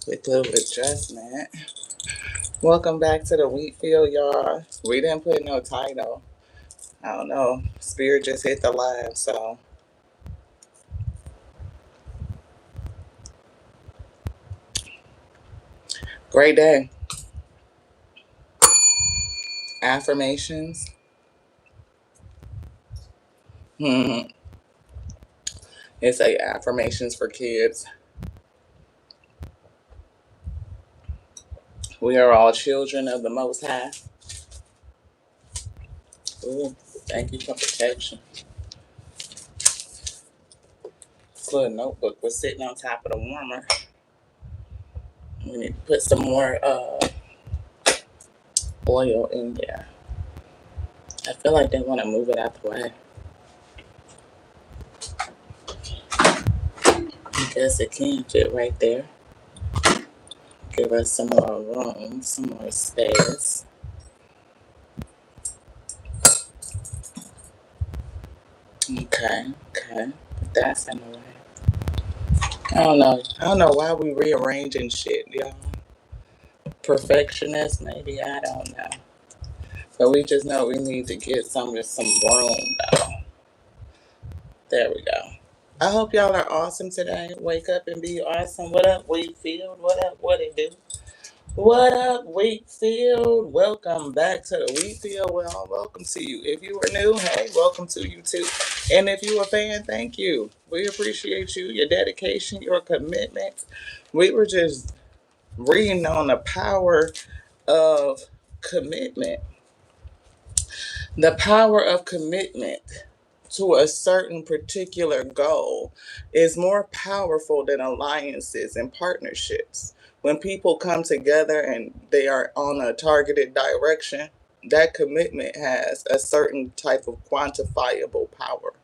Quick little adjustment. Welcome back to the wheat field, y'all. We didn't put no title. I don't know. Spirit just hit the live, so great day. Affirmations. Hmm. It's a affirmations for kids. We are all children of the Most High. Ooh, thank you for protection. This little notebook was sitting on top of the warmer. We need to put some more oil in there. I feel like they want to move it out the way. I guess it can fit right there. Give us some more room, some more space. Okay. But that's in the way. I don't know. I don't know why we rearranging shit, y'all. Perfectionist, maybe, I don't know. But we just know we need to get some room though. There we go. I hope y'all are awesome today. Wake up and be awesome. What up, Wheatfield? What up? What it do? What up, Wheatfield? Welcome back to the Wheatfield. Well, welcome to you. If you are new, hey, welcome to you too. And if you're a fan, thank you. We appreciate you, your dedication, your commitment. We were just reading on the power of commitment. The power of commitment to a certain particular goal is more powerful than alliances and partnerships. When people come together and they are on a targeted direction, that commitment has a certain type of quantifiable power.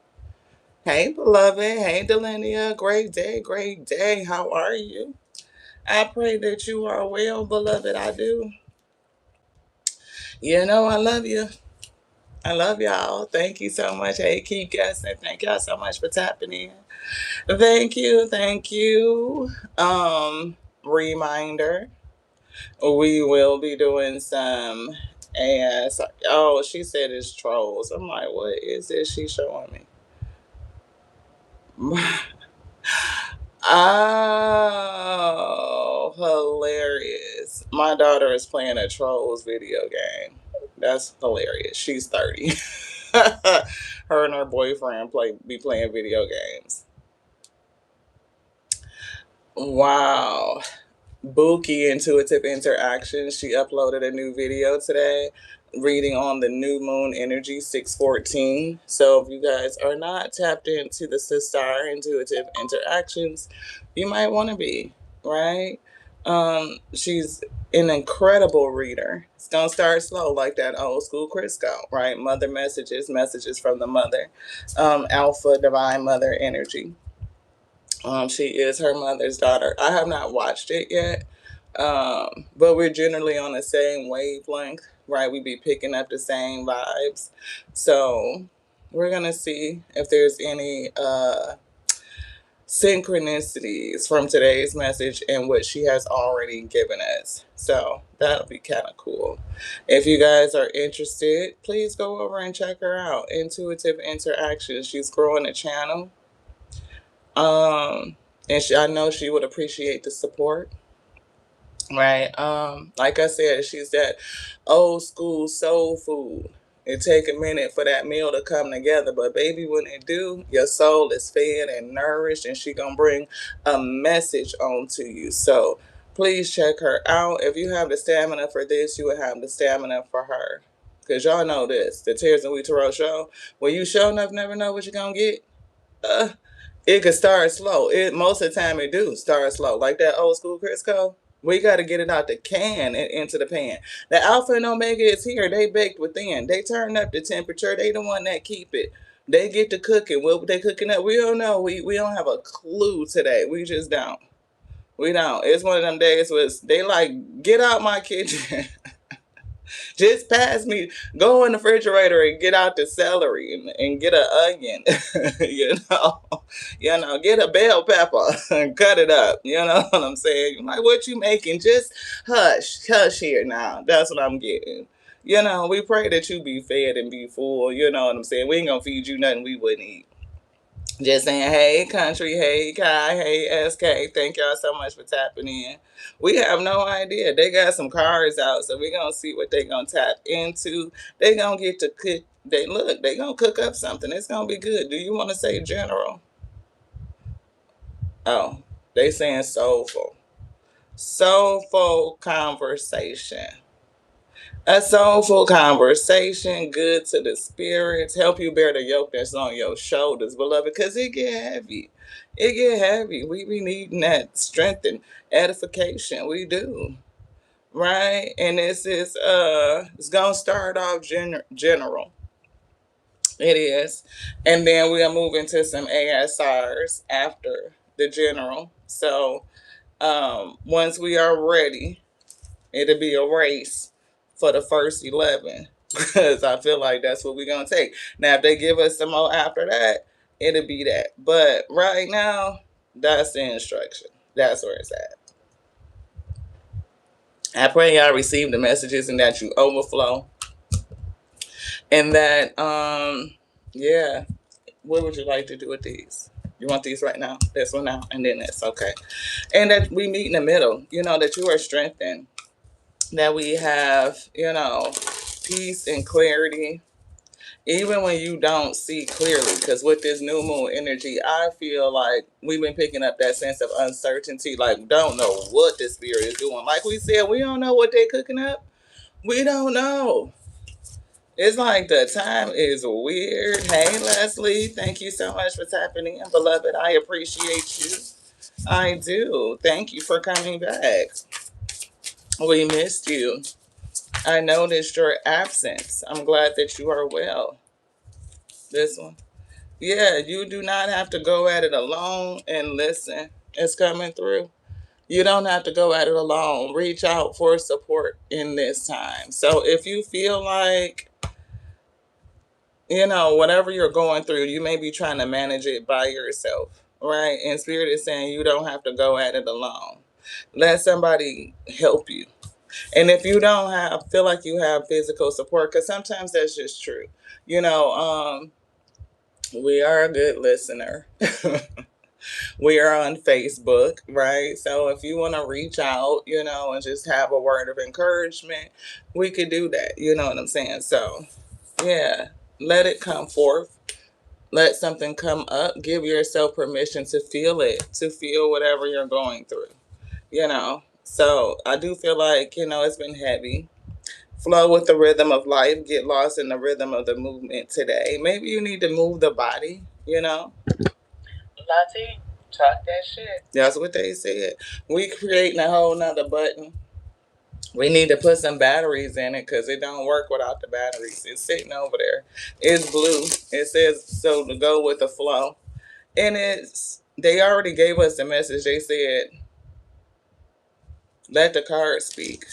Hey, beloved. Hey, Delenia. Great day. Great day. How are you? I pray that you are well, beloved. I do. You know, I love you. I love y'all. Thank you so much. Hey, keep guessing. Thank y'all so much for tapping in. Thank you. Thank you. Reminder. We will be doing some AS. Oh, she said it's trolls. I'm like, what is this she's showing me? Oh, hilarious. My daughter is playing a trolls video game. That's hilarious. She's 30. Her and her boyfriend be playing video games. Wow. Buki Intuitive Interaction. She uploaded a new video today reading on the new moon energy 614. So if you guys are not tapped into the Sistar Intuitive Interactions, you might want to be, right? She's an incredible reader. It's gonna start slow like that old school Crisco, right? Mother messages from the mother. Alpha divine mother energy. She is her mother's daughter. I have not watched it yet, but we're generally on the same wavelength, right? We be picking up the same vibes. So we're going to see if there's any synchronicities from today's message and what she has already given us. So that'll be kind of cool. If you guys are interested, please go over and check her out. Intuitive Interactions. She's growing a channel. And I know she would appreciate the support, right? Like I said, she's that old school soul food. It take a minute for that meal to come together, but baby, when it do, your soul is fed and nourished, and she gonna bring a message on to you. So please check her out. If you have the stamina for this, you will have the stamina for her. Cause y'all know this, the Tears and We Tarot show. When you show enough, never know what you're gonna get. Uh, it could start slow. It most of the time it do start slow. Like that old school Crisco. We got to get it out the can and into the pan. The Alpha and Omega is here. They baked within. They turn up the temperature. They the one that keep it. They get to cooking. What they cooking up? We don't know. We don't have a clue today. We just don't. We don't. It's one of them days where they like, get out my kitchen. Just pass me, go in the refrigerator and get out the celery and get an onion, you know, get a bell pepper and cut it up. You know what I'm saying? You're like, what you making? Just hush here now. That's what I'm getting. We pray that you be fed and be full. You know what I'm saying? We ain't gonna feed you nothing we wouldn't eat. Just saying, hey, country, hey, Kai, hey, SK. Thank y'all so much for tapping in. We have no idea. They got some cards out, so we're going to see what they going to tap into. They going to get to cook. They going to cook up something. It's going to be good. Do you want to say general? Oh, they saying soulful. Soulful conversation. A soulful conversation, good to the spirits, help you bear the yoke that's on your shoulders, beloved, because it get heavy. It get heavy. We be needing that strength and edification. We do. Right? And this is it's gonna start off general. It is. And then we'll move into some ASRs after the general. So once we are ready, it'll be a race for the first 11 because I feel like that's what we're going to take. Now, if they give us some more after that, it'll be that. But right now, that's the instruction. That's where it's at. I pray y'all receive the messages and that you overflow. And that, yeah, what would you like to do with these? You want these right now? This one now? And then this, okay. And that we meet in the middle, that you are strengthened. That we have, peace and clarity, even when you don't see clearly. Because with this new moon energy, I feel like we've been picking up that sense of uncertainty, like don't know what the spirit is doing. Like we said, we don't know what they're cooking up. We don't know. It's like the time is weird. Hey, Leslie, thank you so much for tapping in, beloved. I appreciate you. I do. Thank you for coming back. We missed you. I noticed your absence. I'm glad that you are well. This one. Yeah, you do not have to go at it alone, and listen, it's coming through. You don't have to go at it alone. Reach out for support in this time. So if you feel like, whatever you're going through, you may be trying to manage it by yourself, right? And Spirit is saying you don't have to go at it alone. Let somebody help you. And if you don't feel like you have physical support, because sometimes that's just true. We are a good listener. We are on Facebook, right? So if you want to reach out, and just have a word of encouragement, we could do that. You know what I'm saying? So, yeah, let it come forth. Let something come up. Give yourself permission to feel it, to feel whatever you're going through, So I do feel like, it's been heavy. Flow with the rhythm of life. Get lost in the rhythm of the movement today. Maybe you need to move the body, Latte, talk that shit. That's what they said. We creating a whole nother button. We need to put some batteries in it because it don't work without the batteries. It's sitting over there. It's blue. It says so to go with the flow. And they already gave us the message. They said, let the card speak.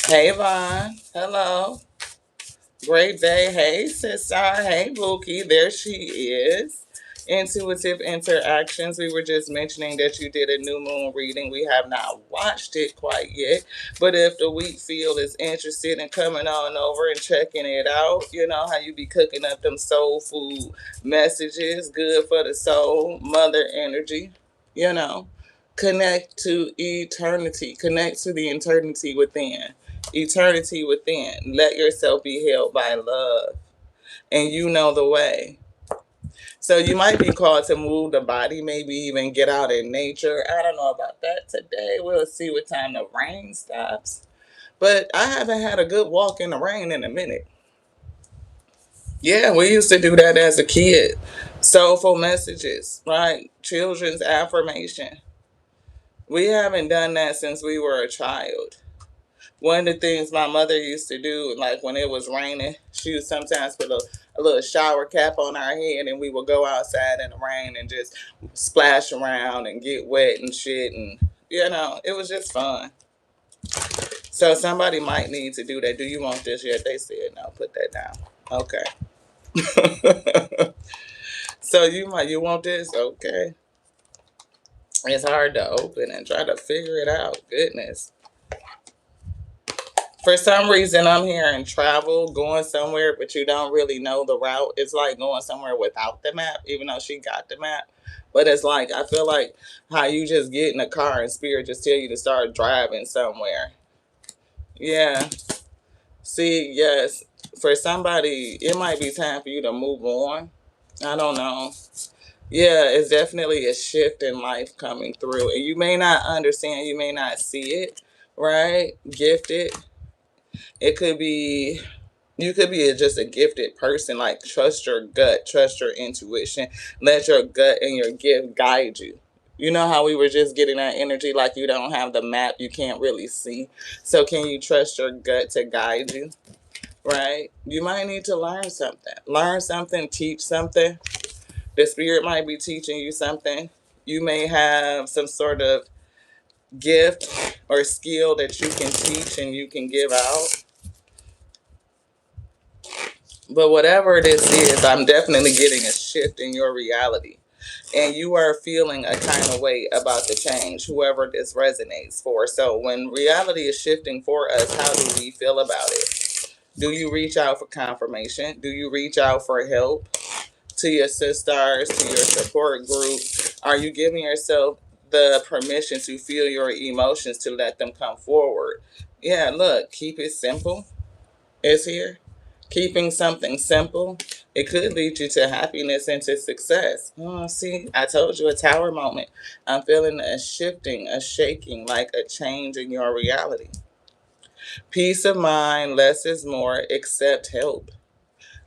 Hey, Vaughn. Hello. Great day. Hey, sister. Hey, Bookie. There she is. Intuitive interactions. We were just mentioning that you did a new moon reading. We have not watched it quite yet. But if the wheat field is interested in coming on over and checking it out, you know how you be cooking up them soul food messages. Good for the soul. Mother energy. Connect to eternity. Connect to the eternity within. Eternity within. Let yourself be held by love. And you know the way. So you might be called to move the body, maybe even get out in nature. I don't know about that today. We'll see what time the rain stops. But I haven't had a good walk in the rain in a minute. Yeah, we used to do that as a kid. Soulful messages, right? Children's affirmation. We haven't done that since we were a child. One of the things my mother used to do, like when it was raining, she would sometimes put a little shower cap on our head and we would go outside in the rain and just splash around and get wet and shit. And, it was just fun. So somebody might need to do that. Do you want this yet? They said no. Put that down. Okay. So you want this? Okay. It's hard to open and try to figure it out. Goodness. For some reason, I'm hearing travel, going somewhere, but you don't really know the route. It's like going somewhere without the map, even though she got the map. But it's like, I feel like how you just get in a car and spirit just tell you to start driving somewhere. Yeah. See, yes, for somebody, it might be time for you to move on. I don't know. Yeah, it's definitely a shift in life coming through. And you may not understand, you may not see it, right? Gifted. It could be, you could be just a gifted person. Like, trust your gut, trust your intuition. Let your gut and your gift guide you. You know how we were just getting that energy, like you don't have the map, you can't really see. So, can you trust your gut to guide you? Right? You might need to learn something. Learn something, teach something. The spirit might be teaching you something. You may have some sort of gift or skill that you can teach and you can give out. But whatever this is, I'm definitely getting a shift in your reality. And you are feeling a kind of way about the change, whoever this resonates for. So when reality is shifting for us, how do we feel about it? Do you reach out for confirmation? Do you reach out for help to your sisters, to your support group? Are you giving yourself the permission to feel your emotions, to let them come forward? Yeah, look, keep it simple. It's here. Keeping something simple, it could lead you to happiness and to success. Oh, see, I told you, a tower moment. I'm feeling a shifting, a shaking, like a change in your reality. Peace of mind, less is more, accept help.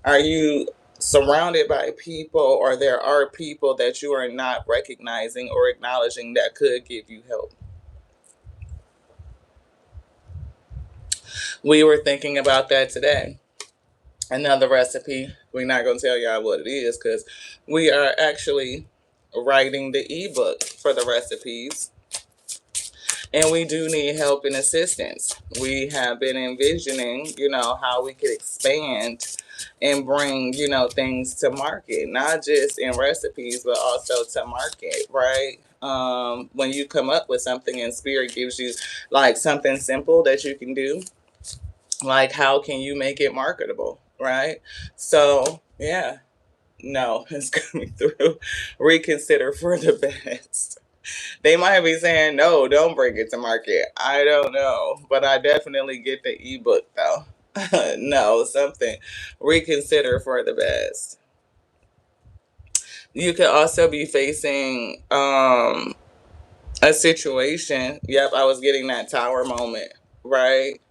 Are you surrounded by people, or there are people that you are not recognizing or acknowledging that could give you help? We were thinking about that today. Another recipe. We're not going to tell y'all what it is because we are actually writing the ebook for the recipes, and we do need help and assistance. We have been envisioning, how we could expand and bring, things to market, not just in recipes, but also to market, right? When you come up with something and spirit gives you like something simple that you can do, like how can you make it marketable, right? So yeah, no, it's coming through. Reconsider for the best. They might be saying no, don't bring it to market. I don't know, but I definitely get the ebook though. No, something. Reconsider for the best. You could also be facing a situation. Yep, I was getting that tower moment, right?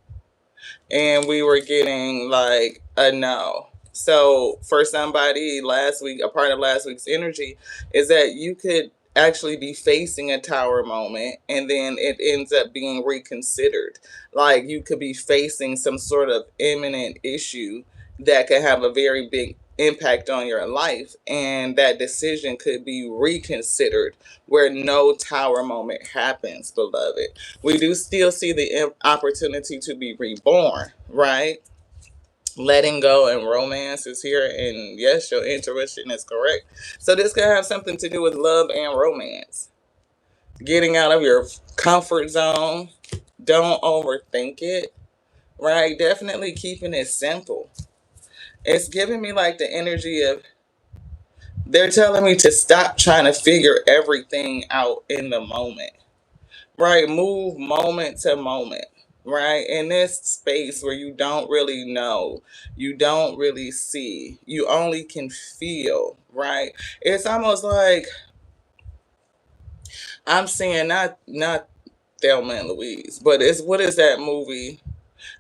And we were getting like a no. So for somebody last week, a part of last week's energy is that you could actually be facing a tower moment and then it ends up being reconsidered. Like you could be facing some sort of imminent issue that could have a very big impact on your life, and that decision could be reconsidered where no tower moment happens, beloved. We do still see the opportunity to be reborn, right? Letting go and romance is here, and yes, your intuition is correct. So this could have something to do with love and romance. Getting out of your comfort zone. Don't overthink it, right? Definitely keeping it simple. It's giving me like the energy of, they're telling me to stop trying to figure everything out in the moment, right? Move moment to moment, right? In this space where you don't really know, you don't really see, you only can feel, right? It's almost like I'm seeing not Thelma and Louise, but it's, what is that movie?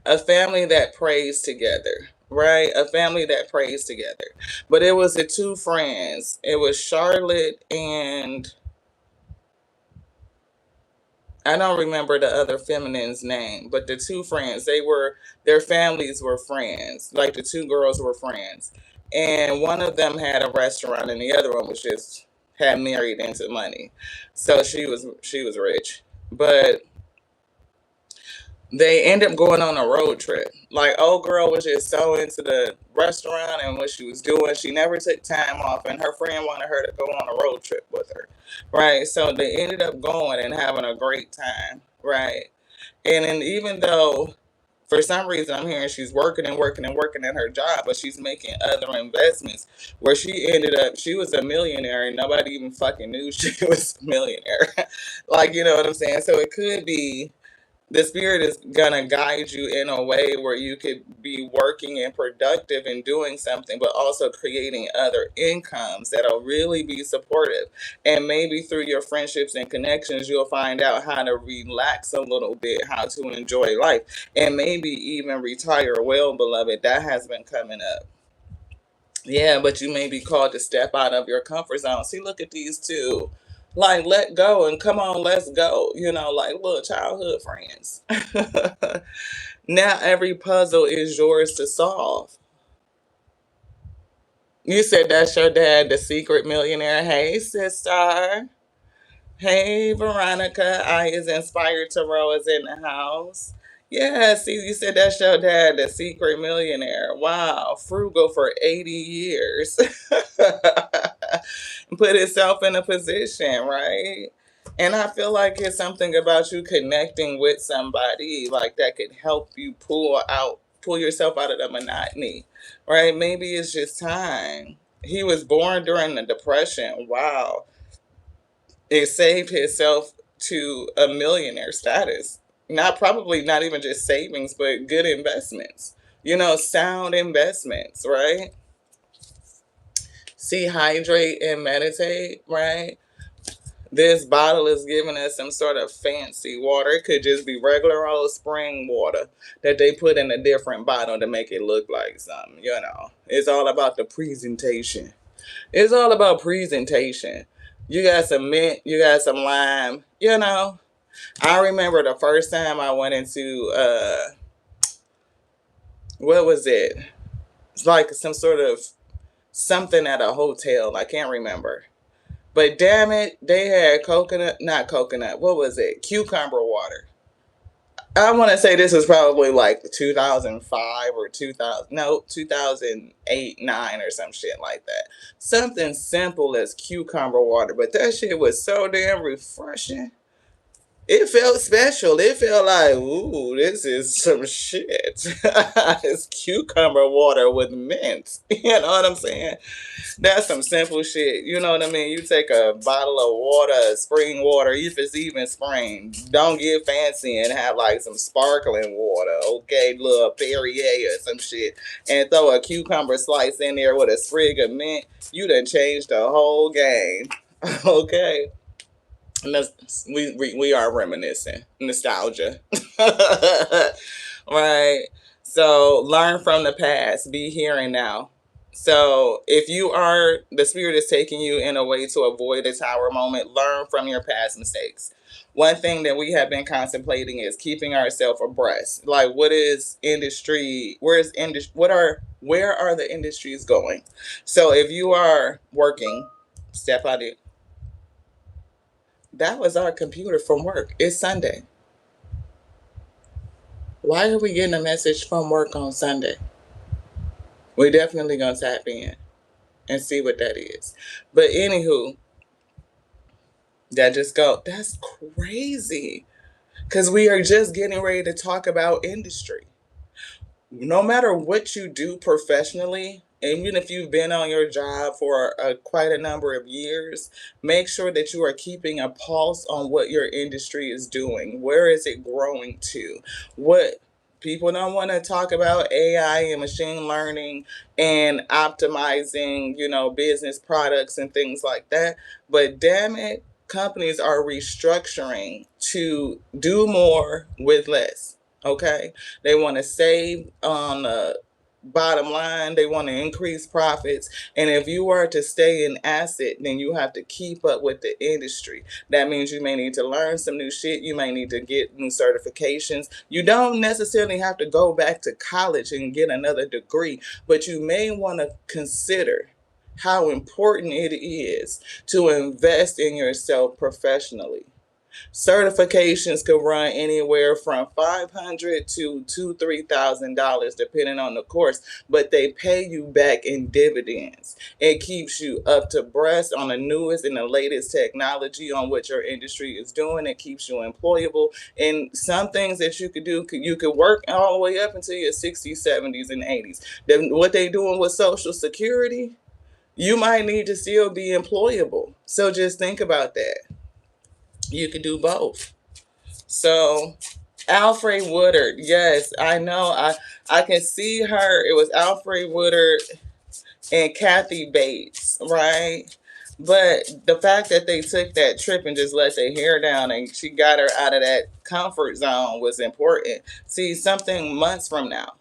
A family that prays together. Right? A family that prays together. But it was the two friends. It was Charlotte and I don't remember the other feminine's name, but the two friends, their families were friends. Like the two girls were friends. And one of them had a restaurant and the other one was just had married into money. So she was rich. But They end up going on a road trip. Like, old girl was just so into the restaurant and what she was doing, she never took time off, and her friend wanted her to go on a road trip with her, right? So they ended up going and having a great time, right? And then even though for some reason I'm hearing she's working and working and working at her job, but she's making other investments where she ended up, she was a millionaire and nobody even fucking knew she was a millionaire. Like, you know what I'm saying? So it could be the spirit is gonna guide you in a way where you could be working and productive and doing something, but also creating other incomes that'll really be supportive. And maybe through your friendships and connections, you'll find out how to relax a little bit, how to enjoy life, and maybe even retire well, beloved. That has been coming up. Yeah, but you may be called to step out of your comfort zone. See, look at these two. Like, let go and come on, let's go. You know, like little childhood friends. Now every puzzle is yours to solve. You said that's your dad, the secret millionaire. Hey, sister. Hey, Veronica. I is inspired to row is in the house. Yeah, see, you said that's your dad, the secret millionaire. Wow, frugal for 80 years. Put itself in a position, right? And I feel like it's something about you connecting with somebody like that could help you pull yourself out of the monotony, right? Maybe it's just time. He was born during the Depression. Wow. It saved himself to a millionaire status. Not probably not even just savings, but good investments. You know, sound investments, right? See, hydrate and meditate, right? This bottle is giving us some sort of fancy water. It could just be regular old spring water that they put in a different bottle to make it look like something, you know. It's all about the presentation. It's all about presentation. You got some mint, you got some lime, you know. I remember the first time I went into what was it? It's like some sort of something at a hotel. I can't remember. But damn it, they had coconut, not coconut, what was it? Cucumber water. I want to say this was probably like 2005 or 2000, no, 2008, 9 or some shit like that. Something simple as cucumber water, but that shit was so damn refreshing. It felt special. It felt like, ooh, this is some shit. It's cucumber water with mint. You know what I'm saying? That's some simple shit. You know what I mean? You take a bottle of water, spring water, if it's even spring. Don't get fancy and have like some sparkling water, okay? Little Perrier or some shit. And throw a cucumber slice in there with a sprig of mint. You done changed the whole game. Okay? We are reminiscing. Nostalgia. Right? So learn from the past. Be here and now. So if you are, the spirit is taking you in a way to avoid a tower moment, learn from your past mistakes. One thing that we have been contemplating is keeping ourselves abreast. Like, what is industry? Where are the industries going? So if you are working, step out it. That was our computer from work. It's Sunday. Why are we getting a message from work on Sunday? We're definitely gonna tap in and see what that is. But anywho, that just go. That's crazy. Cause we are just getting ready to talk about industry. No matter what you do professionally, even if you've been on your job for quite a number of years, make sure that you are keeping a pulse on what your industry is doing. Where is it growing to? What people don't want to talk about AI and machine learning and optimizing, you know, business products and things like that. But damn it, companies are restructuring to do more with less. Okay, they want to save on the bottom line. They want to increase profits. And if you are to stay an asset, then you have to keep up with the industry. That means you may need to learn some new shit. You may need to get new certifications. You don't necessarily have to go back to college and get another degree, but you may want to consider how important it is to invest in yourself professionally. Certifications could run anywhere from $500 to $3,000 depending on the course, but they pay you back in dividends. It keeps you up to breast on the newest and the latest technology on what your industry is doing. It keeps you employable. And some things that you could do, you could work all the way up until your 60s, 70s, and 80s. Then what they doing with Social Security, you might need to still be employable. So just think about that. You could do both. So Alfre Woodard, yes, I know. I can see her. It was Alfre Woodard and Kathy Bates, right? But the fact that they took that trip and just let their hair down and she got her out of that comfort zone was important. See, something months from now,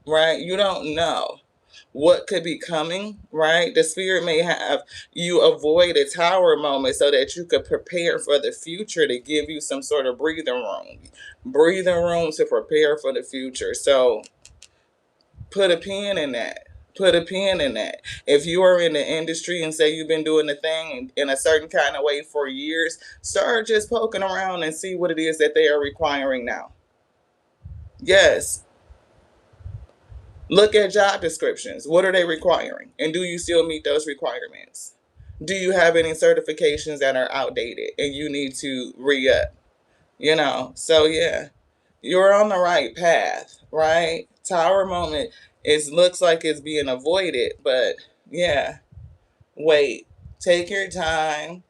right? You don't know what could be coming, right? The spirit may have you avoid a tower moment so that you could prepare for the future, to give you some sort of breathing room to prepare for the future. So put a pin in that. Put a pin in that. If you are in the industry and say you've been doing the thing in a certain kind of way for years, start just poking around and see what it is that they are requiring now. Yes, look at job descriptions. What are they requiring? And do you still meet those requirements? Do you have any certifications that are outdated and you need to re up? So yeah, you're on the right path, right? Tower moment is looks like it's being avoided, but yeah, wait, take your time.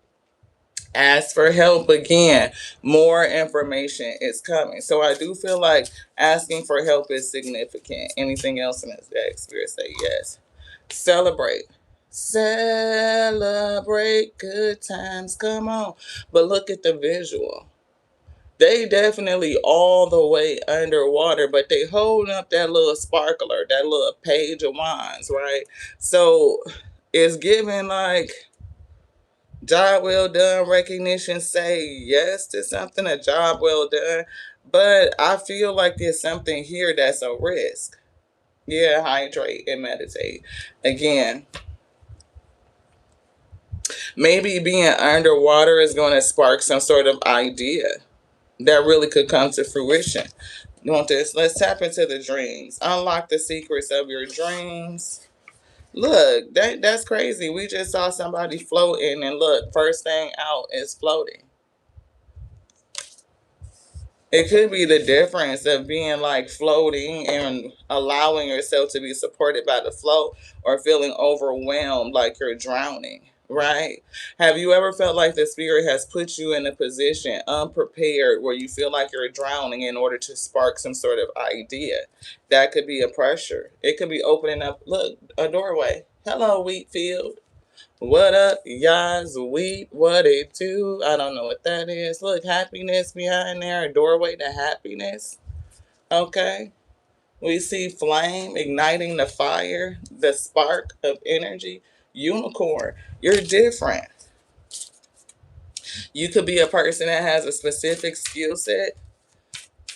Ask for help again. More information is coming. So I do feel like asking for help is significant. Anything else in this experience? Say yes. Celebrate. Celebrate good times. Come on. But look at the visual. They definitely all the way underwater, but they holding up that little sparkler, that little page of wands, right? So it's giving like job well done recognition, say yes to something, a job well done. But I feel like there's something here that's a risk. Yeah, hydrate and meditate. Again, maybe being underwater is going to spark some sort of idea that really could come to fruition. You want this? Let's tap into the dreams. Unlock the secrets of your dreams. Look, that's crazy. We just saw somebody floating, and look, first thing out is floating. It could be the difference of being like floating and allowing yourself to be supported by the flow, or feeling overwhelmed like you're drowning, right? Have you ever felt like the spirit has put you in a position unprepared where you feel like you're drowning in order to spark some sort of idea? That could be a pressure. It could be opening up, look, a doorway. Hello, wheat field. What up, y'all? Sweet, what it do? I don't know what that is. Look, happiness behind there, a doorway to happiness. Okay. We see flame igniting the fire, the spark of energy. Unicorn, you're different. You could be a person that has a specific skill set,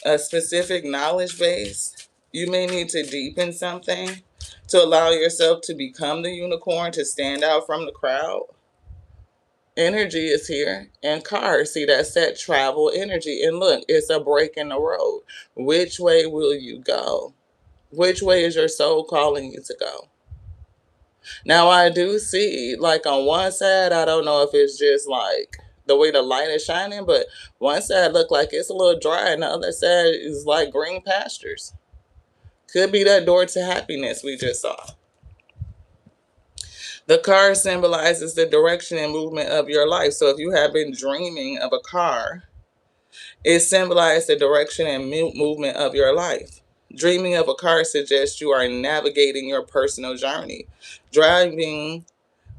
a specific knowledge base. You may need to deepen something to allow yourself to become the unicorn, to stand out from the crowd. Energy is here, and cars, see, that's that travel energy. And look, it's a break in the road. Which way will you go? Which way is your soul calling you to go? Now I do see, like, on one side, I don't know if it's just like the way the light is shining, but one side look like it's a little dry and the other side is like green pastures. Could be that door to happiness we just saw. The car symbolizes the direction and movement of your life. So if you have been dreaming of a car, it symbolizes the direction and movement of your life. Dreaming of a car suggests you are navigating your personal journey. Driving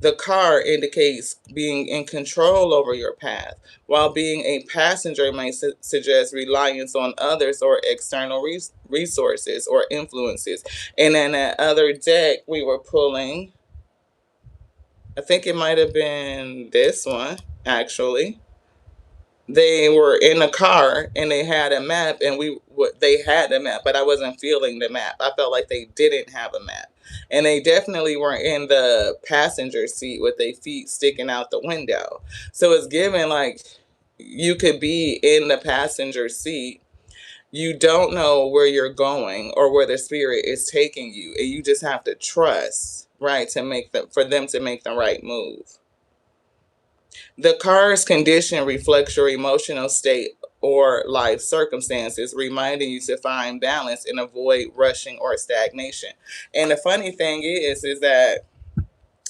the car indicates being in control over your path, while being a passenger may suggest reliance on others or external resources or influences. And in that other deck, we were pulling, I think it might have been this one, actually. They were in a car and they had a map, and they had a map, but I wasn't feeling the map. I felt like they didn't have a map. And they definitely were in the passenger seat with their feet sticking out the window. So it's given like You could be in the passenger seat. You don't know where you're going or where the spirit is taking you, and you just have to trust, right, to make for them to make the right move. The car's condition reflects your emotional state or life circumstances, reminding you to find balance and avoid rushing or stagnation. And the funny thing is that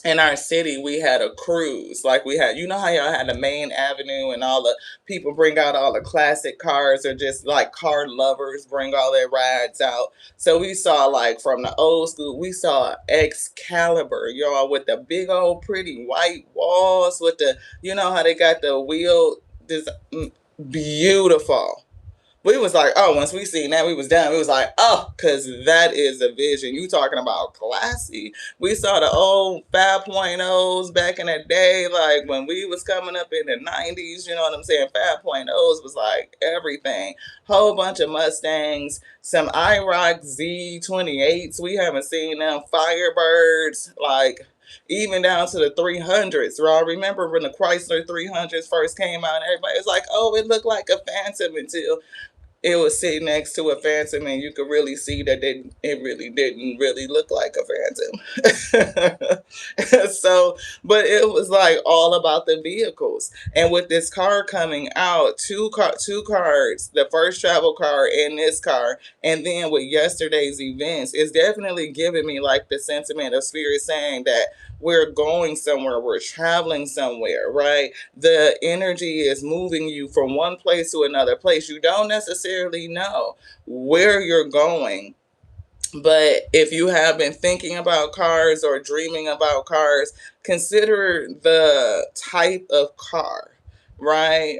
in our city we had a cruise. Like, we had, you know how y'all had the main avenue and all the people bring out all the classic cars, or just like car lovers bring all their rides out. So we saw, like, from the old school, we saw Excalibur, y'all, with the big old pretty white walls, with the, you know how they got the wheel, this beautiful. We was like, oh, once we seen that, we was done. We was like, oh, because that is a vision. You talking about classy. We saw the old 5.0s back in the day, like when we was coming up in the 90s, you know what I'm saying? 5.0s was like everything. Whole bunch of Mustangs, some IROC Z28s. We haven't seen them. Firebirds, like even down to the 300s. Right? Remember when the Chrysler 300s first came out, and everybody was like, oh, it looked like a Phantom, until it was sitting next to a Phantom, and you could really see that it really didn't really look like a Phantom. So, but it was like all about the vehicles. And with this car coming out, two cars, the first travel car and this car, and then with yesterday's events, it's definitely giving me like the sentiment of spirit saying that we're going somewhere, we're traveling somewhere, right? The energy is moving you from one place to another place. You don't necessarily know where you're going, but if you have been thinking about cars or dreaming about cars, consider the type of car, right?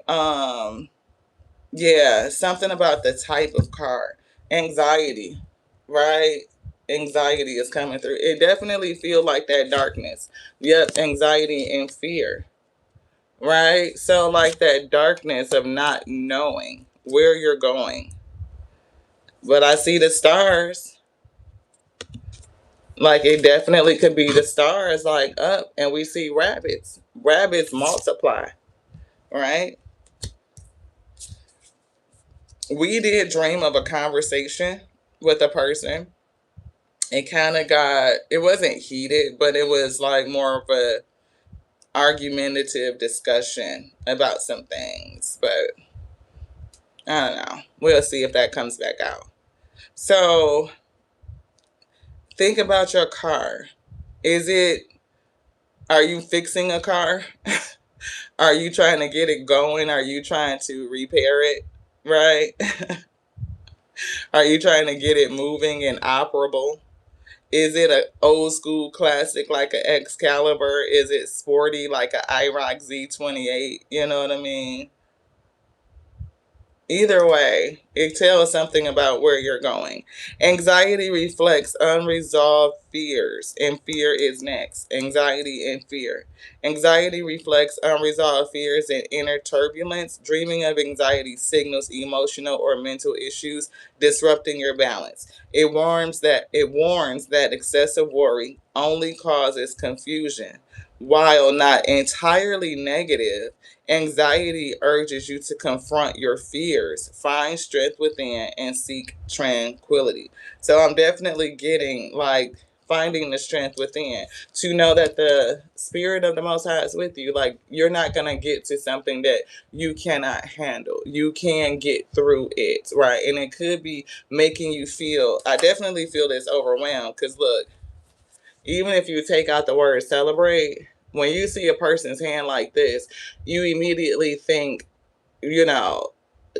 Yeah, something about the type of car. Anxiety, right? Anxiety is coming through. It definitely feels like that darkness. Yep, anxiety and fear, right? So, like that darkness of not knowing where you're going. But I see the stars. Like, it definitely could be the stars, like up, and we see rabbits. Rabbits multiply, right? We did dream of a conversation with a person. It kind of got, it wasn't heated, but it was like more of a argumentative discussion about some things. But I don't know. We'll see if that comes back out. So think about your car. Is it, are you fixing a car? Are you trying to get it going? Are you trying to repair it? Right? Are you trying to get it moving and operable? Is it an old school classic like an Excalibur? Is it sporty like an IROC Z28? You know what I mean? Either way, it tells something about where you're going. Anxiety reflects unresolved fears, and fear is next. Anxiety and fear. Anxiety reflects unresolved fears and inner turbulence. Dreaming of anxiety signals emotional or mental issues disrupting your balance. It warns that excessive worry only causes confusion. While not entirely negative, anxiety urges you to confront your fears, find strength within, and seek tranquility. So I'm definitely getting like finding the strength within to know that the spirit of the Most High is with you. Like, you're not going to get to something that you cannot handle. You can get through it, right? And it could be making you feel, I definitely feel this overwhelmed, because look, even if you take out the word celebrate, when you see a person's hand like this, you immediately think, you know,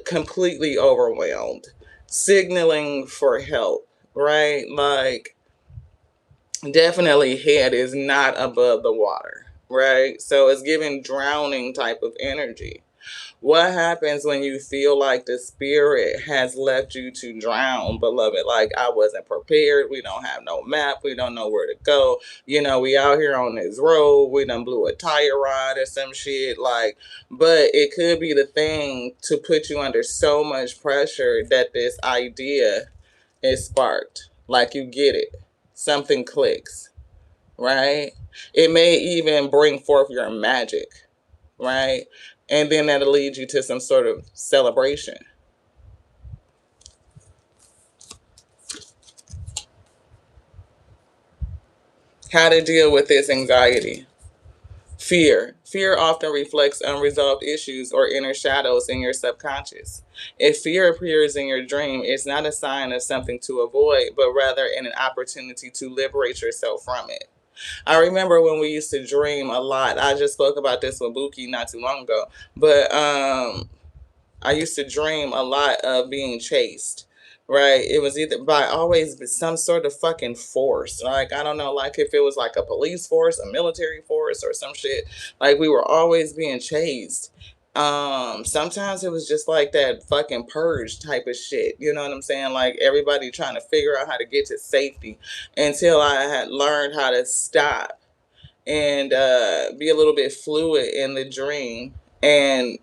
completely overwhelmed, signaling for help, right? Like, definitely head is not above the water, right? So it's giving drowning type of energy. What happens when you feel like the spirit has left you to drown, beloved? Like, I wasn't prepared. We don't have no map. We don't know where to go. You know, we out here on this road. We done blew a tire rod or some shit. Like, but it could be the thing to put you under so much pressure that this idea is sparked. Like, you get it. Something clicks, right? It may even bring forth your magic, right? And then that'll lead you to some sort of celebration. How to deal with this anxiety. Fear. Fear often reflects unresolved issues or inner shadows in your subconscious. If fear appears in your dream, it's not a sign of something to avoid, but rather an opportunity to liberate yourself from it. I remember when we used to dream a lot. I just spoke about this with Buki not too long ago, but I used to dream a lot of being chased, right? It was either by always some sort of fucking force. Like, I don't know, like if it was like a police force, a military force, or some shit. Like, we were always being chased. Sometimes it was just like that fucking purge type of shit. You know what I'm saying? Like everybody trying to figure out how to get to safety until I had learned how to stop and be a little bit fluid in the dream and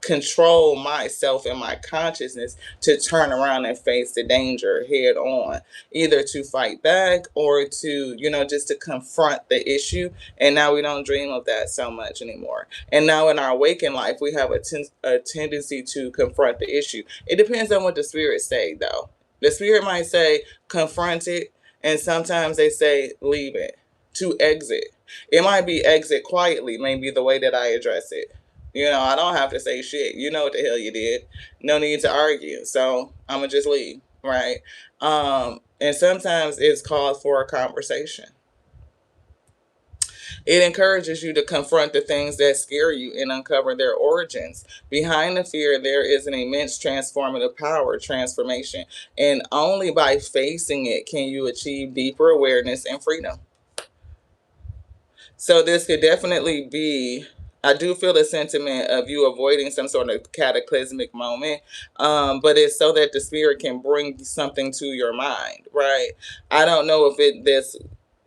control myself and my consciousness to turn around and face the danger head on, either to fight back or to, just to confront the issue. And now we don't dream of that so much anymore. And now in our waking life, we have a tendency to confront the issue. It depends on what the spirits say, though. The spirit might say confront it, and sometimes they say leave it, to exit. It might be exit quietly, maybe the way that I address it. I don't have to say shit. You know what the hell you did. No need to argue. So I'm going to just leave, right? And sometimes it's called for a conversation. It encourages you to confront the things that scare you and uncover their origins. Behind the fear, there is an immense transformative power, transformation. And only by facing it can you achieve deeper awareness and freedom. So this could definitely be, I do feel the sentiment of you avoiding some sort of cataclysmic moment, but it's so that the spirit can bring something to your mind, right? I don't know if this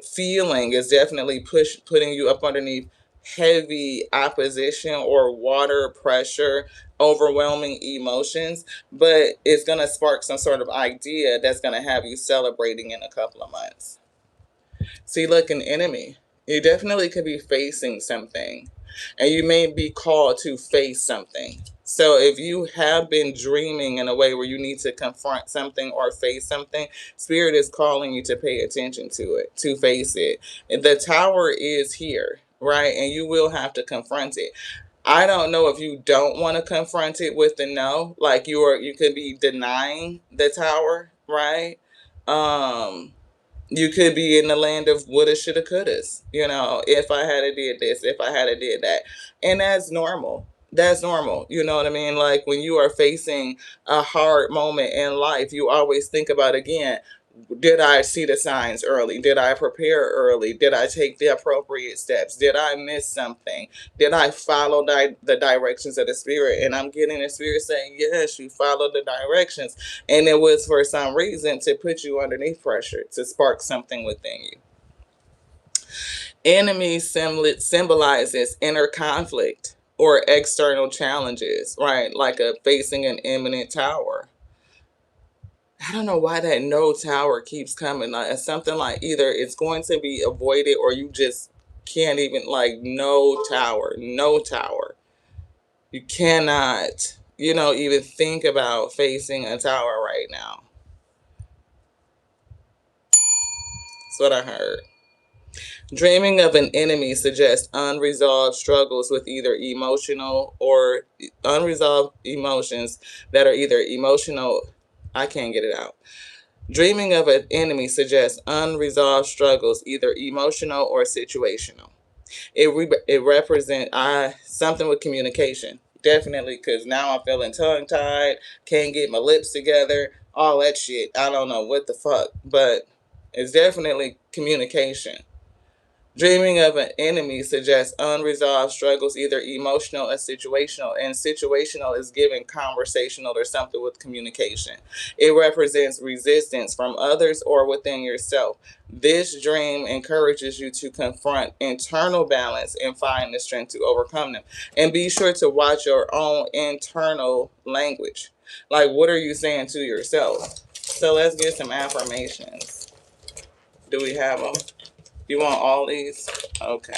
feeling is definitely putting you up underneath heavy opposition or water pressure, overwhelming emotions, but it's going to spark some sort of idea that's going to have you celebrating in a couple of months. See, look, an enemy. You definitely could be facing something, and you may be called to face something. So if you have been dreaming in a way where you need to confront something or face something, Spirit is calling you to pay attention to it, to face it. The tower is here, right? And you will have to confront it. I don't know if you don't want to confront it with the no, like you could be denying the tower, right? You could be in the land of woulda, shoulda, couldas. If I had a did this, if I had a did that, and that's normal. That's normal. You know what I mean? Like when you are facing a hard moment in life, you always think about, again, did I see the signs early? Did I prepare early? Did I take the appropriate steps? Did I miss something? Did I follow the directions of the spirit? And I'm getting the spirit saying, yes, you followed the directions. And it was for some reason to put you underneath pressure, to spark something within you. Enemy symbolizes inner conflict or external challenges, right? Like facing an imminent tower. I don't know why that no tower keeps coming. Like, it's something like either it's going to be avoided or you just can't even, like, no tower. You cannot, even think about facing a tower right now. That's what I heard. Dreaming of an enemy suggests unresolved struggles with either unresolved emotions that are either emotional. I can't get it out. Dreaming of an enemy suggests unresolved struggles, either emotional or situational. It represents something with communication, definitely, because now I'm feeling tongue-tied, can't get my lips together, all that shit. I don't know what the fuck, but it's definitely communication. Dreaming of an enemy suggests unresolved struggles, either emotional or situational. And situational is given conversational or something with communication. It represents resistance from others or within yourself. This dream encourages you to confront internal balance and find the strength to overcome them. And be sure to watch your own internal language. Like, what are you saying to yourself? So let's get some affirmations. Do we have them? You want all these? Okay.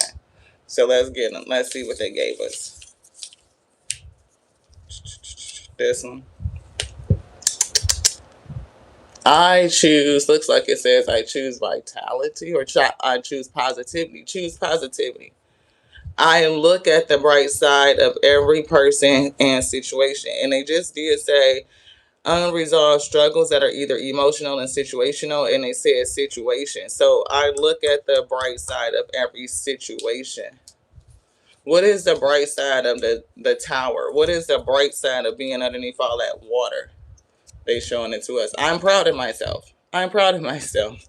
So let's get them. Let's see what they gave us. This one. I choose, looks like it says I choose vitality or I choose positivity. Choose positivity. I look at the bright side of every person and situation. And they just did say unresolved struggles that are either emotional and situational, and they said situation. So I look at the bright side of every situation. What is the bright side of the tower? What is the bright side of being underneath all that water? They showing it to us. I'm proud of myself. I'm proud of myself.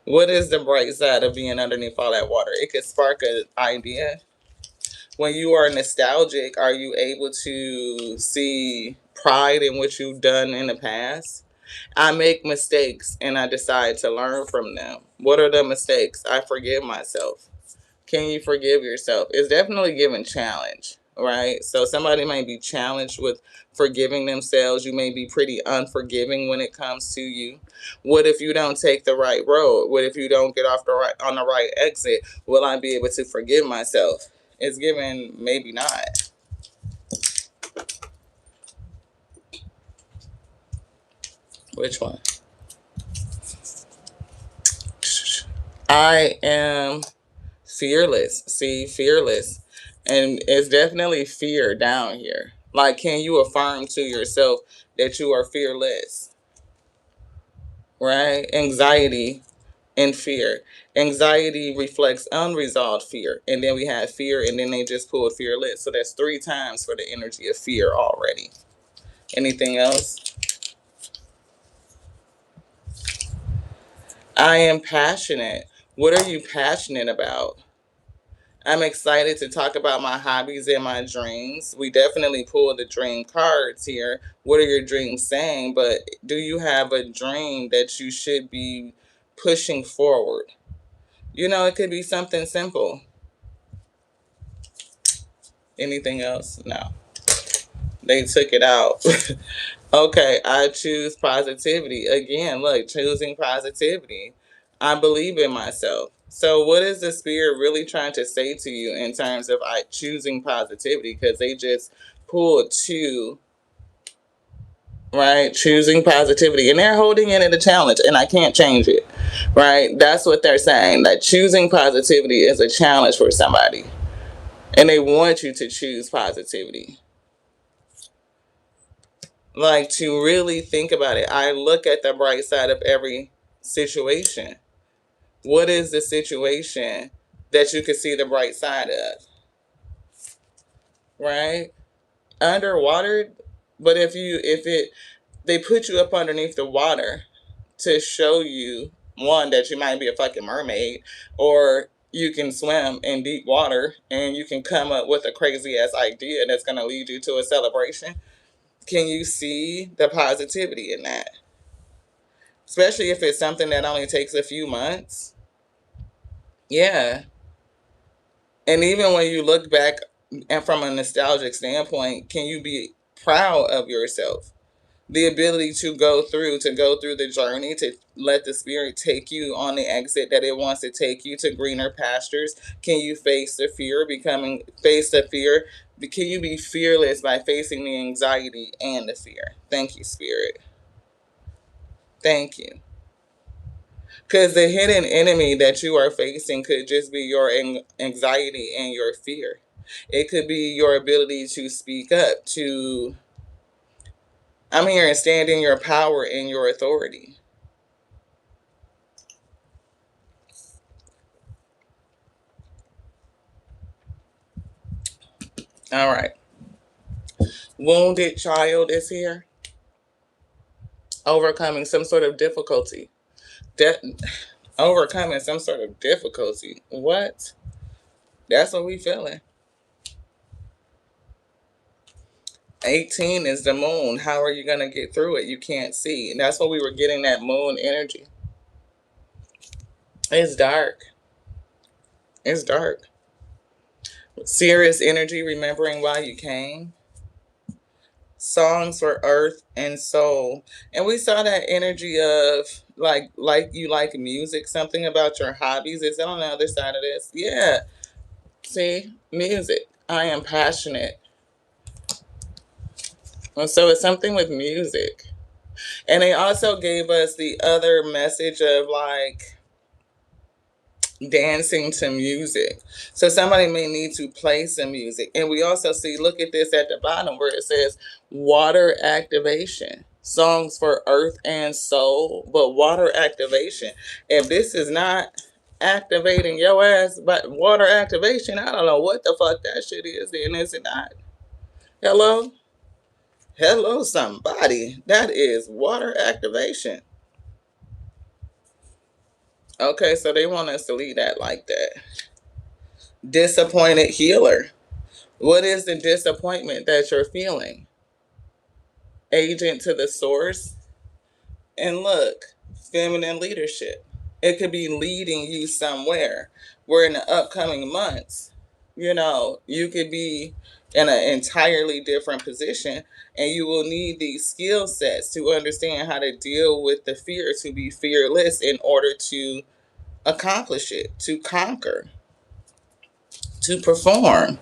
What is the bright side of being underneath all that water? It could spark an idea. When you are nostalgic, are you able to see pride in what you've done in the past? I make mistakes and I decide to learn from them. What are the mistakes? I forgive myself. Can you forgive yourself? It's definitely giving challenge, right? So somebody may be challenged with forgiving themselves. You may be pretty unforgiving when it comes to you. What if you don't take the right road? What if you don't get off on the right exit? Will I be able to forgive myself? It's given maybe not. Which one? I am fearless. See, fearless. And it's definitely fear down here. Like, can you affirm to yourself that you are fearless? Right? Anxiety and fear. Anxiety reflects unresolved fear. And then we have fear, and then they just pulled fearless. So that's 3 times for the energy of fear already. Anything else? I am passionate. What are you passionate about? I'm excited to talk about my hobbies and my dreams. We definitely pulled the dream cards here. What are your dreams saying? But do you have a dream that you should be pushing forward? It could be something simple. Anything else? No. They took it out. Okay, I choose positivity. Again, look, choosing positivity. I believe in myself. So, what is the spirit really trying to say to you in terms of I choosing positivity? Because they just pulled 2, right? Choosing positivity. And they're holding it at a challenge, and I can't change it, right? That's what they're saying. That choosing positivity is a challenge for somebody. And they want you to choose positivity. Like, to really think about it, I look at the bright side of every situation. What is the situation that you can see the bright side of? Right? Underwater, but they put you up underneath the water to show you, one, that you might be a fucking mermaid, or you can swim in deep water and you can come up with a crazy ass idea that's going to lead you to a celebration. Can you see the positivity in that? Especially if it's something that only takes a few months. Yeah. And even when you look back and from a nostalgic standpoint, can you be proud of yourself? The ability to go through the journey, to let the spirit take you on the exit that it wants to take you to greener pastures. Can you face the fear, face the fear? Can you be fearless by facing the anxiety and the fear? Thank you, spirit. Thank you. Because the hidden enemy that you are facing could just be your anxiety and your fear. It could be your ability to speak up, I'm here and stand in your power and your authority. All right. Wounded child is here. Overcoming some sort of difficulty. Overcoming some sort of difficulty. What? That's what we feeling. 18 is the moon. How are you going to get through it? You can't see. And that's what we were getting, that moon energy. It's dark. It's dark. Serious energy, remembering why you came. Songs for earth and soul. And we saw that energy of like you like music, something about your hobbies. Is it on the other side of this? Yeah. See, music. I am passionate. So it's something with music. And they also gave us the other message of like dancing to music. So somebody may need to play some music. And we also see, look at this at the bottom where it says water activation. Songs for earth and soul, but water activation. If this is not activating your ass, but water activation, I don't know what the fuck that shit is, then is it not? Hello? Hello, somebody. That is water activation. Okay, so they want us to leave that like that. Disappointed healer. What is the disappointment that you're feeling? Agent to the source. And look, feminine leadership. It could be leading you somewhere. Where in the upcoming months, you could be in an entirely different position and you will need these skill sets to understand how to deal with the fear, to be fearless in order to accomplish it, to conquer, to perform.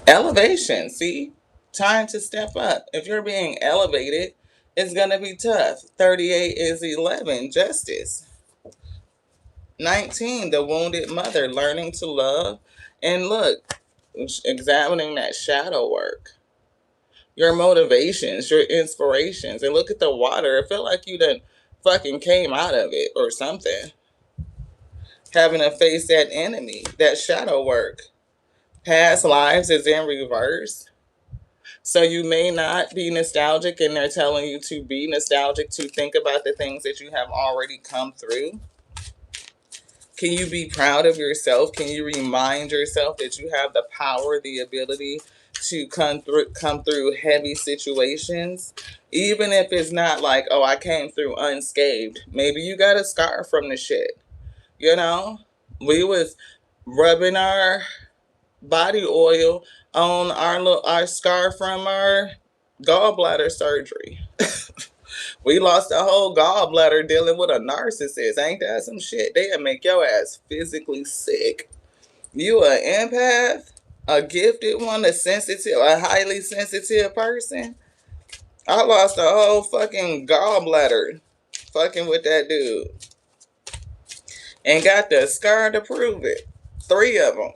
Elevation, see? Time to step up. If you're being elevated, it's going to be tough. 38 is 11, justice. 19, the wounded mother, learning to love. And look, examining that shadow work. Your motivations, your inspirations. And look at the water. It felt like you done fucking came out of it or something. Having to face that enemy, that shadow work. Past lives is in reverse. So you may not be nostalgic and they're telling you to be nostalgic, to think about the things that you have already come through. Can you be proud of yourself? Can you remind yourself that you have the power, the ability to come through heavy situations? Even if it's not like, oh, I came through unscathed. Maybe you got a scar from the shit. We was rubbing our body oil on our scar from our gallbladder surgery. We lost a whole gallbladder dealing with a narcissist. Ain't that some shit? They'll make your ass physically sick. You an empath, a gifted one, a highly sensitive person. I lost a whole fucking gallbladder fucking with that dude. And got the scar to prove it. 3 of them.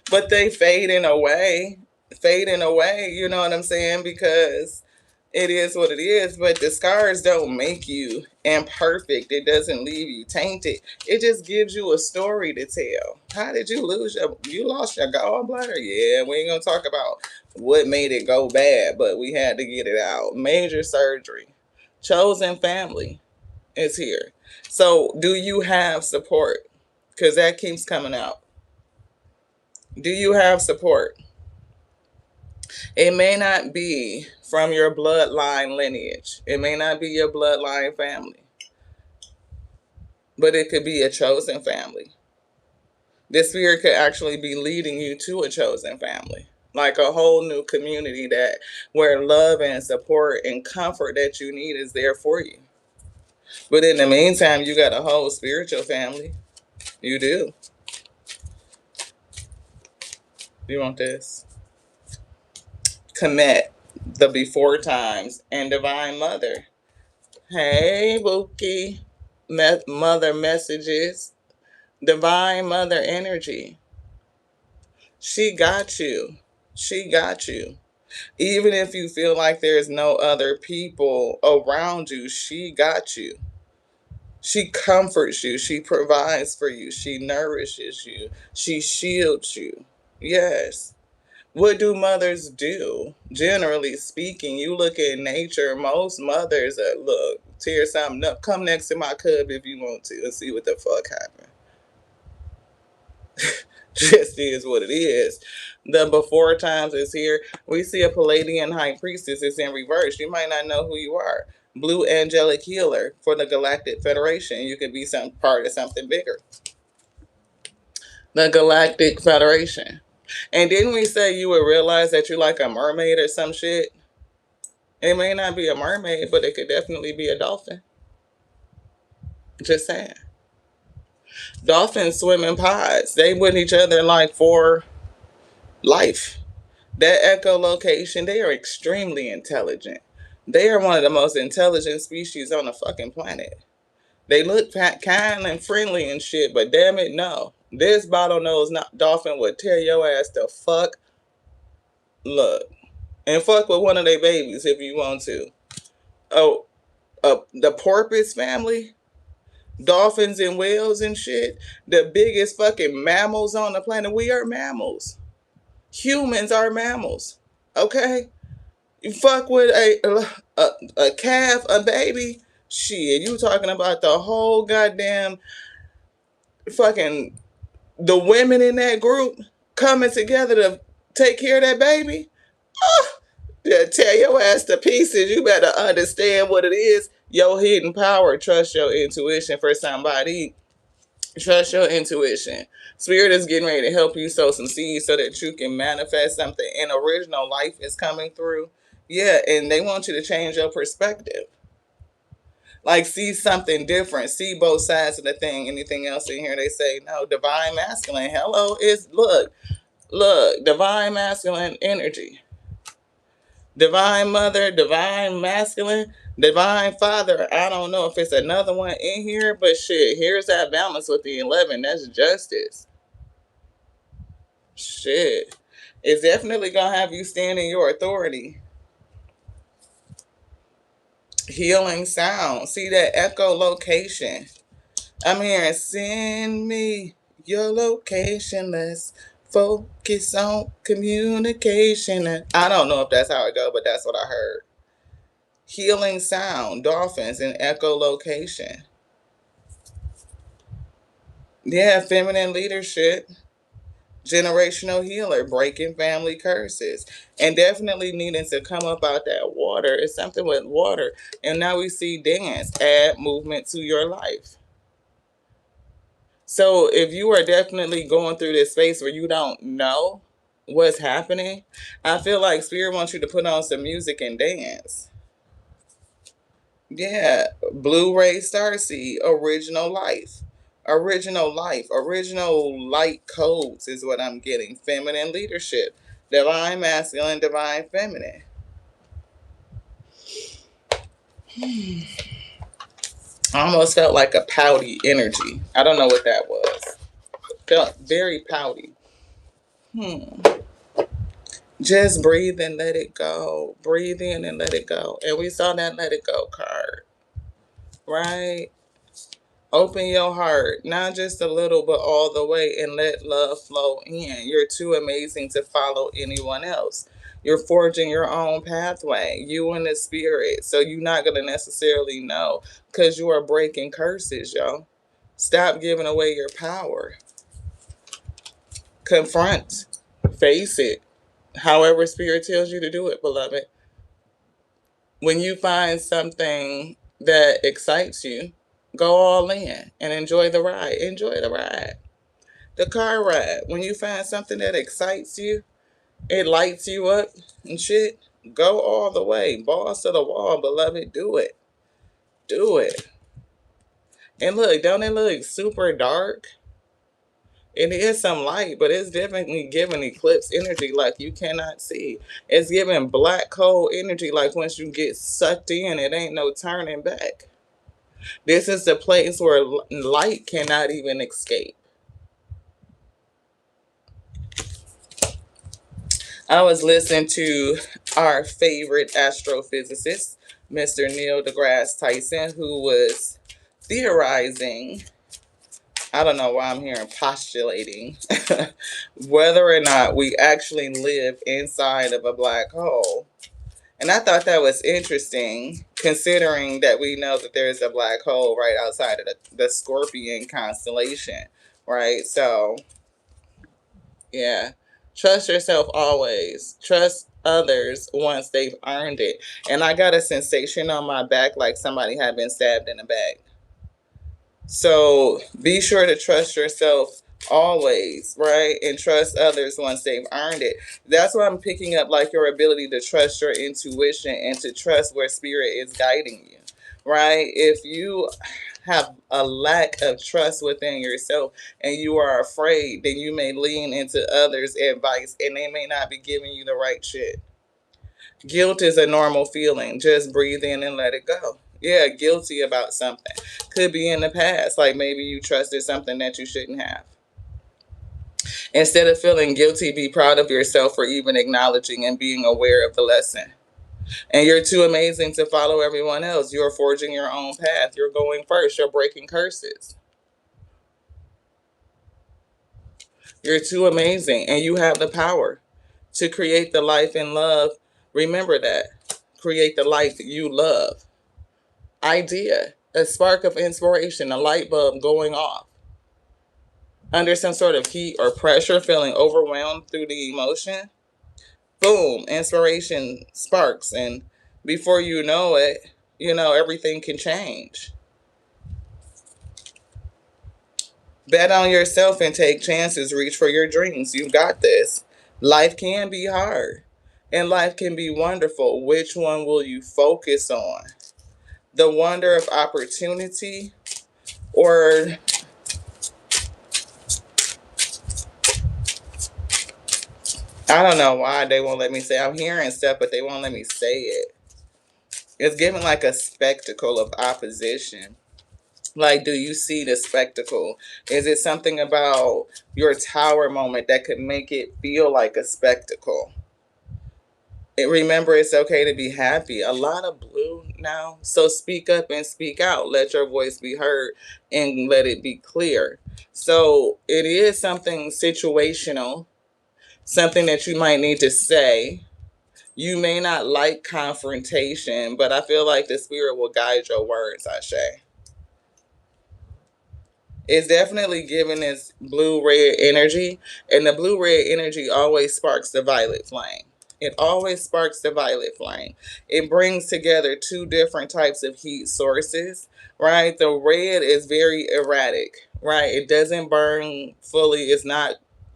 But they fading away, you know what I'm saying? Because it is what it is, but the scars don't make you imperfect. It doesn't leave you tainted. It just gives you a story to tell. How did you you lost your gallbladder? Yeah, we ain't gonna talk about what made it go bad, but we had to get it out. Major surgery. Chosen family is here. So do you have support? Because that keeps coming out. Do you have support? It may not be from your bloodline lineage. It may not be your bloodline family. But it could be a chosen family. The spirit could actually be leading you to a chosen family. Like a whole new community where love and support and comfort that you need is there for you. But in the meantime, you got a whole spiritual family. You do. You want this? Commit the before times and divine mother. Hey, Bookie. Mother messages. Divine mother energy. She got you. She got you. Even if you feel like there's no other people around you, she got you. She comforts you. She provides for you. She nourishes you. She shields you. Yes. What do mothers do? Generally speaking, you look at nature, most mothers look, tear something up. Come next to my cub if you want to and see what the fuck happened. Just is what it is. The before times is here. We see a Palladian high priestess is in reverse. You might not know who you are. Blue angelic healer for the Galactic Federation. You could be some part of something bigger. The Galactic Federation. And didn't we say you would realize that you're like a mermaid or some shit? It may not be a mermaid, but it could definitely be a dolphin. Just saying. Dolphins swim in pods. They with each other like for life. That echolocation, they are extremely intelligent. They are one of the most intelligent species on the fucking planet. They look kind and friendly and shit, but damn it, no. This bottlenose dolphin would tear your ass the fuck. Look. And fuck with one of their babies if you want to. Oh, the porpoise family, dolphins and whales and shit, the biggest fucking mammals on the planet. We are mammals. Humans are mammals. Okay? You fuck with a calf, a baby, shit, you talking about the whole goddamn fucking the women in that group coming together to take care of that baby. Yeah, tear your ass to pieces. You better understand what it is. Your hidden power. Trust your intuition for somebody. Trust your intuition. Spirit is getting ready to help you sow some seeds so that you can manifest something. And original life is coming through. Yeah, and they want you to change your perspective. Like, see something different. See both sides of the thing. Anything else in here, they say, no, divine masculine. Hello, is look, divine masculine energy. Divine mother, divine masculine, divine father. I don't know if it's another one in here, but shit, here's that balance with the 11. That's justice. Shit. It's definitely going to have you stand in your authority. Healing sound. See that echolocation. I'm hearing, send me your location. Let's focus on communication. I don't know if that's how it goes, but that's what I heard. Healing sound, dolphins, and echolocation. Yeah, feminine leadership, generational healer, breaking family curses, and definitely needing to come up out that water. It's something with water. And now we see dance, add movement to your life. So if you are definitely going through this space where you don't know what's happening, I feel like Spirit wants you to put on some music and dance. Yeah, Blu-ray Starseed, original life. Original life, original light codes is what I'm getting. Feminine leadership, divine masculine, divine feminine. I almost felt like a pouty energy. I don't know what that was. Felt very pouty. Just breathe and let it go. Breathe in and let it go. And we saw that let it go card. Right? Open your heart, not just a little, but all the way, and let love flow in. You're too amazing to follow anyone else. You're forging your own pathway, you and the spirit. So you're not going to necessarily know because you are breaking curses, yo. Stop giving away your power. Confront. Face it. However spirit tells you to do it, beloved. When you find something that excites you, go all in and enjoy the ride. Enjoy the ride. The car ride. When you find something that excites you, it lights you up and shit, go all the way. Balls to the wall, beloved. Do it. Do it. And look, don't it look super dark? It is some light, but it's definitely giving eclipse energy like you cannot see. It's giving black hole energy like once you get sucked in, it ain't no turning back. This is the place where light cannot even escape. I was listening to our favorite astrophysicist, Mr. Neil deGrasse Tyson, who was theorizing, I don't know why I'm hearing postulating, whether or not we actually live inside of a black hole. And I thought that was interesting, considering that we know that there's a black hole right outside of the Scorpion constellation, right? So, yeah. Trust yourself always. Trust others once they've earned it. And I got a sensation on my back like somebody had been stabbed in the back. So be sure to trust yourself always, right? And trust others once they've earned it. That's what I'm picking up, like your ability to trust your intuition and to trust where spirit is guiding you, right? If you have a lack of trust within yourself and you are afraid, then you may lean into others' advice and they may not be giving you the right shit. Guilt is a normal feeling. Just breathe in and let it go. Yeah, guilty about something. Could be in the past, like maybe you trusted something that you shouldn't have. Instead of feeling guilty, be proud of yourself for even acknowledging and being aware of the lesson. And you're too amazing to follow everyone else. You're forging your own path. You're going first. You're breaking curses. You're too amazing and you have the power to create the life and love. Remember that. Create the life you love. Idea, a spark of inspiration, a light bulb going off. Under some sort of heat or pressure, feeling overwhelmed through the emotion, boom, inspiration sparks. And before you know it, everything can change. Bet on yourself and take chances. Reach for your dreams. You've got this. Life can be hard and life can be wonderful. Which one will you focus on? The wonder of opportunity, or I don't know why they won't let me say. I'm hearing stuff, but they won't let me say it. It's given like a spectacle of opposition. Like, do you see the spectacle? Is it something about your tower moment that could make it feel like a spectacle? Remember, it's okay to be happy. A lot of blue now. So speak up and speak out. Let your voice be heard and let it be clear. So it is something situational, something that you might need to say. You may not like confrontation, but I feel like the spirit will guide your words, Ashe. It's definitely giving this blue-red energy, and the blue-red energy always sparks the violet flame. It always sparks the violet flame. It brings together two different types of heat sources, right? The red is very erratic, right? It doesn't burn fully. It's not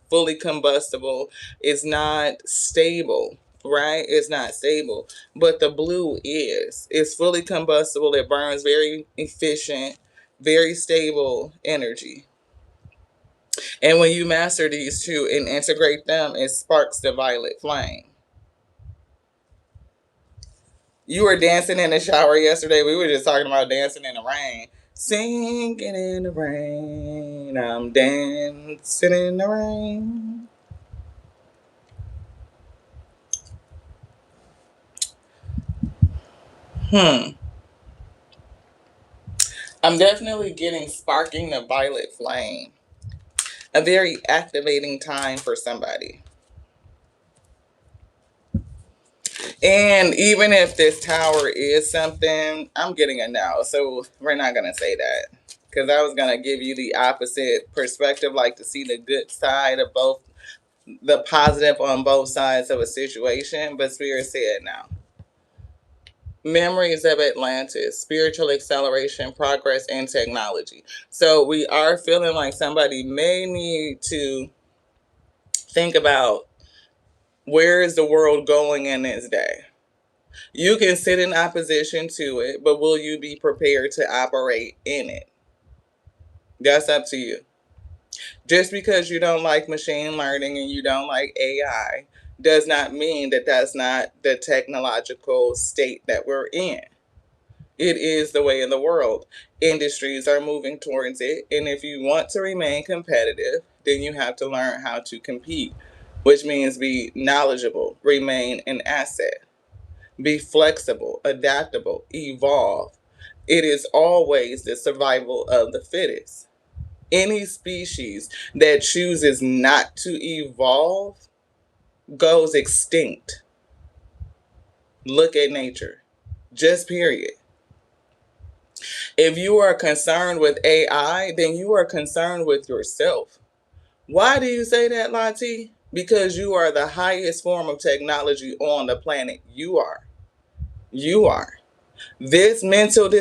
fully combustible. It's not stable, right? It's not stable. But the blue is. It's fully combustible. It burns very efficient, very stable energy. And when you master these two and integrate them, it sparks the violet flame. You were dancing in the shower yesterday. We were just talking about dancing in the rain. Singing in the rain. I'm dancing in the rain. I'm definitely getting sparking the violet flame. A very activating time for somebody. And even if this tower is something, I'm getting a no. So we're not going to say that. Because I was going to give you the opposite perspective, like to see the good side of both, the positive on both sides of a situation. But Spirit said no. Memories of Atlantis, spiritual acceleration, progress, and technology. So we are feeling like somebody may need to think about, where is the world going in this day? You can sit in opposition to it, but will you be prepared to operate in it? That's up to you. Just because you don't like machine learning and you don't like AI does not mean that that's not the technological state that we're in. It is the way of the world. Industries are moving towards it. And if you want to remain competitive, then you have to learn how to compete, which means be knowledgeable, remain an asset, be flexible, adaptable, evolve. It is always the survival of the fittest. Any species that chooses not to evolve goes extinct. Look at nature. Just period. If you are concerned with AI, then you are concerned with yourself. Why do you say that, Lati? Because you are the highest form of technology on the planet. You are. You are. This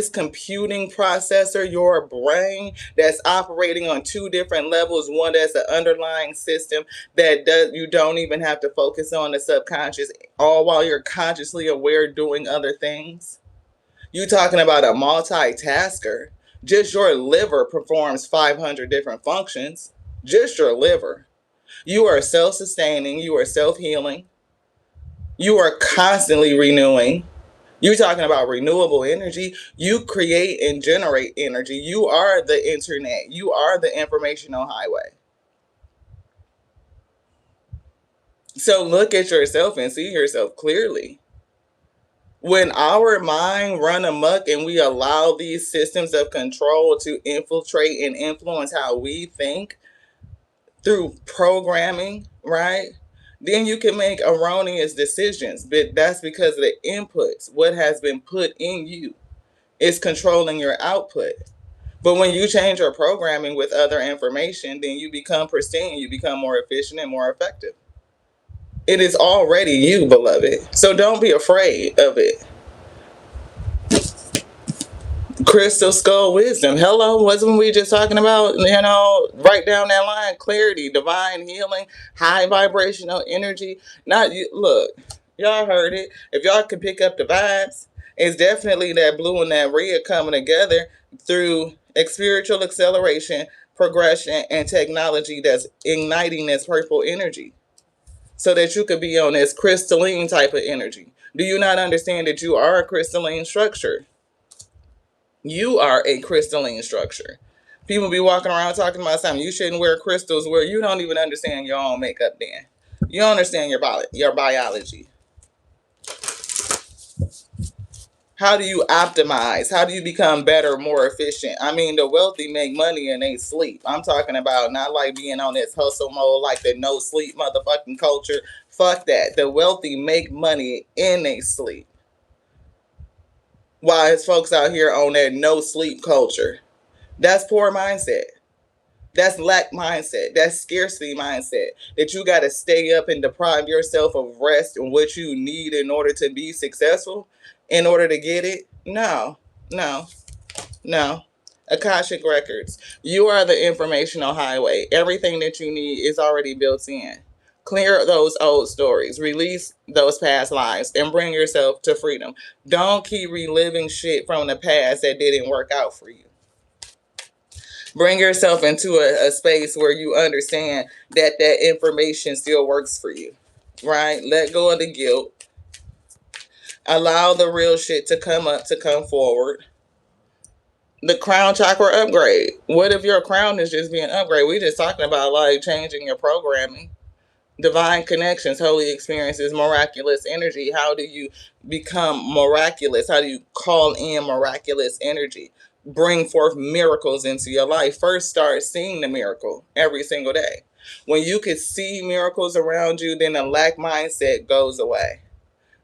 computing processor, your brain that's operating on two different levels. One that's an underlying system that you don't even have to focus on the subconscious, all while you're consciously aware doing other things. You talking about a multitasker. Just your liver performs 500 different functions. Just your liver. You are self-sustaining. You are self-healing. You are constantly renewing. You're talking about renewable energy. You create and generate energy. You are the internet. You are the informational highway. So look at yourself and see yourself clearly. When our mind run amok and we allow these systems of control to infiltrate and influence how we think through programming, right? Then you can make erroneous decisions. But that's because of the inputs, what has been put in you is controlling your output. But when you change your programming with other information, then you become pristine, you become more efficient and more effective. It is already you, beloved. So don't be afraid of it. Crystal skull wisdom. Hello, wasn't we just talking about, right down that line, clarity, divine healing, high vibrational energy. Not you. Look, y'all heard it. If y'all can pick up the vibes, it's definitely that blue and that red coming together through spiritual acceleration, progression, and technology that's igniting this purple energy so that you could be on this crystalline type of energy. Do you not understand that you are a crystalline structure? You are a crystalline structure. People be walking around talking about something. You shouldn't wear crystals where you don't even understand your own makeup then. You don't understand your biology. How do you optimize? How do you become better, more efficient? I mean, the wealthy make money and they sleep. I'm talking about not like being on this hustle mode, like the no sleep motherfucking culture. Fuck that. The wealthy make money and they sleep. While it's folks out here on that no sleep culture. That's poor mindset. That's lack mindset. That's scarcity mindset. That you got to stay up and deprive yourself of rest and what you need in order to be successful, in order to get it. No, no, no. Akashic Records. You are the informational highway. Everything that you need is already built in. Clear those old stories. Release those past lives and bring yourself to freedom. Don't keep reliving shit from the past that didn't work out for you. Bring yourself into a space where you understand that that information still works for you, right? Let go of the guilt. Allow the real shit to come up, to come forward. The crown chakra upgrade. What if your crown is just being upgraded? We just talking about like changing your programming. Divine connections, holy experiences, miraculous energy. How do you become miraculous? How do you call in miraculous energy? Bring forth miracles into your life. First, start seeing the miracle every single day. When you can see miracles around you, then the lack mindset goes away.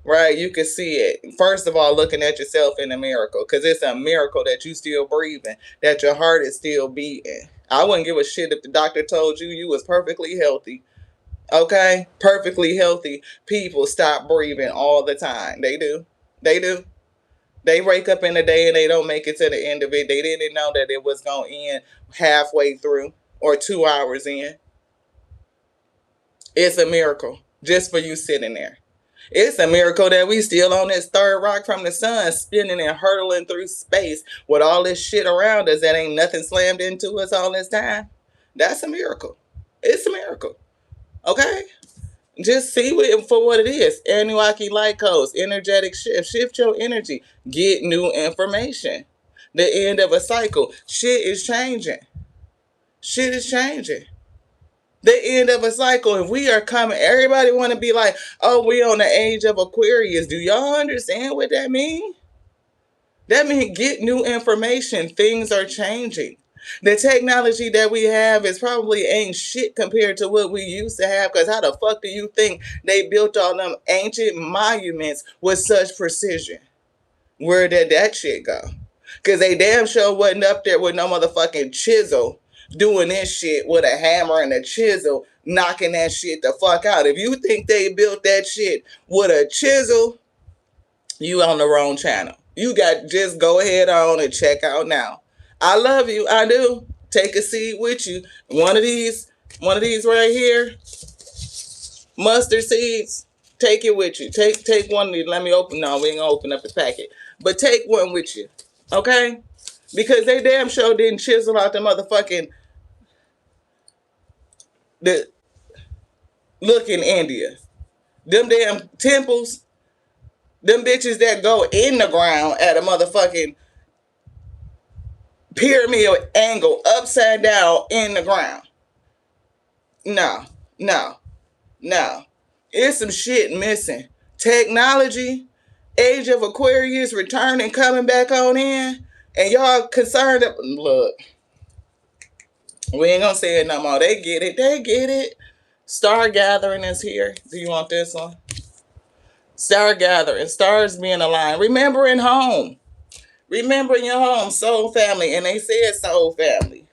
Right? You can see it. First of all, looking at yourself in a miracle, because it's a miracle that you still breathing, that your heart is still beating. I wouldn't give a shit if the doctor told you you was perfectly healthy. Okay? Perfectly healthy people stop breathing all the time. They do. They do. They wake up in the day and they don't make it to the end of it. They didn't know that it was going to end halfway through or 2 hours in. It's a miracle just for you sitting there. It's a miracle that we still on this third rock from the sun, spinning and hurtling through space with all this shit around us that ain't nothing slammed into us all this time. That's a miracle. It's a miracle. Okay? Just see it for what it is. Anunnaki light codes, energetic shift. Shift your energy. Get new information. The end of a cycle. Shit is changing. Shit is changing. The end of a cycle. If we are coming, everybody want to be like, oh, we on the age of Aquarius. Do y'all understand what that means? That means get new information. Things are changing. The technology that we have is probably ain't shit compared to what we used to have. Because how the fuck do you think they built all them ancient monuments with such precision? Where did that shit go? Because they damn sure wasn't up there with no motherfucking chisel doing this shit with a hammer and a chisel, knocking that shit the fuck out. If you think they built that shit with a chisel, you on the wrong channel. You got just go ahead on and check out now. I love you. I do. Take a seed with you. One of these right here, mustard seeds. Take it with you. Take one of these. Let me open. No, we ain't gonna open up the packet. But take one with you. Okay? Because they damn sure didn't chisel out the motherfucking the look in India. Them damn temples, them bitches that go in the ground at a motherfucking pyramid angle upside down in the ground. No, no, no. It's some shit missing. Technology, age of Aquarius returning, coming back on in, and y'all concerned. Look, we ain't gonna say it no more. They get it. They get it. Star Gathering is here. Do you want this one? Star Gathering. Stars being aligned. Remembering home. Remembering your home. Soul family. And they said soul family.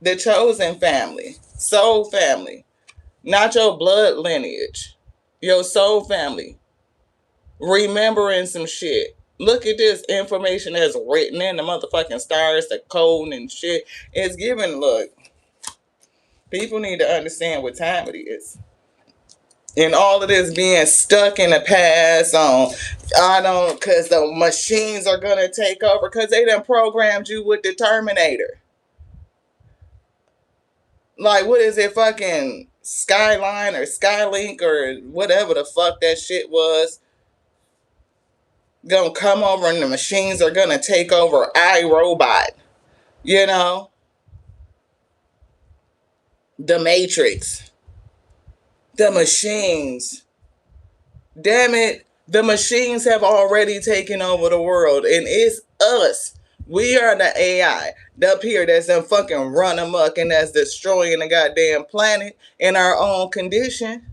The chosen family. Soul family. Not your blood lineage. Your soul family. Remembering some shit. Look at this information that's written in the motherfucking stars, the code and shit. It's giving, look. People need to understand what time it is. And all of this being stuck in the past on, I don't, because the machines are going to take over because they done programmed you with the Terminator. Like, what is it, fucking Skyline or Skylink or whatever the fuck that shit was? Gonna come over and the machines are gonna take over iRobot. You know? The Matrix. The machines. Damn it. The machines have already taken over the world. And it's us. We are the AI up here that's done fucking run amok and that's destroying the goddamn planet in our own condition.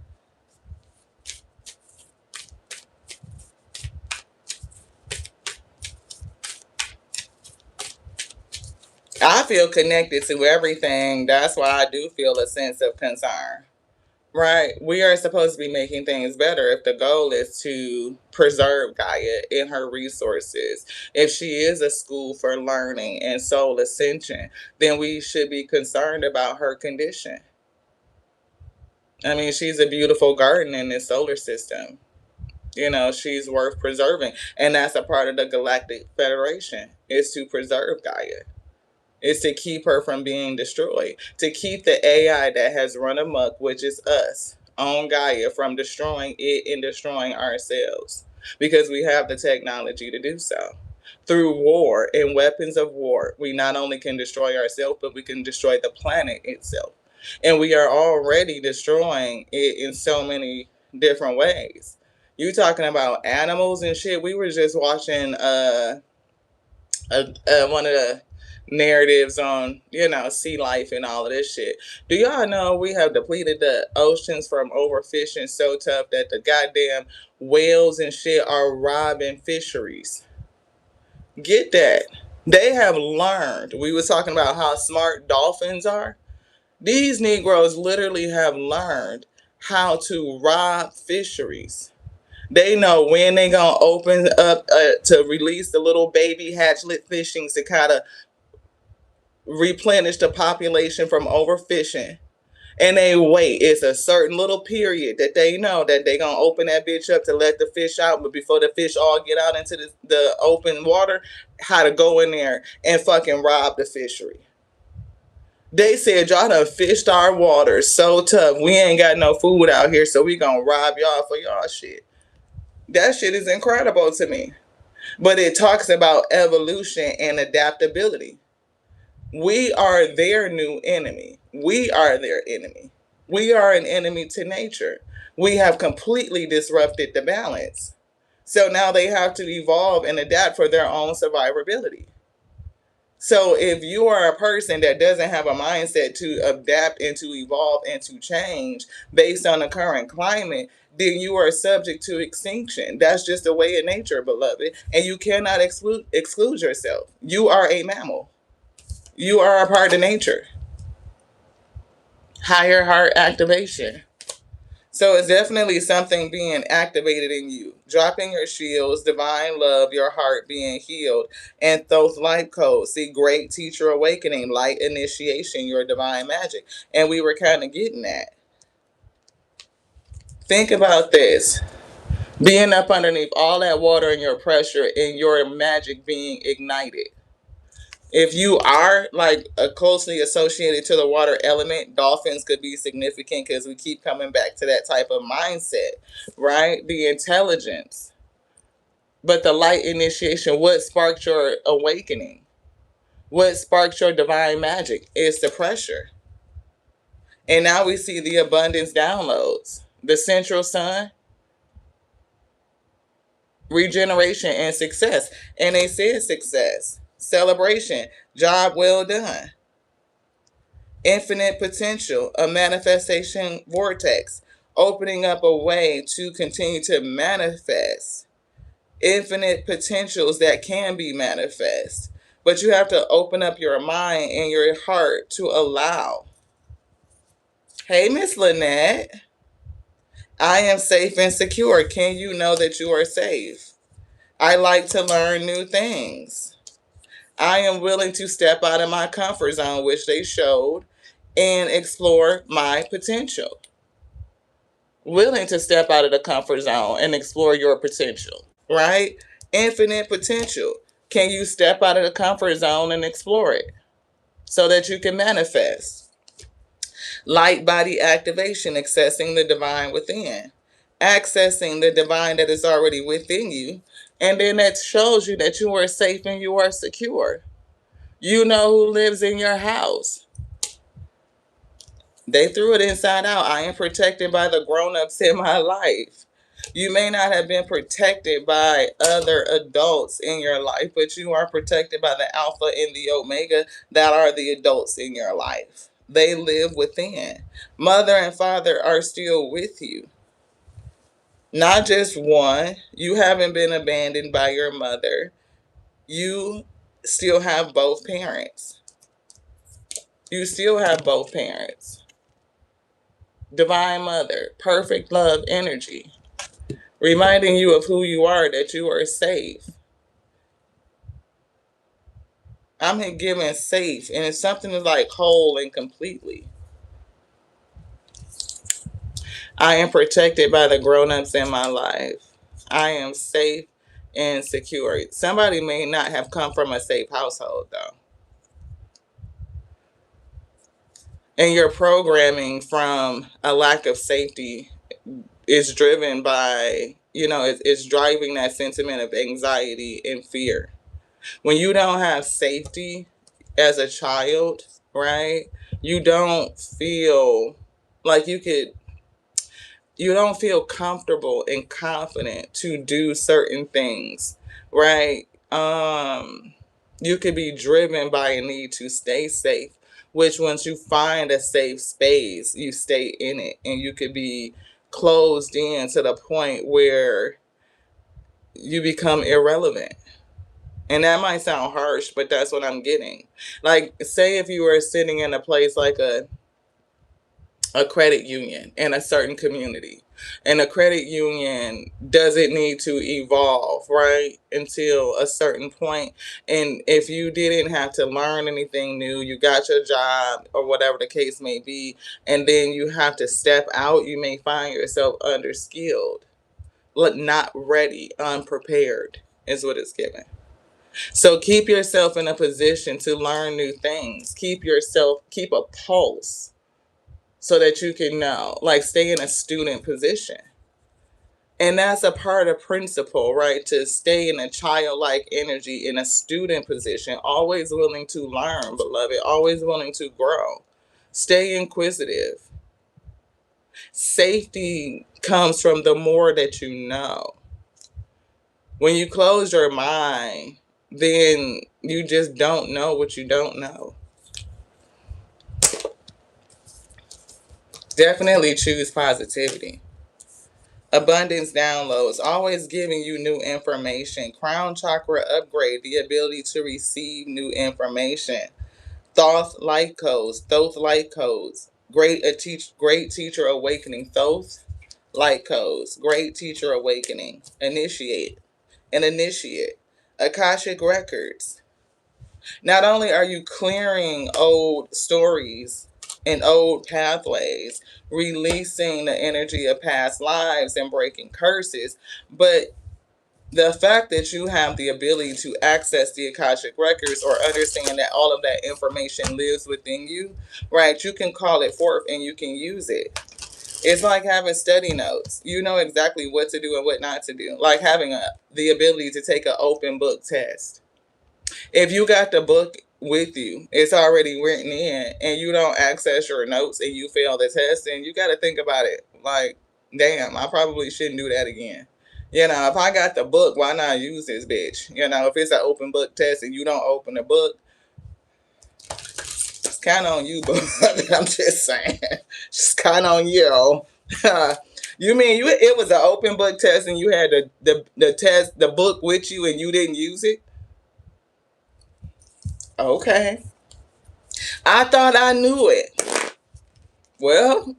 I feel connected to everything. That's why I do feel a sense of concern. Right. We are supposed to be making things better if the goal is to preserve Gaia in her resources. If she is a school for learning and soul ascension, then we should be concerned about her condition. I mean, she's a beautiful garden in this solar system. You know, she's worth preserving. And that's a part of the Galactic Federation, is to preserve Gaia. Is to keep her from being destroyed, to keep the AI that has run amok, which is us, on Gaia, from destroying it and destroying ourselves, because we have the technology to do so. Through war and weapons of war, we not only can destroy ourselves, but we can destroy the planet itself. And we are already destroying it in so many different ways. You talking about animals and shit. We were just watching one of the narratives on, you know, sea life and all of this shit. Do y'all know we have depleted the oceans from overfishing so tough that the goddamn whales and shit are robbing fisheries? Get that. They have learned. We was talking about how smart dolphins are. These Negroes literally have learned how to rob fisheries. They know when they gonna open up to release the little baby hatchlet fishings to kind of replenish the population from overfishing. And they wait. It's a certain little period that they know that they gonna open that bitch up to let the fish out, but before the fish all get out into the open water, how to go in there and fucking rob the fishery. They said y'all done fished our water so tough. We ain't got no food out here, so we gonna rob y'all for y'all shit. That shit is incredible to me. But it talks about evolution and adaptability. We are their new enemy. We are their enemy. We are an enemy to nature. We have completely disrupted the balance. So now they have to evolve and adapt for their own survivability. So if you are a person that doesn't have a mindset to adapt and to evolve and to change based on the current climate, then you are subject to extinction. That's just the way of nature, beloved. And you cannot exclude yourself. You are a mammal. You are a part of nature. Higher heart activation. So it's definitely something being activated in you. Dropping your shields, divine love, your heart being healed, and Thoth light code. See, great teacher awakening, light initiation, your divine magic. And we were kind of getting that. Think about this. Being up underneath all that water and your pressure and your magic being ignited. If you are like closely associated to the water element, dolphins could be significant because we keep coming back to that type of mindset, right? The intelligence. But the light initiation, what sparked your awakening? What sparked your divine magic? It's the pressure. And now we see the abundance downloads. The central sun, regeneration and success. And they said success, celebration, job well done. Infinite potential, a manifestation vortex, opening up a way to continue to manifest infinite potentials that can be manifest. But you have to open up your mind and your heart to allow. Hey, Miss Lynette, I am safe and secure. Can you know that you are safe? I like to learn new things. I am willing to step out of my comfort zone, which they showed, and explore my potential. Willing to step out of the comfort zone and explore your potential, right? Infinite potential. Can you step out of the comfort zone and explore it so that you can manifest? Light body activation, accessing the divine within, accessing the divine that is already within you. And then that shows you that you are safe and you are secure. You know who lives in your house. They threw it inside out. I am protected by the grown-ups in my life. You may not have been protected by other adults in your life, but you are protected by the Alpha and the Omega that are the adults in your life. They live within. Mother and father are still with you. Not just one. You haven't been abandoned by your mother. You still have both parents. You still have both parents. Divine Mother, perfect love energy, reminding you of who you are, that you are safe. I'm given safe, and it's something that's like whole and completely. I am protected by the grown-ups in my life. I am safe and secure. Somebody may not have come from a safe household, though. And your programming from a lack of safety is driven by, it's driving that sentiment of anxiety and fear. When you don't have safety as a child, right? You don't feel like you don't feel comfortable and confident to do certain things, right? You could be driven by a need to stay safe, which once you find a safe space, you stay in it, and you could be closed in to the point where you become irrelevant. And that might sound harsh, but that's what I'm getting. Like, say if you were sitting in a place like a credit union in a certain community, and a credit union doesn't need to evolve, right, until a certain point. And if you didn't have to learn anything new, you got your job or whatever the case may be, and then you have to step out, you may find yourself underskilled, not ready, unprepared, is what it's given. So keep yourself in a position to learn new things. Keep a pulse so that you can know, like, stay in a student position. And that's a part of principle, right? To stay in a childlike energy, in a student position, always willing to learn, beloved, always willing to grow. Stay inquisitive. Safety comes from the more that you know. When you close your mind, then you just don't know what you don't know. Definitely choose positivity. Abundance downloads, always giving you new information. Crown chakra upgrade, the ability to receive new information. Thoth light codes, Great teacher awakening. Thoth light codes, great teacher awakening. Initiate. Akashic records. Not only are you clearing old stories and old pathways, releasing the energy of past lives and breaking curses, but The fact that you have the ability to access the Akashic records or understand that all of that information lives within you, right? You can call it forth and you can use it. It's like having study notes. You know exactly what to do and what not to do. Like having the ability to take an open book test. If you got the book with you, it's already written in, and you don't access your notes and you fail the test, then you got to think about it. Like, damn, I probably shouldn't do that again. You know, if I got the book, why not use this bitch? You know, if it's an open book test and you don't open the book, it's kind of on you, but I'm just saying, it's kind of on you. You mean you? It was an open book test and you had the test, the book with you, and you didn't use it? Okay, I thought I knew it. Well,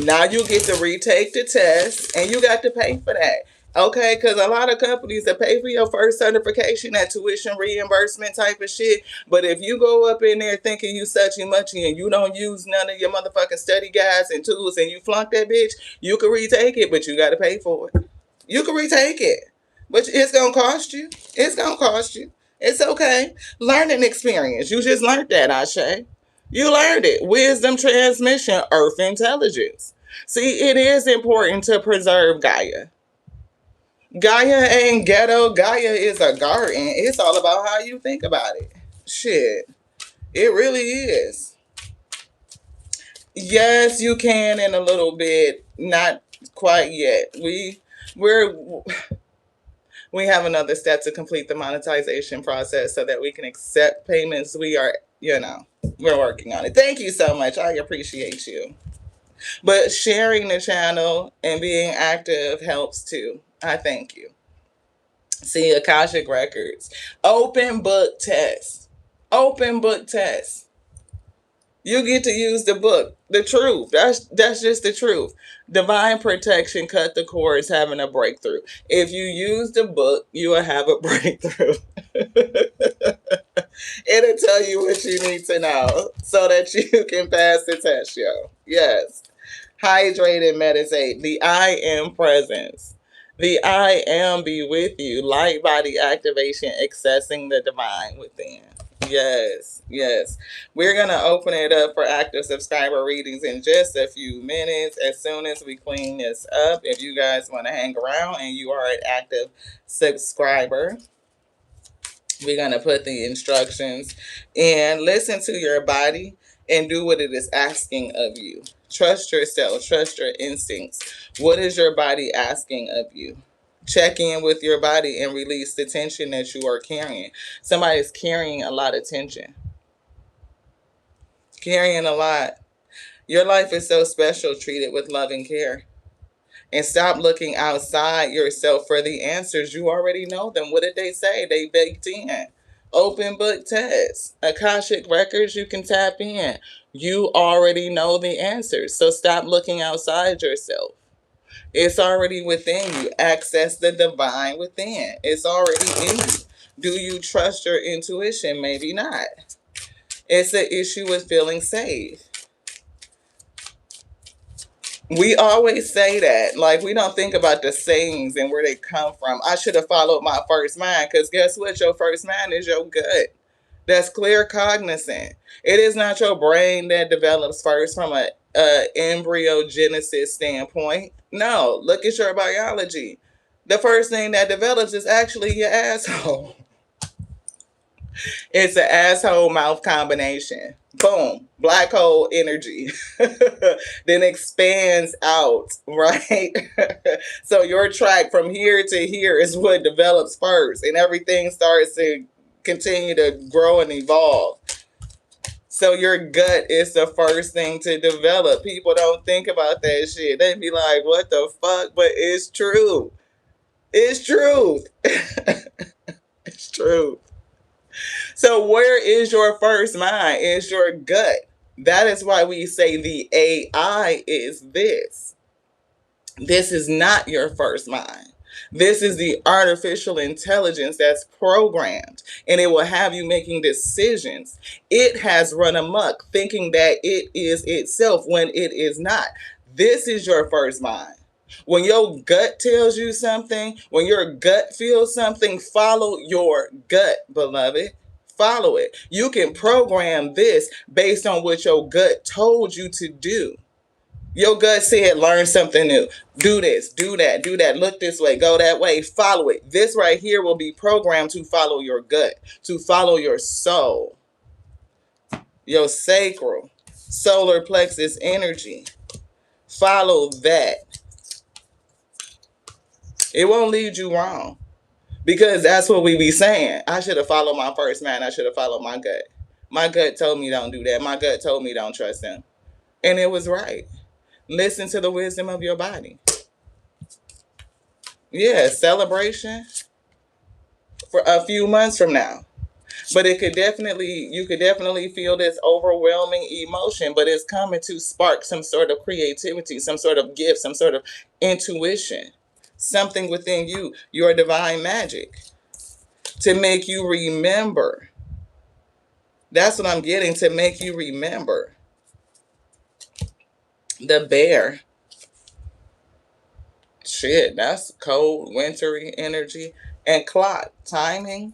now you get to retake the test and you got to pay for that. Okay, because a lot of companies that pay for your first certification, that tuition reimbursement type of shit. But if you go up in there thinking you such and much and you don't use none of your motherfucking study guides and tools and you flunk that bitch, you can retake it, but you got to pay for it. You can retake it, but it's going to cost you. It's going to cost you. It's okay. Learning experience. You just learned that, Ashe. You learned it. Wisdom transmission, earth intelligence. See, it is important to preserve Gaia. Gaia ain't ghetto. Gaia is a garden. It's all about how you think about it. Shit. It really is. Yes, you can in a little bit. Not quite yet. We're we have another step to complete the monetization process so that we can accept payments. We are, we're working on it. Thank you so much. I appreciate you. But sharing the channel and being active helps too. I thank you. See, Akashic Records. Open book test. Open book test. You get to use the book. The truth. That's just the truth. Divine protection, cut the cords, having a breakthrough. If you use the book, you will have a breakthrough. It'll tell you what you need to know so that you can pass the test, yo. Yes. Hydrate and meditate. The I am presence. The I am be with you. Light body activation, accessing the divine within. Yes, yes. We're going to open it up for active subscriber readings in just a few minutes. As soon as we clean this up, if you guys want to hang around and you are an active subscriber, we're going to put the instructions and listen to your body and do what it is asking of you. Trust yourself, trust your instincts. What is your body asking of you? Check in with your body and release the tension that you are carrying. Somebody's carrying a lot of tension. Carrying a lot. Your life is so special. Treat it with love and care. And stop looking outside yourself for the answers. You already know them. What did they say? They baked in. Open book tests. Akashic records, you can tap in. You already know the answers. So stop looking outside yourself. It's already within you. Access the divine within. It's already in you. Do you trust your intuition? Maybe not. It's an issue with feeling safe. We always say that. Like, we don't think about the sayings and where they come from. I should have followed my first mind, because guess what? Your first mind is your gut. That's clear cognizant. It is not your brain that develops first from a embryogenesis standpoint. No, look at your biology. The first thing that develops is actually your asshole. It's an asshole mouth combination. Boom, black hole energy. Then expands out, right? So your track from here to here is what develops first, and everything starts to continue to grow and evolve. So your gut is the first thing to develop. People don't think about that shit. They be like, what the fuck? But it's true. It's truth. It's true. So where is your first mind? It's your gut. That is why we say the AI is this. This is not your first mind. This is the artificial intelligence that's programmed, and it will have you making decisions. It has run amok thinking that it is itself when it is not. This is your first mind. When your gut tells you something, when your gut feels something, follow your gut, beloved. Follow it. You can program this based on what your gut told you to do. Your gut said, learn something new. Do this, do that, do that. Look this way, go that way, follow it. This right here will be programmed to follow your gut, to follow your soul, your sacral, solar plexus energy. Follow that. It won't lead you wrong. Because that's what we be saying. I should have followed my first man. I should have followed my gut. My gut told me don't do that. My gut told me don't trust him. And it was right. Listen to the wisdom of your body. Yeah, celebration for a few months from now. But you could definitely feel this overwhelming emotion, but it's coming to spark some sort of creativity, some sort of gift, some sort of intuition, something within you, your divine magic, to make you remember. That's what I'm getting, to make you remember. The bear. Shit, that's cold, wintry energy. And clock, timing.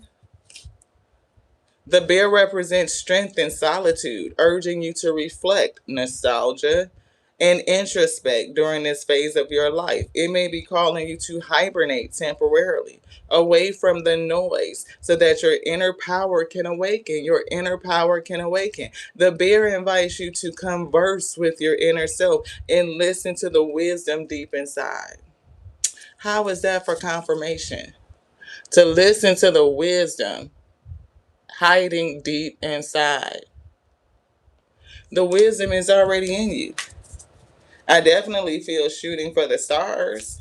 The bear represents strength and solitude, urging you to reflect, nostalgia, and introspect during this phase of your life. It may be calling you to hibernate temporarily, away from the noise, so that your inner power can awaken. Your inner power can awaken. The bear invites you to converse with your inner self and listen to the wisdom deep inside. How is that for confirmation? To listen to the wisdom hiding deep inside. The wisdom is already in you. I definitely feel shooting for the stars.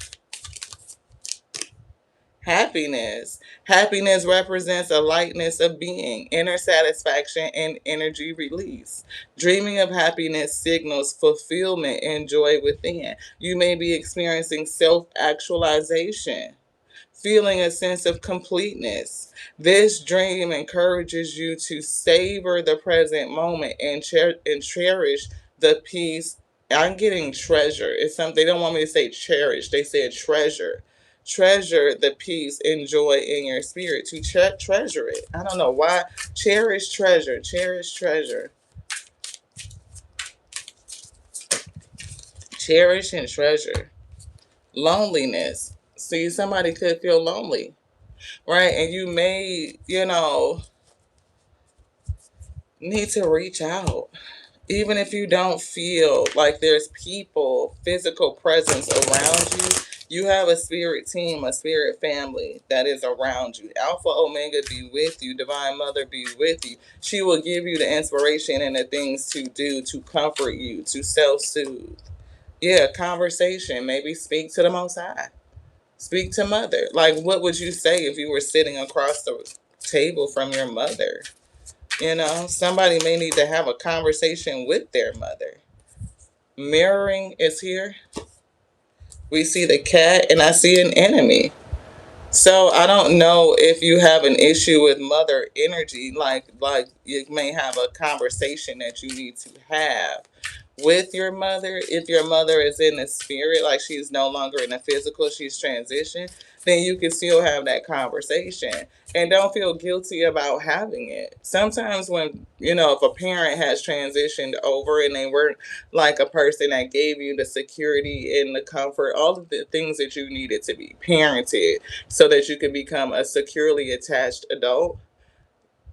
Happiness. Happiness represents a lightness of being, inner satisfaction, and energy release. Dreaming of happiness signals fulfillment and joy within. You may be experiencing self actualization, feeling a sense of completeness. This dream encourages you to savor the present moment and, and cherish the peace. I'm getting treasure. It's something they don't want me to say cherish. They said treasure. Treasure the peace and joy in your spirit. To treasure it. I don't know why. Cherish treasure. Cherish treasure. Cherish and treasure. Loneliness. See, somebody could feel lonely, right? And you may, need to reach out. Even if you don't feel like there's people, physical presence around you, you have a spirit team, a spirit family that is around you. Alpha Omega be with you. Divine Mother be with you. She will give you the inspiration and the things to do to comfort you, to self-soothe. Yeah, conversation. Maybe speak to the Most High. Speak to Mother. Like, what would you say if you were sitting across the table from your mother? Somebody may need to have a conversation with their mother. Mirroring is here. We see the cat and I see an enemy. So I don't know if you have an issue with mother energy, like you may have a conversation that you need to have with your mother. If your mother is in the spirit, like she's no longer in the physical, she's transitioned, then you can still have that conversation. And don't feel guilty about having it. Sometimes when, if a parent has transitioned over and they weren't like a person that gave you the security and the comfort, all of the things that you needed to be parented so that you could become a securely attached adult,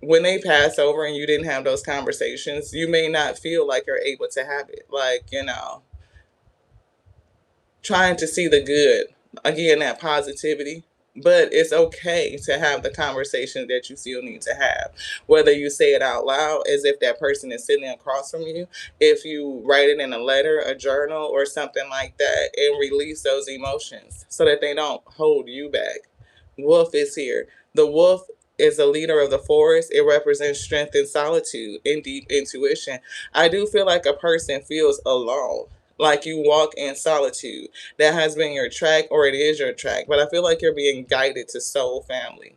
when they pass over and you didn't have those conversations, you may not feel like you're able to have it. Like, trying to see the good, again, that positivity. But it's okay to have the conversation that you still need to have. Whether you say it out loud as if that person is sitting across from you, if you write it in a letter, a journal, or something like that, and release those emotions so that they don't hold you back. Wolf is here. The wolf is a leader of the forest. It represents strength and solitude and deep intuition. I do feel like a person feels alone, like you walk in solitude. That has been your track, or it is your track, but I feel like you're being guided to soul family.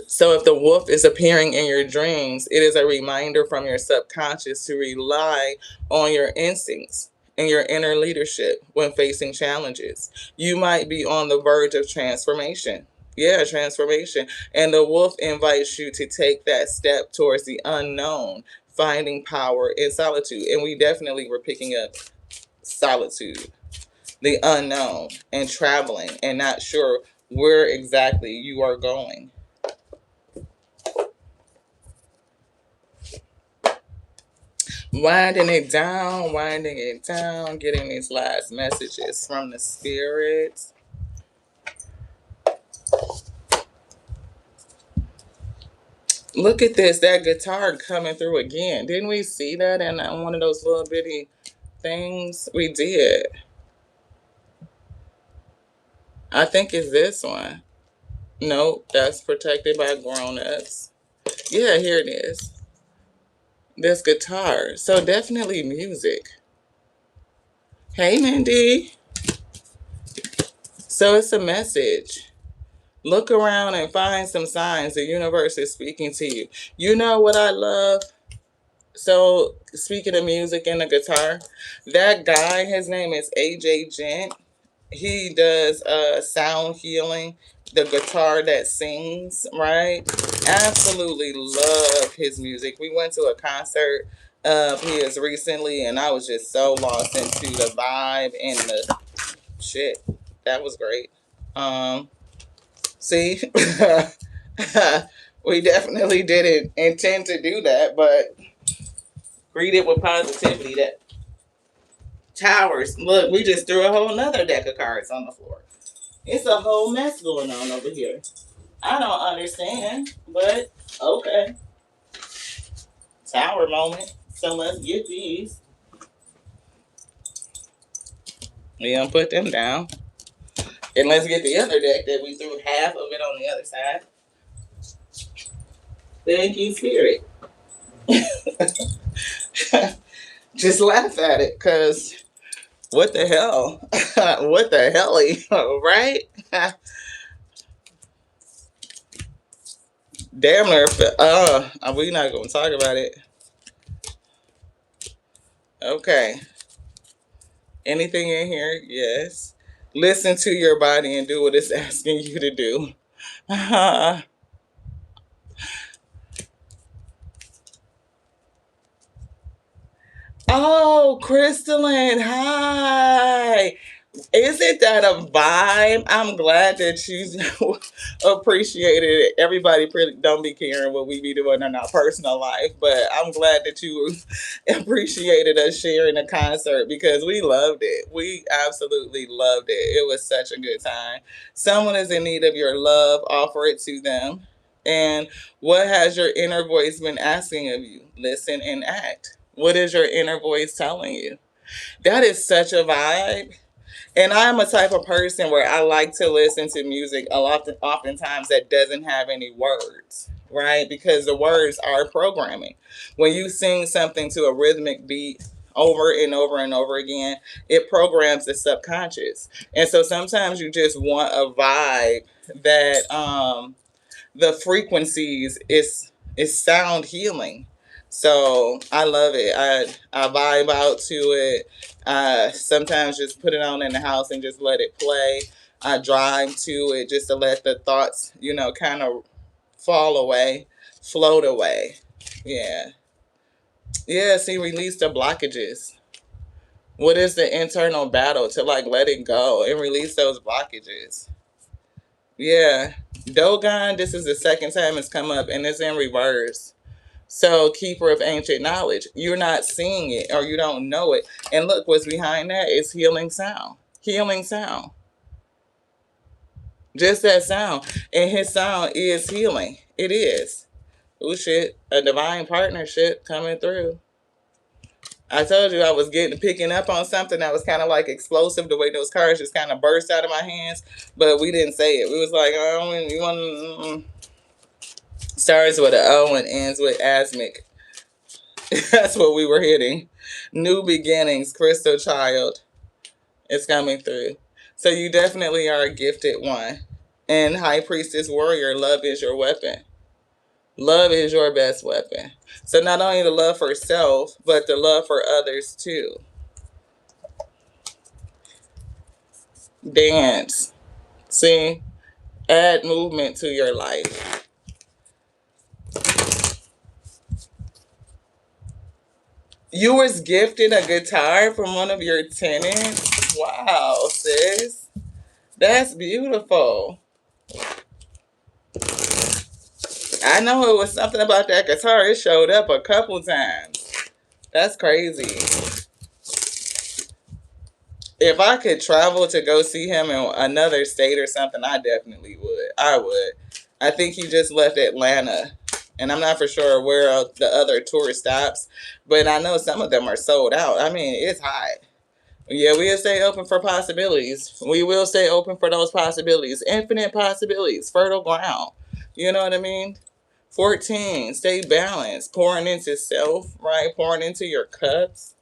So if the wolf is appearing in your dreams, it is a reminder from your subconscious to rely on your instincts in your inner leadership when facing challenges. You might be on the verge of transformation. Yeah, transformation. And the wolf invites you to take that step towards the unknown, finding power in solitude. And we definitely were picking up solitude, the unknown, and traveling and not sure where exactly you are going. Winding it down, getting these last messages from the spirits. Look at this, that guitar coming through again. Didn't we see that in one of those little bitty things? We did. I think it's this one. Nope, that's protected by grown-ups. Yeah, here it is. This guitar. So definitely music. Hey, Mindy. So it's a message. Look around and find some signs the universe is speaking to you. You know what I love? So speaking of music and the guitar, that guy, his name is AJ Gent. He does sound healing, the guitar that sings, right? Absolutely love his music. We went to a concert of his recently, and I was just so lost into the vibe and the shit. That was great. See, we definitely didn't intend to do that, but greet it with positivity. That towers. Look, we just threw a whole nother deck of cards on the floor. It's a whole mess going on over here. I don't understand, but okay. Tower moment. So let's get these. We gonna put them down. And let's get the other deck that we threw half of it on the other side. Thank you, Spirit. Just laugh at it, because what the hell? What the hell, right? Damn near. We're not going to talk about it. Okay. Anything in here? Yes. Listen to your body and do what it's asking you to do. Oh, Crystalline, hi. Isn't that a vibe? I'm glad that you appreciated it. Everybody don't be caring what we be doing in our personal life, but I'm glad that you appreciated us sharing the concert because we loved it. We absolutely loved it. It was such a good time. Someone is in need of your love, offer it to them. And what has your inner voice been asking of you? Listen and act. What is your inner voice telling you? That is such a vibe. And I'm a type of person where I like to listen to music oftentimes that doesn't have any words, right? Because the words are programming. When you sing something to a rhythmic beat over and over and over again, it programs the subconscious. And so sometimes you just want a vibe that the frequencies is sound healing. So I love it. I vibe out to it. Sometimes just put it on in the house and just let it play. I drive to it just to let the thoughts, kind of fall away, float away. Yeah. Yeah, see, release the blockages. What is the internal battle to let it go and release those blockages? Yeah. Dogon, this is the second time it's come up and it's in reverse. So, keeper of ancient knowledge, you're not seeing it or you don't know it. And look, what's behind that is healing sound. Healing sound. Just that sound. And his sound is healing. It is. Oh shit. A divine partnership coming through. I told you I was picking up on something that was kind of like explosive, the way those cards just kind of burst out of my hands. But we didn't say it. We was like, oh, you want starts with an O and ends with asthmic. That's what we were hitting. New beginnings, crystal child. It's coming through. So you definitely are a gifted one. And high priestess warrior, love is your weapon. Love is your best weapon. So not only the love for self, but the love for others too. Dance. See? Add movement to your life. You was gifted a guitar from one of your tenants? Wow, sis. That's beautiful. I know it was something about that guitar. It showed up a couple times. That's crazy. If I could travel to go see him in another state or something, I definitely would. I would. I think he just left Atlanta. And I'm not for sure where the other tour stops. But I know some of them are sold out. I mean, it's hot. Yeah, we'll stay open for possibilities. We will stay open for those possibilities. Infinite possibilities. Fertile ground. You know what I mean? 14. Stay balanced. Pouring into self, right? Pouring into your cups.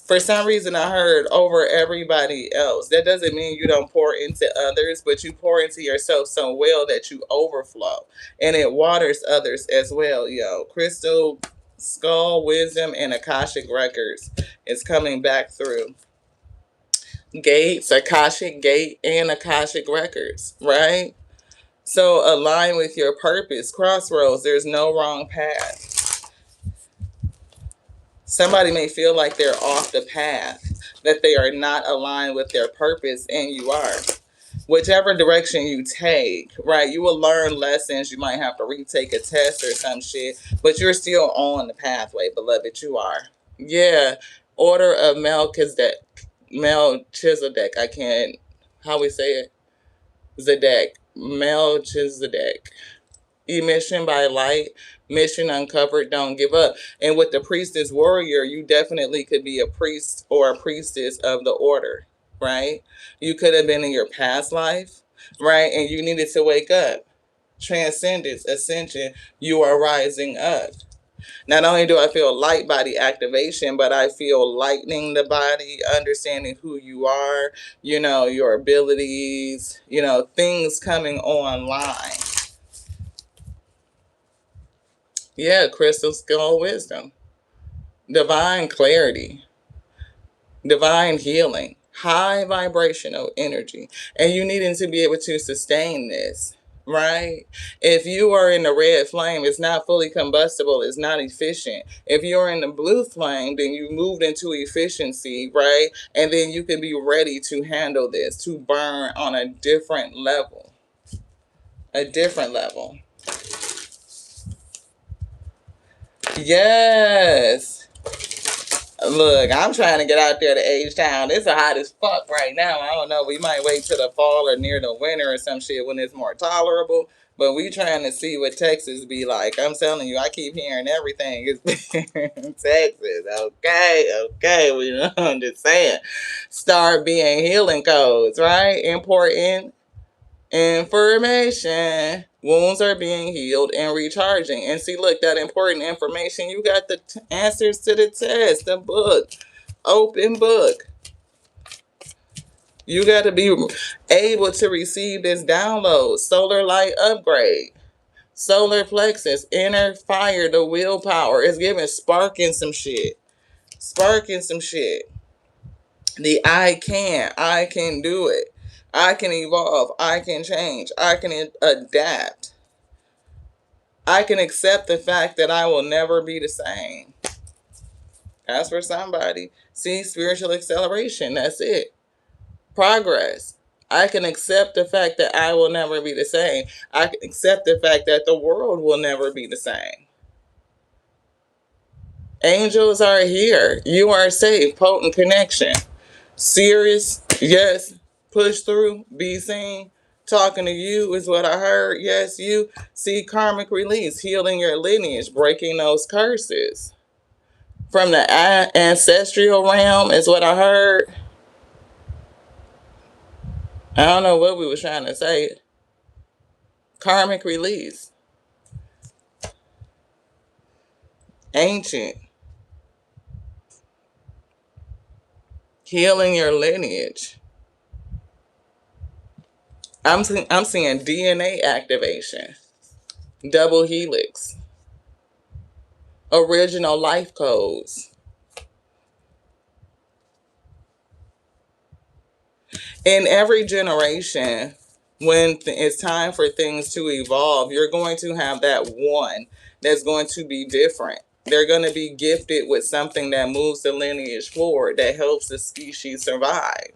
For some reason, I heard over everybody else. That doesn't mean you don't pour into others, but you pour into yourself so well that you overflow. And it waters others as well, yo. Crystal Skull Wisdom and Akashic Records is coming back through. Gates, Akashic Gate, and Akashic Records, right? So align with your purpose. Crossroads, there's no wrong path. Somebody may feel like they're off the path, that they are not aligned with their purpose, and you are. Whichever direction you take, right, you will learn lessons. You might have to retake a test or some shit, but you're still on the pathway, beloved. You are. Yeah. Order of Melchizedek. I can't, how we say it? Zedek. Melchizedek. Emission by light, mission uncovered, don't give up. And with the priestess warrior, you definitely could be a priest or a priestess of the order, right? You could have been in your past life, right? And you needed to wake up. Transcendence, ascension, you are rising up. Not only do I feel light body activation, but I feel lightening the body, understanding who you are, your abilities, things coming online. Yeah, crystal skull wisdom, divine clarity, divine healing, high vibrational energy. And you needing to be able to sustain this, right? If you are in the red flame, it's not fully combustible, it's not efficient. If you're in the blue flame, then you moved into efficiency, right? And then you can be ready to handle this, to burn on a different level. A different level. Yes. Look, I'm trying to get out there to H-Town. It's hot as fuck right now. I don't know. We might wait till the fall or near the winter or some shit when it's more tolerable. But we trying to see what Texas be like. I'm telling you, I keep hearing everything is Texas. Okay. I'm just saying. Start being healing codes, right? Important information. Wounds are being healed and recharging. And see, look, that important information, you got the answers to the test, the book, open book. You got to be able to receive this download. Solar light upgrade. Solar plexus, inner fire, the willpower. It's giving sparking some shit. Sparking some shit. The I can do it. I can evolve. I can change. I can adapt. I can accept the fact that I will never be the same. That's for somebody. See, spiritual acceleration. That's it. Progress. I can accept the fact that I will never be the same. I can accept the fact that the world will never be the same. Angels are here. You are safe. Potent connection. Serious. Yes. Push through. Be seen. Talking to you is what I heard. Yes, you. See, karmic release. Healing your lineage. Breaking those curses. From the ancestral realm is what I heard. I don't know what we were trying to say. Karmic release. Ancient. Healing your lineage. I'm seeing DNA activation. Double helix. Original life codes. In every generation, when it's time for things to evolve, you're going to have that one that's going to be different. They're going to be gifted with something that moves the lineage forward, that helps the species survive,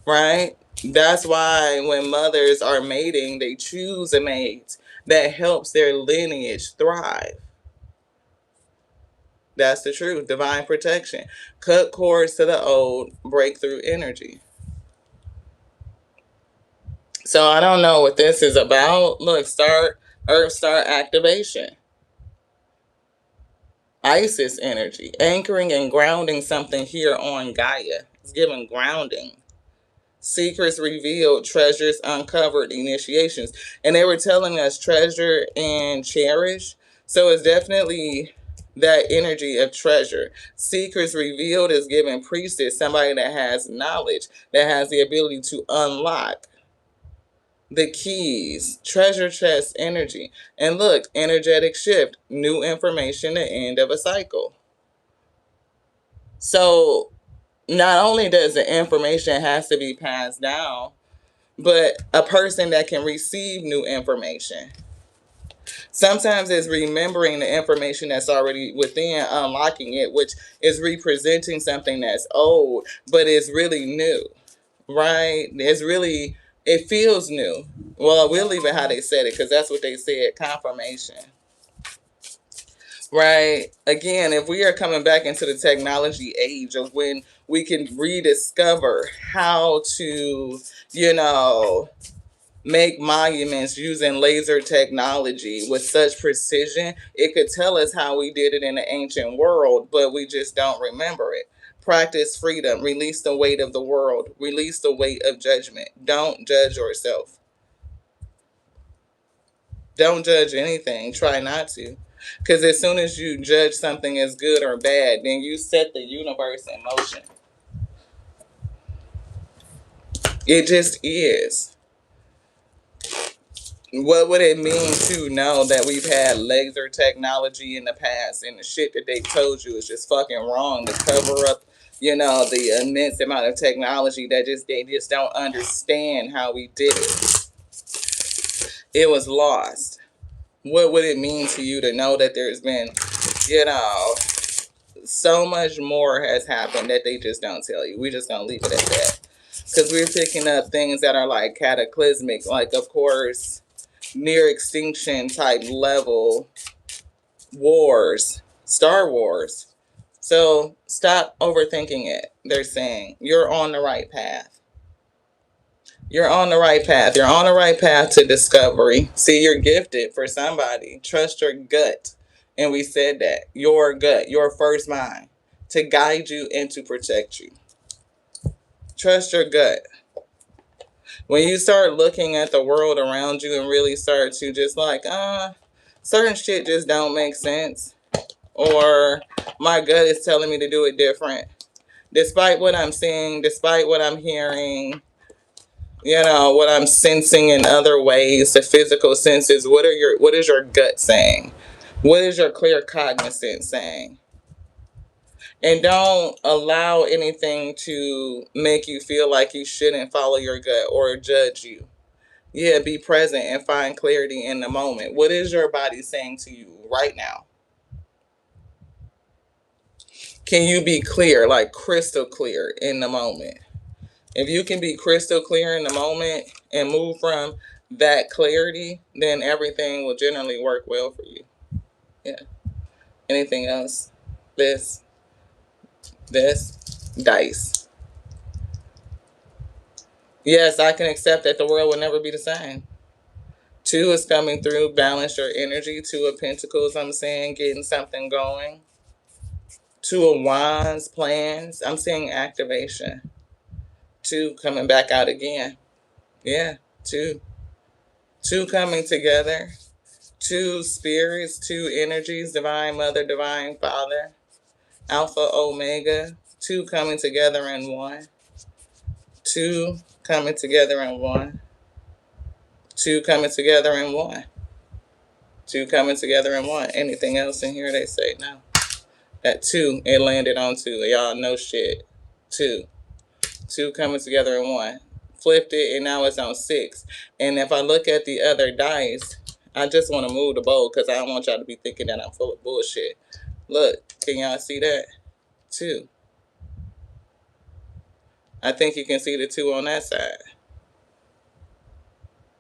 right? That's why when mothers are mating, they choose a mate that helps their lineage thrive. That's the truth. Divine protection. Cut cords to the old, breakthrough energy. So I don't know what this is about. Look, Earth Star activation. Isis energy. Anchoring and grounding something here on Gaia. It's giving grounding. Secrets revealed, treasures uncovered, initiations. And they were telling us treasure and cherish. So it's definitely that energy of treasure. Secrets revealed is giving priestess, somebody that has knowledge, that has the ability to unlock the keys, treasure chest energy. And look, energetic shift, new information, the end of a cycle. So not only does the information has to be passed down, but a person that can receive new information. Sometimes it's remembering the information that's already within, unlocking it, which is representing something that's old, but it's really new, right? It feels new. Well, we'll leave it how they said it because that's what they said, confirmation. Right. Again, if we are coming back into the technology age of when we can rediscover how to, you know, make monuments using laser technology with such precision, it could tell us how we did it in the ancient world, but we just don't remember it. Practice freedom, release the weight of the world, release the weight of judgment. Don't judge yourself. Don't judge anything. Try not to. Because as soon as you judge something as good or bad, then you set the universe in motion. It just is. What would it mean to know that we've had laser technology in the past and the shit that they told you is just fucking wrong to cover up, the immense amount of technology that they just don't understand how we did it. It was lost. What would it mean to you to know that there's been, so much more has happened that they just don't tell you? We're just going to leave it at that. Because we're picking up things that are like cataclysmic, like, of course, near extinction type level wars, Star Wars. So stop overthinking it. They're saying you're on the right path. You're on the right path. You're on the right path to discovery. See, you're gifted for somebody. Trust your gut. And we said that. Your gut, your first mind, to guide you and to protect you. Trust your gut. When you start looking at the world around you and really start to just like, certain shit just don't make sense. Or my gut is telling me to do it different. Despite what I'm seeing, despite what I'm hearing, what I'm sensing in other ways, the physical senses, what is your gut saying? What is your clear cognizance saying? And don't allow anything to make you feel like you shouldn't follow your gut or judge you. Yeah, be present and find clarity in the moment. What is your body saying to you right now? Can you be clear, like crystal clear in the moment? If you can be crystal clear in the moment and move from that clarity, then everything will generally work well for you. Yeah. Anything else? This, dice. Yes, I can accept that the world will never be the same. 2 is coming through, balance your energy. 2 of Pentacles, I'm saying, getting something going. 2 of Wands, plans. I'm seeing activation. 2 coming back out again. Yeah, 2. 2 coming together. 2 spirits, 2 energies, Divine Mother, Divine Father, Alpha, Omega. 2 coming together in 1. 2 coming together in 1. 2 coming together in 1. 2 coming together in 1. Anything else in here? They say no. That 2, it landed on 2. Y'all know shit. 2. 2 coming together in 1. Flipped it, and now it's on 6. And if I look at the other dice, I just want to move the bowl because I don't want y'all to be thinking that I'm full of bullshit. Look, can y'all see that? 2. I think you can see the 2 on that side.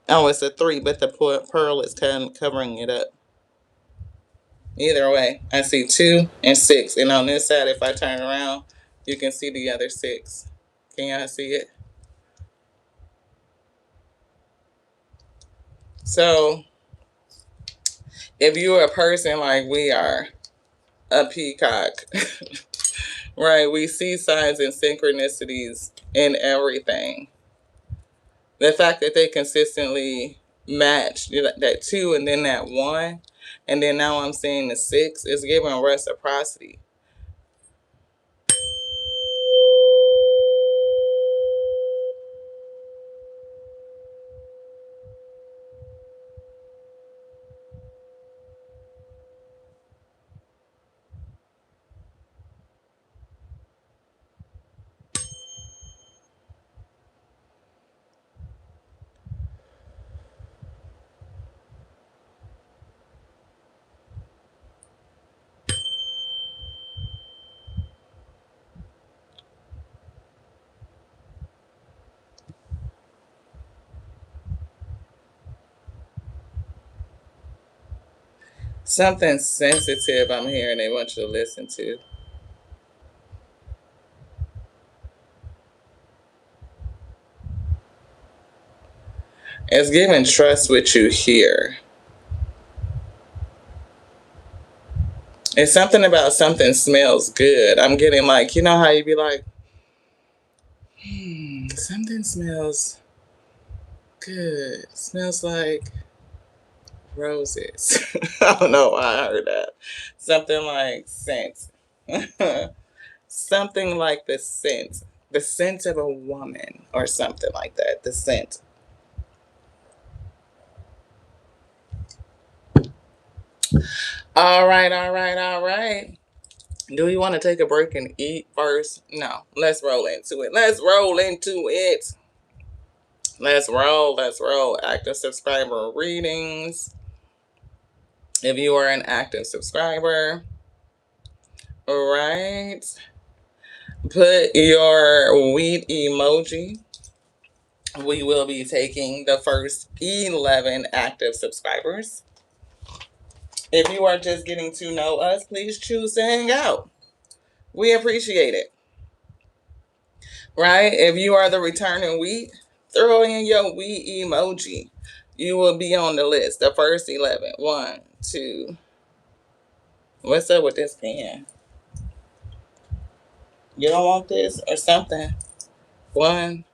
Oh, it's a 3, but the pearl is covering it up. Either way, I see 2 and 6. And on this side, if I turn around, you can see the other 6. Can y'all see it? So, if you're a person like we are, a peacock, right? We see signs and synchronicities in everything. The fact that they consistently match that 2 and then that 1, and then now I'm seeing the 6 is giving reciprocity. Something sensitive I'm hearing they want you to listen to. It's giving trust what you hear. It's something about something smells good. I'm getting like, you know how you be like, something smells good. Smells like roses. I don't know why I heard that. Something like scent. Something like the scent. The scent of a woman or something like that. The scent. All right, all right, all right. Do we want to take a break and eat first? No. Let's roll into it. Let's roll into it. Let's roll. Let's roll. Active subscriber readings. If you are an active subscriber, all right, put your wheat emoji. We will be taking the first 11 active subscribers. If you are just getting to know us, please choose to hang out. We appreciate it. Right? If you are the returning wheat, throw in your wheat emoji. You will be on the list. The first 11. 1, 2. What's up with this pen? You don't want this or something? 1,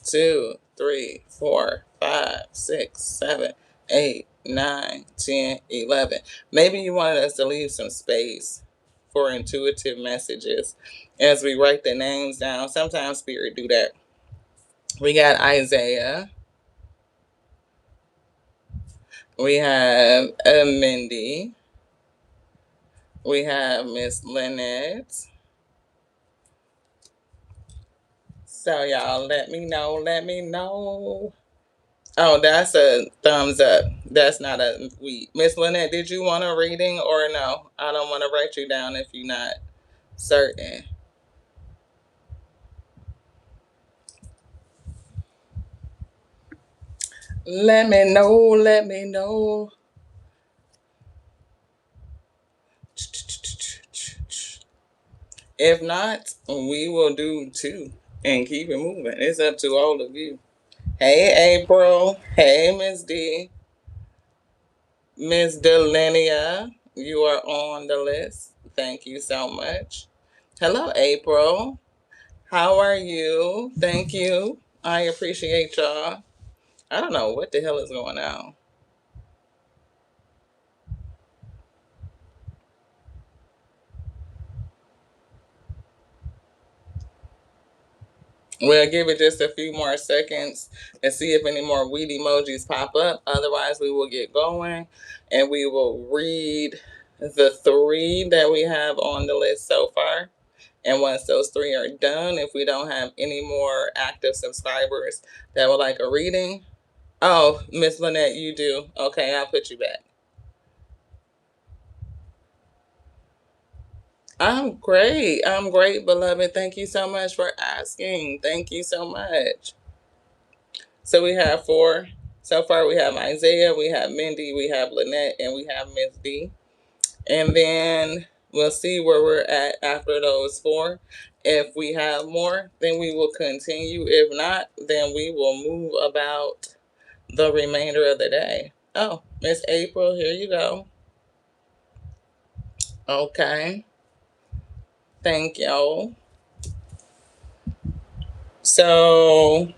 2, 3, 4, 5, 6, 7, 8, 9, 10, 11. Maybe you wanted us to leave some space for intuitive messages as we write the names down. Sometimes Spirit do that. We got Isaiah. We have Mindy. We have Miss Lynette. So y'all let me know. Let me know. Oh, that's a thumbs up. That's not a we. Miss Lynette, did you want a reading or no? I don't want to write you down if you're not certain. Let me know. Let me know. If not, we will do 2 and keep it moving. It's up to all of you. Hey, April. Hey, Miss D. Miss Delenia, you are on the list. Thank you so much. Hello, April. How are you? Thank you. I appreciate y'all. I don't know what the hell is going on. We'll give it just a few more seconds and see if any more weed emojis pop up. Otherwise, we will get going and we will read the 3 that we have on the list so far. And once those 3 are done, if we don't have any more active subscribers that would like a reading. Oh, Miss Lynette, you do. Okay, I'll put you back. I'm great. I'm great, beloved. Thank you so much for asking. Thank you so much. So we have 4. So far we have Isaiah, we have Mindy, we have Lynette, and we have Miss D. And then we'll see where we're at after those 4. If we have more, then we will continue. If not, then we will move about the remainder of the day. Oh, Miss April, here you go. Okay. Thank you. So,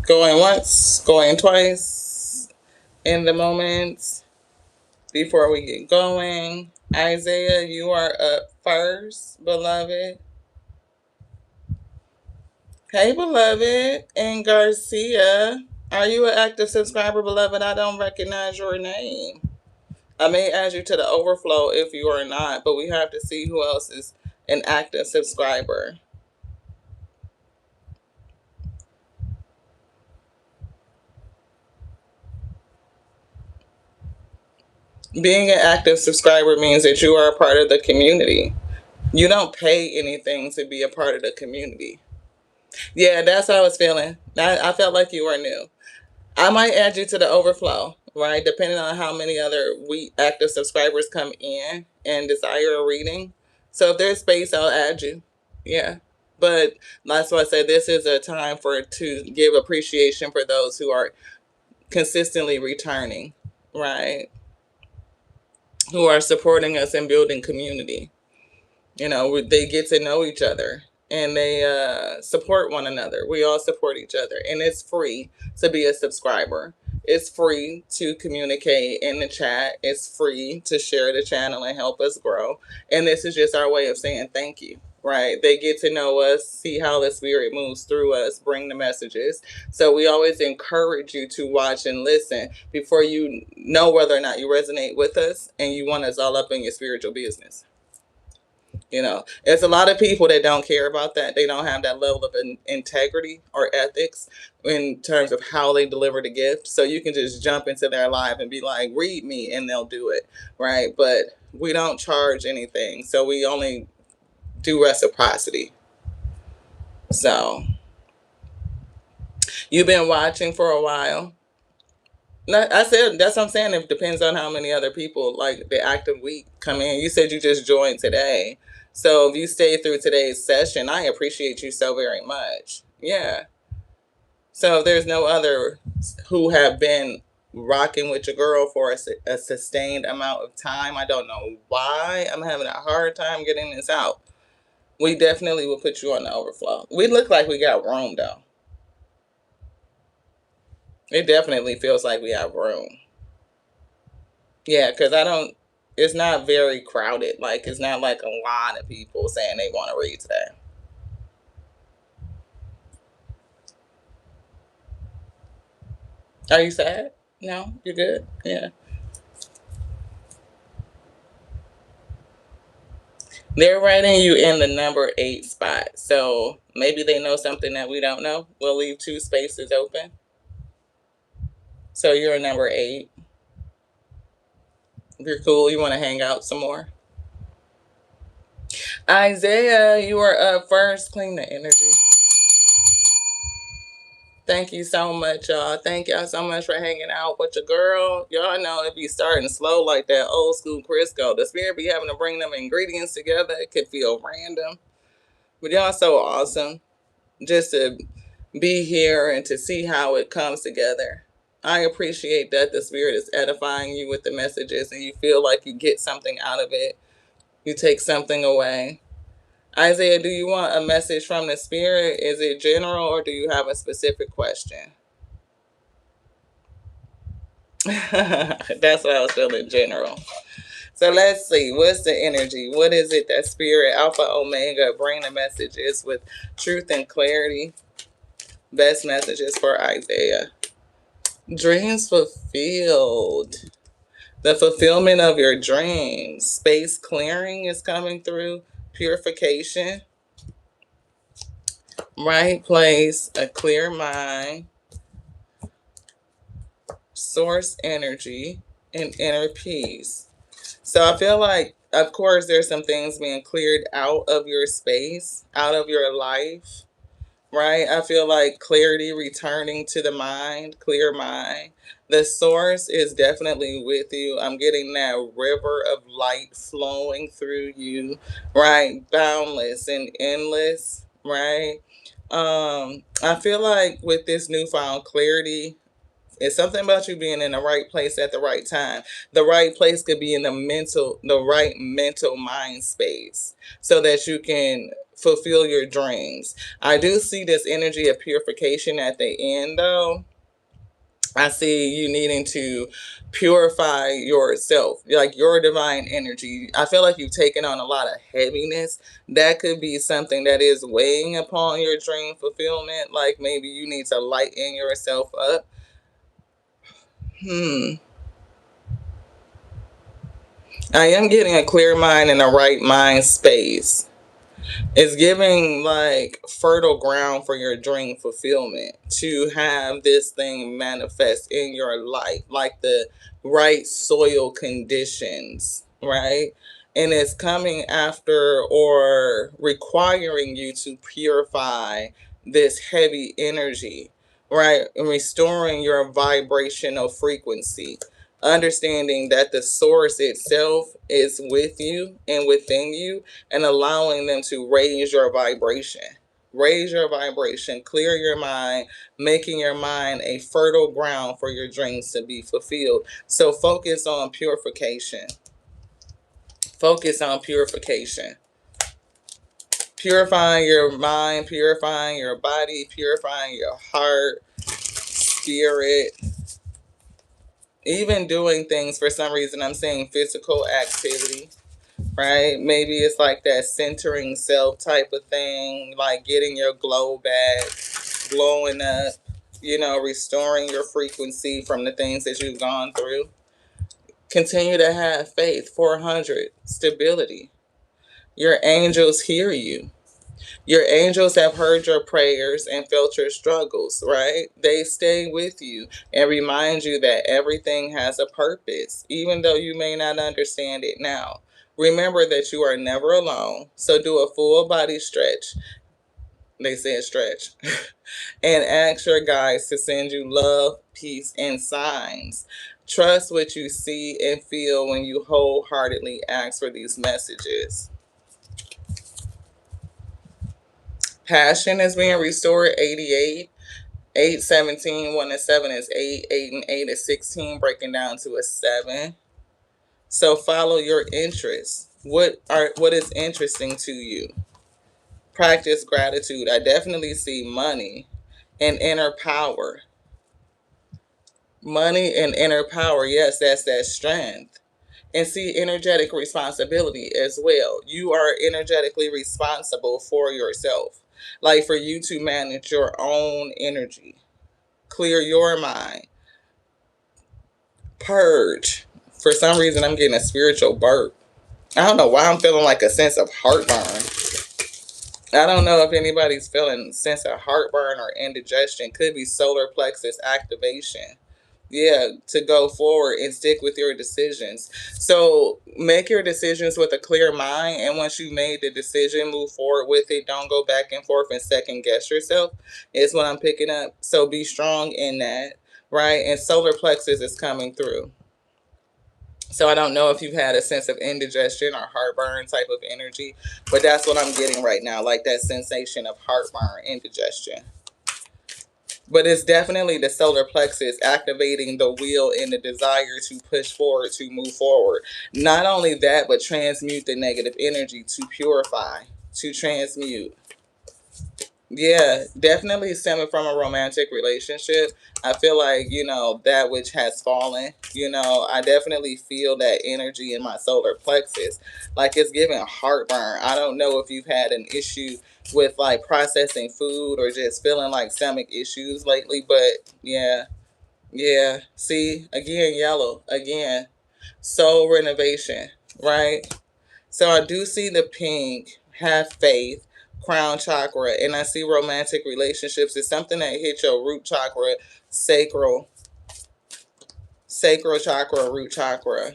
going once, going twice in the moments before we get going. Isaiah, you are up first, beloved. Hey, beloved. And Garcia, are you an active subscriber, beloved? I don't recognize your name. I may add you to the overflow if you are not, but we have to see who else is an active subscriber. Being an active subscriber means that you are a part of the community. You don't pay anything to be a part of the community. Yeah, that's how I was feeling. I felt like you were new. I might add you to the overflow, right? Depending on how many other active subscribers come in and desire a reading. So if there's space, I'll add you. Yeah. But that's why I said this is a time to give appreciation for those who are consistently returning, right? Who are supporting us and building community. You know, they get to know each other and they support one another. We all support each other, and it's free to be a subscriber. It's free to communicate in the chat. It's free to share the channel and help us grow. And this is just our way of saying thank you, right? They get to know us, see how the spirit moves through us, bring the messages. So we always encourage you to watch and listen before you know whether or not you resonate with us and you want us all up in your spiritual business. You know, there's a lot of people that don't care about that. They don't have that level of integrity or ethics in terms of how they deliver the gift. So you can just jump into their life and be like, read me, and they'll do it, right? But we don't charge anything. So we only do reciprocity. So you've been watching for a while. I said, that's what I'm saying. It depends on how many other people, like the active week, come in. You said you just joined today. So if you stay through today's session, I appreciate you so very much. Yeah. So if there's no other who have been rocking with your girl for a sustained amount of time, I don't know why I'm having a hard time getting this out. We definitely will put you on the overflow. We look like we got room, though. It definitely feels like we have room. Yeah, because it's not very crowded. Like, it's not like a lot of people saying they want to read today. Are you sad? No? You're good? Yeah. They're writing you in the number 8 spot. So maybe they know something that we don't know. We'll leave 2 spaces open. So you're a number 8. If you're cool, you want to hang out some more. Isaiah, you are up first. Clean the energy. Thank you so much, y'all. Thank y'all so much for hanging out with your girl. Y'all know it be starting slow like that old school Crisco. The spirit be having to bring them ingredients together. It could feel random. But y'all so awesome just to be here and to see how it comes together. I appreciate that the spirit is edifying you with the messages and you feel like you get something out of it. You take something away. Isaiah, do you want a message from the spirit? Is it general or do you have a specific question? That's what I was feeling, general. So let's see. What's the energy? What is it that spirit, Alpha, Omega, bring the messages with truth and clarity? Best messages for Isaiah. Dreams fulfilled. The fulfillment of your dreams. Space clearing is coming through. Purification. Right place, a clear mind, source energy, and inner peace. So I feel like, of course, there's some things being cleared out of your space, out of your life, right? I feel like clarity returning to the mind, clear mind. The source is definitely with you. I'm getting that river of light flowing through you, right? Boundless and endless, right? I feel like with this newfound clarity, it's something about you being in the right place at the right time. The right place could be in the right mental mind space so that you can fulfill your dreams. I do see this energy of purification at the end, though. I see you needing to purify yourself, like your divine energy. I feel like you've taken on a lot of heaviness. That could be something that is weighing upon your dream fulfillment. Like maybe you need to lighten yourself up. I am getting a clear mind and a right mind space. It's giving like fertile ground for your dream fulfillment to have this thing manifest in your life, like the right soil conditions, right? And it's coming after or requiring you to purify this heavy energy, right? And restoring your vibrational frequency, understanding that the source itself is with you and within you, and allowing them to raise your vibration. Raise your vibration, clear your mind, making your mind a fertile ground for your dreams to be fulfilled. So focus on purification. Focus on purification. Purifying your mind, purifying your body, purifying your heart, spirit. Even doing things, for some reason, I'm saying physical activity, right? Maybe it's like that centering self type of thing, like getting your glow back, glowing up, restoring your frequency from the things that you've gone through. Continue to have faith. 400, stability. Your angels hear you. Your angels have heard your prayers and felt your struggles, right? They stay with you and remind you that everything has a purpose, even though you may not understand it now. Remember that you are never alone. So do a full body stretch. They said stretch. And ask your guides to send you love, peace, and signs. Trust what you see and feel when you wholeheartedly ask for these messages. Passion is being restored, 88. 8, 17, 1 and 7 is 8. 8 and 8 is 16, breaking down to a 7. So follow your interests. What is interesting to you? Practice gratitude. I definitely see money and inner power. Money and inner power, yes, that's that strength. And see energetic responsibility as well. You are energetically responsible for yourself. Like for you to manage your own energy. Clear your mind. Purge. For some reason, I'm getting a spiritual burp. I don't know why I'm feeling like a sense of heartburn. I don't know if anybody's feeling a sense of heartburn or indigestion. Could be solar plexus activation. Yeah, to go forward and stick with your decisions. So make your decisions with a clear mind. And once you made the decision, move forward with it. Don't go back and forth and second guess yourself, is what I'm picking up. So be strong in that, right? And solar plexus is coming through. So I don't know if you've had a sense of indigestion or heartburn type of energy, but that's what I'm getting right now, like that sensation of heartburn, indigestion. But it's definitely the solar plexus activating the will and the desire to push forward, to move forward. Not only that, but transmute the negative energy, to purify, to transmute. Yeah, definitely stemming from a romantic relationship. I feel like, that which has fallen, I definitely feel that energy in my solar plexus. Like it's giving heartburn. I don't know if you've had an issue with like processing food or just feeling like stomach issues lately, but yeah. Yeah. See, again, yellow. Again. soul renovation, right? So I do see the pink, have faith, crown chakra, and I see romantic relationships. It's something that hit your root chakra, sacral chakra, root chakra.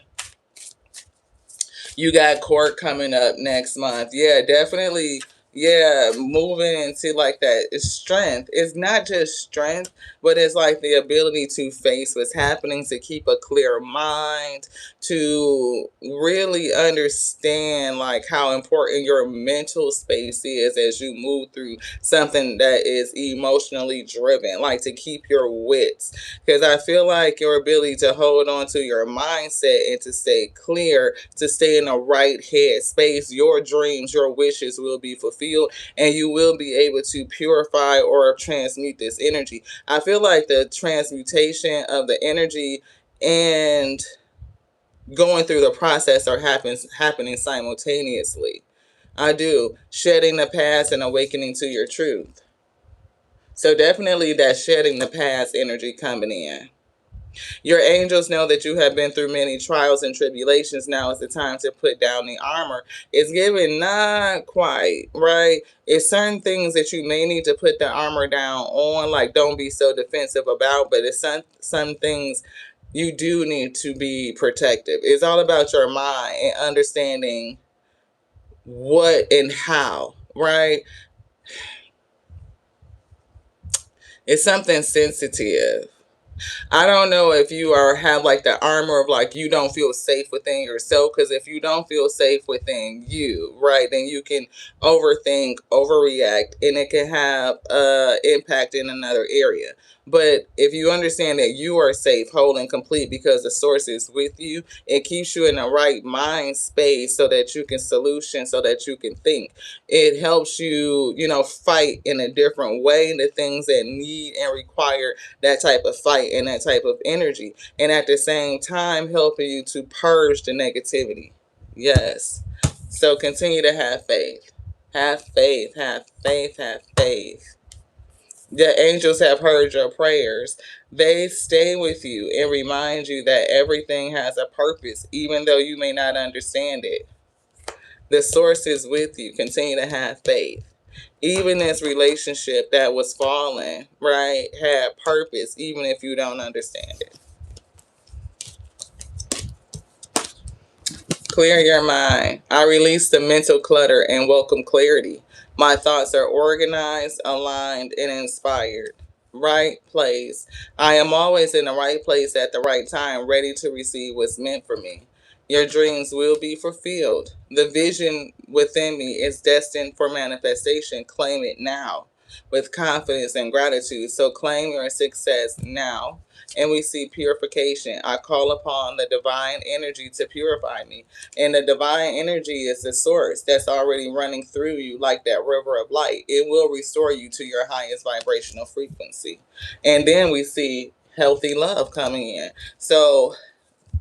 You got court coming up next month. Yeah, definitely. Yeah, moving into like that. It's strength. It's not just strength, but it's like the ability to face what's happening, to keep a clear mind, to really understand like how important your mental space is as you move through something that is emotionally driven, like to keep your wits. Because I feel like your ability to hold on to your mindset and to stay clear, to stay in the right head space, your dreams, your wishes will be fulfilled, and you will be able to purify or transmute this energy. I feel like the transmutation of the energy and going through the process are happening simultaneously. I do. Shedding the past and awakening to your truth. So definitely that shedding the past energy coming in. Your angels know that you have been through many trials and tribulations. Now is the time to put down the armor. It's given not quite, right? It's certain things that you may need to put the armor down on, like don't be so defensive about, but it's some things you do need to be protective. It's all about your mind and understanding what and how, right? It's something sensitive. I don't know if you have like the armor of like you don't feel safe within yourself, because if you don't feel safe within you, right, then you can overthink, overreact, and it can have impact in another area. But if you understand that you are safe, whole, and complete because the source is with you, it keeps you in the right mind space so that you can solution, so that you can think. It helps you, fight in a different way, the things that need and require that type of fight and that type of energy, and at the same time helping you to purge the negativity. Yes. So continue to have faith. Have faith, have faith, have faith. The angels have heard your prayers. They stay with you and remind you that everything has a purpose, even though you may not understand it. The source is with you. Continue to have faith. Even this relationship that was fallen, right, had purpose, even if you don't understand it. Clear your mind. I release the mental clutter and welcome clarity. My thoughts are organized, aligned, and inspired. Right place. I am always in the right place at the right time, ready to receive what's meant for me. Your dreams will be fulfilled. The vision within me is destined for manifestation. Claim it now with confidence and gratitude. So claim your success now. And we see purification. I call upon the divine energy to purify me. And the divine energy is the source that's already running through you like that river of light. It will restore you to your highest vibrational frequency. And then we see healthy love coming in. So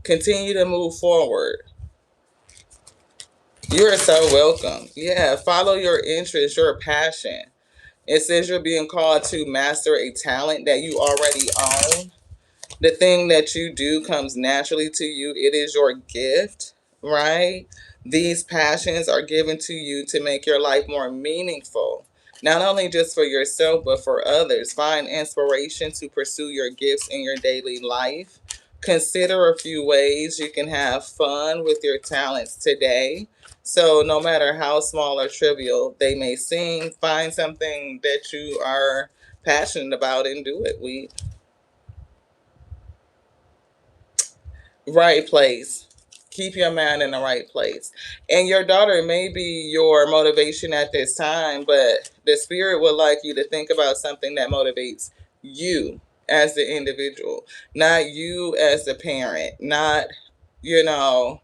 continue to move forward. You're so welcome. Yeah, follow your interest, your passion. It says you're being called to master a talent that you already own. The thing that you do comes naturally to you. It is your gift, right? These passions are given to you to make your life more meaningful, not only just for yourself, but for others. Find inspiration to pursue your gifts in your daily life. Consider a few ways you can have fun with your talents today. So no matter how small or trivial they may seem, find something that you are passionate about and do it. Right place. Keep your mind in the right place. And your daughter may be your motivation at this time, but the spirit would like you to think about something that motivates you as the individual, not you as the parent, not, you know,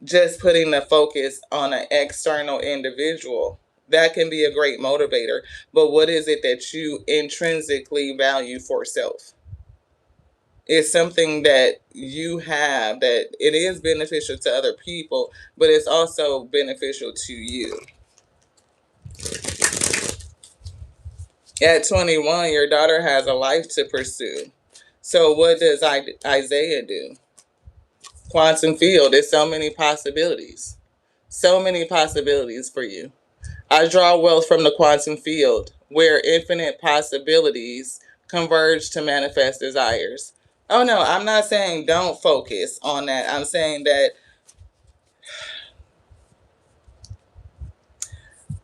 just putting the focus on an external individual. That can be a great motivator, but what is it that you intrinsically value for self? It's something that you have that it is beneficial to other people, but it's also beneficial to you. At 21, your daughter has a life to pursue. So what does Isaiah do? quantum field. There's so many possibilities. So many possibilities for you. I draw wealth from the quantum field, where infinite possibilities converge to manifest desires. Oh no, I'm not saying don't focus on that. I'm saying that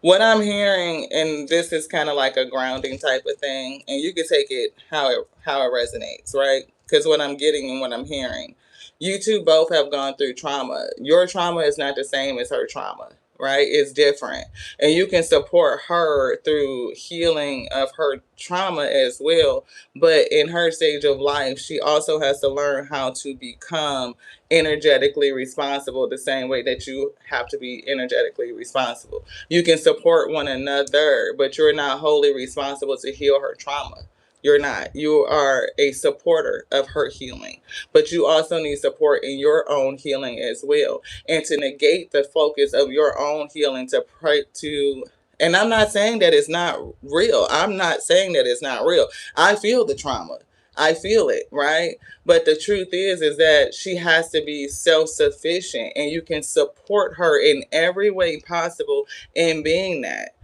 what I'm hearing, and this is kind of like a grounding type of thing, and you can take it how it resonates, right? Because what I'm getting and what I'm hearing, you two both have gone through trauma. Your trauma is not the same as her trauma, right? It's different, and you can support her through healing of her trauma as well. But in her stage of life, she also has to learn how to become energetically responsible the same way that you have to be energetically responsible. You can support one another, but you're not wholly responsible to heal her trauma. You're not. You are a supporter of her healing, but you also need support in your own healing as well. And to negate the focus of your own healing to pray to, and I'm not saying that it's not real. I'm not saying that it's not real. I feel the trauma. I feel it, right? But the truth is that she has to be self-sufficient, and you can support her in every way possible in being that.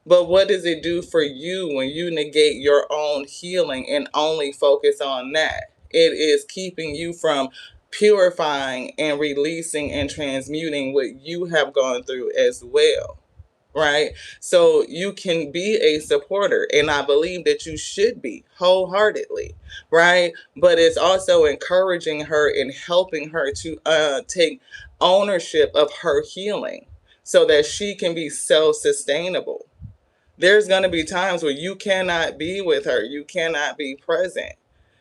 But what does it do for you when you negate your own healing and only focus on that? It is keeping you from purifying and releasing and transmuting what you have gone through as well, right? So you can be a supporter, and I believe that you should be wholeheartedly, right? But it's also encouraging her and helping her to take ownership of her healing so that she can be self-sustainable. There's going to be times where you cannot be with her, you cannot be present.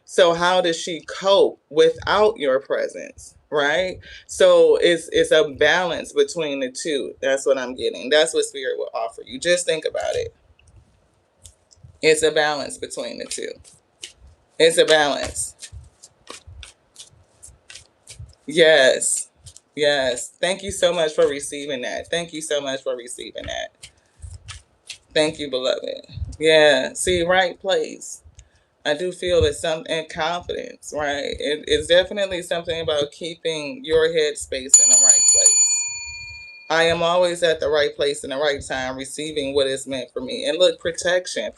So how does she cope without your presence, right? So it's a balance between the two. That's what I'm getting. That's what spirit will offer you. Just think about it. It's a balance between the two. It's a balance. Yes. Yes. Thank you so much for receiving that. Thank you so much for receiving that. Thank you, beloved. Yeah. See, right place. I do feel that and confidence, right? It's definitely something about keeping your headspace in the right place. I am always at the right place in the right time, receiving what is meant for me. And look, protection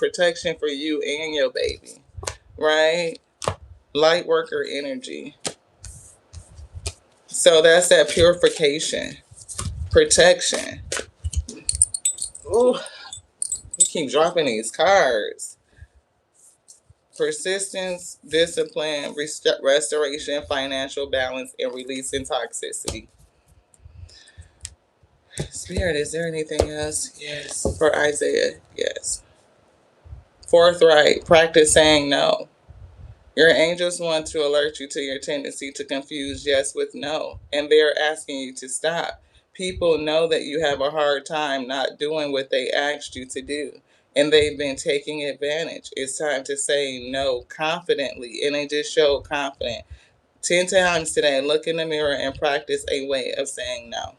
for you and your baby, right? Light worker energy. So that's that purification, protection. Ooh, you keep dropping these cards. Persistence, discipline, restoration, financial balance, and releasing toxicity. Spirit, is there anything else? Yes. For Isaiah, yes. Forthright, practice saying no. Your angels want to alert you to your tendency to confuse yes with no, and they're asking you to stop. People know that you have a hard time not doing what they asked you to do, and they've been taking advantage. It's time to say no confidently, and they just show confident. 10 times today, look in the mirror and practice a way of saying no.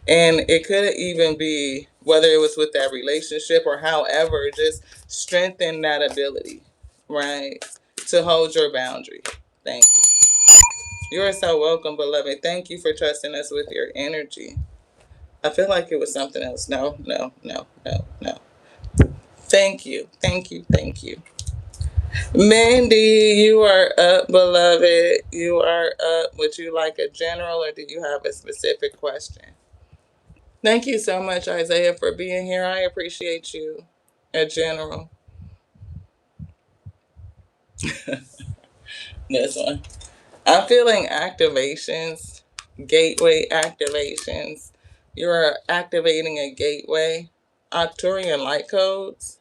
And it could even be whether it was with that relationship or however, just strengthen that ability, right? To hold your boundary. Thank you. You are so welcome, beloved. Thank you for trusting us with your energy. I feel like it was something else. No, no, no, no, no. Thank you. Thank you. Thank you. Mandy, you are up, beloved. You are up. Would you like a general or do you have a specific question? Thank you so much, Isaiah, for being here. I appreciate you, a general. This one. I'm feeling activations, gateway activations. You're activating a gateway, Arcturian light codes,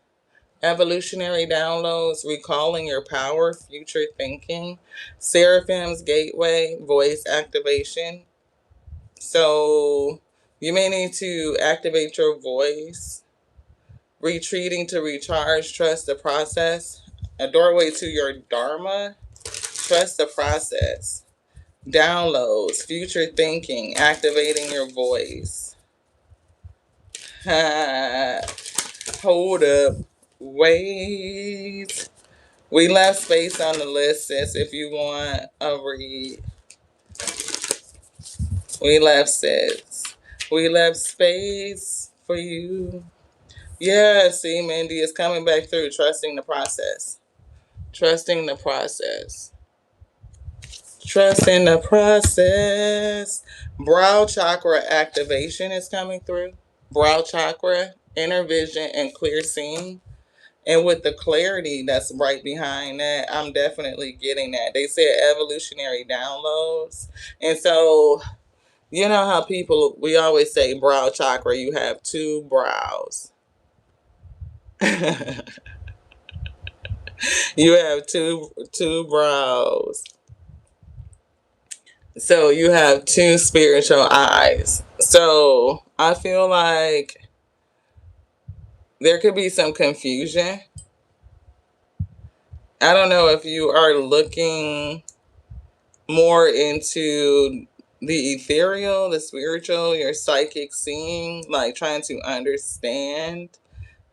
evolutionary downloads, recalling your power, future thinking, Seraphim's gateway, voice activation. So you may need to activate your voice, retreating to recharge, trust the process, a doorway to your Dharma, trust the process. Downloads, future thinking, activating your voice. Hold up. Wait. We left space on the list, sis, if you want a read. We left sets. We left space for you. Yeah, see, Mindy is coming back through, trusting the process. Trusting the process. Trust in the process. Brow chakra activation is coming through. Brow chakra, inner vision, and clear seeing. And with the clarity that's right behind that, I'm definitely getting that. They said evolutionary downloads. And so, you know how people, we always say brow chakra, you have two brows. You have two brows. So you have two spiritual eyes. So I feel like there could be some confusion. I don't know if you are looking more into the ethereal, the spiritual, your psychic seeing, like trying to understand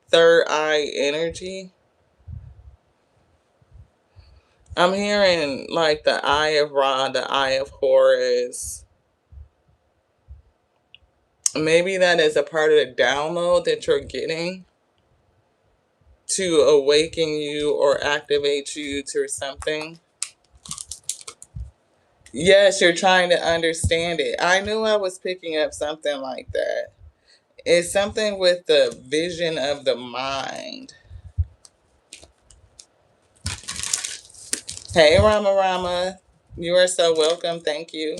third eye energy. I'm hearing like the eye of Ra, the eye of Horus. Maybe that is a part of the download that you're getting to awaken you or activate you to something. Yes, you're trying to understand it. I knew I was picking up something like that. It's something with the vision of the mind. Hey, Rama Rama. You are so welcome. Thank you.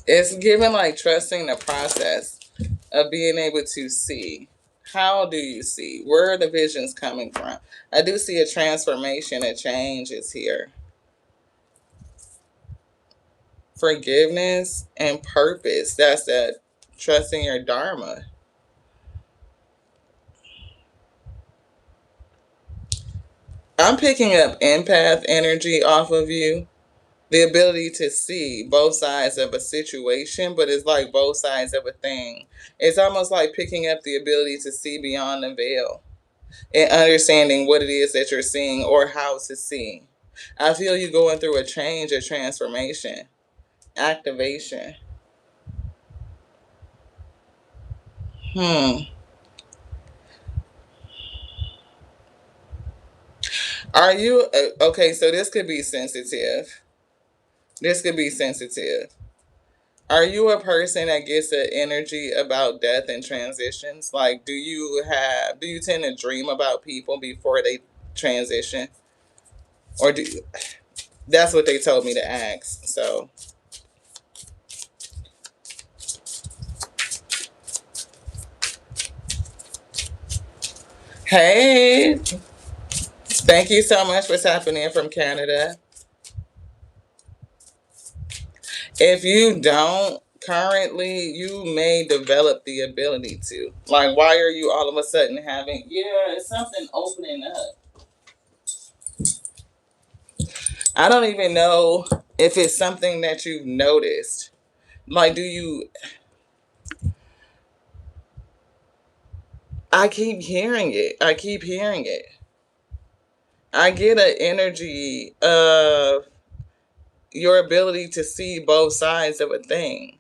It's given like trusting the process of being able to see. How do you see? Where are the visions coming from? I do see a transformation, a change is here. Forgiveness and purpose. That's that trusting your dharma. I'm picking up empath energy off of you. The ability to see both sides of a situation, but it's like both sides of a thing. It's almost like picking up the ability to see beyond the veil and understanding what it is that you're seeing or how to see. I feel you going through a change, a transformation, activation. Hmm. Are you okay? So this could be sensitive. This could be sensitive. Are you a person that gets an energy about death and transitions? Like, do you tend to dream about people before they transition? Or do you, that's what they told me to ask. So, hey, thank you so much for tapping in from Canada. If you don't currently, you may develop the ability to. Like, why are you all of a sudden having, yeah, it's something opening up. I don't even know if it's something that you've noticed. Like, do you, I keep hearing it. I keep hearing it. I get an energy of your ability to see both sides of a thing.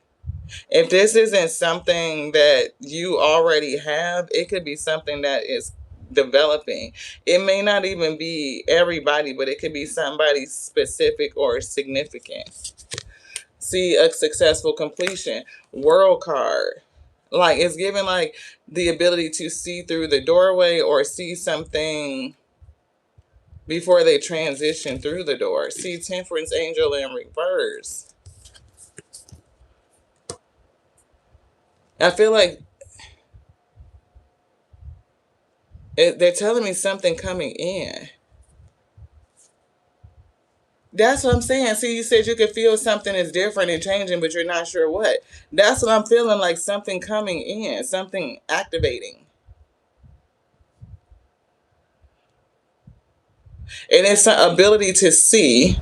If this isn't something that you already have, it could be something that is developing. It may not even be everybody, but it could be somebody specific or significant. See a successful completion. World card. Like it's given like the ability to see through the doorway or see something before they transition through the door. See temperance angel in reverse. I feel like they're telling me something coming in. That's what I'm saying. See, you said you could feel something is different and changing, but you're not sure what. That's what I'm feeling like something coming in, something activating. And it's the ability to see.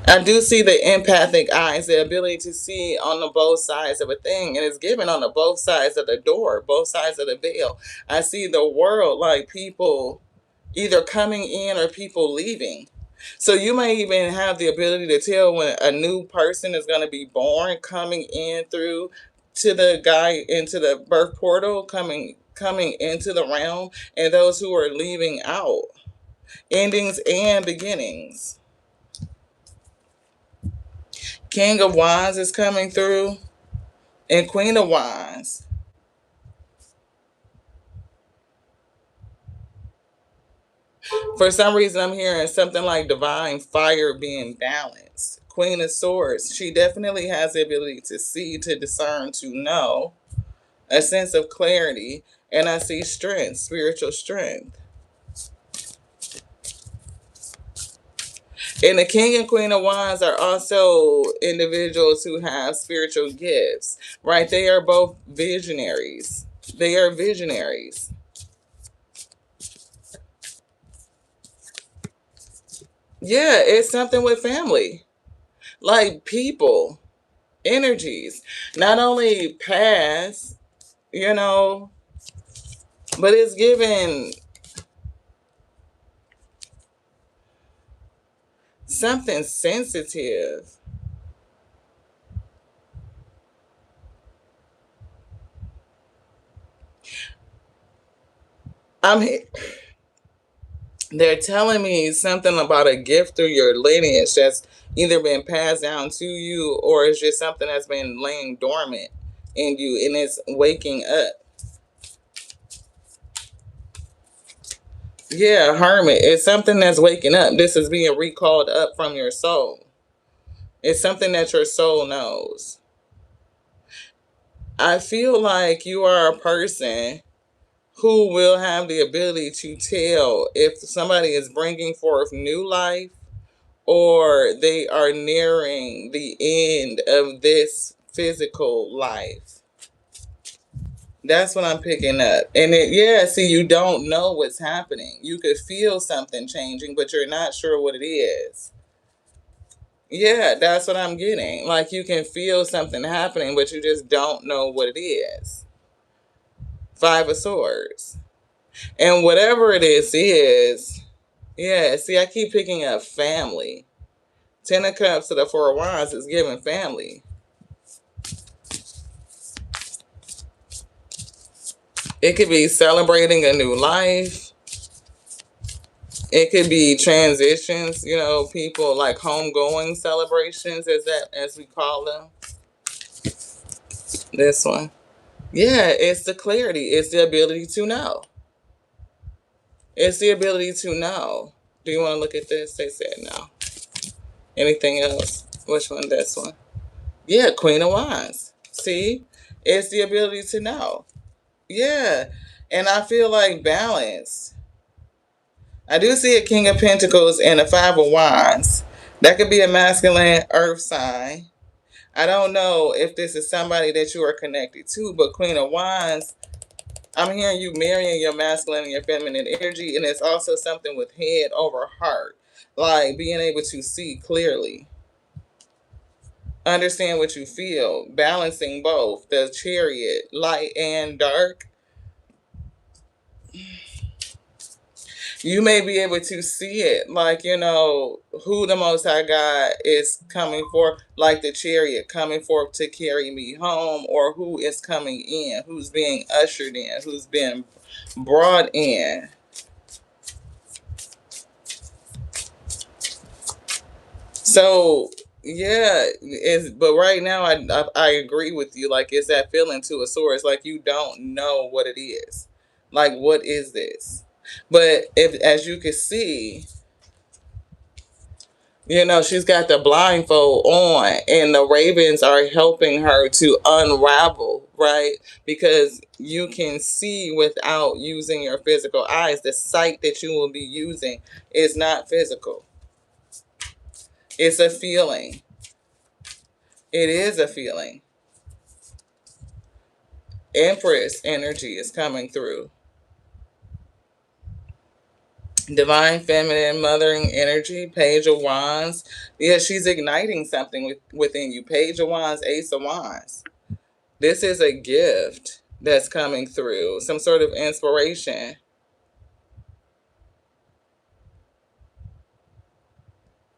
I do see the empathic eyes, the ability to see on the both sides of a thing. And it's given on the both sides of the door, both sides of the veil. I see the world like people either coming in or people leaving. So you may even have the ability to tell when a new person is going to be born, coming in through to the guy into the birth portal, coming into the realm, and those who are leaving out, endings and beginnings. King of Wands is coming through, and Queen of Wands. For some reason, I'm hearing something like divine fire being balanced. Queen of Swords, she definitely has the ability to see, to discern, to know, a sense of clarity, and I see strength, spiritual strength. And the King and Queen of Wands are also individuals who have spiritual gifts, right? They are both visionaries. They are visionaries. Yeah, it's something with family, like people, energies, not only past, you know, but it's given something sensitive. I'm They're telling me something about a gift through your lineage that's either been passed down to you or it's just something that's been laying dormant in you and it's waking up. Yeah, hermit. It's something that's waking up. This is being recalled up from your soul. It's something that your soul knows. I feel like you are a person who will have the ability to tell if somebody is bringing forth new life or they are nearing the end of this physical life. That's what I'm picking up. And yeah, see, you don't know what's happening. You could feel something changing, but you're not sure what it is. Yeah, that's what I'm getting. Like you can feel something happening, but you just don't know what it is. Five of Swords. And whatever it is, yeah, see, I keep picking up family. Ten of Cups to the Four of Wands is giving family. It could be celebrating a new life. It could be transitions, people like homegoing celebrations, as we call them. This one. Yeah, it's the clarity. It's the ability to know. It's the ability to know. Do you want to look at this? They said no. Anything else? Which one? This one. Yeah, Queen of Wands. See? It's the ability to know. Yeah. And I feel like balance. I do see a King of Pentacles and a Five of Wands. That could be a masculine earth sign. I don't know if this is somebody that you are connected to, but Queen of Wands, I'm hearing you marrying your masculine and your feminine energy, and it's also something with head over heart, like being able to see clearly, understand what you feel, balancing both the Chariot, light and dark. You may be able to see it, like, who the Most High God is coming for, like the Chariot coming forth to carry me home, or who is coming in, who's being ushered in, who's been brought in. So yeah, but right now I agree with you. Like it's that feeling to a source, like you don't know what it is. Like what is this? But if as you can see, she's got the blindfold on, and the ravens are helping her to unravel, right? Because you can see without using your physical eyes. The sight that you will be using is not physical, it's a feeling. It is a feeling. Empress energy is coming through. Divine feminine mothering energy, Page of Wands. Yeah, she's igniting something within you. Page of Wands, Ace of Wands. This is a gift that's coming through, some sort of inspiration.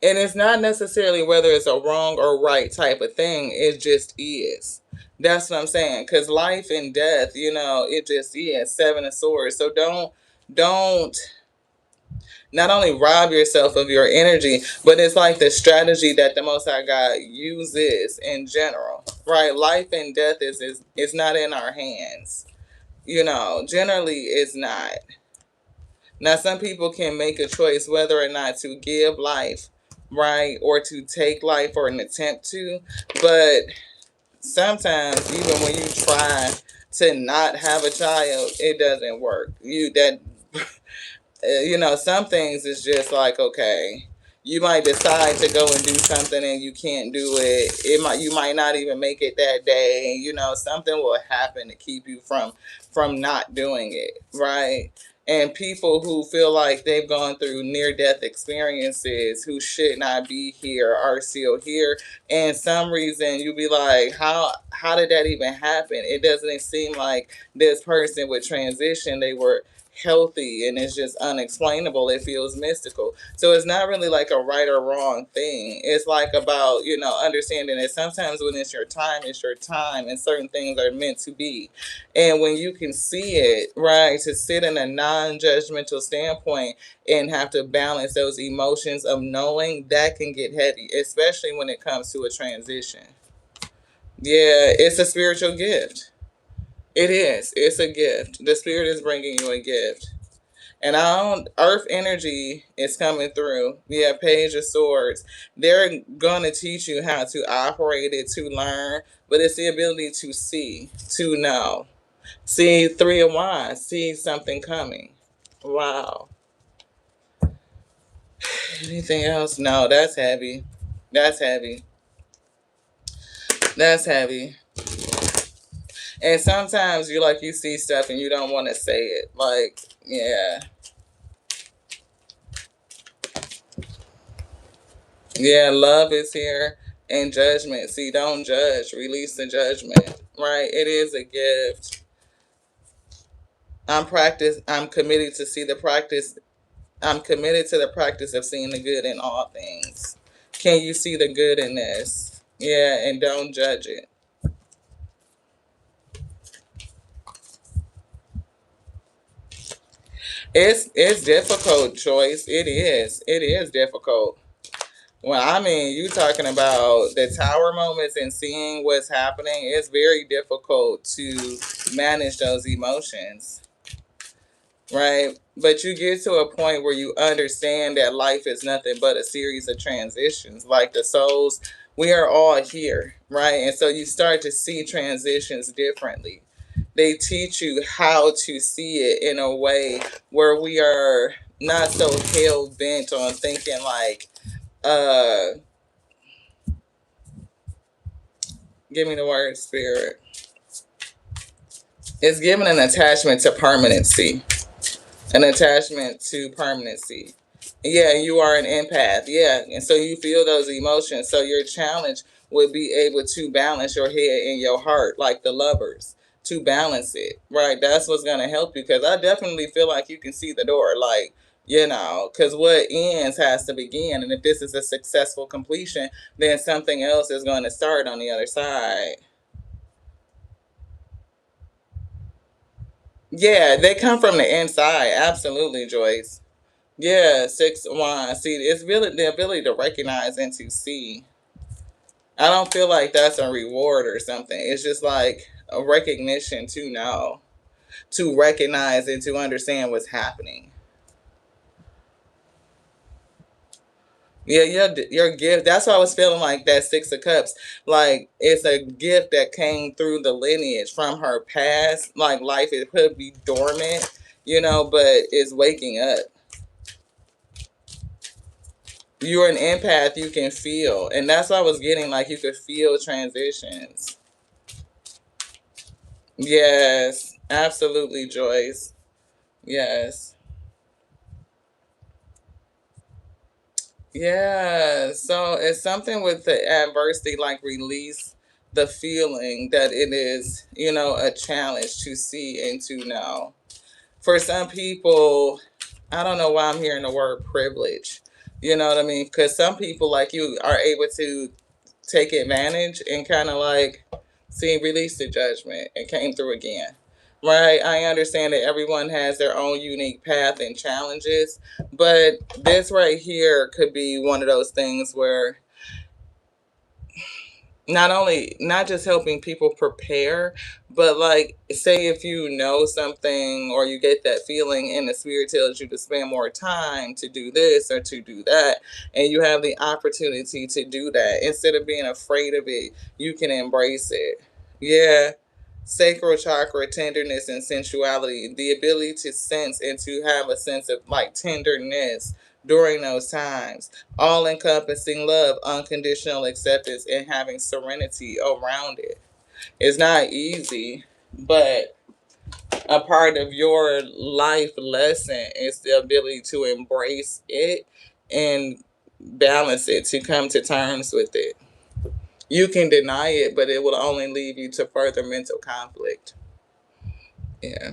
And it's not necessarily whether it's a wrong or right type of thing. It just is. That's what I'm saying. Because life and death, it just is. Seven of Swords. So don't not only rob yourself of your energy, but it's like the strategy that the Most High God uses in general, right? Life and death is not in our hands. Generally, it's not. Now, some people can make a choice whether or not to give life, right, or to take life or an attempt to. But sometimes, even when you try to not have a child, it doesn't work. Some things is just like, okay, you might decide to go and do something and you can't do it. You might not even make it that day. Something will happen to keep you from not doing it, right? And people who feel like they've gone through near death experiences who should not be here are still here. And some reason you'll be like, how did that even happen? It doesn't seem like this person would transition. They were healthy, and it's just unexplainable. It feels mystical. So it's not really like a right or wrong thing. It's like about, understanding that sometimes when it's your time, and certain things are meant to be. And when you can see it, right, to sit in a non-judgmental standpoint and have to balance those emotions of knowing, that can get heavy, especially when it comes to a transition. Yeah, it's a spiritual gift. It is. It's a gift. The spirit is bringing you a gift. And Earth energy is coming through. Yeah, Page of Swords. They're going to teach you how to operate it, to learn, but it's the ability to see, to know. See, Three of Wands, see something coming. Wow. Anything else? No, that's heavy. That's heavy. That's heavy. And sometimes you see stuff and you don't want to say it. Like, yeah. Yeah, love is here, and judgment. See, don't judge. Release the judgment. Right? It is a gift. I'm committed to see the practice. I'm committed to the practice of seeing the good in all things. Can you see the good in this? Yeah, and don't judge it. It's difficult, Joyce. It is. It is difficult. Well, I mean, you talking about the tower moments and seeing what's happening. It's very difficult to manage those emotions, right? But you get to a point where you understand that life is nothing but a series of transitions. Like the souls, we are all here, right? And so you start to see transitions differently. They teach you how to see it in a way where we are not so hell bent on thinking like, uh, give me the word, spirit. It's given an attachment to permanency. An attachment to permanency. Yeah, you are an empath. Yeah, and so you feel those emotions. So your challenge would be able to balance your head and your heart, like the lovers, to balance it. Right, that's what's gonna help you. Because I definitely feel like you can see the door. Like, because what ends has to begin, and if this is a successful completion, then something else is going to start on the other side. Yeah, they come from the inside. Absolutely, Joyce. Yeah, 6 1. See, it's really the ability to recognize and to see. I don't feel like that's a reward or something. It's just like a recognition to know, to recognize and to understand what's happening. Yeah, your gift. That's why I was feeling like that 6 of Cups. Like it's a gift that came through the lineage from her past. Like life, it could be dormant, but it's waking up. You're an empath, you can feel. And that's what I was getting, like you could feel transitions. Yes, absolutely, Joyce. Yes. Yeah. So it's something with the adversity, like release the feeling that it is, a challenge to see and to know. For some people, I don't know why I'm hearing the word privilege, You know what I mean? Because some people like you are able to take advantage and kind of like see release the judgment and came through again. Right? I understand that everyone has their own unique path and challenges, but this right here could be one of those things where not just helping people prepare, but like say if you know something or you get that feeling and the spirit tells you to spend more time to do this or to do that, and you have the opportunity to do that instead of being afraid of it, you can embrace it. Yeah. Sacral chakra, tenderness and sensuality, the ability to sense and to have a sense of like tenderness during those times, all encompassing love, unconditional acceptance, and having serenity around it. It's not easy, but a part of your life lesson is the ability to embrace it and balance it, to come to terms with it. You can deny it, but it will only lead you to further mental conflict. Yeah.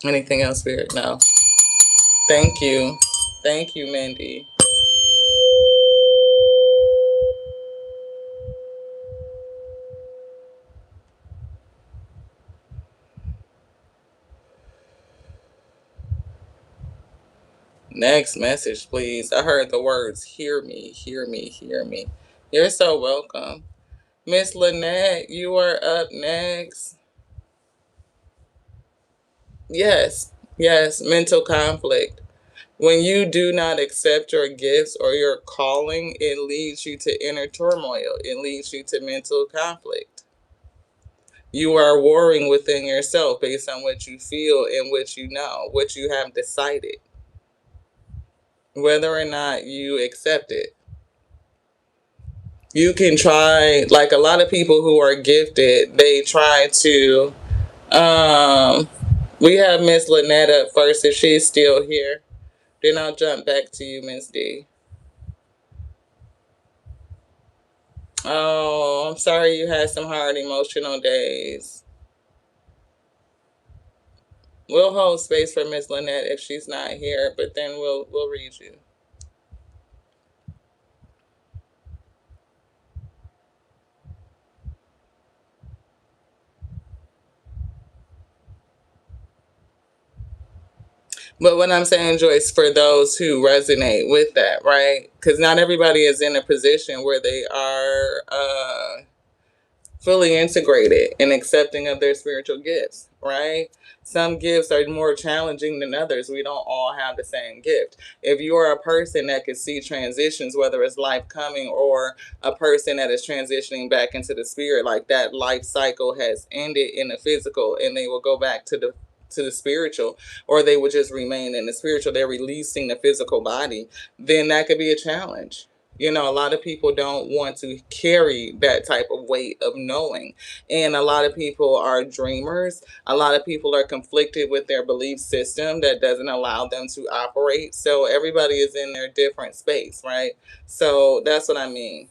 Anything else, Spirit? No. Thank you. Thank you, Mindy. Next message, please. I heard the words, hear me, hear me, hear me. You're so welcome. Miss Lynette, you are up next. Yes, yes, mental conflict. When you do not accept your gifts or your calling, it leads you to inner turmoil. It leads you to mental conflict. You are warring within yourself based on what you feel and what you know, what you have decided, whether or not you accept it. You can try, like a lot of people who are gifted, they try to um we have Miss Lynette up first if she's still here. Then I'll jump back to you, Miss D. Oh, I'm sorry you had some hard emotional days. We'll hold space for Miss Lynette if she's not here, but then we'll read you. But what I'm saying, Joyce, for those who resonate with that, right? Because not everybody is in a position where they are fully integrated and accepting of their spiritual gifts, right? Some gifts are more challenging than others. We don't all have the same gift. If you are a person that can see transitions, whether it's life coming or a person that is transitioning back into the spirit, like that life cycle has ended in the physical and they will go back to the spiritual, or they would just remain in the spiritual, they're releasing the physical body, then that could be a challenge. You know, a lot of people don't want to carry that type of weight of knowing. And a lot of people are dreamers. A lot of people are conflicted with their belief system that doesn't allow them to operate. So everybody is in their different space, right? So that's what I mean.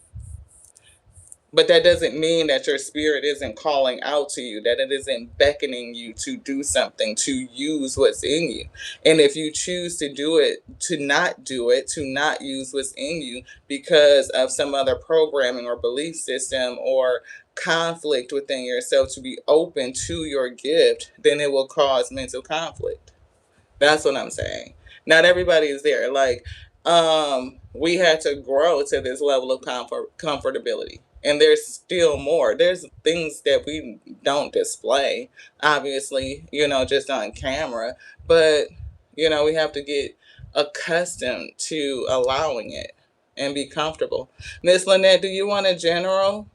But that doesn't mean that your spirit isn't calling out to you, that it isn't beckoning you to do something, to use what's in you. And if you choose to do it, to not use what's in you because of some other programming or belief system or conflict within yourself, to be open to your gift, then it will cause mental conflict. That's what I'm saying. Not everybody is there. Like, we had to grow to this level of comfortability. And there's still more. There's things that we don't display, obviously, just on camera. But, we have to get accustomed to allowing it and be comfortable. Miss Lynette, do you want a general?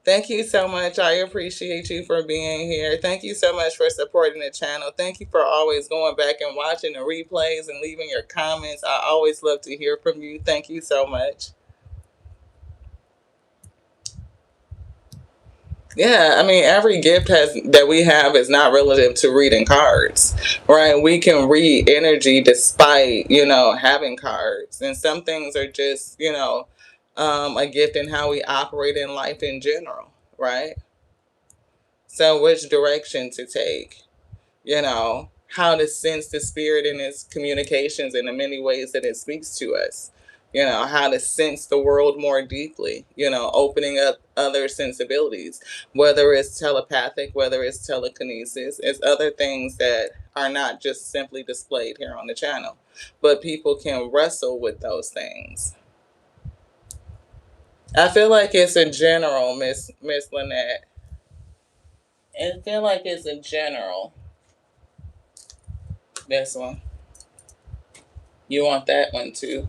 Thank you so much. I appreciate you for being here. Thank you so much for supporting the channel. Thank you for always going back and watching the replays and leaving your comments. I always love to hear from you. Thank you so much. Yeah, I mean, every gift that we have is not relative to reading cards, right? We can read energy despite, having cards. And some things are just, a gift in how we operate in life in general, right? So which direction to take, you know? how to sense the spirit in its communications in the many ways that it speaks to us. How to sense the world more deeply, opening up other sensibilities, whether it's telepathic, whether it's telekinesis, it's other things that are not just simply displayed here on the channel, but people can wrestle with those things. I feel like it's a general, Miss Lynette. I feel like it's a general. This one. You want that one too.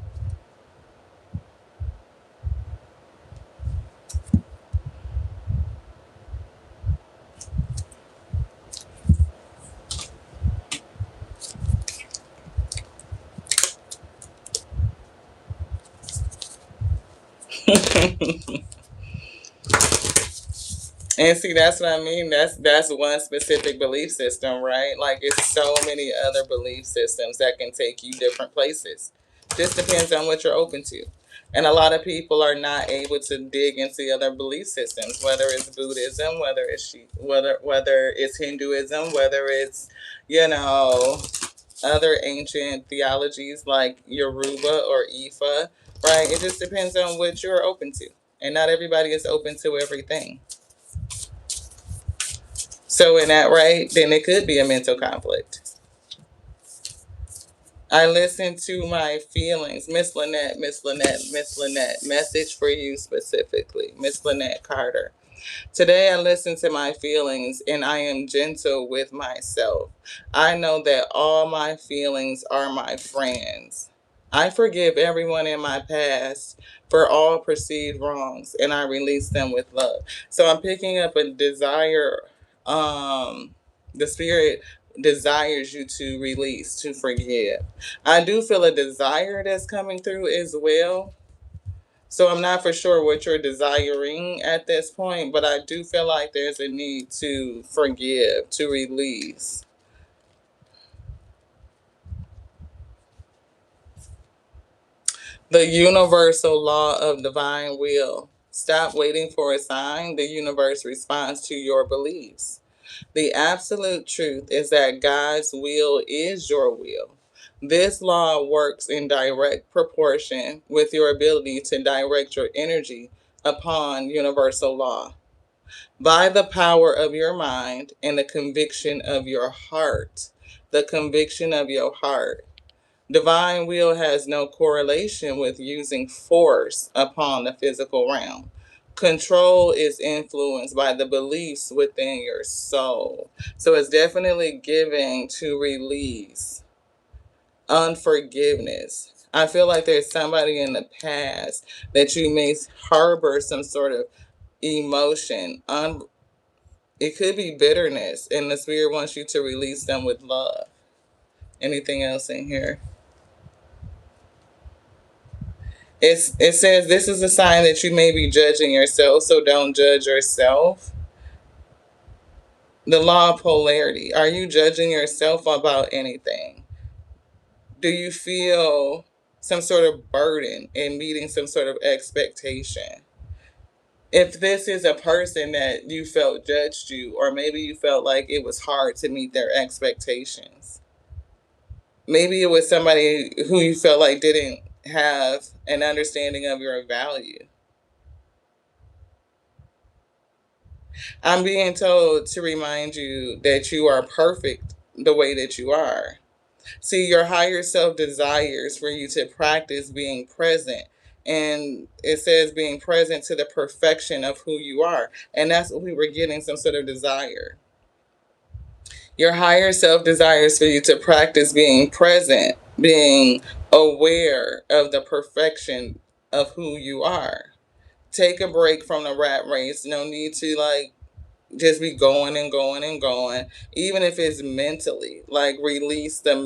And see, that's what I mean. That's one specific belief system, right? Like it's so many other belief systems that can take you different places. Just depends on what you're open to. And a lot of people are not able to dig into other belief systems, whether it's Buddhism, whether it's Hinduism, whether it's, you know, other ancient theologies like Yoruba or Ifa, right? It just depends on what you're open to. And not everybody is open to everything. So in that, right, then it could be a mental conflict. I listen to my feelings. Miss Lynette, Miss Lynette, Miss Lynette. Message for you specifically. Miss Lynette Carter. Today I listen to my feelings and I am gentle with myself. I know that all my feelings are my friends. I forgive everyone in my past for all perceived wrongs and I release them with love. So I'm picking up a desire. The spirit desires you to release, to forgive. I do feel a desire that's coming through as well. So I'm not for sure what you're desiring at this point, but I do feel like there's a need to forgive, to release. The universal law of divine will. Stop waiting for a sign. The universe responds to your beliefs. The absolute truth is that God's will is your will. This law works in direct proportion with your ability to direct your energy upon universal law. By the power of your mind and the conviction of your heart. The conviction of your heart. Divine will has no correlation with using force upon the physical realm. Control is influenced by the beliefs within your soul. So it's definitely giving to release unforgiveness. I feel like there's somebody in the past that you may harbor some sort of emotion. It could be bitterness, and the spirit wants you to release them with love. Anything else in here? It says this is a sign that you may be judging yourself, so don't judge yourself. The law of polarity. Are you judging yourself about anything? Do you feel some sort of burden in meeting some sort of expectation? If this is a person that you felt judged you, or maybe you felt like it was hard to meet their expectations, maybe it was somebody who you felt like didn't have an understanding of your value. I'm being told to remind you that you are perfect the way that you are. See, your higher self desires for you to practice being present. And it says being present to the perfection of who you are. And that's what we were getting, some sort of desire. Your higher self desires for you to practice being present, being aware of the perfection of who you are. Take a break from the rat race. No need to just be going and going and going, even if it's mentally. Like release the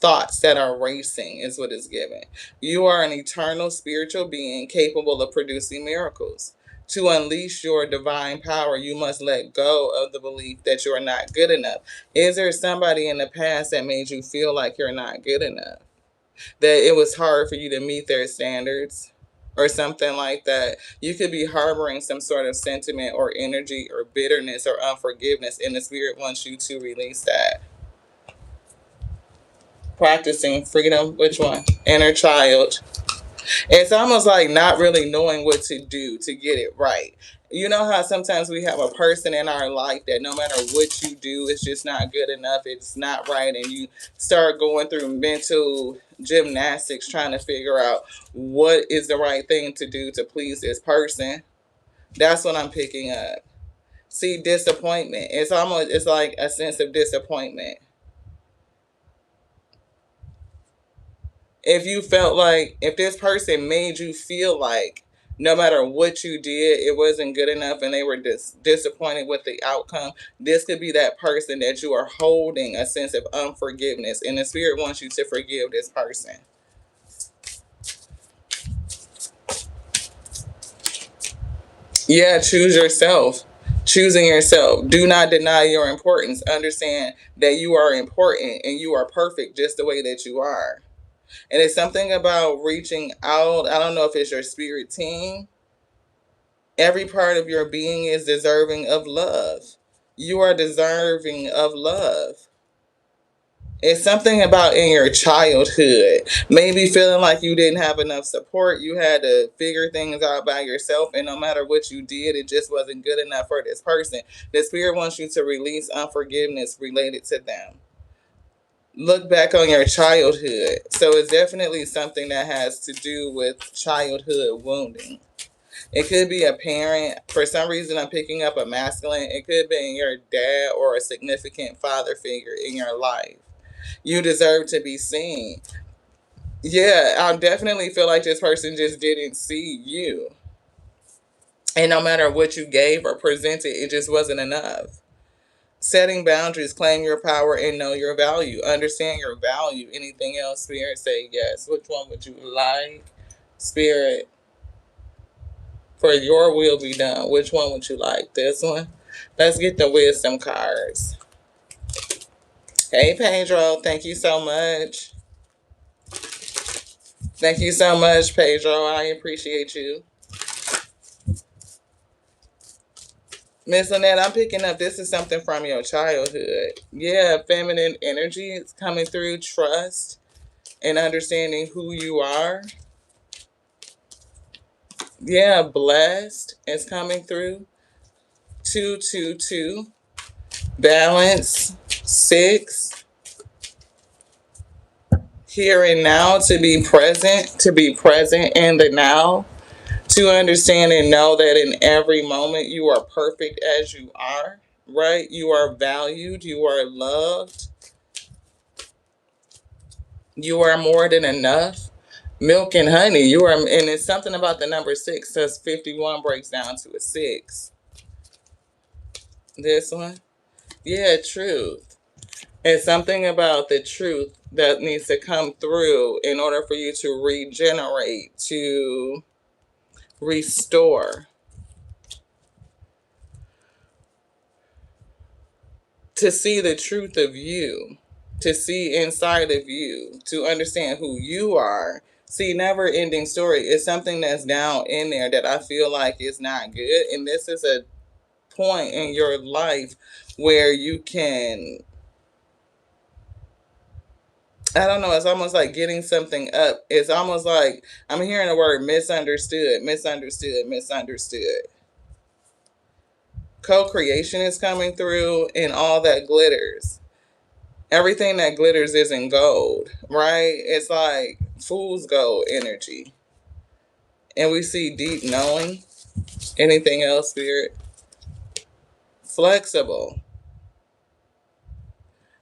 thoughts that are racing is what is given. You are an eternal spiritual being capable of producing miracles. To unleash your divine power, you must let go of the belief that you are not good enough. Is there somebody in the past that made you feel like you're not good enough? That it was hard for you to meet their standards? or something like that. You could be harboring some sort of sentiment or energy or bitterness or unforgiveness, and the spirit wants you to release that. Practicing freedom, which one? Inner child. It's almost like not really knowing what to do to get it right. You know how sometimes we have a person in our life that no matter what you do, it's just not good enough, it's not right, and you start going through mental gymnastics trying to figure out what is the right thing to do to please this person. That's what I'm picking up. See, disappointment. It's like a sense of disappointment. If you felt like, if this person made you feel like no matter what you did, it wasn't good enough and they were disappointed with the outcome, this could be that person that you are holding a sense of unforgiveness, and the spirit wants you to forgive this person. Yeah, choose yourself. Choosing yourself. Do not deny your importance. Understand that you are important and you are perfect just the way that you are. And it's something about reaching out. I don't know if it's your spirit team. Every part of your being is deserving of love. You are deserving of love. It's something about in your childhood, maybe feeling like you didn't have enough support. You had to figure things out by yourself, and no matter what you did, it just wasn't good enough for this person. The spirit wants you to release unforgiveness related to them. Look back on your childhood. So it's definitely something that has to do with childhood wounding. It could be a parent. For some reason, I'm picking up a masculine. It could be your dad or a significant father figure in your life. You deserve to be seen. Yeah, I definitely feel like this person just didn't see you. And no matter what you gave or presented, it just wasn't enough. Setting boundaries, claim your power, and know your value. Understand your value. Anything else, Spirit, say yes. Which one would you like? Spirit, for your will be done. Which one would you like? This one? Let's get the wisdom cards. Hey, Pedro, thank you so much. Thank you so much, Pedro. I appreciate you. Miss Lynette, I'm picking up, this is something from your childhood. Yeah, feminine energy is coming through, trust and understanding who you are. Yeah, blessed is coming through. 222. Balance. 6. Here and now, to be present in the now. To understand and know that in every moment you are perfect as you are, right? You are valued, you are loved, you are more than enough. Milk and honey, you are, and it's something about the number 6, says 51 breaks down to a 6. This one, yeah, truth. It's something about the truth that needs to come through in order for you to regenerate, to restore, to see the truth of you, to see inside of you, to understand who you are. See, never ending story is something that's down in there that I feel like is not good. And this is a point in your life where you can, I don't know, it's almost like getting something up. It's almost like I'm hearing the word misunderstood, misunderstood, misunderstood. Co-creation is coming through and all that glitters. Everything that glitters isn't gold, right? It's like fool's gold energy. And we see deep knowing. Anything else, Spirit? Flexible.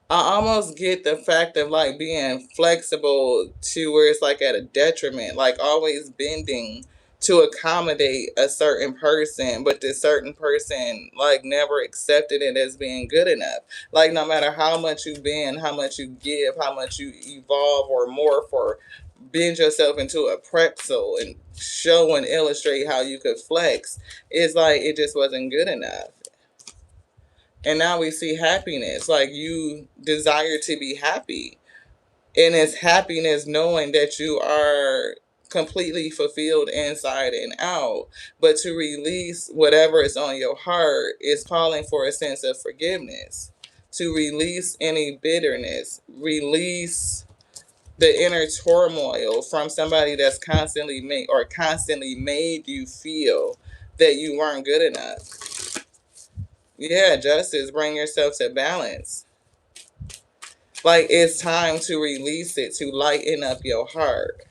I almost get the fact of like being flexible to where it's like at a detriment, like always bending to accommodate a certain person, but this certain person like never accepted it as being good enough. Like no matter how much you bend, how much you give, how much you evolve or morph or bend yourself into a pretzel and show and illustrate how you could flex, it's like it just wasn't good enough. And now we see happiness. Like you desire to be happy. And it's happiness knowing that you are completely fulfilled inside and out. But to release whatever is on your heart is calling for a sense of forgiveness. To release any bitterness, release the inner turmoil from somebody that's constantly made you feel that you weren't good enough. Yeah, justice, bring yourself to balance. Like, it's time to release it, to lighten up your heart.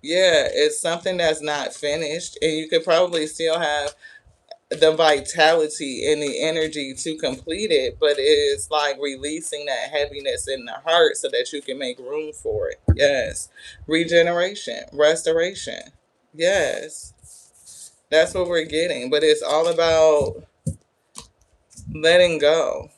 Yeah, it's something that's not finished, and you could probably still have the vitality and the energy to complete it, but it's like releasing that heaviness in the heart so that you can make room for it. Yes. Regeneration, restoration. Yes. That's what we're getting, but it's all about letting go.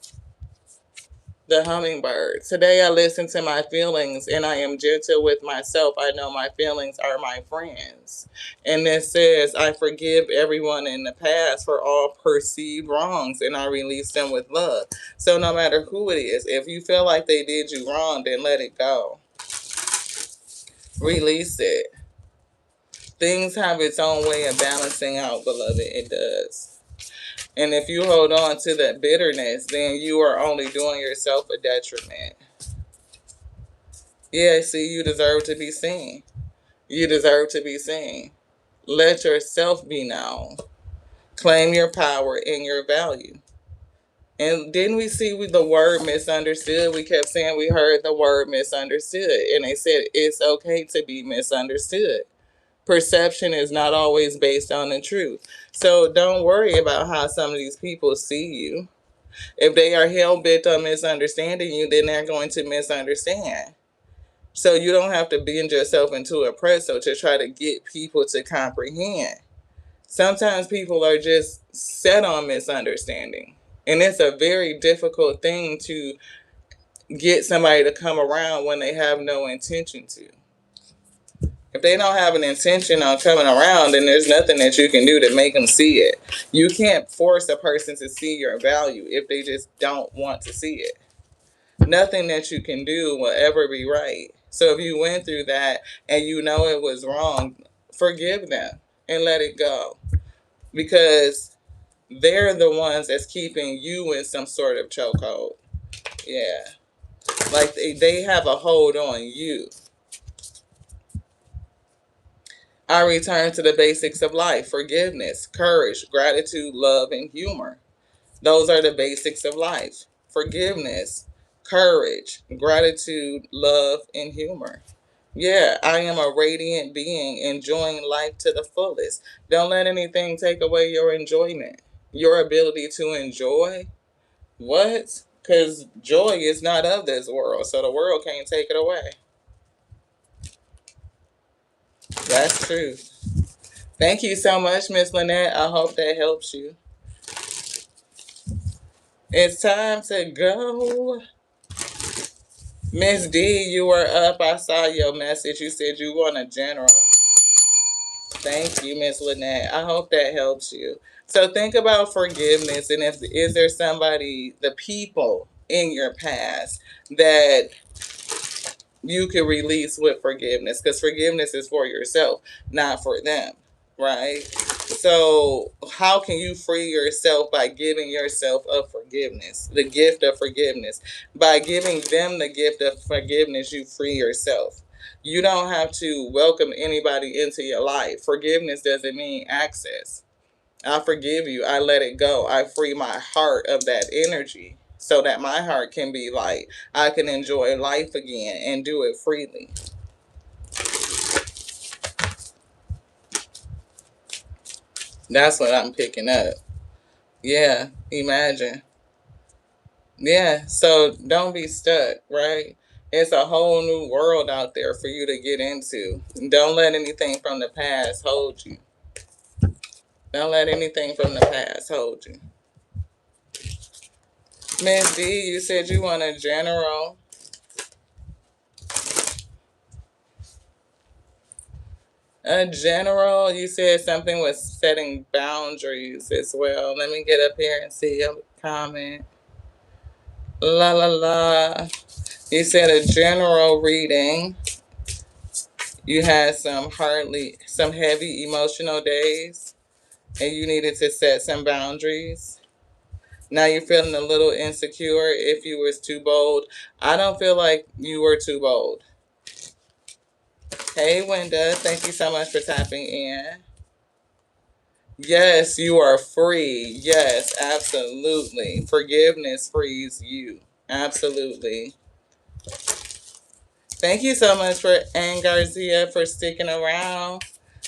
The hummingbird. Today I listen to my feelings and I am gentle with myself. I know my feelings are my friends. And this says, I forgive everyone in the past for all perceived wrongs and I release them with love. So no matter who it is, if you feel like they did you wrong, then let it go. Release it. Things have its own way of balancing out, beloved. It does. And if you hold on to that bitterness, then you are only doing yourself a detriment. Yeah, see, you deserve to be seen. You deserve to be seen. Let yourself be known. Claim your power and your value. And didn't we see with the word misunderstood? We kept saying we heard the word misunderstood. And they said it's okay to be misunderstood. Perception is not always based on the truth. So don't worry about how some of these people see you. If they are hell-bent on misunderstanding you, then they're going to misunderstand. So you don't have to bend yourself into a pretzel to try to get people to comprehend. Sometimes people are just set on misunderstanding. And it's a very difficult thing to get somebody to come around when they have no intention to. If they don't have an intention on coming around, then there's nothing that you can do to make them see it. You can't force a person to see your value if they just don't want to see it. Nothing that you can do will ever be right. So if you went through that and you know it was wrong, forgive them and let it go. Because they're the ones that's keeping you in some sort of chokehold. Yeah. Like they have a hold on you. I return to the basics of life: forgiveness, courage, gratitude, love, and humor. Those are the basics of life: forgiveness, courage, gratitude, love, and humor. Yeah, I am a radiant being enjoying life to the fullest. Don't let anything take away your enjoyment, your ability to enjoy. What? Because joy is not of this world, so the world can't take it away. That's true. Thank you so much, Miss Lynette. I hope that helps you. It's time to go. Miss D, you were up. I saw your message. You said you want a general. Thank you, Miss Lynette. I hope that helps you. So think about forgiveness, and if is there somebody, the people in your past that you can release with forgiveness, because forgiveness is for yourself, not for them, right? So how can you free yourself? By giving yourself of forgiveness, the gift of forgiveness. By giving them the gift of forgiveness, you free yourself. You don't have to welcome anybody into your life. Forgiveness doesn't mean access. I forgive you. I let it go. I free my heart of that energy so that my heart can be light. I can enjoy life again and do it freely. That's what I'm picking up. Yeah, imagine. Yeah, so don't be stuck, right? It's a whole new world out there for you to get into. Don't let anything from the past hold you. Don't let anything from the past hold you. Miss D, you said you want a general. A general, you said something was setting boundaries as well. Let me get up here and see your comment. La la la. You said a general reading. You had some heavy emotional days, and you needed to set some boundaries. Now you're feeling a little insecure if you was too bold. I don't feel like you were too bold. Hey, Wenda, thank you so much for tapping in. Yes, you are free. Yes, absolutely. Forgiveness frees you. Absolutely. Thank you so much for Ann Garcia for sticking around.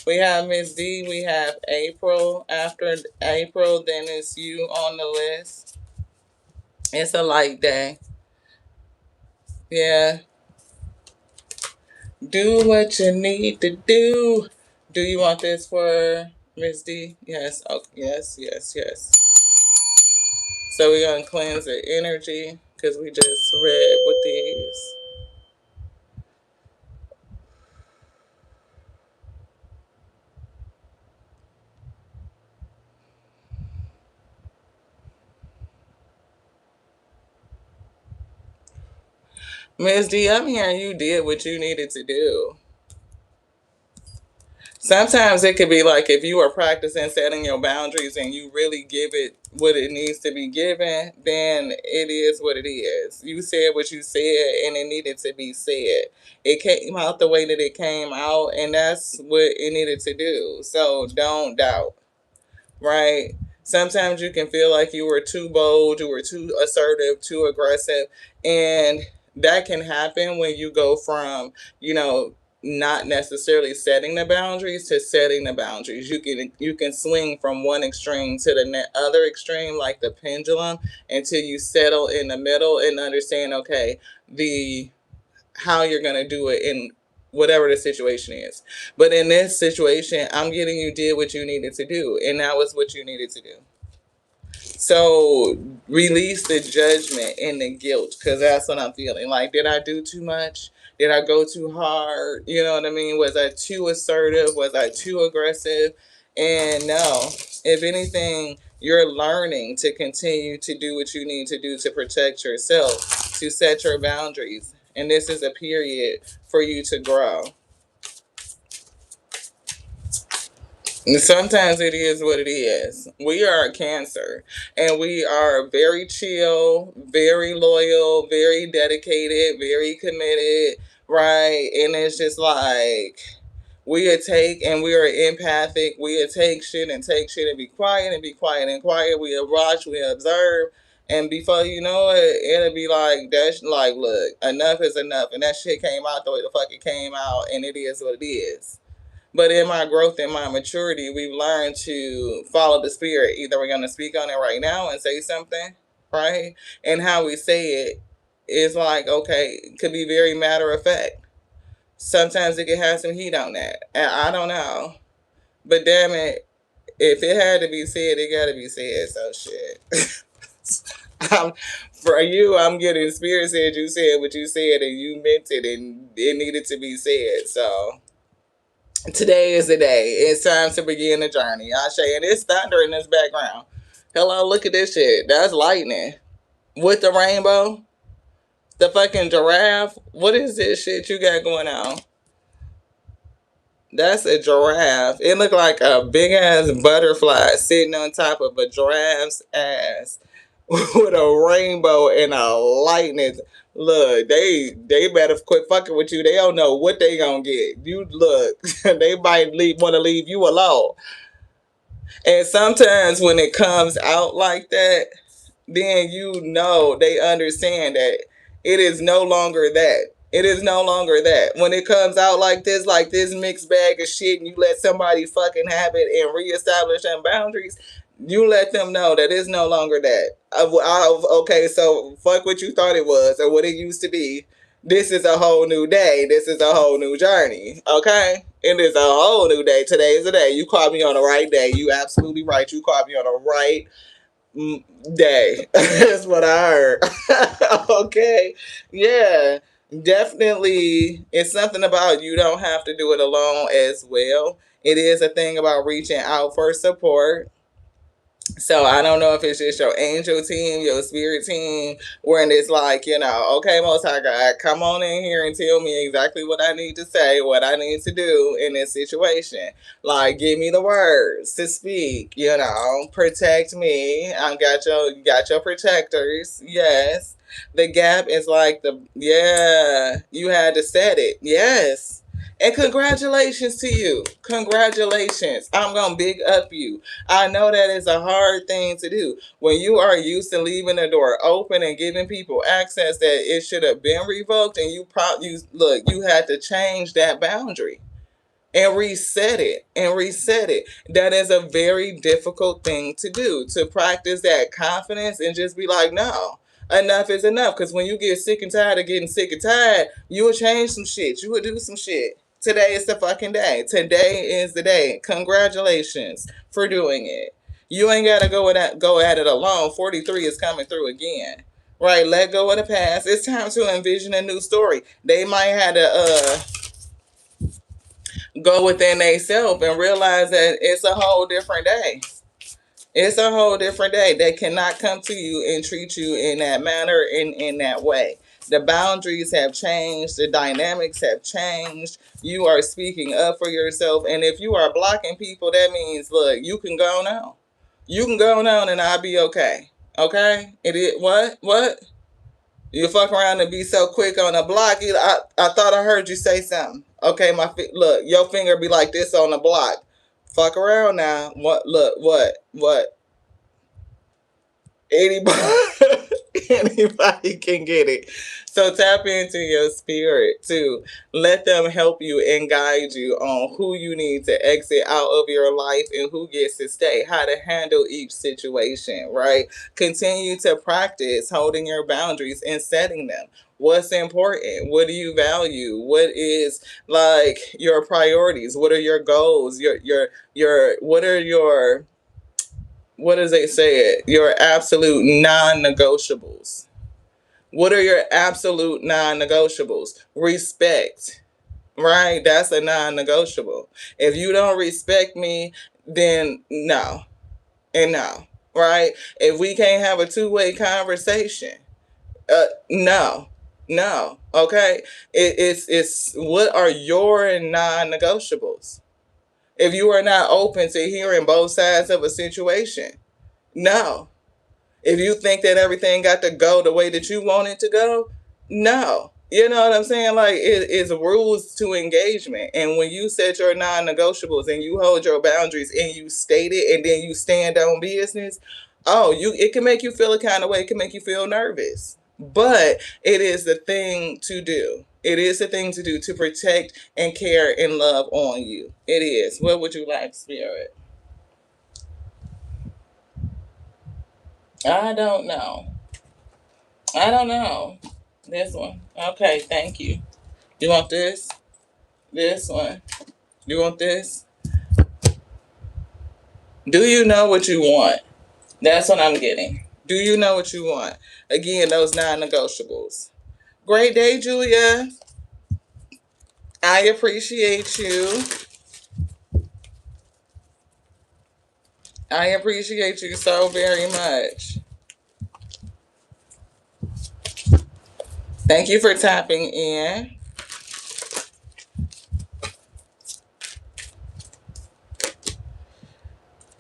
We have Miss D. We have April. After April, then it's you on the list. It's a light day. Yeah. Do what you need to do. Do you want this for Miss D? Yes. Oh, yes, yes, yes. So we're going to cleanse the energy because we just read with these. Miss D, I'm hearing you did what you needed to do. Sometimes it could be like if you are practicing setting your boundaries and you really give it what it needs to be given, then it is what it is. You said what you said and it needed to be said. It came out the way that it came out, and that's what it needed to do. So don't doubt, right? Sometimes you can feel like you were too bold, you were too assertive, too aggressive, and that can happen when you go from, not necessarily setting the boundaries to setting the boundaries. You can swing from one extreme to the other extreme like the pendulum until you settle in the middle and understand, okay, the how you're going to do it in whatever the situation is. But in this situation, I'm getting you did what you needed to do, and that was what you needed to do. So release the judgment and the guilt, because that's what I'm feeling. Like, did I do too much? Did I go too hard? You know what I mean? Was I too assertive? Was I too aggressive? And no, if anything, you're learning to continue to do what you need to do to protect yourself, to set your boundaries. And this is a period for you to grow. And sometimes it is what it is. We are a Cancer, and we are very chill, very loyal, very dedicated, very committed, right? And it's just like we take and we are empathic. We take shit and be quiet and be quiet and quiet. We watch, we observe, and before you know it, it'll be like that's like, look, enough is enough, and that shit came out the way the fuck it came out, and it is what it is. But in my growth and my maturity, we've learned to follow the spirit. Either we're going to speak on it right now and say something, right? And how we say it is like, okay, it could be very matter of fact. Sometimes it can have some heat on that. And I don't know. But damn it, if it had to be said, it got to be said. So shit. For you, I'm getting spirit said you said what you said and you meant it and it needed to be said. So today is the day. It's time to begin the journey. Ashe, and it's thunder in this background. Hello, look at this shit. That's lightning. With the rainbow. The fucking giraffe. What is this shit you got going on? That's a giraffe. It looked like a big ass butterfly sitting on top of a giraffe's ass with a rainbow and a lightning. Look, they better quit fucking with you. They don't know what they gonna get. You look, they might want to leave you alone. And sometimes when it comes out like that, then they understand that it is no longer that. It is no longer that. When it comes out like this mixed bag of shit, and you let somebody fucking have it and reestablish them boundaries, you let them know that it's no longer that. Okay, so fuck what you thought it was or what it used to be. This is a whole new day. This is a whole new journey. Okay? It is a whole new day. Today is the day. You called me on the right day. You absolutely right. You called me on the right day. That's what I heard. Okay. Yeah. Definitely. It's something about you don't have to do it alone as well. It is a thing about reaching out for support. So I don't know if it's just your angel team, your spirit team, when it's like, okay, Most High God, come on in here and tell me exactly what I need to say, what I need to do in this situation. Like, give me the words to speak, protect me. You got your protectors, yes. The gap is like you had to set it, yes. And congratulations to you. Congratulations. I'm going to big up you. I know that is a hard thing to do. When you are used to leaving the door open and giving people access that it should have been revoked, and you had to change that boundary and reset it and reset it. That is a very difficult thing to do, to practice that confidence and just be like, no, enough is enough. Because when you get sick and tired of getting sick and tired, you will change some shit. You will do some shit. Today is the fucking day. Today is the day. Congratulations for doing it. You ain't gotta go at it alone. 43 is coming through again. Right, let go of the past. It's time to envision a new story. They might have to go within themselves and realize that it's a whole different day. It's a whole different day. They cannot come to you and treat you in that manner, in that way. The boundaries have changed. The dynamics have changed. You are speaking up for yourself. And if you are blocking people, that means, look, you can go now. You can go now and I'll be okay. Okay? It is what? What? You fuck around and be so quick on the block. I thought I heard you say something. Okay, look, your finger be like this on the block. Fuck around now. What? Look, what? Anybody, anybody can get it. So tap into your spirit too. Let them help you and guide you on who you need to exit out of your life and who gets to stay, how to handle each situation, right? Continue to practice holding your boundaries and setting them. What's important? What do you value? What is like your priorities? What are your goals? What are your, what does it say? Your absolute non-negotiables. What are your absolute non-negotiables? Respect, right? That's a non-negotiable. If you don't respect me, then no, and no, right? If we can't have a two-way conversation, no, no, okay? It's what are your non-negotiables? If you are not open to hearing both sides of a situation, no. If you think that everything got to go the way that you want it to go, no. You know what I'm saying? Like, it is rules to engagement. And when you set your non-negotiables and you hold your boundaries and you state it and then you stand on business, it can make you feel a kind of way. It can make you feel nervous. But it is the thing to do. It is the thing to do to protect and care and love on you. It is. What would you like, Spirit? I don't know. I don't know. This one. Okay, thank you. You want this? This one. You want this? Do you know what you want? That's what I'm getting. Do you know what you want? Again, those non-negotiables. Great day, Julia. I appreciate you. I appreciate you so very much. Thank you for tapping in.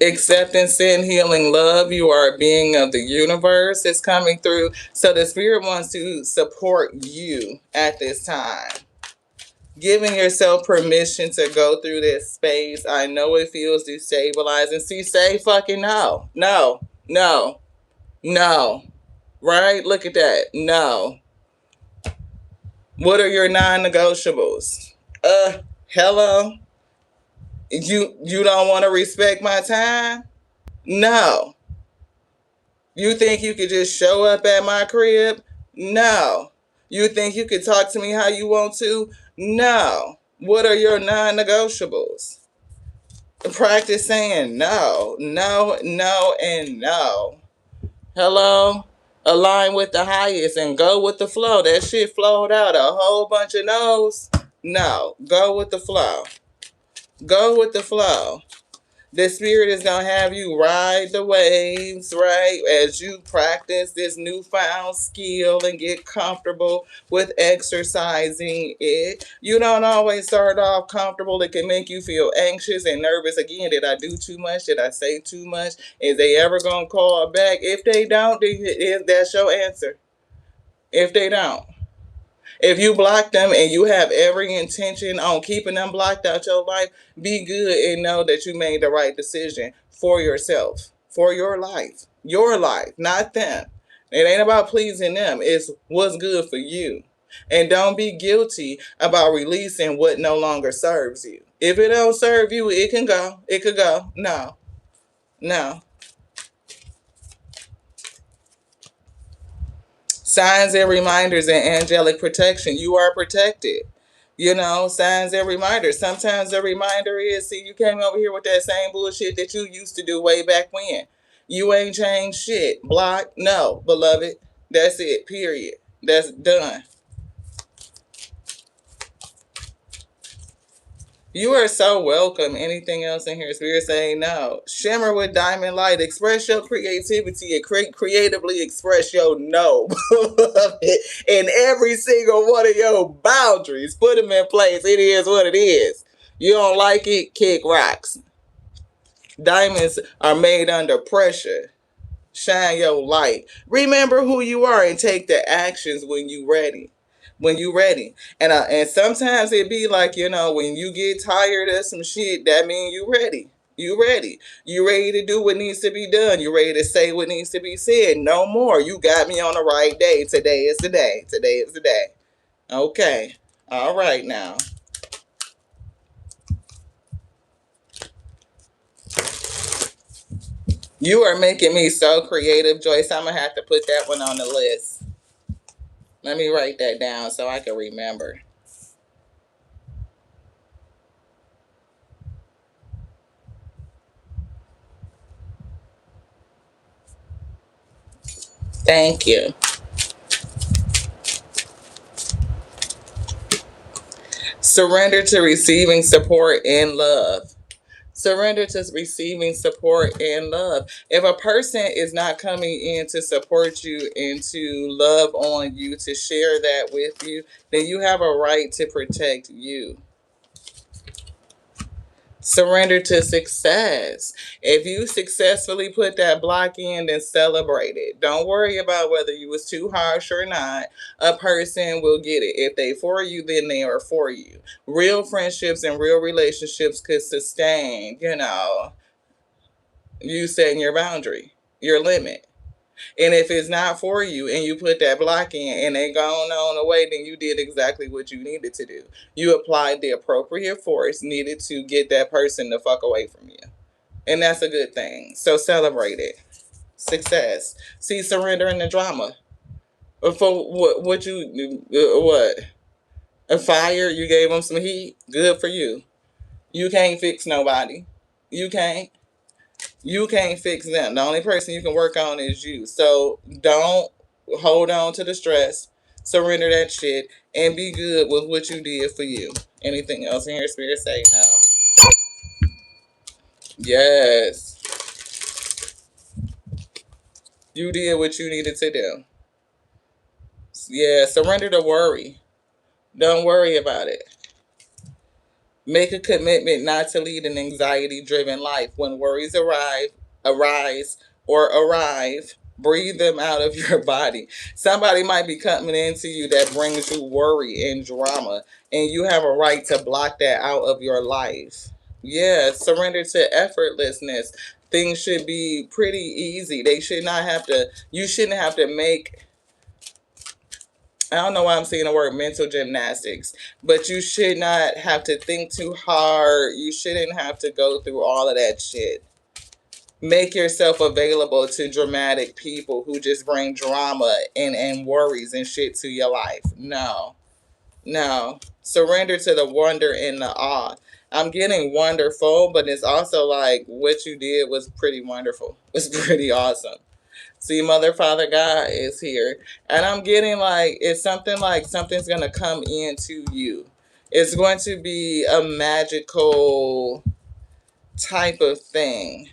Acceptance, sin, healing, love. You are a being of the universe. It's coming through. So the spirit wants to support you at this time. Giving yourself permission to go through this space. I know it feels destabilizing. See, say fucking no. No. No. No. Right? Look at that. No. What are your non-negotiables? Hello? You don't want to respect my time? No. You think you could just show up at my crib? No. You think you could talk to me how you want to? No. What are your non-negotiables? Practice saying no, no, no, and no. Hello? Align with the highest and go with the flow. That shit flowed out a whole bunch of no's. No. Go with the flow. Go with the flow. The spirit is going to have you ride the waves, right? As you practice this newfound skill and get comfortable with exercising it. You don't always start off comfortable. It can make you feel anxious and nervous. Again, did I do too much? Did I say too much? Is they ever going to call back? If they don't, that's your answer. If they don't. If you block them and you have every intention on keeping them blocked out your life, be good and know that you made the right decision for yourself, for your life, not them. It ain't about pleasing them. It's what's good for you. And don't be guilty about releasing what no longer serves you. If it don't serve you, it can go. It could go. No. No. Signs and reminders and angelic protection. You are protected. Signs and reminders. Sometimes the reminder is, see, you came over here with that same bullshit that you used to do way back when. You ain't changed shit. Block. No, beloved. That's it. Period. That's done. You are so welcome. Anything else in here? Spirit saying no. Shimmer with diamond light. Express your creativity and creatively express your no in every single one of your boundaries. Put them in place. It is what it is. You don't like it? Kick rocks. Diamonds are made under pressure. Shine your light. Remember who you are and take the actions when you ready. And sometimes it be like, when you get tired of some shit, that means you ready. You ready to do what needs to be done. You ready to say what needs to be said. No more. You got me on the right day. Today is the day. Okay. All right now. You are making me so creative, Joyce. I'm going to have to put that one on the list. Let me write that down so I can remember. Thank you. Surrender to receiving support and love. Surrender to receiving support and love. If a person is not coming in to support you and to love on you, to share that with you, then you have a right to protect you. Surrender to success. If you successfully put that block in, then celebrate it. Don't worry about whether you was too harsh or not. A person will get it. If they for you, then they are for you. Real friendships and real relationships could sustain, you setting your boundary, your limit. And if it's not for you and you put that block in and they gone on away, then you did exactly what you needed to do. You applied the appropriate force needed to get that person the fuck away from you. And that's a good thing. So celebrate it. Success. See, surrendering the drama. For what a fire, you gave them some heat. Good for you. You can't fix nobody. You can't fix them. The only person you can work on is you. So don't hold on to the stress. Surrender that shit and be good with what you did for you. Anything else in here, Spirit say no. Yes. You did what you needed to do. Yeah, surrender to worry. Don't worry about it. Make a commitment not to lead an anxiety-driven life. When worries arise, breathe them out of your body. Somebody might be coming into you that brings you worry and drama, and you have a right to block that out of your life. Yeah, surrender to effortlessness. Things should be pretty easy. You shouldn't have to make, I don't know why I'm saying the word mental gymnastics, but you should not have to think too hard. You shouldn't have to go through all of that shit. Make yourself available to dramatic people who just bring drama and worries and shit to your life. No. Surrender to the wonder and the awe. I'm getting wonderful, but it's also like what you did was pretty wonderful. It's pretty awesome. See, Mother, Father, God is here. And I'm getting it's something like something's going to come into you. It's going to be a magical type of thing.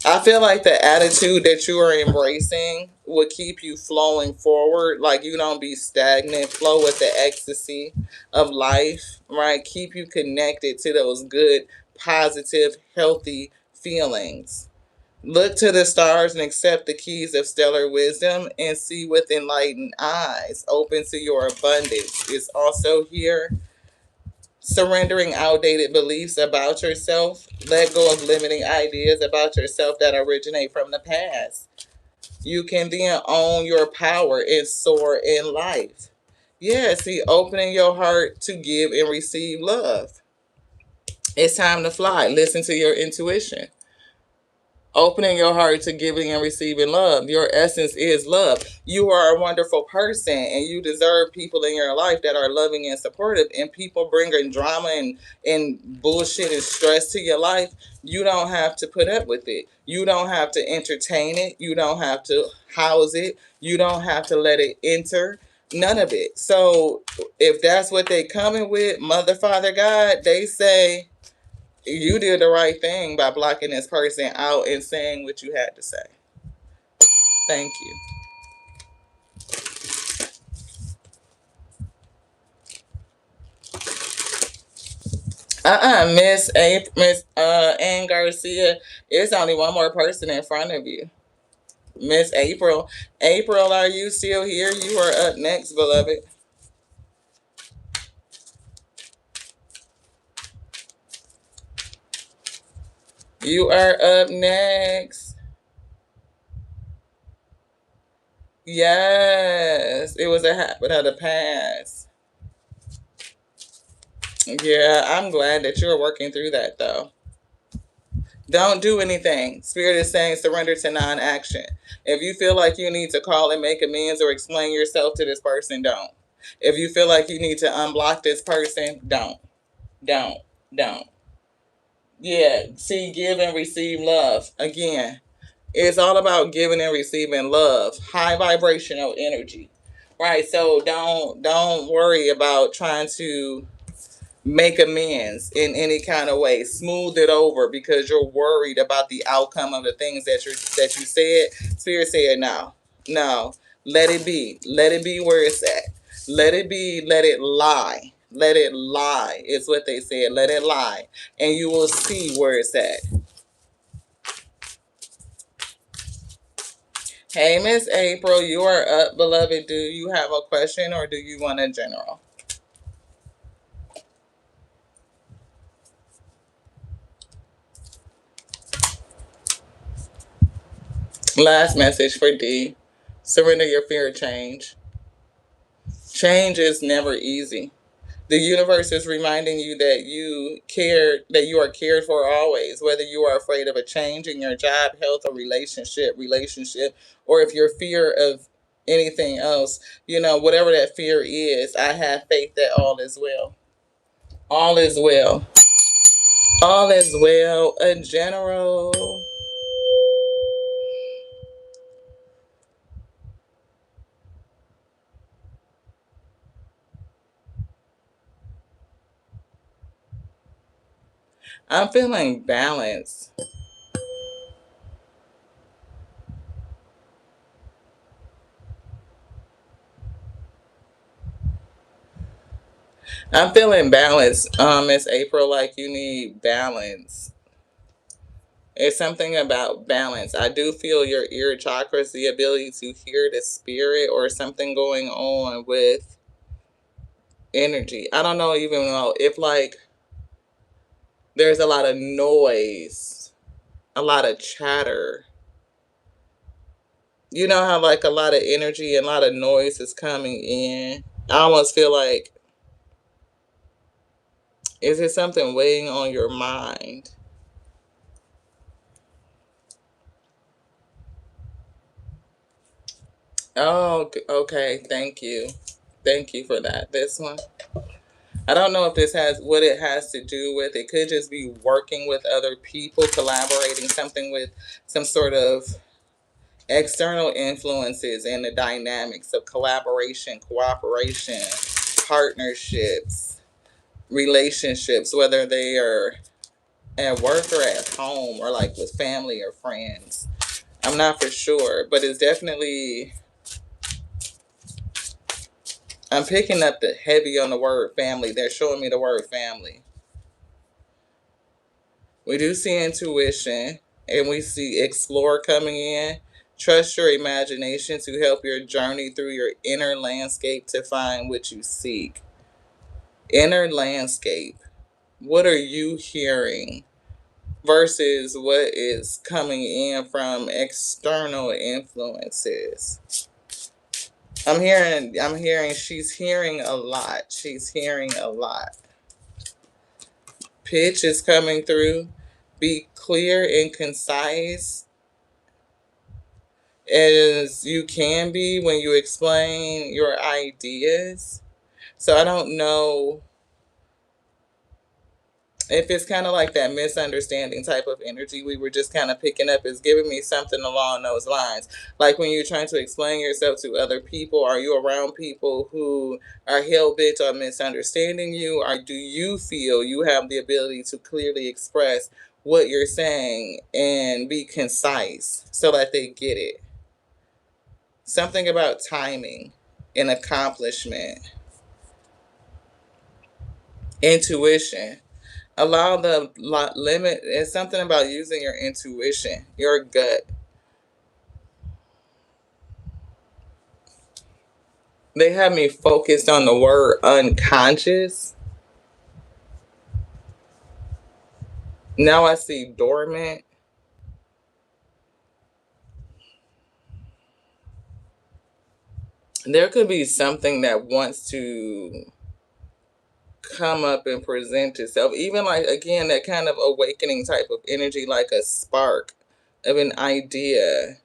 I feel like the attitude that you are embracing will keep you flowing forward. Like you don't be stagnant. Flow with the ecstasy of life, right? Keep you connected to those good, positive, healthy feelings. Look to the stars and accept the keys of stellar wisdom and see with enlightened eyes. Open to your abundance. It's also here. Surrendering outdated beliefs about yourself. Let go of limiting ideas about yourself that originate from the past. You can then own your power and soar in life. Yeah, see, opening your heart to give and receive love. It's time to fly. Listen to your intuition. Opening your heart to giving and receiving love. Your essence is love. You are a wonderful person and you deserve people in your life that are loving and supportive. And people bringing drama and bullshit and stress to your life, you don't have to put up with it. You don't have to entertain it. You don't have to house it. You don't have to let it enter. None of it. So if that's what they coming with, Mother, Father, God, they say you did the right thing by blocking this person out and saying what you had to say. Thank you. Miss Ann Garcia. It's only one more person in front of you. Miss April. April, are you still here? You are up next, beloved. You are up next. Yes, it was a habit of the past. Yeah, I'm glad that you're working through that though. Don't do anything. Spirit is saying surrender to non-action. If you feel like you need to call and make amends or explain yourself to this person, don't. If you feel like you need to unblock this person, don't. Don't. Don't. Yeah, see, give and receive love. Again, it's all about giving and receiving love. High vibrational energy. Right? So don't worry about trying to make amends in any kind of way. Smooth it over because you're worried about the outcome of the things that you said. Spirit said no. No. Let it be. Let it be where it's at. Let it be, let it lie. Let it lie. It's what they said. Let it lie. And you will see where it's at. Hey, Miss April, you are up, beloved. Do you have a question or do you want a general? Last message for D. Surrender your fear of change. Change is never easy. The universe is reminding you that you are cared for always, whether you are afraid of a change in your job, health, or relationship, or if you're fear of anything else, whatever that fear is, I have faith that all is well. All is well. All is well. A general. I'm feeling balance. I'm feeling balance, Miss April, like you need balance. It's something about balance. I do feel your ear chakras, the ability to hear the spirit or something going on with energy. I don't know even know if like there's a lot of noise, a lot of chatter. You know how like a lot of energy and a lot of noise is coming in. I almost feel like, is it something weighing on your mind? Oh, okay. Thank you. Thank you for that. This one. I don't know if this has what it has to do with. It could just be working with other people, collaborating, something with some sort of external influences and the dynamics of collaboration, cooperation, partnerships, relationships, whether they are at work or at home or like with family or friends. I'm not for sure, but it's definitely, I'm picking up the heavy on the word family. They're showing me the word family. We do see intuition and we see explore coming in. Trust your imagination to help your journey through your inner landscape to find what you seek. Inner landscape. What are you hearing versus what is coming in from external influences? I'm hearing she's hearing a lot. She's hearing a lot. Pitch is coming through. Be clear and concise as you can be when you explain your ideas. So I don't know if it's kind of like that misunderstanding type of energy we were just kind of picking up, is giving me something along those lines. Like when you're trying to explain yourself to other people, are you around people who are hell bent on misunderstanding you? Or do you feel you have the ability to clearly express what you're saying and be concise so that they get it? Something about timing and accomplishment, intuition. Allow the limit. It's something about using your intuition, your gut. They have me focused on the word unconscious. Now I see dormant. There could be something that wants to come up and present itself, even like again that kind of awakening type of energy, like a spark of an idea.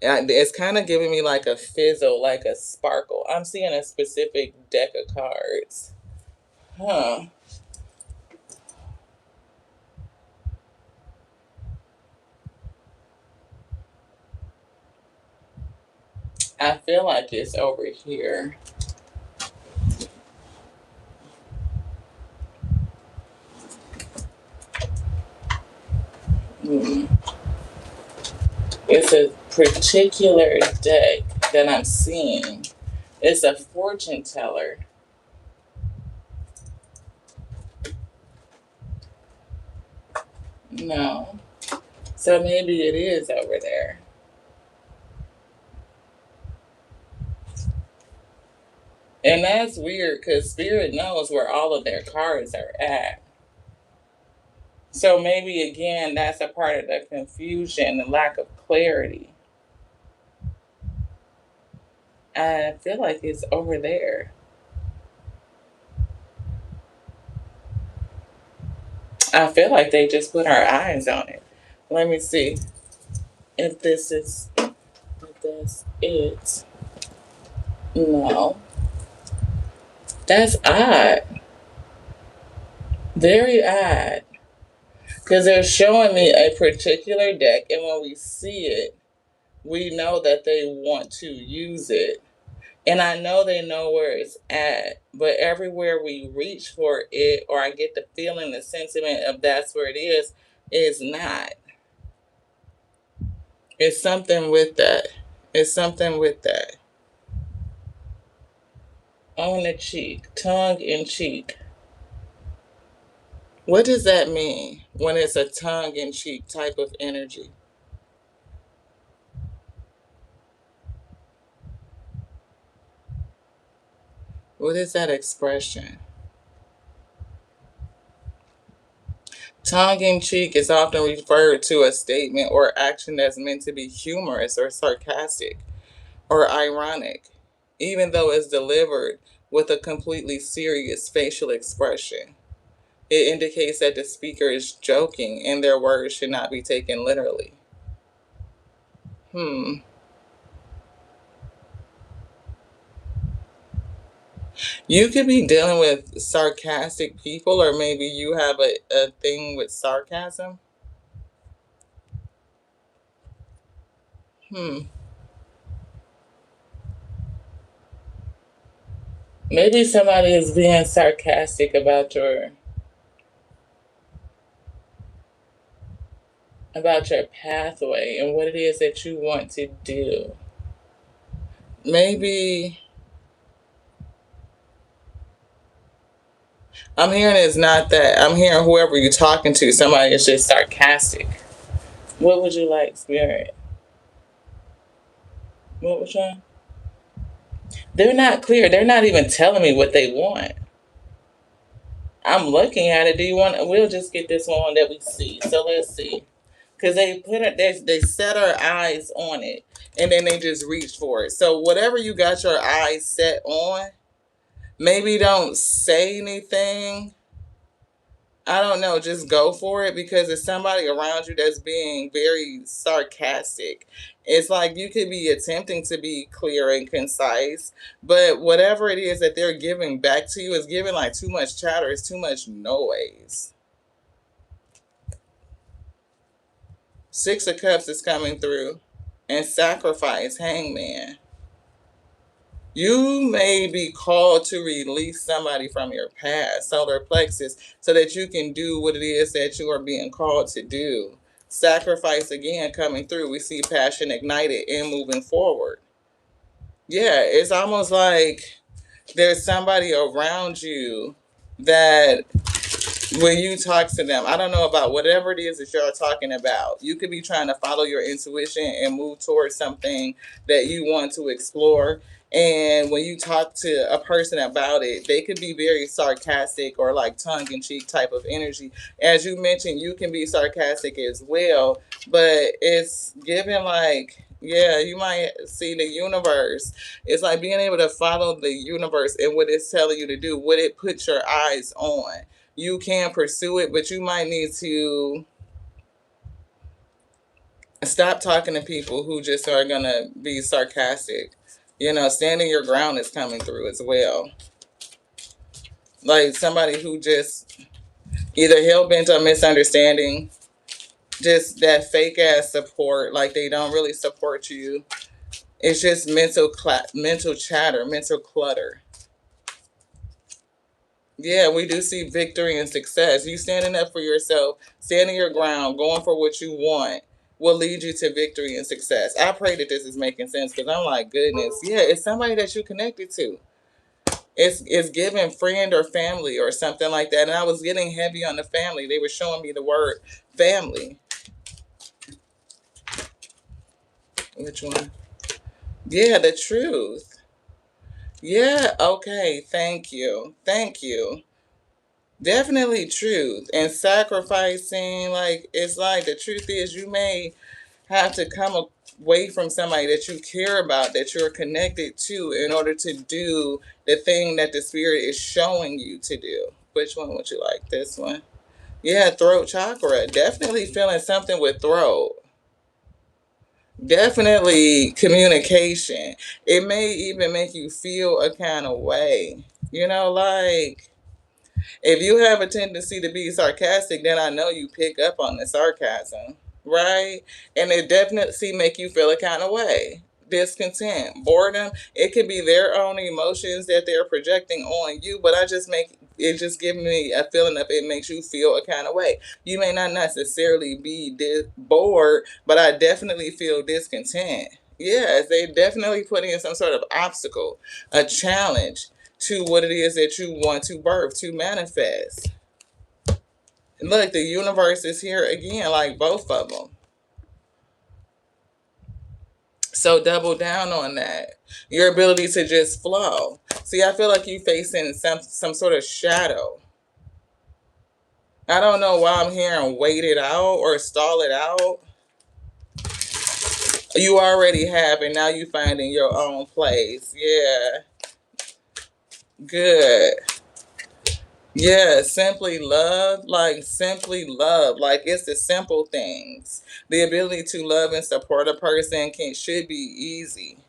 It's kind of giving me like a fizzle, like a sparkle. I'm seeing a specific deck of cards. Huh. I feel like it's over here. Hmm. It's a particular deck that I'm seeing. It's a fortune teller. No. So maybe it is over there. And that's weird because Spirit knows where all of their cards are at. So maybe again, that's a part of the confusion, the lack of clarity. I feel like it's over there. I feel like they just put our eyes on it. Let me see if this is, if that's it. No. That's odd. Very odd. Because they're showing me a particular deck, and when we see it, we know that they want to use it. And I know they know where it's at, but everywhere we reach for it, or I get the feeling, the sentiment of that's where it is not. It's something with that. It's something with that. On the cheek, tongue in cheek. What does that mean when it's a tongue in cheek type of energy? What is that expression? Tongue in cheek is often referred to a statement or action that's meant to be humorous or sarcastic or ironic, even though it's delivered with a completely serious facial expression. It indicates that the speaker is joking and their words should not be taken literally. Hmm. You could be dealing with sarcastic people, or maybe you have a thing with sarcasm. Hmm. Maybe somebody is being sarcastic about your about your pathway and what it is that you want to do. Maybe I'm hearing it's not that. I'm hearing whoever you're talking to, somebody is just sarcastic. What would you like, Spirit? What was wrong? They're not clear. They're not even telling me what they want. I'm looking at it. Do you want? We'll just get this one that we see. So let's see, because they put it. They set our eyes on it, and then they just reach for it. So whatever you got your eyes set on, maybe don't say anything. I don't know, just go for it because it's somebody around you that's being very sarcastic. It's like you could be attempting to be clear and concise, but whatever it is that they're giving back to you is giving like too much chatter, it's too much noise. Six of Cups is coming through, and Sacrifice, Hangman. You may be called to release somebody from your past, solar plexus, so that you can do what it is that you are being called to do. Sacrifice again coming through. We see passion ignited and moving forward. Yeah, it's almost like there's somebody around you that when you talk to them, I don't know about whatever it is that you're talking about. You could be trying to follow your intuition and move towards something that you want to explore. And when you talk to a person about it, they could be very sarcastic or like tongue in cheek type of energy. As you mentioned, you can be sarcastic as well, but it's given like, yeah, you might see the universe. It's like being able to follow the universe and what it's telling you to do, what it puts your eyes on. You can pursue it, but you might need to stop talking to people who just are going to be sarcastic. You know, standing your ground is coming through as well. Like somebody who just either hell bent on misunderstanding, just that fake ass support, like they don't really support you. It's just mental chatter, mental clutter. Yeah, we do see victory and success. You standing up for yourself, standing your ground, going for what you want will lead you to victory and success. I pray that this is making sense because I'm like, goodness, yeah, it's somebody that you connected to. It's giving friend or family or something like that. And I was getting heavy on the family. They were showing me the word family. Which one? Yeah, the truth. Yeah, okay. Thank you. Thank you. Definitely truth and sacrificing. Like, it's like the truth is, you may have to come away from somebody that you care about, that you're connected to, in order to do the thing that the spirit is showing you to do. Which one would you like? This one? Yeah, throat chakra. Definitely feeling something with throat. Definitely communication. It may even make you feel a kind of way. You know, like if you have a tendency to be sarcastic, then I know you pick up on the sarcasm, right? And it definitely make you feel a kind of way. Discontent, boredom, it could be their own emotions that they're projecting on you, but I just make it just give me a feeling of it makes you feel a kind of way. You may not necessarily be bored, but I definitely feel discontent. Yes, they definitely put in some sort of obstacle, a challenge to what it is that you want to birth, to manifest. Look, the universe is here again, like both of them. So double down on that. Your ability to just flow. See, I feel like you facing some sort of shadow. I don't know why I'm hearing wait it out or stall it out. You already have, and now you finding your own place. Yeah. Good. Yeah, simply love, like simply love, like it's the simple things. The ability to love and support a person should be easy,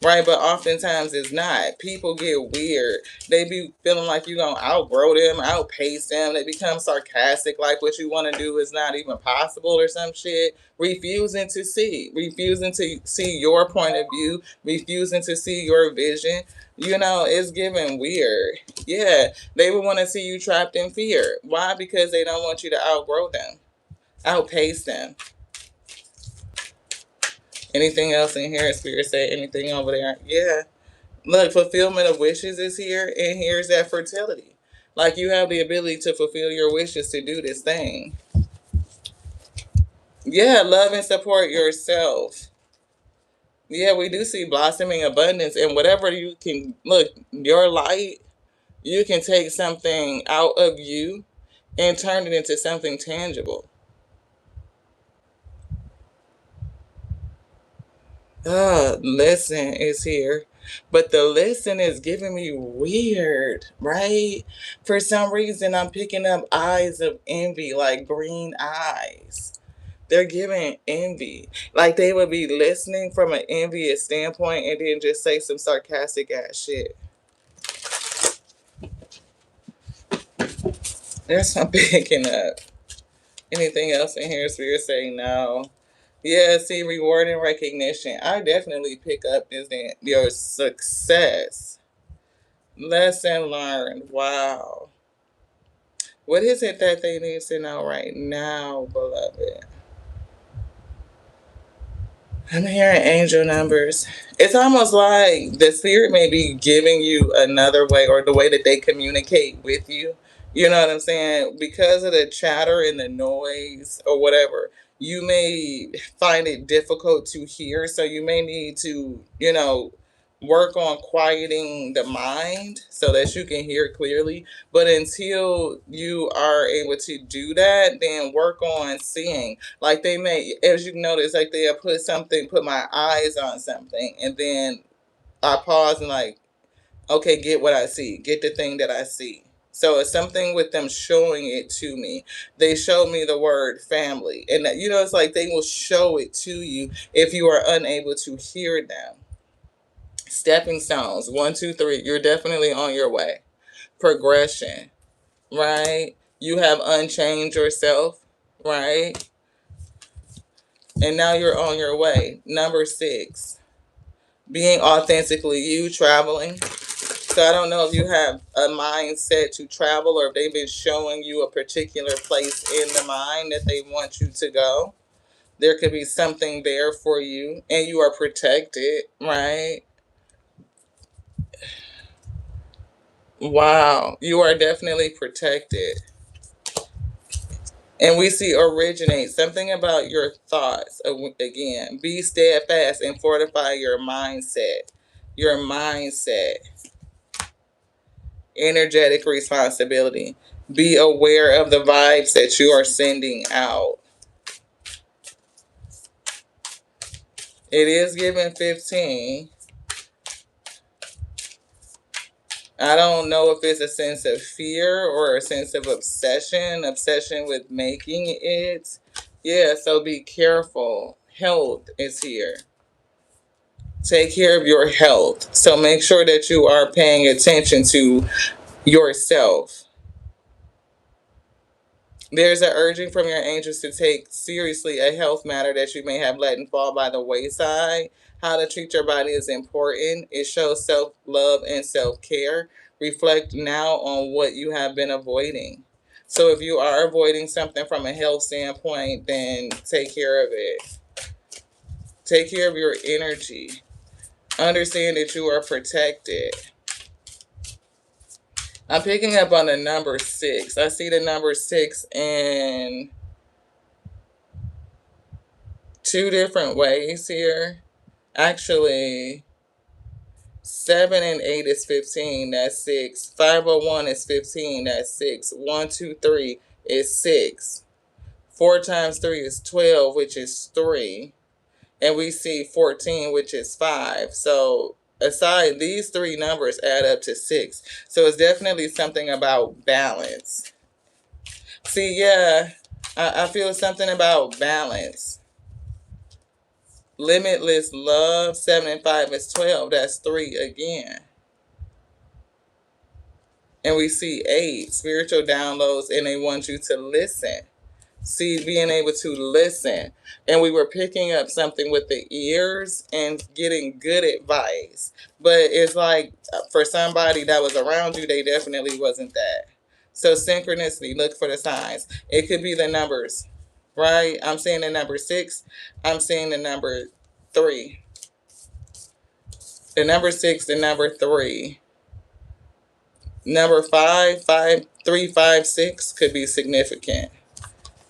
right? But oftentimes it's not. People get weird. They be feeling like you're gonna outgrow them, outpace them. They become sarcastic, like what you want to do is not even possible or some shit. Refusing to see your point of view, refusing to see your vision. You know, it's giving weird. Yeah, they would want to see you trapped in fear. Why? Because they don't want you to outgrow them, outpace them. Anything else in here? Spirit say anything over there? Yeah. Look, fulfillment of wishes is here, and here's that fertility. Like you have the ability to fulfill your wishes to do this thing. Yeah, love and support yourself. Yeah, we do see blossoming abundance, and whatever you can look, your light, you can take something out of you and turn it into something tangible. Listen is here. But the listen is giving me weird, right? For some reason, I'm picking up eyes of envy, like green eyes. They're giving envy. Like they would be listening from an envious standpoint and then just say some sarcastic ass shit. That's what I'm picking up. Anything else in here? Spirit saying no. Yeah, see, reward and recognition. I definitely pick up is that your success. Lesson learned. Wow. What is it that they need to know right now, beloved? I'm hearing angel numbers. It's almost like the spirit may be giving you another way or the way that they communicate with you. You know what I'm saying? Because of the chatter and the noise or whatever, you may find it difficult to hear. So you may need to, work on quieting the mind so that you can hear clearly. But until you are able to do that, then work on seeing. Like they may, as you notice, like they'll put my eyes on something, and then I pause and like, okay, get what I see, get the thing that I see. So it's something with them showing it to me. They showed me the word family, and it's like they will show it to you if you are unable to hear them. Stepping stones, 1, 2, 3. You're definitely on your way. Progression, right? You have unchained yourself, right? And now you're on your way. Number 6, being authentically you, traveling. So I don't know if you have a mindset to travel or if they've been showing you a particular place in the mind that they want you to go. There could be something there for you and you are protected, right? Wow, you are definitely protected. And we see originate, something about your thoughts. Again, be steadfast and fortify your mindset. Your mindset. Energetic responsibility. Be aware of the vibes that you are sending out. It is given 15. I don't know if it's a sense of fear or a sense of obsession with making it. Yeah, so be careful. Health is here. Take care of your health. So make sure that you are paying attention to yourself. There's an urging from your angels to take seriously a health matter that you may have let fall by the wayside. How to treat your body is important. It shows self-love and self-care. Reflect now on what you have been avoiding. So if you are avoiding something from a health standpoint, then take care of it. Take care of your energy. Understand that you are protected. I'm picking up on the number 6. I see the number 6 in 2 different ways here. Actually, 7 and 8 is 15. That's 6. 501 is 15. That's 6. 1, 2, 3 is 6. 4 times 3 is 12, which is 3. And we see 14, which is 5. So aside, these 3 numbers add up to 6. So it's definitely something about balance. See, yeah, I feel something about balance. Limitless love, 7 and 5 is 12. That's 3 again. And we see 8, spiritual downloads, and they want you to listen. See, being able to listen. And we were picking up something with the ears and getting good advice. But it's like for somebody that was around you, they definitely wasn't that. So synchronicity, look for the signs. It could be the numbers, right? I'm seeing the number 6. I'm seeing the number 3. The number 6, the number 3. Number 5, 5, 3, 5, 6 could be significant.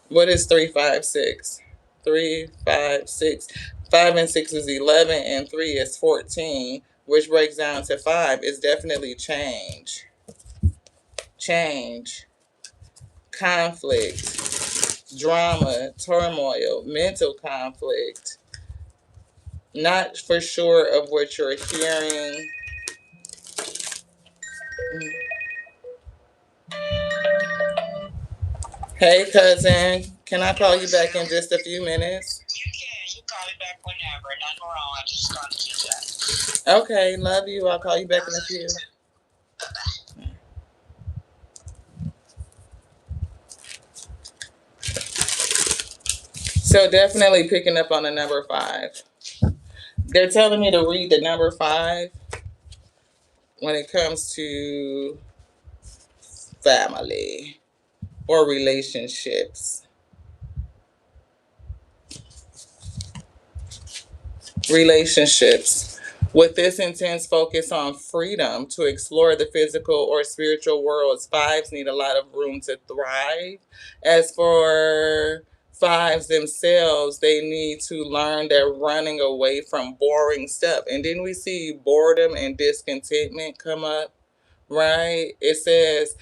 What is 3, 5, 6? 3, 5, 6. 5 and 6 is 11, and 3 is 14, which breaks down to 5. It's definitely change. Change. Conflict. Drama. Turmoil. Mental conflict. Not for sure of what you're hearing. Hey, cousin. Can I call you back in just a few minutes? You can. You call me back whenever. Nothing wrong. I just got to chat. Okay, love you. I'll call you back in a few. So definitely picking up on the number 5. They're telling me to read the number 5 when it comes to family or relationships. Relationships. With this intense focus on freedom to explore the physical or spiritual worlds, 5s need a lot of room to thrive. As for 5s themselves, they need to learn that running away from boring stuff. And then we see boredom and discontentment come up, right? It says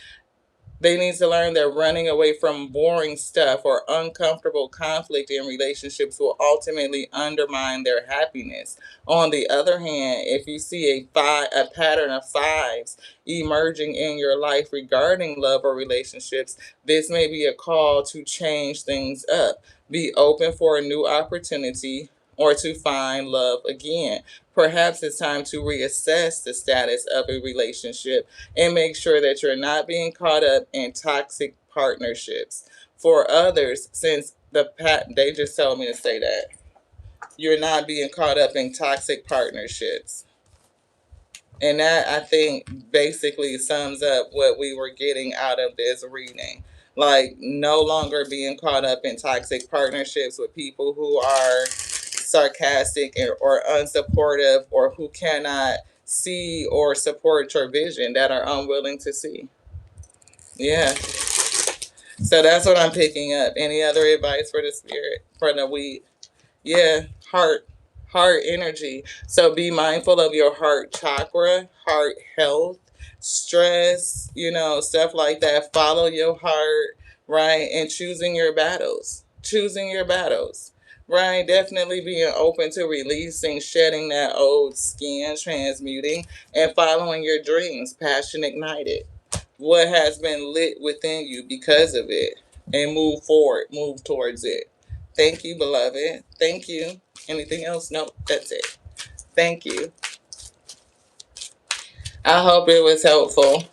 they need to learn that running away from boring stuff or uncomfortable conflict in relationships will ultimately undermine their happiness. On the other hand, if you see a pattern of 5s emerging in your life regarding love or relationships, this may be a call to change things up. Be open for a new opportunity or to find love again. Perhaps it's time to reassess the status of a relationship and make sure that you're not being caught up in toxic partnerships. For others, since they just told me to say that you're not being caught up in toxic partnerships. And that, I think, basically sums up what we were getting out of this reading. Like, no longer being caught up in toxic partnerships with people who are sarcastic or unsupportive, or who cannot see or support your vision, that are unwilling to see. Yeah. So that's what I'm picking up. Any other advice for the spirit, for the week? Yeah, heart energy. So be mindful of your heart chakra, heart health, stress, stuff like that. Follow your heart, right? And choosing your battles. Right? Definitely being open to releasing, shedding that old skin, transmuting, and following your dreams, passion ignited. What has been lit within you because of it, and move forward, move towards it. Thank you, beloved. Thank you. Anything else? No, that's it. Thank you. I hope it was helpful.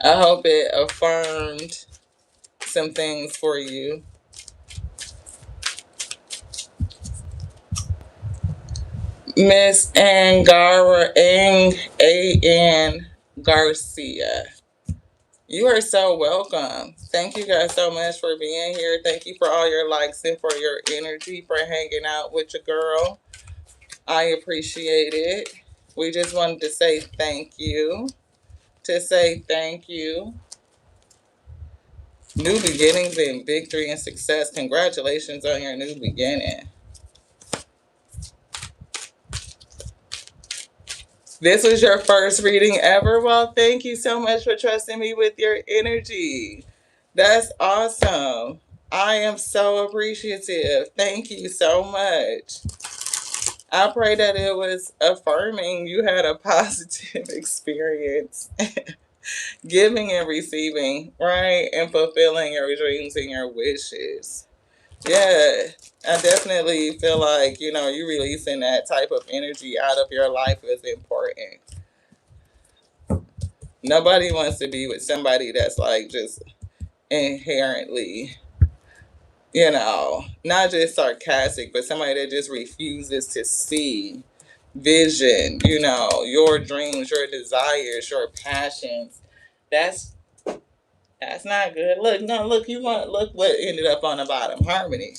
I hope it affirmed some things for you. Miss Angara A.N. Garcia. You are so welcome. Thank you guys so much for being here. Thank you for all your likes and for your energy, for hanging out with your girl. I appreciate it. We just wanted to say thank you. New beginnings and victory and success. Congratulations on your new beginning. This was your first reading ever? Well, thank you so much for trusting me with your energy. That's awesome. I am so appreciative. Thank you so much. I pray that it was affirming. You had a positive experience. Giving and receiving, right? And fulfilling your dreams and your wishes. Yeah, I definitely feel like, you releasing that type of energy out of your life is important. Nobody wants to be with somebody that's like just inherently, not just sarcastic, but somebody that just refuses to see vision, your dreams, your desires, your passions. That's not good. Look what ended up on the bottom. Harmony.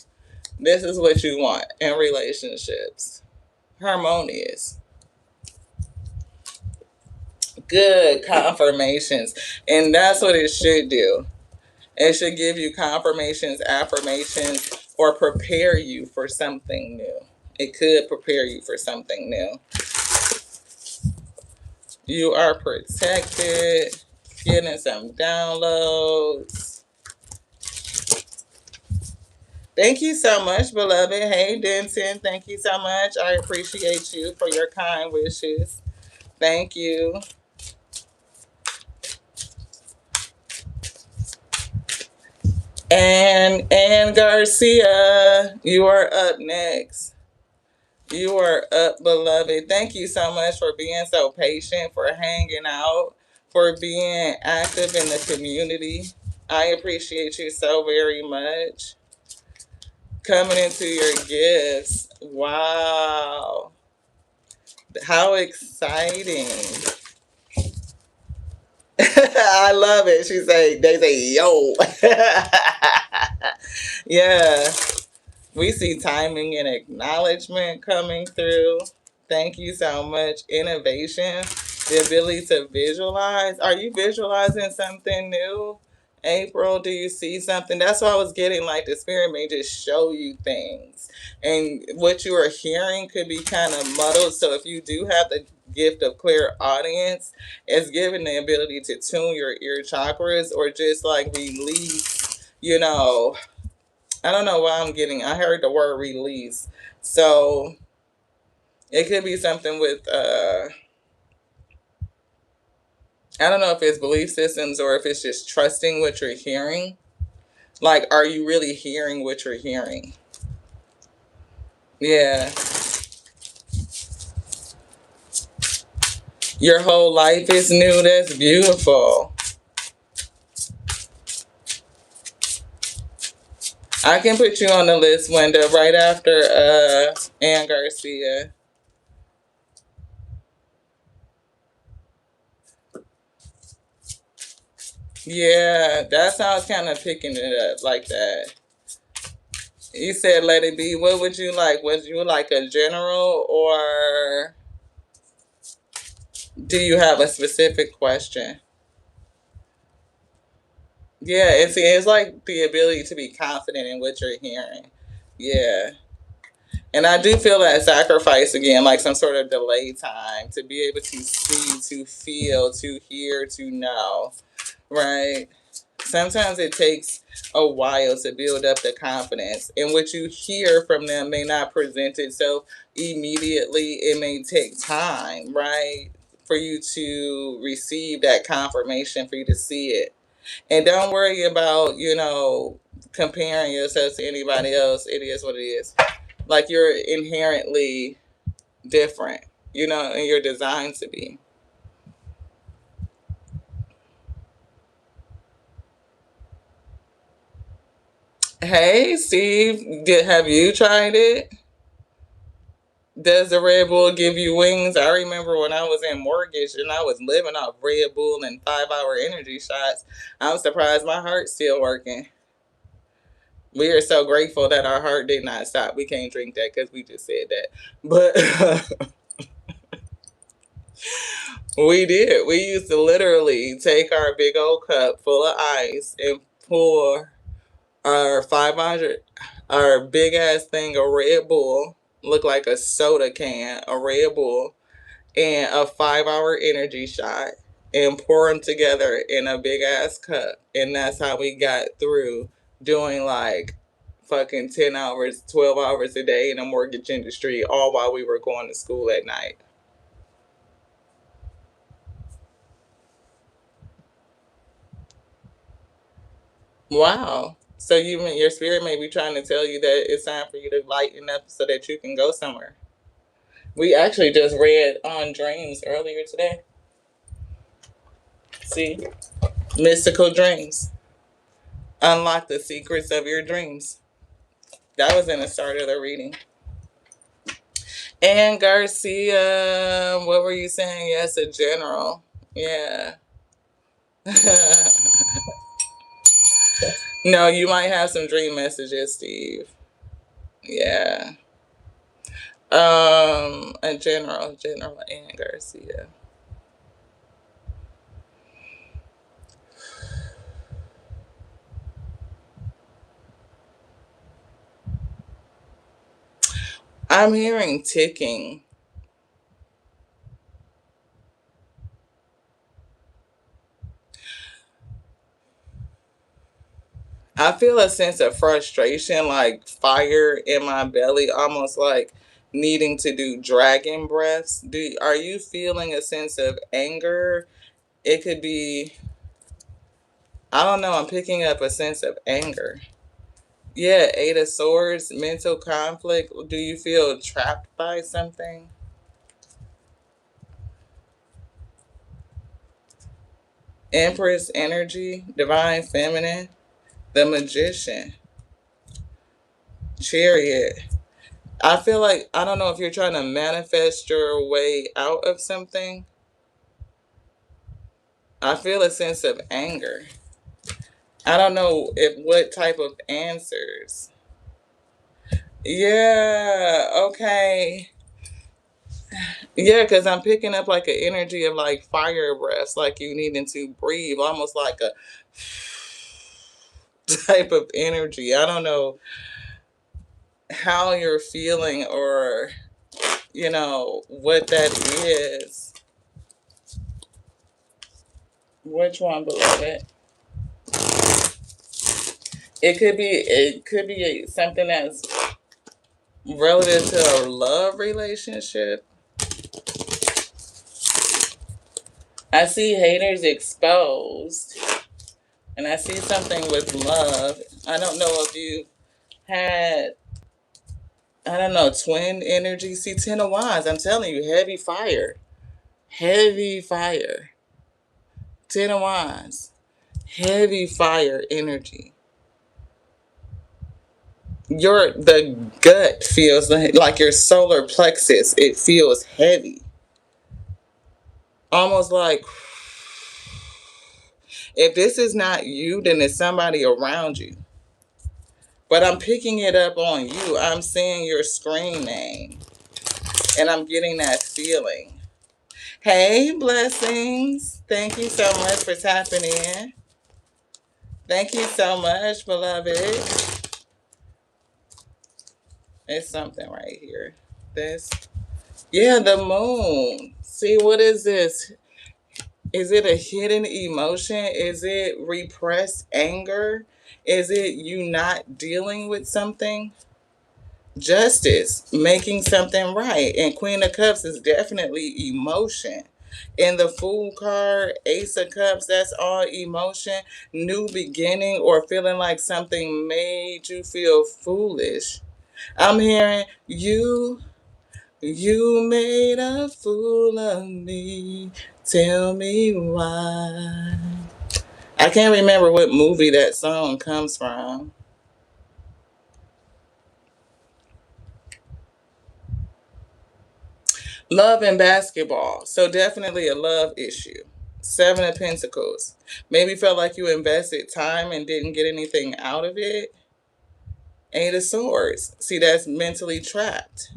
This is what you want in relationships. Harmonious. Good confirmations. And that's what it should do. It should give you confirmations, affirmations, or prepare you for something new. It could prepare you for something new. You are protected. Getting some downloads. Thank you so much, beloved. Hey, Denton. Thank you so much. I appreciate you for your kind wishes. Thank you. And Garcia, you are up next. You are up, beloved. Thank you so much for being so patient, for hanging out, for being active in the community. I appreciate you so very much. Coming into your gifts. Wow. How exciting. I love it. They say, yo. Yeah. We see timing and acknowledgement coming through. Thank you so much. Innovation, the ability to visualize. Are you visualizing something new? April, do you see something? That's what I was getting, like the spirit may just show you things. And what you are hearing could be kind of muddled. So if you do have the gift of clear audience, it's given the ability to tune your ear chakras or just like release, I don't know why I heard the word release. So it could be something with, I don't know if it's belief systems or if it's just trusting what you're hearing. Like, are you really hearing what you're hearing? Yeah. Your whole life is new. That's beautiful. I can put you on the list, Wenda, right after Ann Garcia. Yeah, that's how I was kind of picking it up like that. You said let it be. What would you like? Was you like a general or do you have a specific question? Yeah, it's like the ability to be confident in what you're hearing. Yeah. And I do feel that sacrifice again, like some sort of delay time to be able to see, to feel, to hear, to know, right? Sometimes it takes a while to build up the confidence, and what you hear from them may not present itself immediately. It may take time, right, for you to receive that confirmation, for you to see it. And don't worry about, comparing yourself to anybody else. It is what it is. Like, you're inherently different, and you're designed to be. Hey, Steve, have you tried it? Does the Red Bull give you wings? I remember when I was in mortgage and I was living off Red Bull and 5-hour energy shots. I'm surprised my heart's still working. We are so grateful that our heart did not stop. We can't drink that because we just said that. But we did. We used to literally take our big old cup full of ice and pour our 500, our big ass thing of Red Bull, look like a soda can, a Red Bull, and a 5-hour energy shot, and pour them together in a big ass cup. And that's how we got through doing like fucking 10 hours, 12 hours a day in the mortgage industry, all while we were going to school at night. Wow. So your spirit may be trying to tell you that it's time for you to lighten up so that you can go somewhere. We actually just read on dreams earlier today. See? Mystical dreams. Unlock the secrets of your dreams. That was in the start of the reading. And Garcia, what were you saying? Yes, a general. Yeah. No, you might have some dream messages, Steve. Yeah. A general anger. Yeah. I'm hearing ticking. I feel a sense of frustration, like fire in my belly, almost like needing to do dragon breaths. Are you feeling a sense of anger? It could be, I don't know, I'm picking up a sense of anger. Yeah, Eight of Swords, mental conflict. Do you feel trapped by something? Empress energy, divine feminine, the magician, chariot. I feel like, I don't know if you're trying to manifest your way out of something. I feel a sense of anger. I don't know if what type of answers. Yeah, okay. Yeah, because I'm picking up like an energy of like fire breaths, like you needing to breathe, almost like a type of energy. I don't know how you're feeling or, what that is. Which one, beloved? It could be something that's relative to a love relationship. I see haters exposed, and I see something with love. I don't know if you had, I don't know, twin energy. See, Ten of Wands. I'm telling you, heavy fire, heavy fire. Ten of Wands, heavy fire energy. The gut feels like your solar plexus. It feels heavy, almost like if this is not you, then it's somebody around you. But I'm picking it up on you. I'm seeing your screen name, and I'm getting that feeling. Hey, blessings. Thank you so much for tapping in. Thank you so much, beloved. It's something right here. This. Yeah, the moon. See, what is this? Is it a hidden emotion? Is it repressed anger? Is it you not dealing with something? Justice, making something right. And Queen of Cups is definitely emotion. In the Fool card, Ace of Cups, that's all emotion. New beginning or feeling like something made you feel foolish. I'm hearing you made a fool of me. Tell me why. I can't remember what movie that song comes from. Love and basketball. So definitely a love issue. Seven of Pentacles. Maybe felt like you invested time and didn't get anything out of it. Eight of Swords. See, that's mentally trapped.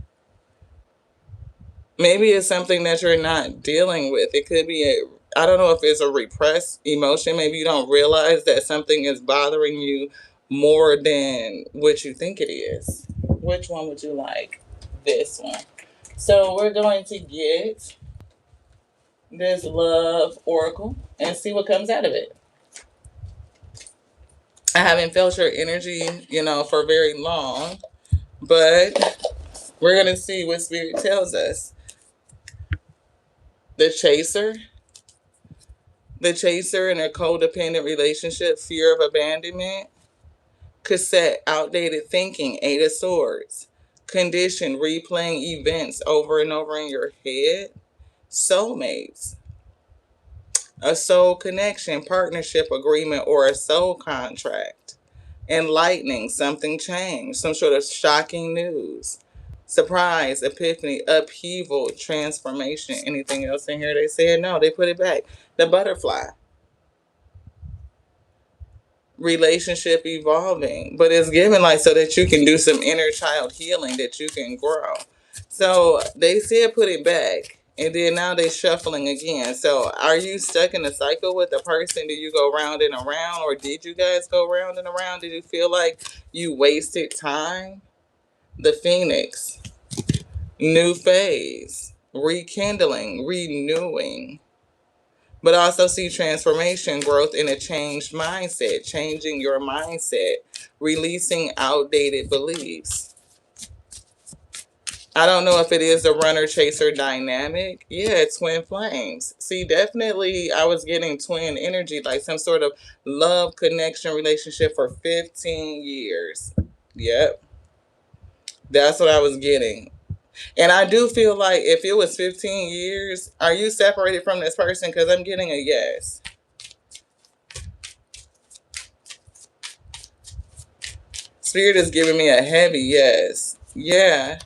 Maybe it's something that you're not dealing with. It could be I don't know if it's a repressed emotion. Maybe you don't realize that something is bothering you more than what you think it is. Which one would you like? This one. So we're going to get this love oracle and see what comes out of it. I haven't felt your energy, for very long, but we're going to see what Spirit tells us. The chaser. The chaser in a codependent relationship, fear of abandonment. Cassette, outdated thinking, Eight of Swords. Condition, replaying events over and over in your head. Soulmates. A soul connection, partnership agreement, or a soul contract. Enlightening, something changed, some sort of shocking news. Surprise, epiphany, upheaval, transformation. Anything else in here? They said no, they put it back. The butterfly. relationship evolving, but it's given like so that you can do some inner child healing, that you can grow. So they said put it back, and then now they shuffling again. So are you stuck in a cycle with a person? Do you go round and around, or did you guys go round and around? Did you feel like you wasted time? The Phoenix, new phase, rekindling, renewing, but also see transformation, growth, in a changed mindset, changing your mindset, releasing outdated beliefs. I don't know if it is a runner chaser dynamic. Yeah, twin flames. See, definitely I was getting twin energy, like some sort of love connection relationship for 15 years. Yep, that's what I was getting. And I do feel like if it was 15 years, are you separated from this person? Because I'm getting a yes. Spirit is giving me a heavy yes. Yeah.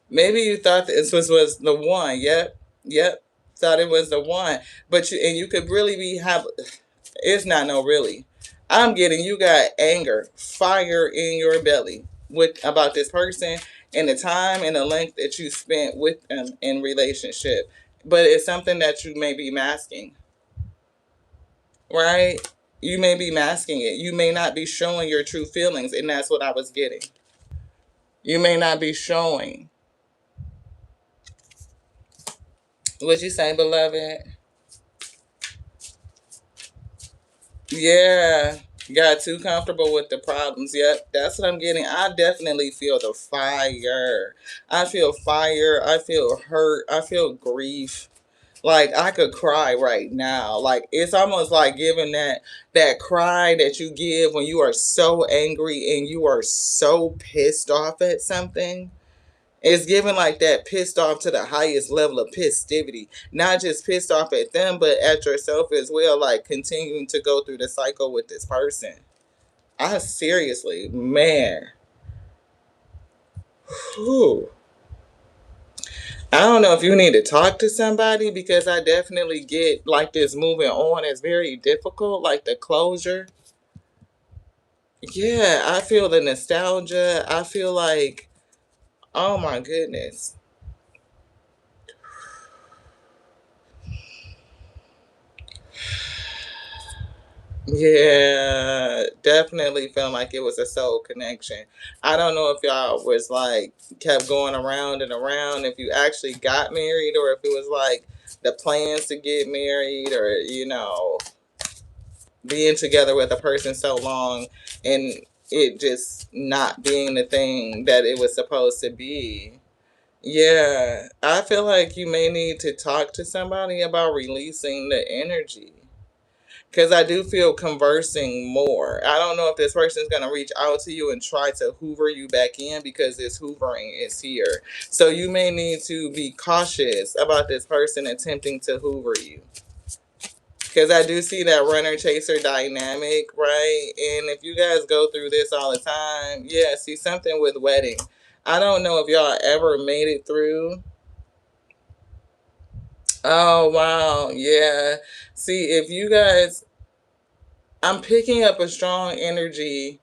Maybe you thought this was the one. Yep. Yep. Thought it was the one. But you could really it's not no really. I'm getting you got anger, fire in your belly with about this person and the time and the length that you spent with them in relationship. But it's something that you may be masking. Right? You may be masking it. You may not be showing your true feelings, and that's what I was getting. You may not be showing. What you say, beloved? Yeah. Got too comfortable with the problems. Yep, that's what I'm getting. I definitely feel the fire. I feel fire. I feel hurt. I feel grief. Like I could cry right now. Like it's almost like giving that cry that you give when you are so angry and you are so pissed off at something. It's giving like that pissed off to the highest level of pissivity. Not just pissed off at them, but at yourself as well. Like continuing to go through the cycle with this person. I seriously, man. Whew. I don't know if you need to talk to somebody because I definitely get like this moving on is very difficult, like the closure. Yeah, I feel the nostalgia. I feel like, oh my goodness. Yeah, definitely felt like it was a soul connection. I don't know if y'all was like kept going around and around, if you actually got married, or if it was like the plans to get married, or being together with a person so long and it just not being the thing that it was supposed to be. Yeah, I feel like you may need to talk to somebody about releasing the energy. Because I do feel conversing more. I don't know if this person is going to reach out to you and try to hoover you back in because this hoovering is here. So you may need to be cautious about this person attempting to hoover you. Because I do see that runner chaser dynamic, right? And if you guys go through this all the time, yeah, see something with wedding. I don't know if y'all ever made it through. Oh, wow. Yeah. See, if you guys, I'm picking up a strong energy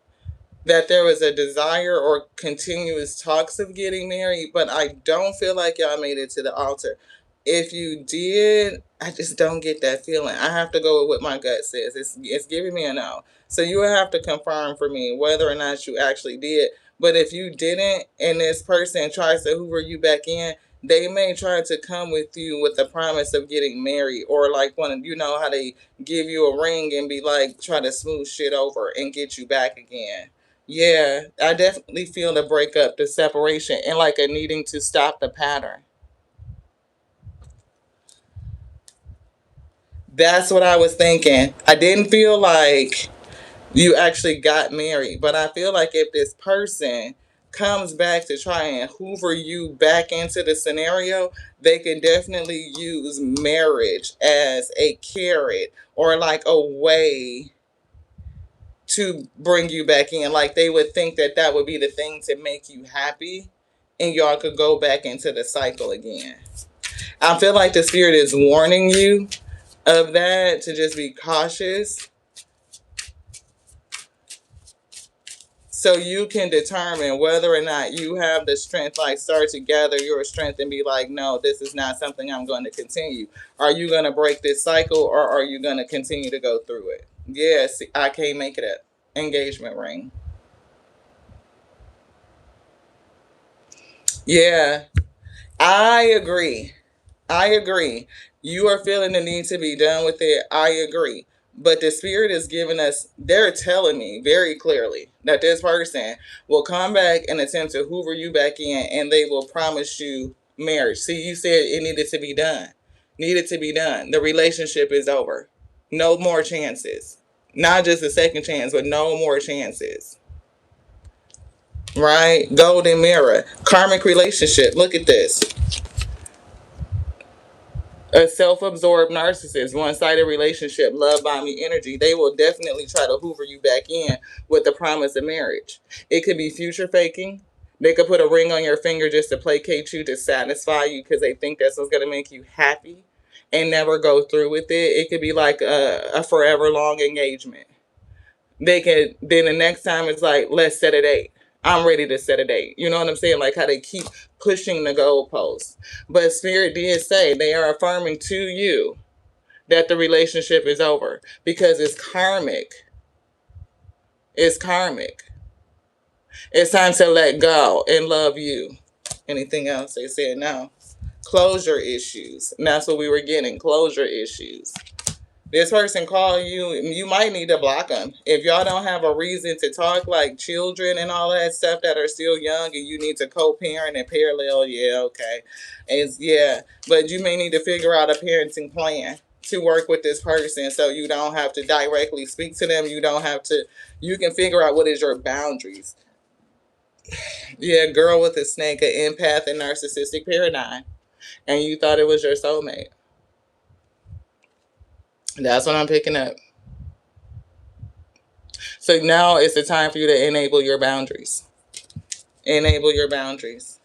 that there was a desire or continuous talks of getting married, but I don't feel like y'all made it to the altar. If you did, I just don't get that feeling. I have to go with what my gut says. It's giving me a no. So you will have to confirm for me whether or not you actually did. But if you didn't, and this person tries to hoover you back in, they may try to come with you with the promise of getting married, or like one, how they give you a ring and be like try to smooth shit over and get you back again. Yeah, I definitely feel the breakup, the separation, and like a needing to stop the pattern. That's what I was thinking. I didn't feel like you actually got married, but I feel like if this person comes back to try and hoover you back into the scenario, they can definitely use marriage as a carrot or like a way to bring you back in. Like they would think that that would be the thing to make you happy, and y'all could go back into the cycle again. I feel like the spirit is warning you of that, to just be cautious so you can determine whether or not you have the strength, like start to gather your strength and be like, no, this is not something I'm going to continue. Are you going to break this cycle, or are you going to continue to go through it? Yes, I can't make it up. Engagement ring. Yeah, I agree. I agree. You are feeling the need to be done with it. I agree. But the spirit is giving us, they're telling me very clearly that this person will come back and attempt to hoover you back in, and they will promise you marriage. See, you said it needed to be done. Needed to be done. The relationship is over. No more chances. Not just a second chance, but no more chances. Right? Golden mirror. Karmic relationship. Look at this. A self-absorbed narcissist, one-sided relationship, love bombing energy. They will definitely try to hoover you back in with the promise of marriage. It could be future faking. They could put a ring on your finger just to placate you, to satisfy you, because they think that's what's going to make you happy, and never go through with it. It could be like a forever long engagement. They could, then the next time it's like, let's set a date. I'm ready to set a date. You know what I'm saying? Like how they keep pushing the goalposts. But Spirit did say they are affirming to you that the relationship is over, because it's karmic. It's karmic. It's time to let go and love you. Anything else? They said no. Closure issues. And that's what we were getting. Closure issues. This person call you, you might need to block them. If y'all don't have a reason to talk, like children and all that stuff that are still young, and you need to co-parent and parallel, yeah, okay. Yeah, but you may need to figure out a parenting plan to work with this person, so you don't have to directly speak to them. You don't have to, you can figure out what is your boundaries. Yeah, girl with a snake, an empath and narcissistic paradigm, and you thought it was your soulmate. That's what I'm picking up. So now it's the time for you to enable your boundaries. Enable your boundaries.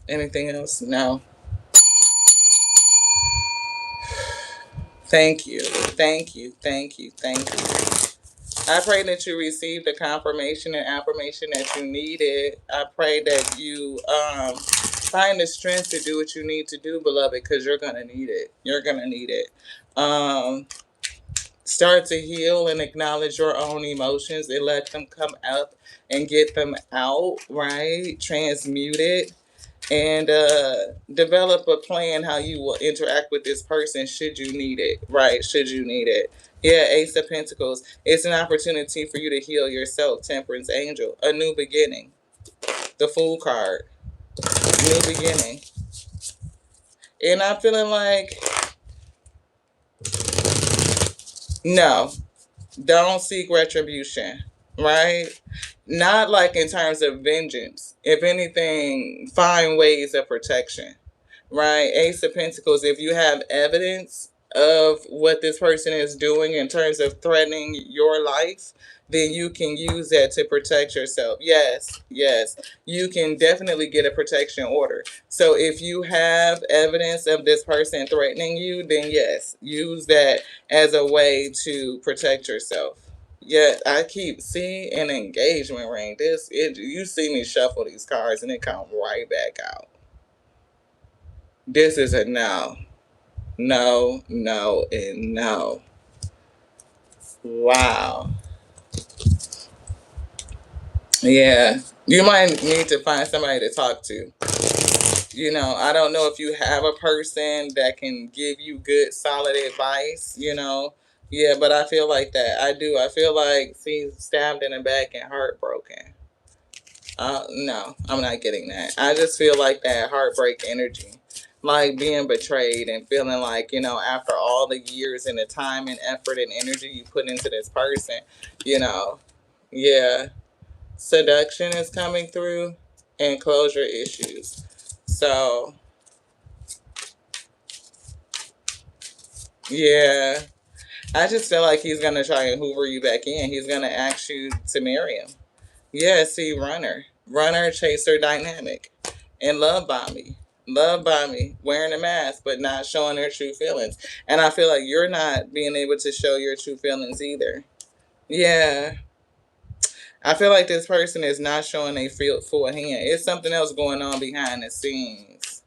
Anything else? No. Thank you. Thank you. Thank you. Thank you. I pray that you receive the confirmation and affirmation that you needed. I pray that you find the strength to do what you need to do, beloved, because you're going to need it. You're going to need it. Start to heal and acknowledge your own emotions and let them come up and get them out, right? Transmute it. And develop a plan how you will interact with this person should you need it, right? Should you need it. Yeah, Ace of Pentacles. It's an opportunity for you to heal yourself, Temperance Angel. A new beginning. The Fool card. New beginning. And I'm feeling like, no, don't seek retribution, right? Not like in terms of vengeance. If anything, find ways of protection, right? Ace of Pentacles, if you have evidence of what this person is doing in terms of threatening your life, then you can use that to protect yourself. Yes, yes, you can definitely get a protection order. So if you have evidence of this person threatening you, then yes, use that as a way to protect yourself. Yeah, I keep seeing an engagement ring. You see me shuffle these cards and it come right back out. This is a no. No, no, and no. Wow. Yeah. You might need to find somebody to talk to. You know, I don't know if you have a person that can give you good, solid advice, you know. Yeah, but I feel like that. I do. I feel like, see, stabbed in the back and heartbroken. No, I'm not getting that. I just feel like that heartbreak energy. Like being betrayed and feeling like, you know, after all the years and the time and effort and energy you put into this person, you know, yeah, seduction is coming through and closure issues. So, yeah, I just feel like he's going to try and hoover you back in. He's going to ask you to marry him. Yeah, see, runner, chaser dynamic, and love bombing. Love Bomby, wearing a mask but not showing their true feelings. And I feel like you're not being able to show your true feelings either. Yeah. I feel like this person is not showing a full hand. It's something else going on behind the scenes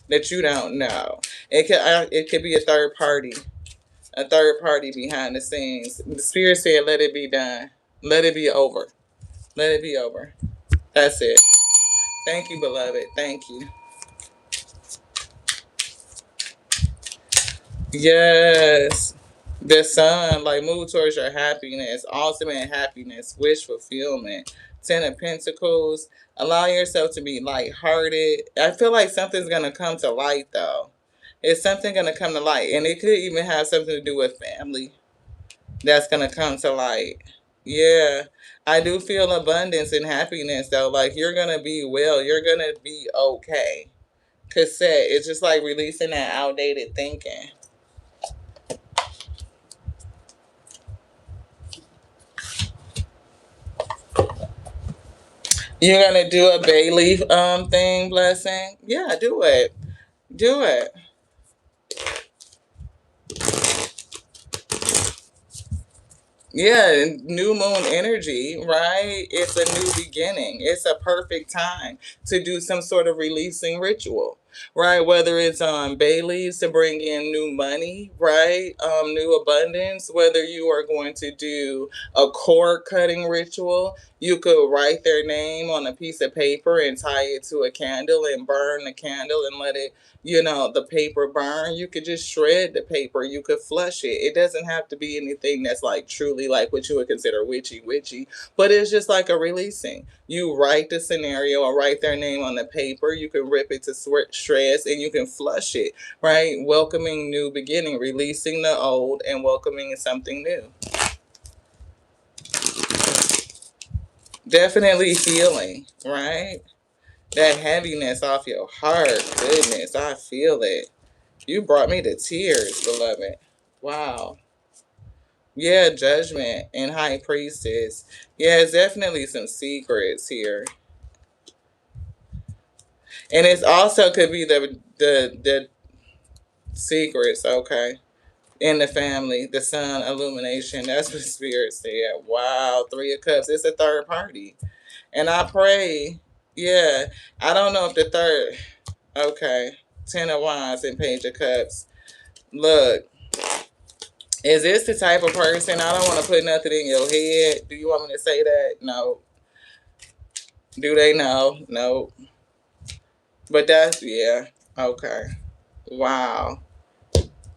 that you don't know. It could be a third party behind the scenes. The spirit said, "Let it be done. Let it be over. Let it be over." That's it. Thank you, beloved. Thank you. Yes. The sun, like, move towards your happiness, ultimate happiness, wish fulfillment. Ten of Pentacles. Allow yourself to be lighthearted. I feel like something's gonna come to light though. It's something gonna come to light. And it could even have something to do with family that's gonna come to light. Yeah. I do feel abundance and happiness though. Like, you're gonna be well, you're gonna be okay. Cassette. It's just like releasing that outdated thinking. You're gonna do a bay leaf thing, blessing? Yeah, do it. Do it. Yeah, new moon energy, right? It's a new beginning. It's a perfect time to do some sort of releasing ritual, right? Whether it's bay leaves to bring in new money, right? New abundance. Whether you are going to do a cord cutting ritual, you could write their name on a piece of paper and tie it to a candle and burn the candle and let it, the paper burn. You could just shred the paper. You could flush it. It doesn't have to be anything that's like truly like what you would consider witchy, but it's just like a releasing. You write the scenario or write their name on the paper. You can rip it to shreds and you can flush it, right? Welcoming new beginning, releasing the old and welcoming something new. Definitely healing, right? That heaviness off your heart. Goodness, I feel it. You brought me to tears, beloved. Wow. Yeah, Judgment and High Priestess. Yeah, it's definitely some secrets here. And it's also could be the secrets, okay. In the family, the sun illumination. That's what Spirit said. Wow, Three of Cups. It's a third party. And I pray, yeah. I don't know if the third, okay. Ten of Wands and Page of Cups. Look, is this the type of person? I don't want to put nothing in your head. Do you want me to say that? No. Do they know? No. But that's, yeah. Okay. Wow.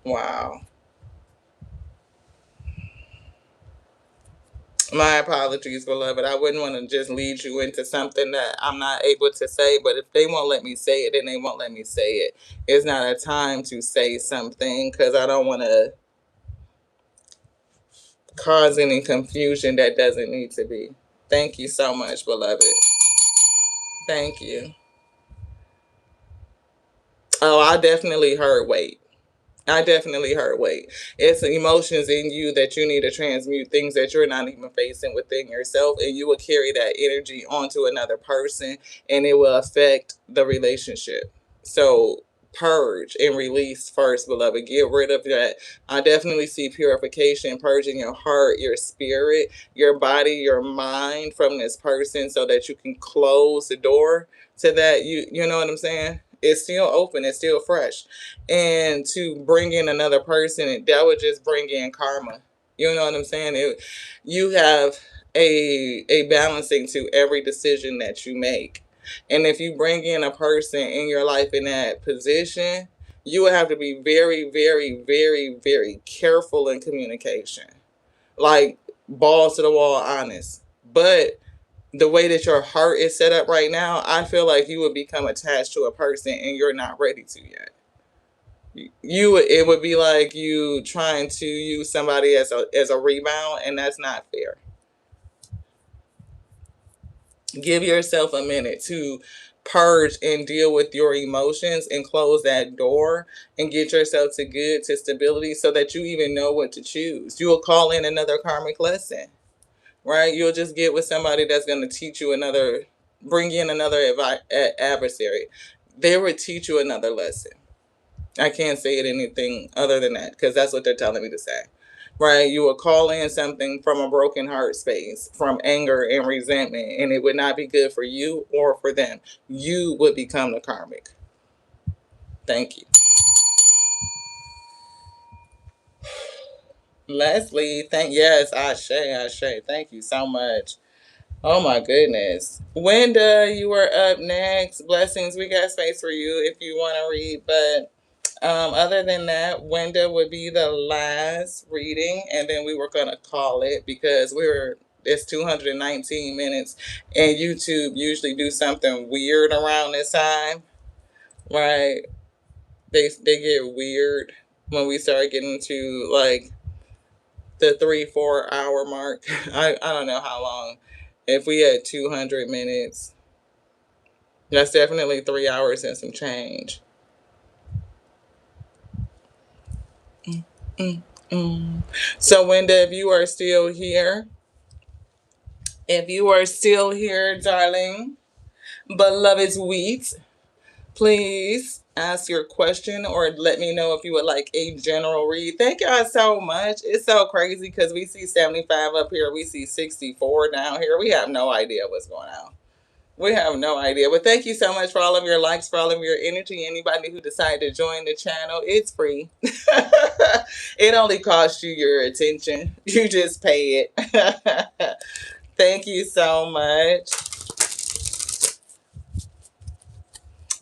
Wow. My apologies, beloved. I wouldn't want to just lead you into something that I'm not able to say, but if they won't let me say it, then they won't let me say it. It's not a time to say something because I don't want to cause any confusion that doesn't need to be. Thank you so much, beloved. Thank you. Oh, I definitely heard weight. I definitely heard weight. It's emotions in you that you need to transmute, things that you're not even facing within yourself, and you will carry that energy onto another person, and it will affect the relationship. So purge and release first, beloved. Get rid of that. I definitely see purification, purging your heart, your spirit, your body, your mind from this person so that you can close the door to that. You know what I'm saying? It's still open, it's still fresh. And to bring in another person, that would just bring in karma. You know what I'm saying? You have a balancing to every decision that you make. And if you bring in a person in your life in that position, you would have to be very, very, very, very careful in communication. Like, balls to the wall, honest. But the way that your heart is set up right now, I feel like you would become attached to a person and you're not ready to yet. It would be like you trying to use somebody as a rebound, and that's not fair. Give yourself a minute to purge and deal with your emotions and close that door and get yourself to stability so that you even know what to choose. You will call in another karmic lesson, right? You'll just get with somebody that's going to teach you bring in another adversary. they would teach you another lesson. I can't say it anything other than that because that's what they're telling me to say. Right? You will call in something from a broken heart space, from anger and resentment, and it would not be good for you or for them. You would become the karmic. Thank you. Leslie, yes, Ashe. Thank you so much. Oh my goodness. Wenda, you were up next. Blessings. We got space for you if you want to read, but other than that, Wenda would be the last reading, and then we were gonna call it because it's 219 minutes, and YouTube usually do something weird around this time, right? They get weird when we start getting to like the 3-4 hour mark. I don't know how long. If we had 200 minutes, that's definitely 3 hours and some change. So Wenda, if you are still here, darling, beloved wheat, please ask your question or let me know if you would like a general read. Thank y'all so much. It's so crazy because we see 75 up here, we see 64 down here. We have no idea what's going on. We have no idea. But thank you so much for all of your likes, for all of your energy. Anybody who decided to join the channel, it's free. It only costs you your attention. You just pay it. Thank you so much.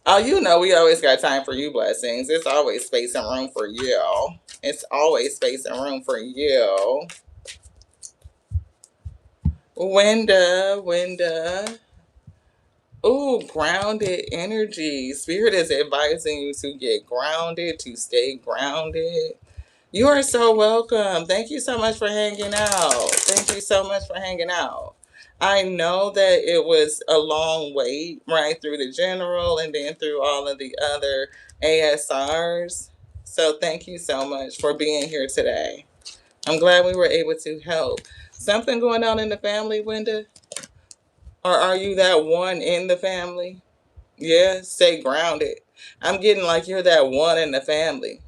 Oh, you know we always got time for you, blessings. It's always space and room for you. It's always space and room for you. Wenda. Ooh, grounded energy. Spirit is advising you to get grounded, to stay grounded. You are so welcome. Thank you so much for hanging out. Thank you so much for hanging out. I know that it was a long wait, right, through the general and then through all of the other ASRs. So thank you so much for being here today. I'm glad we were able to help. Something going on in the family, Wenda? Or are you that one in the family? Yeah, stay grounded. I'm getting like you're that one in the family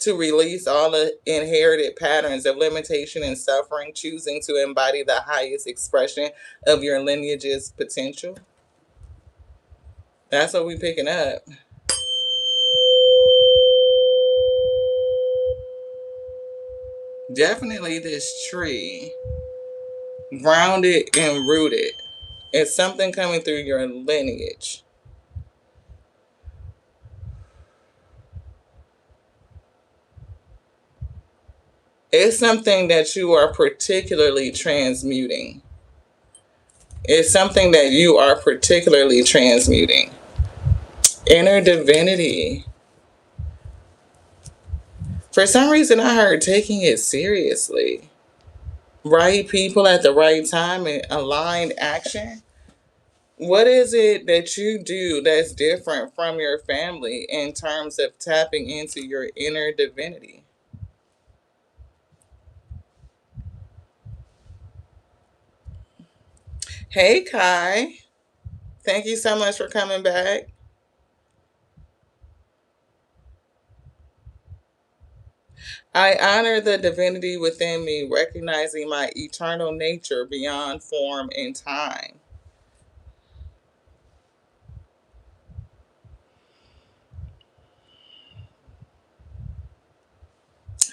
to release all the inherited patterns of limitation and suffering, choosing to embody the highest expression of your lineage's potential. That's what we're picking up. Definitely this tree, grounded and rooted. It's something coming through your lineage. It's something that you are particularly transmuting. It's something that you are particularly transmuting. Inner divinity. For some reason, I heard taking it seriously. Right people at the right time and aligned action. What is it that you do that's different from your family in terms of tapping into your inner divinity? Hey, Kai. Thank you so much for coming back. I honor the divinity within me, recognizing my eternal nature beyond form and time.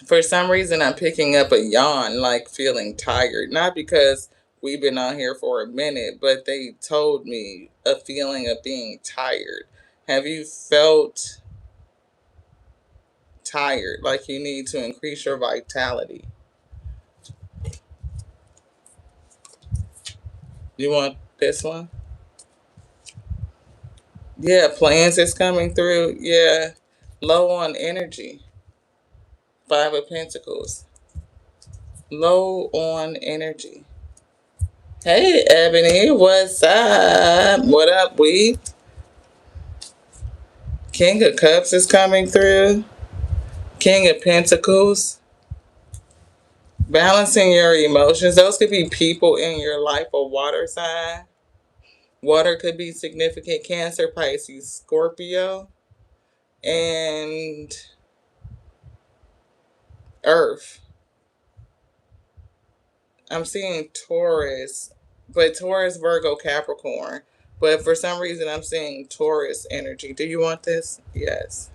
For some reason, I'm picking up a yawn, like feeling tired. Not because we've been on here for a minute, but they told me a feeling of being tired. Have you felt tired, like you need to increase your vitality? You want this one? Yeah, plans is coming through. Yeah, low on energy. 5 of Pentacles. Low on energy. Hey, Ebony, what's up? What up, we? King of Cups is coming through. King of Pentacles. Balancing your emotions. Those could be people in your life, a water sign. Water could be significant. Cancer, Pisces, Scorpio, and Earth. I'm seeing Taurus, but Taurus, Virgo, Capricorn. But for some reason, I'm seeing Taurus energy. Do you want this? Yes.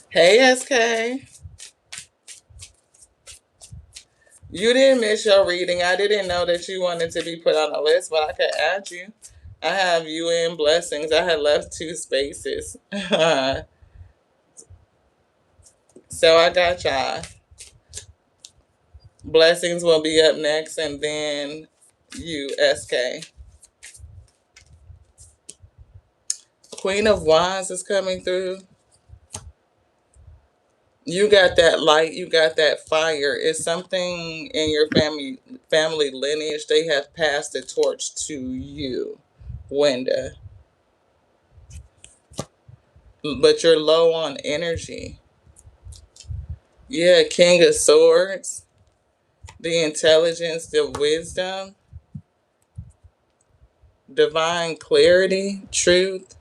Hey, SK. You didn't miss your reading. I didn't know that you wanted to be put on the list, but I could add you. I have you in blessings. I had left 2 spaces. So I got y'all. Blessings will be up next, and then you, SK. Queen of Wands is coming through. You got that light, you got that fire. It's something in your family lineage. They have passed the torch to you, Wenda. But you're low on energy. Yeah, King of Swords, the intelligence, the wisdom, divine clarity, truth.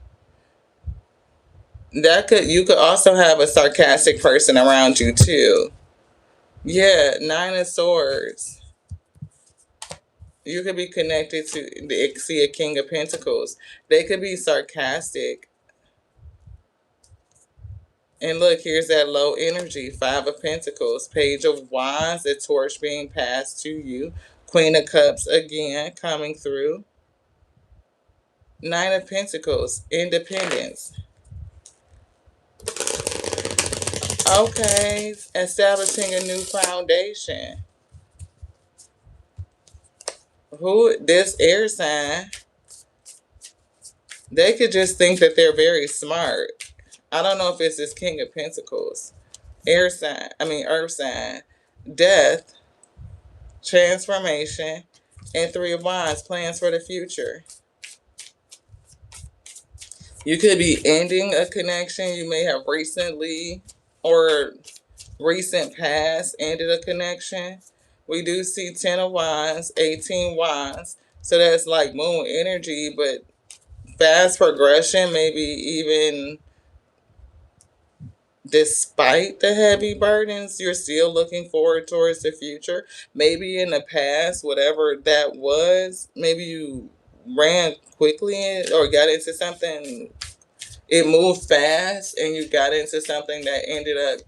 You could also have a sarcastic person around you too. Yeah, 9 of Swords. You could be connected to see a King of Pentacles. They could be sarcastic. And look, here's that low energy. 5 of Pentacles. Page of Wands, the torch being passed to you. Queen of Cups again coming through. 9 of Pentacles. Independence. Okay, establishing a new foundation. This air sign, they could just think that they're very smart. I don't know if it's this King of Pentacles. Earth sign. Death, transformation, and 3 of Wands, plans for the future. You could be ending a connection. You may have recently or recent past ended a connection. We do see 10 of Wands, 18 Wands. So that's like moon energy, but fast progression, maybe even despite the heavy burdens, you're still looking forward towards the future. Maybe in the past, whatever that was, maybe you ran quickly or got into something. It moved fast and you got into something that ended up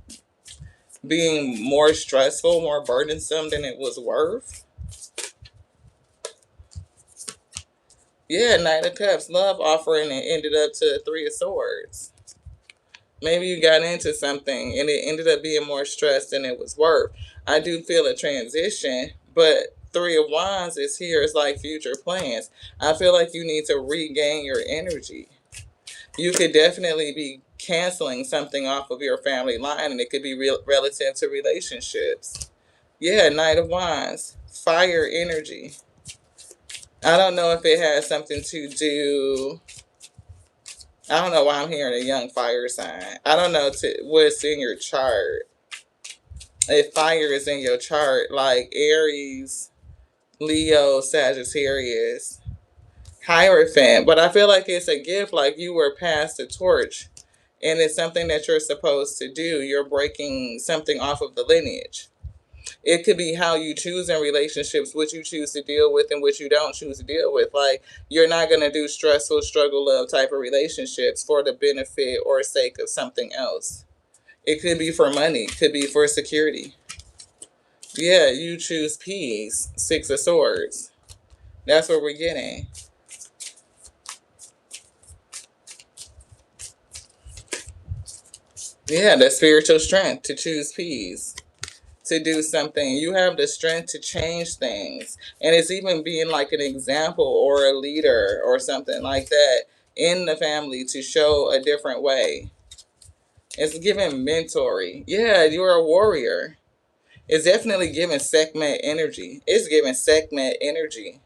being more stressful, more burdensome than it was worth. Yeah, Knight of Cups, love offering, and ended up to 3 of Swords. Maybe you got into something and it ended up being more stress than it was worth. I do feel a transition, but 3 of Wands is here. It's like future plans. I feel like you need to regain your energy. You could definitely be canceling something off of your family line, and it could be relative to relationships. Yeah, Knight of Wands, fire energy. I don't know if it has something to do. I don't know why I'm hearing a young fire sign. I don't know what's in your chart. If fire is in your chart, like Aries, Leo, Sagittarius, Hierophant. But I feel like it's a gift, like you were passed the torch. And it's something that you're supposed to do. You're breaking something off of the lineage. It could be how you choose in relationships, what you choose to deal with and what you don't choose to deal with. Like, you're not going to do stressful struggle love type of relationships for the benefit or sake of something else. It could be for money. It could be for security. Yeah, you choose peace. 6 of Swords. That's what we're getting. Yeah, the spiritual strength to choose peace. To do something. You have the strength to change things. And it's even being like an example or a leader or something like that in the family to show a different way. It's giving mentoring. Yeah, you're a warrior. It's definitely giving Sekhmet energy. It's giving Sekhmet energy.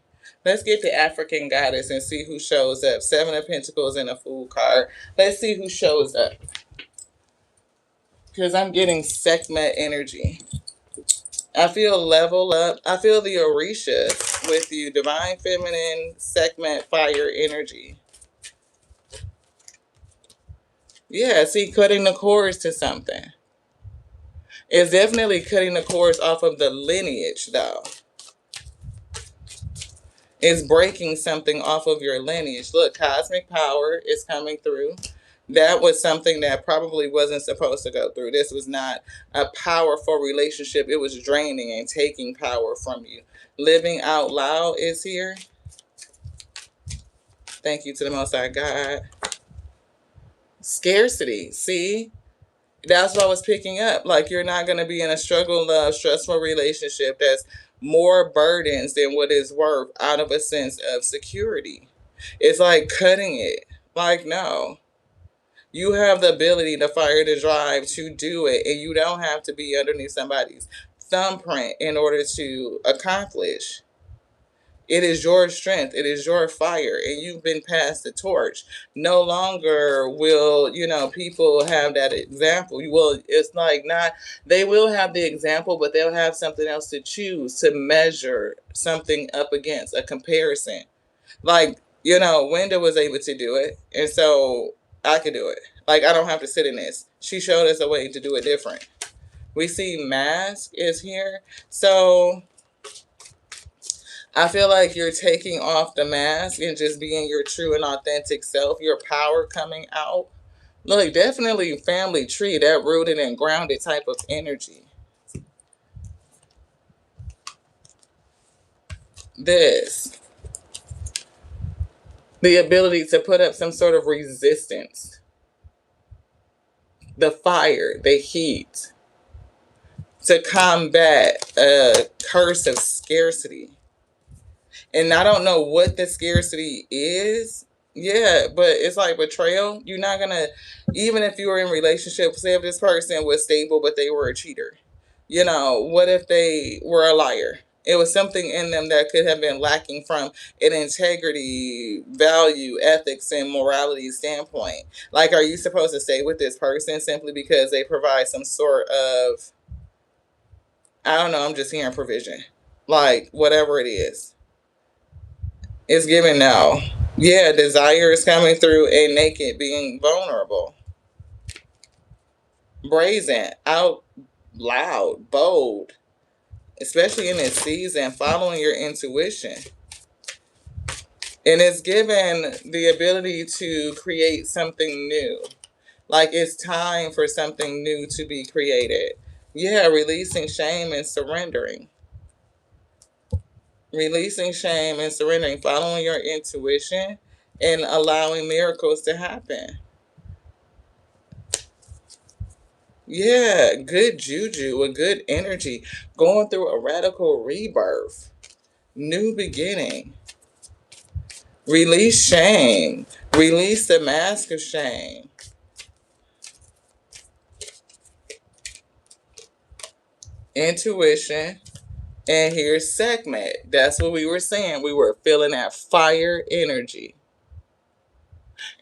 Let's get the African goddess and see who shows up. 7 of Pentacles and a Fool card. Let's see who shows up. Because I'm getting Sekhmet energy. I feel level up. I feel the Orisha with you. Divine Feminine, segment, fire energy. Yeah, see, cutting the cords to something. It's definitely cutting the cords off of the lineage, though. It's breaking something off of your lineage. Look, cosmic power is coming through. That was something that probably wasn't supposed to go through. This was not a powerful relationship. It was draining and taking power from you. Living out loud is here. Thank you to the Most High God. Scarcity. See? That's what I was picking up. Like, you're not going to be in a struggle, love, stressful relationship that's more burdens than what is worth out of a sense of security. It's like cutting it. Like, no. You have the ability to fire the drive to do it, and you don't have to be underneath somebody's thumbprint in order to accomplish. It is your strength. It is your fire, and you've been passed the torch. No longer will, people have that example. Well, it's like not, they will have the example, but they'll have something else to choose to measure something up against, a comparison. Like, Wenda was able to do it, and so I could do it. Like, I don't have to sit in this. She showed us a way to do it different. We see mask is here. So I feel like you're taking off the mask and just being your true and authentic self, your power coming out. Look, definitely family tree, that rooted and grounded type of energy. This. The ability to put up some sort of resistance. The fire, the heat. To combat a curse of scarcity. And I don't know what the scarcity is. Yeah, but it's like betrayal. You're not going to, even if you were in a relationship, say if this person was stable, but they were a cheater. What if they were a liar? It was something in them that could have been lacking from an integrity, value, ethics, and morality standpoint. Like, are you supposed to stay with this person simply because they provide some sort of, I don't know, I'm just hearing provision. Like, whatever it is. It's given now. Yeah, desire is coming through, and naked, being vulnerable. Brazen, out loud, bold. Especially in this season, following your intuition. And it's given the ability to create something new. Like, it's time for something new to be created. Yeah, releasing shame and surrendering. Releasing shame and surrendering, following your intuition, and allowing miracles to happen. Yeah, good juju, a good energy, going through a radical rebirth, new beginning. Release shame, release the mask of shame. Intuition, and here's segment. That's what we were saying. We were feeling that fire energy.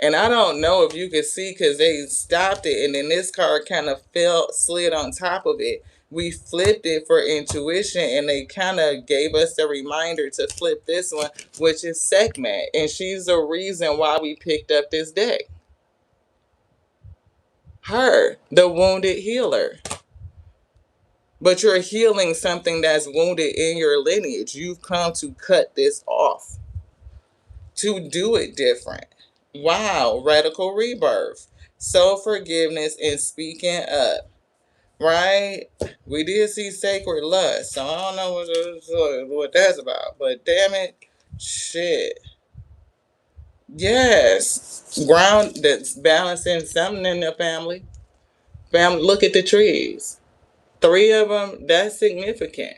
And I don't know if you could see because they stopped it, and then this card kind of slid on top of it. We flipped it for intuition, and they kind of gave us a reminder to flip this one, which is segment. And she's the reason why we picked up this deck. Her, the wounded healer. But you're healing something that's wounded in your lineage. You've come to cut this off, to do it different. Wow, radical rebirth, self-forgiveness, and speaking up, right? We did see sacred lust, so I don't know what that's about, but damn it, shit. Yes, ground that's balancing something in the family. Family, look at the trees. 3 of them, that's significant.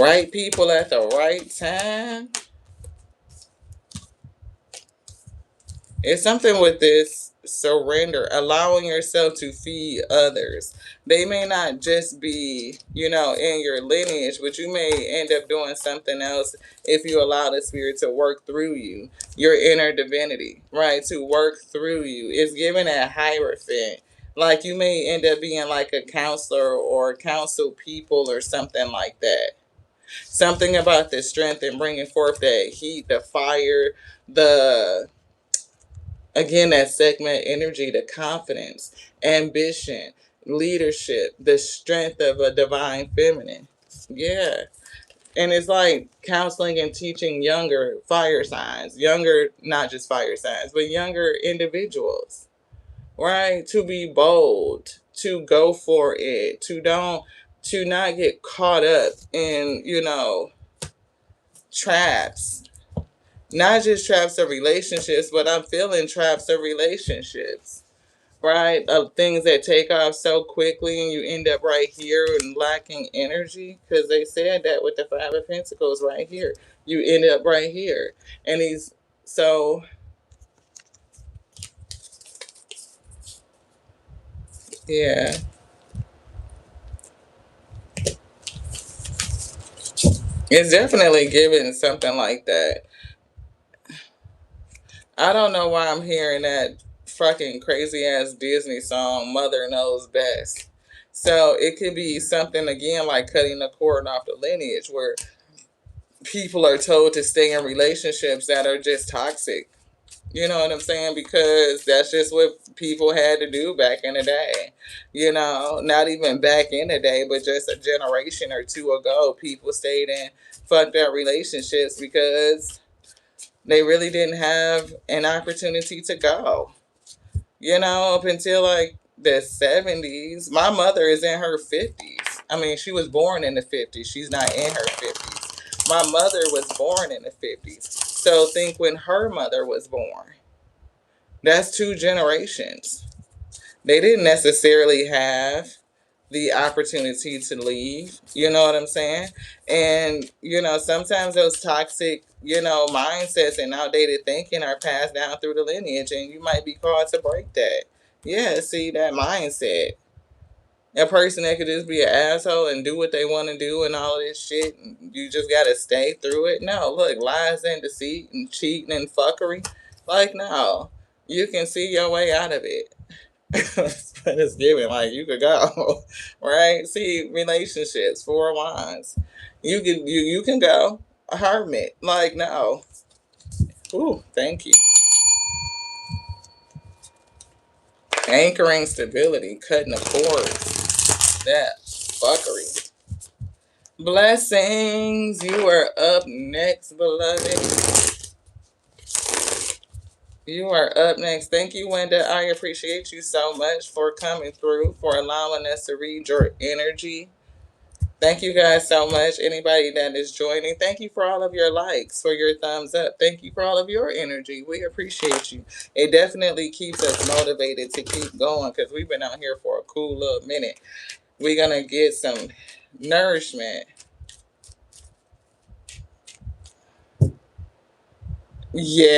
Right people at the right time. It's something with this surrender, allowing yourself to feed others. They may not just be, in your lineage, but you may end up doing something else if you allow the spirit to work through you, your inner divinity, right? To work through you. It's given a hierophant. Like you may end up being like a counselor or counsel people or something like that. Something about the strength and bringing forth that heat, the fire, the again, that segment energy, the confidence, ambition, leadership, the strength of a divine feminine. Yeah. And it's like counseling and teaching younger fire signs, younger, not just fire signs, but younger individuals, right? To be bold, to go for it, to not get caught up in, traps. Not just traps of relationships, but I'm feeling traps of relationships, right? Of things that take off so quickly and you end up right here and lacking energy. Because they said that with the Five of Pentacles right here. You end up right here. And so, yeah. It's definitely giving something like that. I don't know why I'm hearing that fucking crazy ass Disney song, Mother Knows Best. So it could be something again like cutting the cord off the lineage where people are told to stay in relationships that are just toxic. You know what I'm saying? Because that's just what people had to do back in the day. Not even back in the day, but just a generation or two ago, people stayed in fucked up relationships because they really didn't have an opportunity to go. Up until like the 70s. My mother is in her 50s. I mean, she was born in the 50s. She's not in her 50s. My mother was born in the 50s. So think when her mother was born. That's two generations. They didn't necessarily have the opportunity to leave. You know what I'm saying? And, sometimes those toxic, mindsets and outdated thinking are passed down through the lineage, and you might be called to break that. Yeah, see, that mindset. A person that could just be an asshole and do what they want to do and all of this shit, and you just got to stay through it. No, look, lies and deceit and cheating and fuckery. Like, no, you can see your way out of it. But it's given like you could go, right? See, relationships, Four of Wands. You can go. A hermit, like no. Ooh, thank you. Anchoring stability, cutting the cords. That fuckery. Blessings. You are up next, beloved. You are up next. Thank you, Wanda. I appreciate you so much for coming through, for allowing us to read your energy. Thank you guys so much. Anybody that is joining, thank you for all of your likes, for your thumbs up. Thank you for all of your energy. We appreciate you. It definitely keeps us motivated to keep going because we've been out here for a cool little minute. We're going to get some nourishment. Yeah.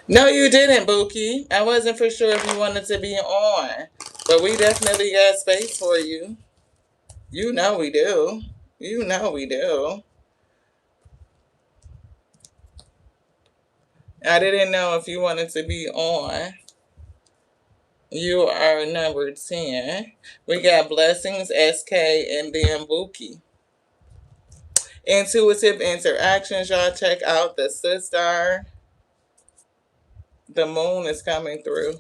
No, you didn't, Buki. I wasn't for sure if you wanted to be on. But we definitely got space for you. You know we do. You know we do. I didn't know if you wanted to be on. You are number 10. We got Blessings, SK, and then Buki. Intuitive interactions. Y'all check out the sister. The moon is coming through.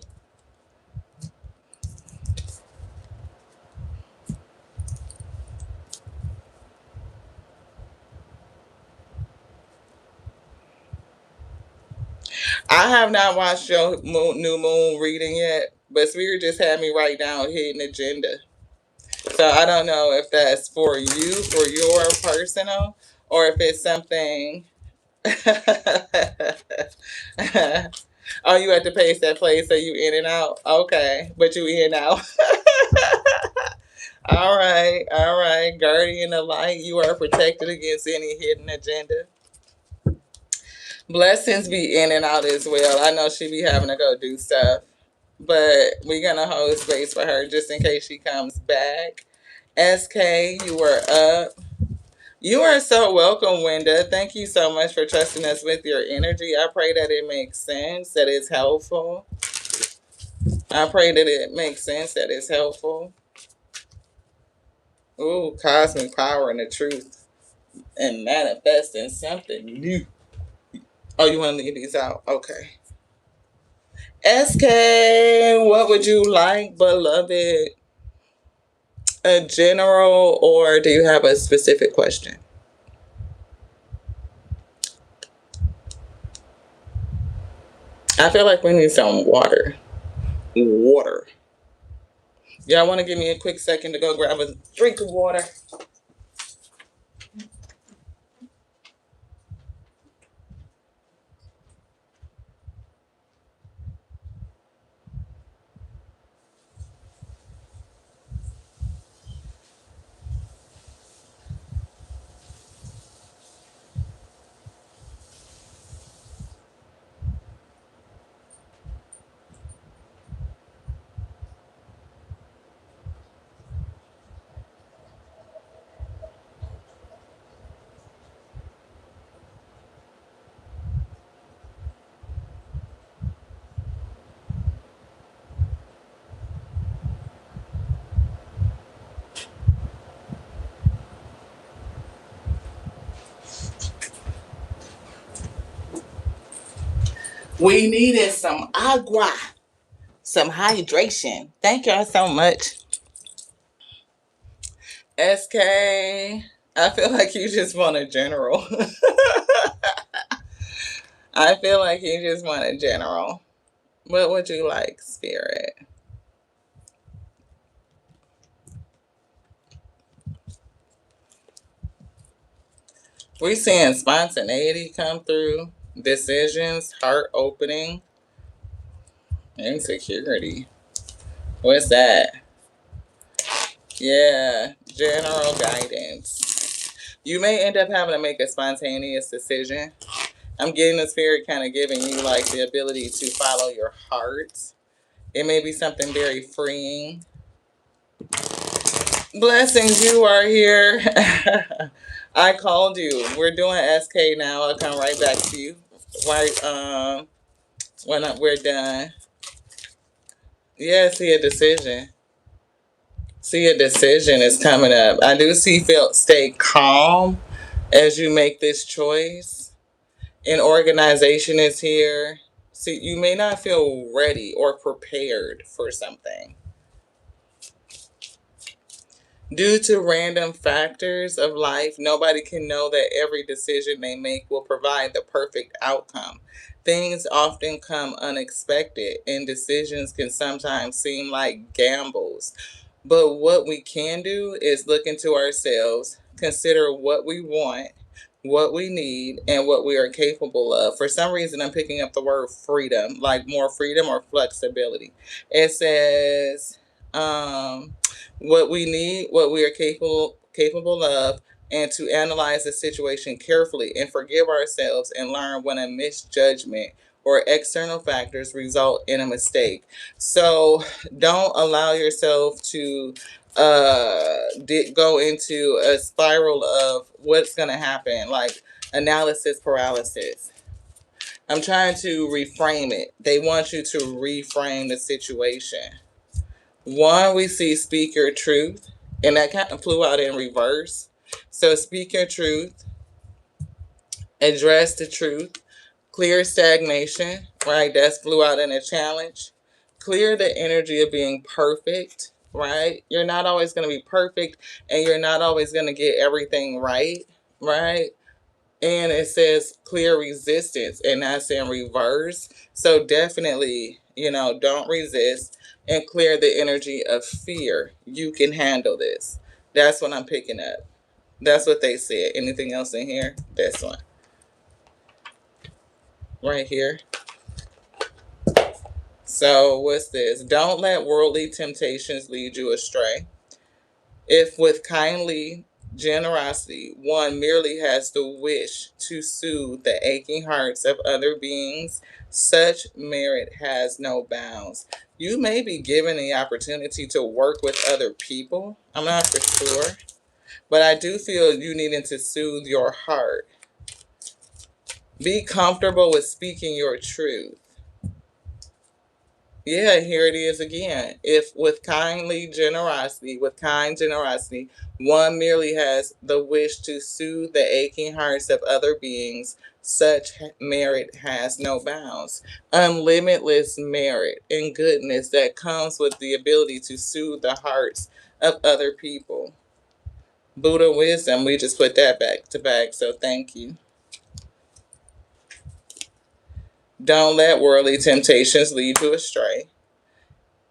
I have not watched your new moon reading yet, but Spirit just had me write down hidden agenda. So I don't know if that's for you, for your personal, or if it's something. Oh, you at the pace that place, so you in and out. Okay, but you in out. All right. Guardian of light, you are protected against any hidden agenda. Blessings be in and out as well. I know she be having to go do stuff, but we're gonna hold space for her just in case she comes back. SK, you were up. You are so welcome, Wenda. Thank you so much for trusting us with your energy. I pray that it makes sense, that it's helpful. I pray that it makes sense, that it's helpful. Ooh, cosmic power and the truth and manifesting something new. Oh, you want to leave these out? Okay. SK, what would you like, beloved? A general, or do you have a specific question? I feel like we need some water. Water. Y'all want to give me a quick second to go grab a drink of water? We needed some agua, some hydration. Thank y'all so much. SK, I feel like you just want a general. I feel like you just want a general. What would you like, Spirit? We're seeing spontaneity come through, decisions, heart opening, insecurity. What's that? Yeah, general guidance. You may end up having to make a spontaneous decision. I'm getting the spirit kind of giving you like the ability to follow your heart. It may be something very freeing. Blessings, you are here. I called you. We're doing SK now. I'll come right back to you. Right, when we're done. Yeah, see a decision. See a decision is coming up. I do see feel stay calm as you make this choice. An organization is here. See, you may not feel ready or prepared for something. Due to random factors of life, nobody can know that every decision they make will provide the perfect outcome. Things often come unexpected, and decisions can sometimes seem like gambles. But what we can do is look into ourselves, consider what we want, what we need, and what we are capable of. For some reason, I'm picking up the word freedom, like more freedom or flexibility. It says, what we need, what we are capable of, and to analyze the situation carefully and forgive ourselves and learn when a misjudgment or external factors result in a mistake. So don't allow yourself to go into a spiral of what's going to happen, like analysis paralysis. I'm trying to reframe it. They want you to reframe the situation. One, we see speak your truth, and that kind of flew out in reverse. So speak your truth, address the truth, clear stagnation, right? That's flew out in a challenge. Clear the energy of being perfect, right? You're not always going to be perfect, and you're not always going to get everything right, right? And it says clear resistance, and that's in reverse. So definitely, don't resist and clear the energy of fear. You can handle this. That's what I'm picking up. That's what they said. Anything else in here? This one. Right here. So what's this? Don't let worldly temptations lead you astray. If with kindly generosity. One merely has the wish to soothe the aching hearts of other beings. Such merit has no bounds. You may be given the opportunity to work with other people. I'm not for sure. But I do feel you needing to soothe your heart. Be comfortable with speaking your truth. Yeah, here it is again. If with with kind generosity, one merely has the wish to soothe the aching hearts of other beings, such merit has no bounds. Unlimitless merit and goodness that comes with the ability to soothe the hearts of other people. Buddha wisdom, we just put that back to back, so thank you. Don't let worldly temptations lead you astray.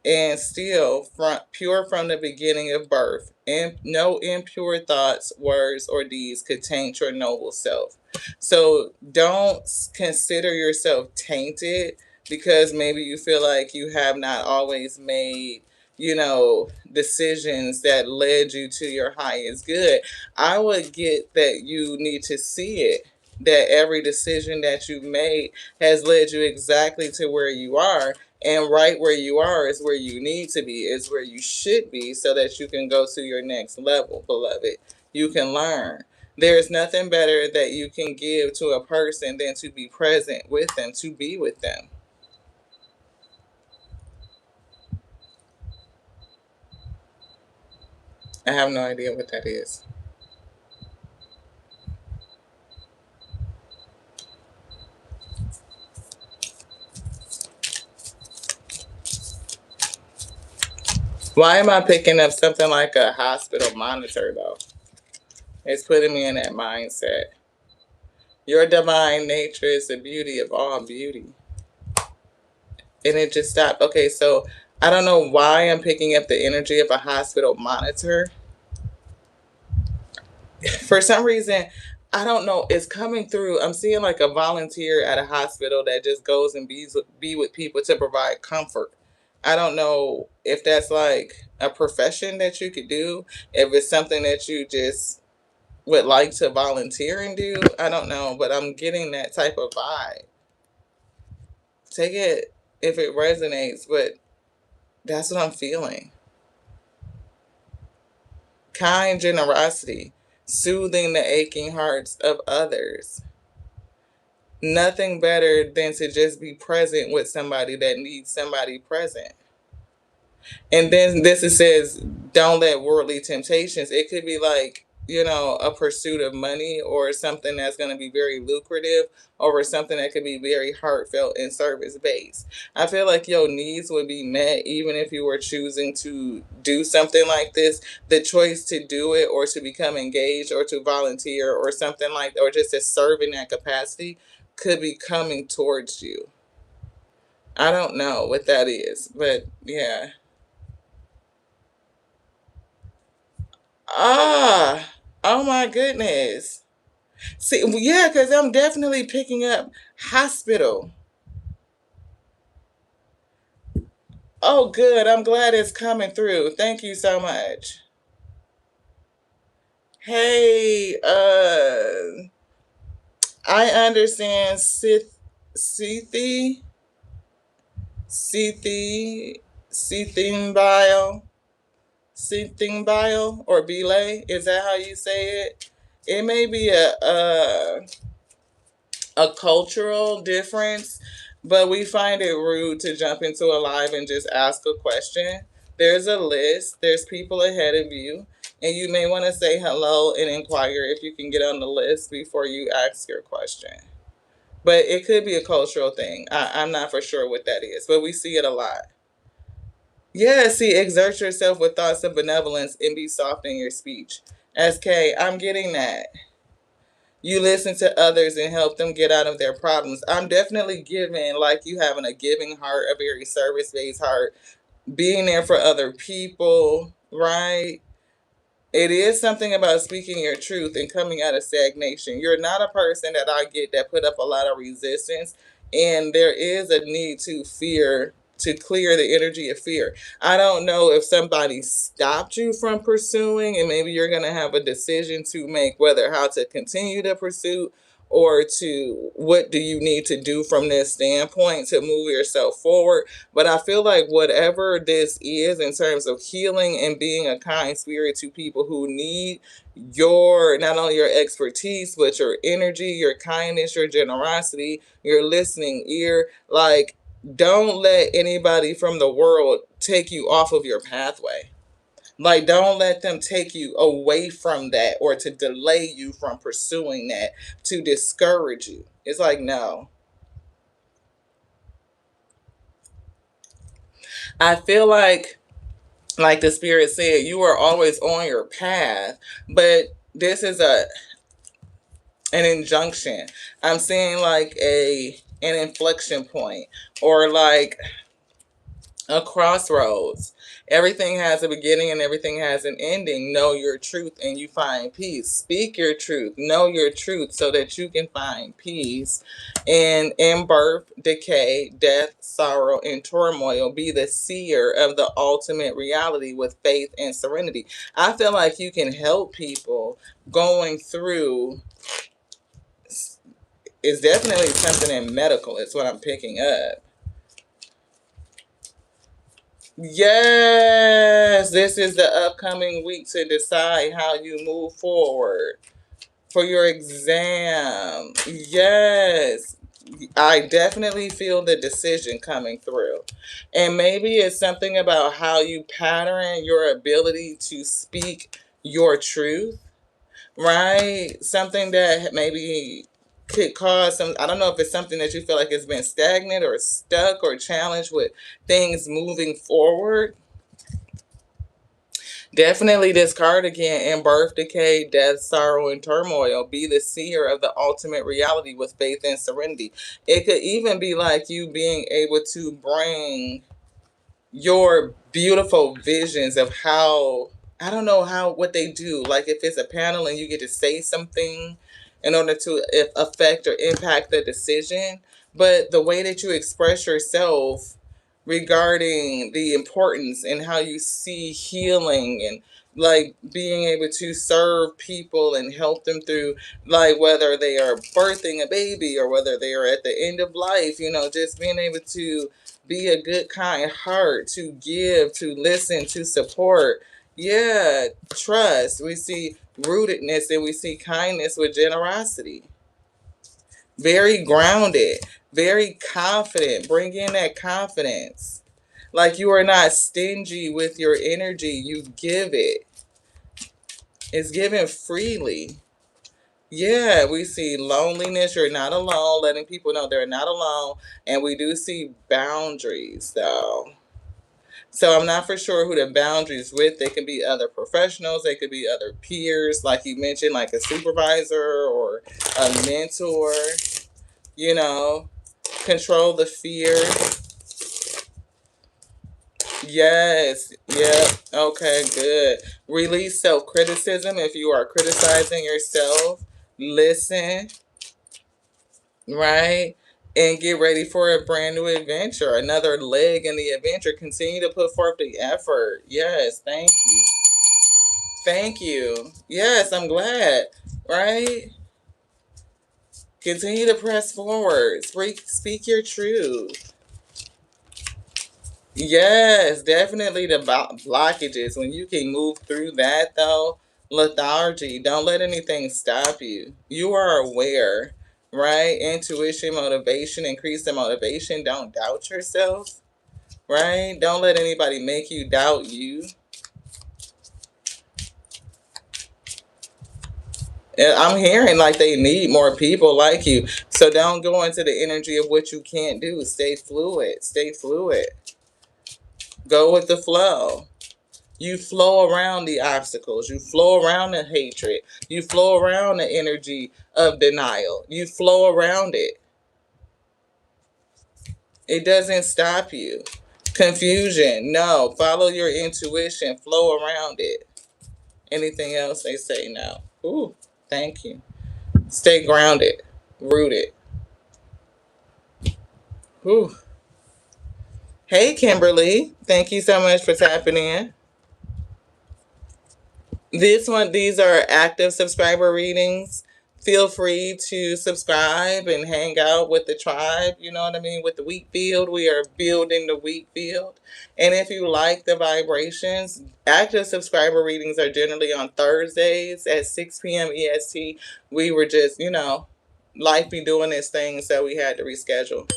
And still pure from the beginning of birth, and no impure thoughts, words, or deeds could taint your noble self. So don't consider yourself tainted because maybe you feel like you have not always made, decisions that led you to your highest good. I would get that you need to see it, that every decision that you've made has led you exactly to where you are, and right where you are is where you need to be, is where you should be, so that you can go to your next level, beloved. You can learn. There's nothing better that you can give to a person than to be present with them, to be with them. I have no idea what that is. Why am I picking up something like a hospital monitor, though? It's putting me in that mindset. Your divine nature is the beauty of all beauty. And it just stopped. Okay, so I don't know why I'm picking up the energy of a hospital monitor. For some reason, I don't know, it's coming through. I'm seeing like a volunteer at a hospital that just goes and be with people to provide comfort. I don't know if that's like a profession that you could do, if it's something that you just would like to volunteer and do. I don't know, but I'm getting that type of vibe. Take it if it resonates, but that's what I'm feeling. Kind generosity, soothing the aching hearts of others. Nothing better than to just be present with somebody that needs somebody present. And then it says, don't let worldly temptations. It could be like, a pursuit of money or something that's going to be very lucrative over something that could be very heartfelt and service based. I feel like your needs would be met even if you were choosing to do something like this. The choice to do it or to become engaged or to volunteer or something like that, or just to serve in that capacity could be coming towards you. I don't know what that is, but yeah. Ah, oh my goodness. See, yeah, because I'm definitely picking up hospital. Oh, good. I'm glad it's coming through. Thank you so much. Hey, I understand Sithi, Sithi, Sithimbile, Sithimbile, or Belay. Is that how you say it? It may be a cultural difference, but we find it rude to jump into a live and just ask a question. There's a list, there's people ahead of you, and you may want to say hello and inquire if you can get on the list before you ask your question. But it could be a cultural thing. I'm not for sure what that is, but we see it a lot. Yeah, see, exert yourself with thoughts of benevolence and be soft in your speech. SK, I'm getting that. You listen to others and help them get out of their problems. I'm definitely giving, like you having a giving heart, a very service based heart, being there for other people, right? It is something about speaking your truth and coming out of stagnation. You're not a person that I get that put up a lot of resistance, and there is a need to fear to clear the energy of fear. I don't know if somebody stopped you from pursuing, and maybe you're going to have a decision to make whether how to continue the pursuit or to what do you need to do from this standpoint to move yourself forward. But I feel like whatever this is in terms of healing and being a kind spirit to people who need your, not only your expertise, but your energy, your kindness, your generosity, your listening ear, like, don't let anybody from the world take you off of your pathway. Like, don't let them take you away from that or to delay you from pursuing that, to discourage you. It's like, no. I feel like the spirit said, you are always on your path, but this is an injunction. I'm seeing like an inflection point, or like a crossroads. Everything has a beginning and everything has an ending. Know your truth and you find peace. Speak your truth. Know your truth so that you can find peace. And in birth, decay, death, sorrow, and turmoil, be the seer of the ultimate reality with faith and serenity. I feel like you can help people going through. It's definitely something in medical. It's what I'm picking up. Yes, this is the upcoming week to decide how you move forward for your exam. Yes, I definitely feel the decision coming through. And maybe it's something about how you pattern your ability to speak your truth, right? Something that maybe could cause some, I don't know if it's something that you feel like has been stagnant or stuck or challenged with things moving forward. Definitely this card again, in birth, decay, death, sorrow, and turmoil, be the seer of the ultimate reality with faith and serenity. It could even be like you being able to bring your beautiful visions of how, I don't know how, what they do. Like if it's a panel and you get to say something in order to affect or impact the decision, but the way that you express yourself regarding the importance and how you see healing and like being able to serve people and help them through, like whether they are birthing a baby or whether they are at the end of life, just being able to be a good, kind heart, to give, to listen, to support. Yeah, trust. We see rootedness and we see kindness with generosity. Very grounded, very confident. Bring in that confidence. Like you are not stingy with your energy, you give it. It's given freely. Yeah, we see loneliness. You're not alone, letting people know they're not alone. And we do see boundaries, though. So I'm not for sure who the boundaries with. They can be other professionals. They could be other peers, like you mentioned, like a supervisor or a mentor. You know, control the fear. Yes. Yep. Okay, good. Release self-criticism if you are criticizing yourself. Listen, right? And get ready for a brand new adventure, another leg in the adventure. Continue to put forth the effort. Yes, thank you. Thank you. Yes, I'm glad, right? Continue to press forward. Speak your truth. Yes, definitely the blockages. When you can move through that, though, lethargy, don't let anything stop you. You are aware, right? Intuition, motivation, increase the motivation. Don't doubt yourself, right? Don't let anybody make you doubt you. And I'm hearing like they need more people like you. So don't go into the energy of what you can't do. Stay fluid. Stay fluid. Go with the flow. You flow around the obstacles. You flow around the hatred. You flow around the energy of denial. You flow around it. It doesn't stop you. Confusion, no. Follow your intuition. Flow around it. Anything else they say no. Ooh, thank you. Stay grounded. Rooted. Ooh. Hey, Kimberly. Thank you so much for tapping in. These are active subscriber readings. Feel free to subscribe and hang out with the tribe. You know what I mean? With the wheat field, we are building the wheat field. And if you like the vibrations, active subscriber readings are generally on Thursdays at 6 p.m. EST. We were just, life be doing this thing, so we had to reschedule.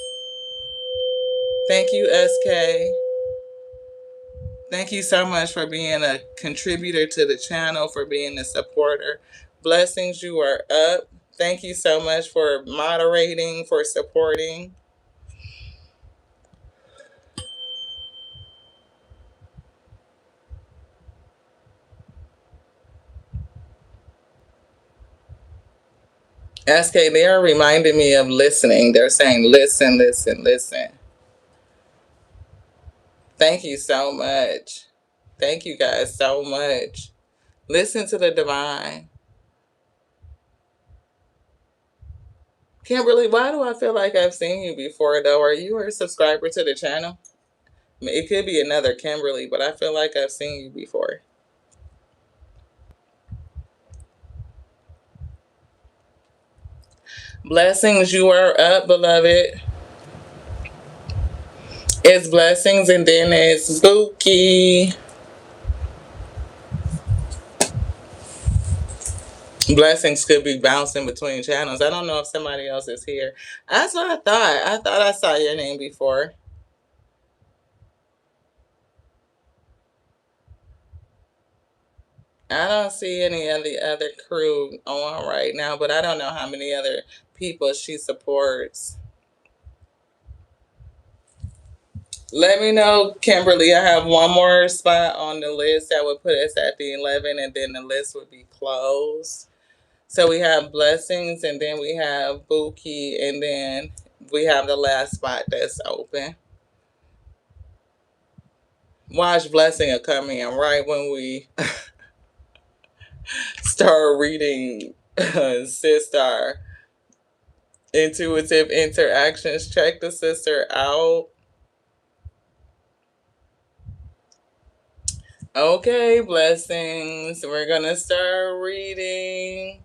Thank you, SK. Thank you so much for being a contributor to the channel, for being a supporter. Blessings, you are up. Thank you so much for moderating, for supporting. SK, they are reminding me of listening. They're saying, listen, listen, listen. Thank you so much. Thank you guys so much. Listen to the divine. Kimberly, why do I feel like I've seen you before, though? Are you a subscriber to the channel? It could be another Kimberly, but I feel like I've seen you before. Blessings, you are up, beloved. It's blessings, and then it's spooky. Blessings could be bouncing between channels. I don't know if somebody else is here. That's what I thought. I thought I saw your name before. I don't see any of the other crew on right now, but I don't know how many other people she supports. Let me know, Kimberly. I have one more spot on the list that would put us at the 11, and then the list would be closed. So we have blessings, and then we have Buki, and then we have the last spot that's open. Watch blessing are coming in right when we start reading Sister Intuitive Interactions. Check the sister out. Okay, blessings. We're gonna start reading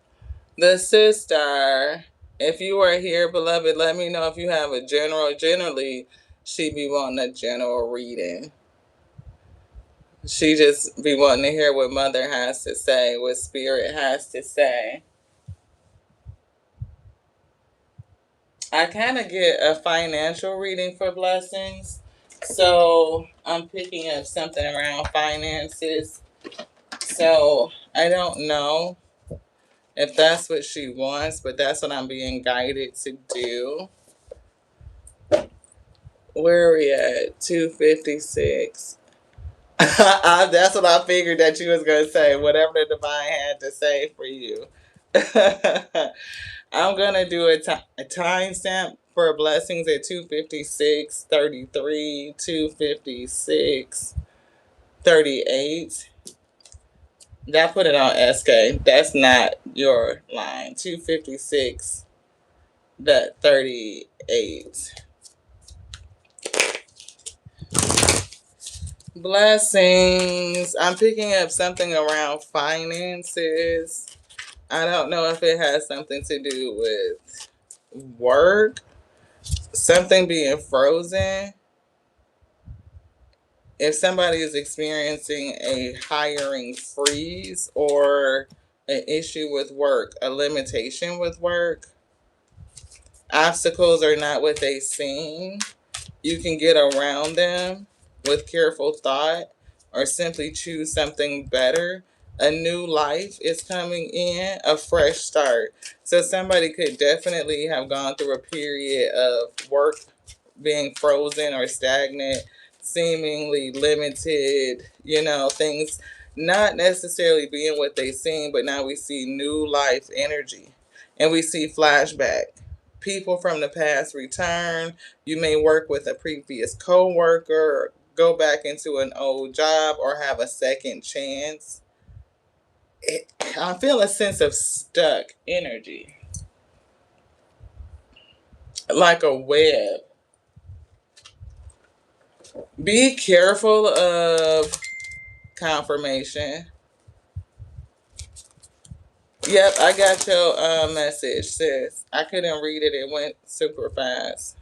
the sister. If you are here, beloved, let me know if you have a general. Generally, she be wanting a general reading. She just be wanting to hear what Mother has to say, what Spirit has to say. I kind of get a financial reading for blessings. So I'm picking up something around finances. So I don't know if that's what she wants, but that's what I'm being guided to do. Where are we at? 256. That's what I figured that you was going to say. Whatever the divine had to say for you. I'm going to do a timestamp for blessings at 256:33, 256:38. That put it on SK. That's not your line. 256:38. Blessings. I'm picking up something around finances. I don't know if it has something to do with work, something being frozen. If somebody is experiencing a hiring freeze or an issue with work, a limitation with work, obstacles are not what they seem. You can get around them with careful thought or simply choose something better. A new life is coming in, a fresh start. So somebody could definitely have gone through a period of work being frozen or stagnant, seemingly limited, things not necessarily being what they seem, but now we see new life energy and we see flashback. People from the past return. You may work with a previous co-worker, or go back into an old job, or have a second chance. I feel a sense of stuck energy, like a web. Be careful of confirmation. Yep, I got your message, sis. I couldn't read it. It went super fast.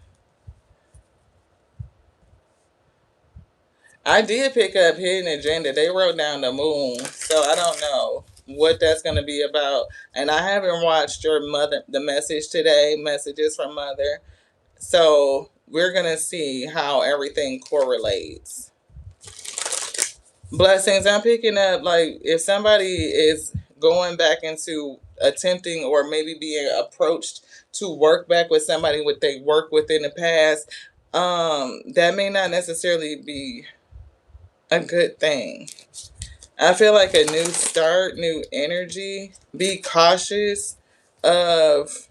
I did pick up Hidden Agenda. They wrote down the moon, so I don't know what that's going to be about. And I haven't watched your mother, the message today, messages from mother. So we're going to see how everything correlates. Blessings. I'm picking up, like, if somebody is going back into attempting or maybe being approached to work back with somebody what they worked with in the past, that may not necessarily be a good thing. I feel like a new start, new energy. Be cautious of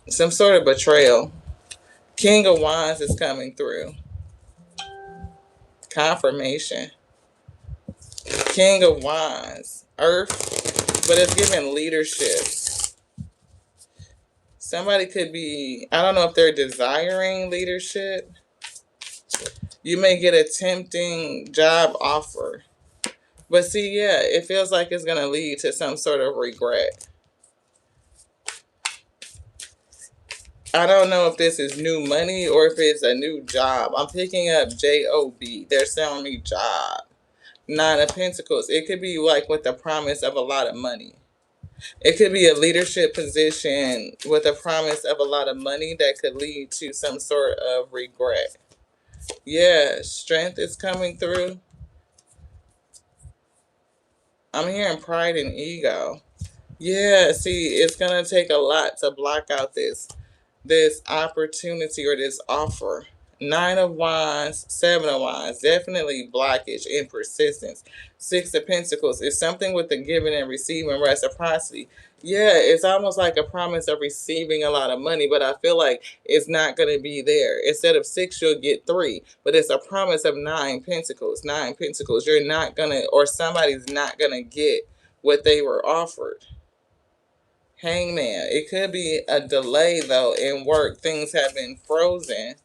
some sort of betrayal. King of Wands is coming through. Confirmation. King of Wands. Earth, but it's giving leadership. Somebody could be, I don't know if they're desiring leadership. You may get a tempting job offer. But see, yeah, it feels like it's going to lead to some sort of regret. I don't know if this is new money or if it's a new job. I'm picking up J-O-B. They're selling me job. Nine of Pentacles. It could be like with the promise of a lot of money. It could be a leadership position with a promise of a lot of money that could lead to some sort of regret. Yeah, strength is coming through. I'm hearing pride and ego. Yeah, see, it's going to take a lot to block out this opportunity or this offer. Nine of Wands, Seven of Wands, definitely blockage and persistence. Six of Pentacles is something with the giving and receiving reciprocity. Yeah, it's almost like a promise of receiving a lot of money, but I feel like it's not going to be there. Instead of 6, you'll get 3, but it's a promise of 9 Pentacles. 9 Pentacles, you're not going to, or somebody's not going to get what they were offered. Hangman. It could be a delay, though, in work. Things have been frozen.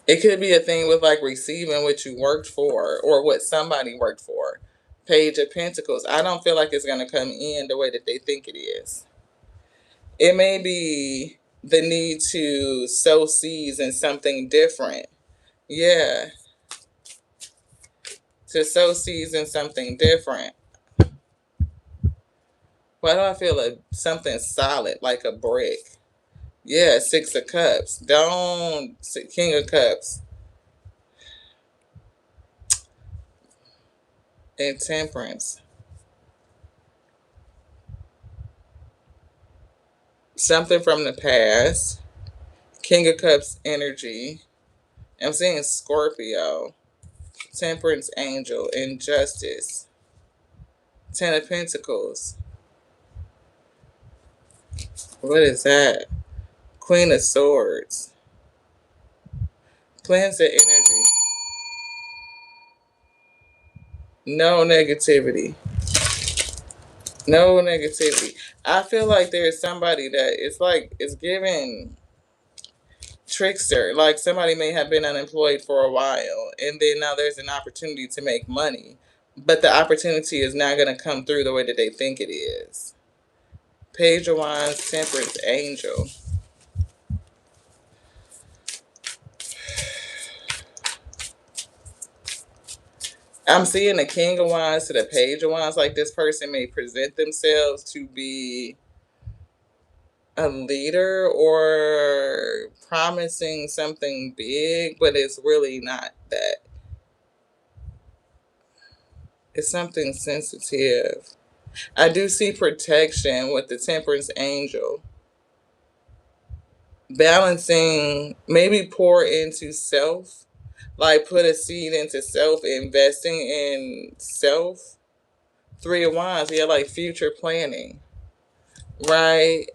It could be a thing with, like, receiving what you worked for or what somebody worked for. Page of Pentacles. I don't feel like it's going to come in the way that they think it is. It may be the need to sow seeds in something different. Yeah. To sow seeds in something different. Why do I feel something solid, like a brick? Yeah, 6 of Cups. King of Cups. And Temperance. Something from the past. King of Cups energy. I'm seeing Scorpio. Temperance angel. Injustice. 10 of Pentacles. What is that? Queen of Swords. Cleanse the energy. No negativity. No negativity. I feel like there's somebody that it's giving trickster. Like somebody may have been unemployed for a while and then now there's an opportunity to make money. But the opportunity is not going to come through the way that they think it is. Page of Wands, Temperance angel. I'm seeing the King of Wands to the Page of Wands. Like this person may present themselves to be a leader or promising something big, but it's really not that. It's something sensitive. I do see protection with the Temperance angel. Balancing, maybe pour into self. Like put a seed into self, investing in self. 3 of Wands, yeah, like future planning, right?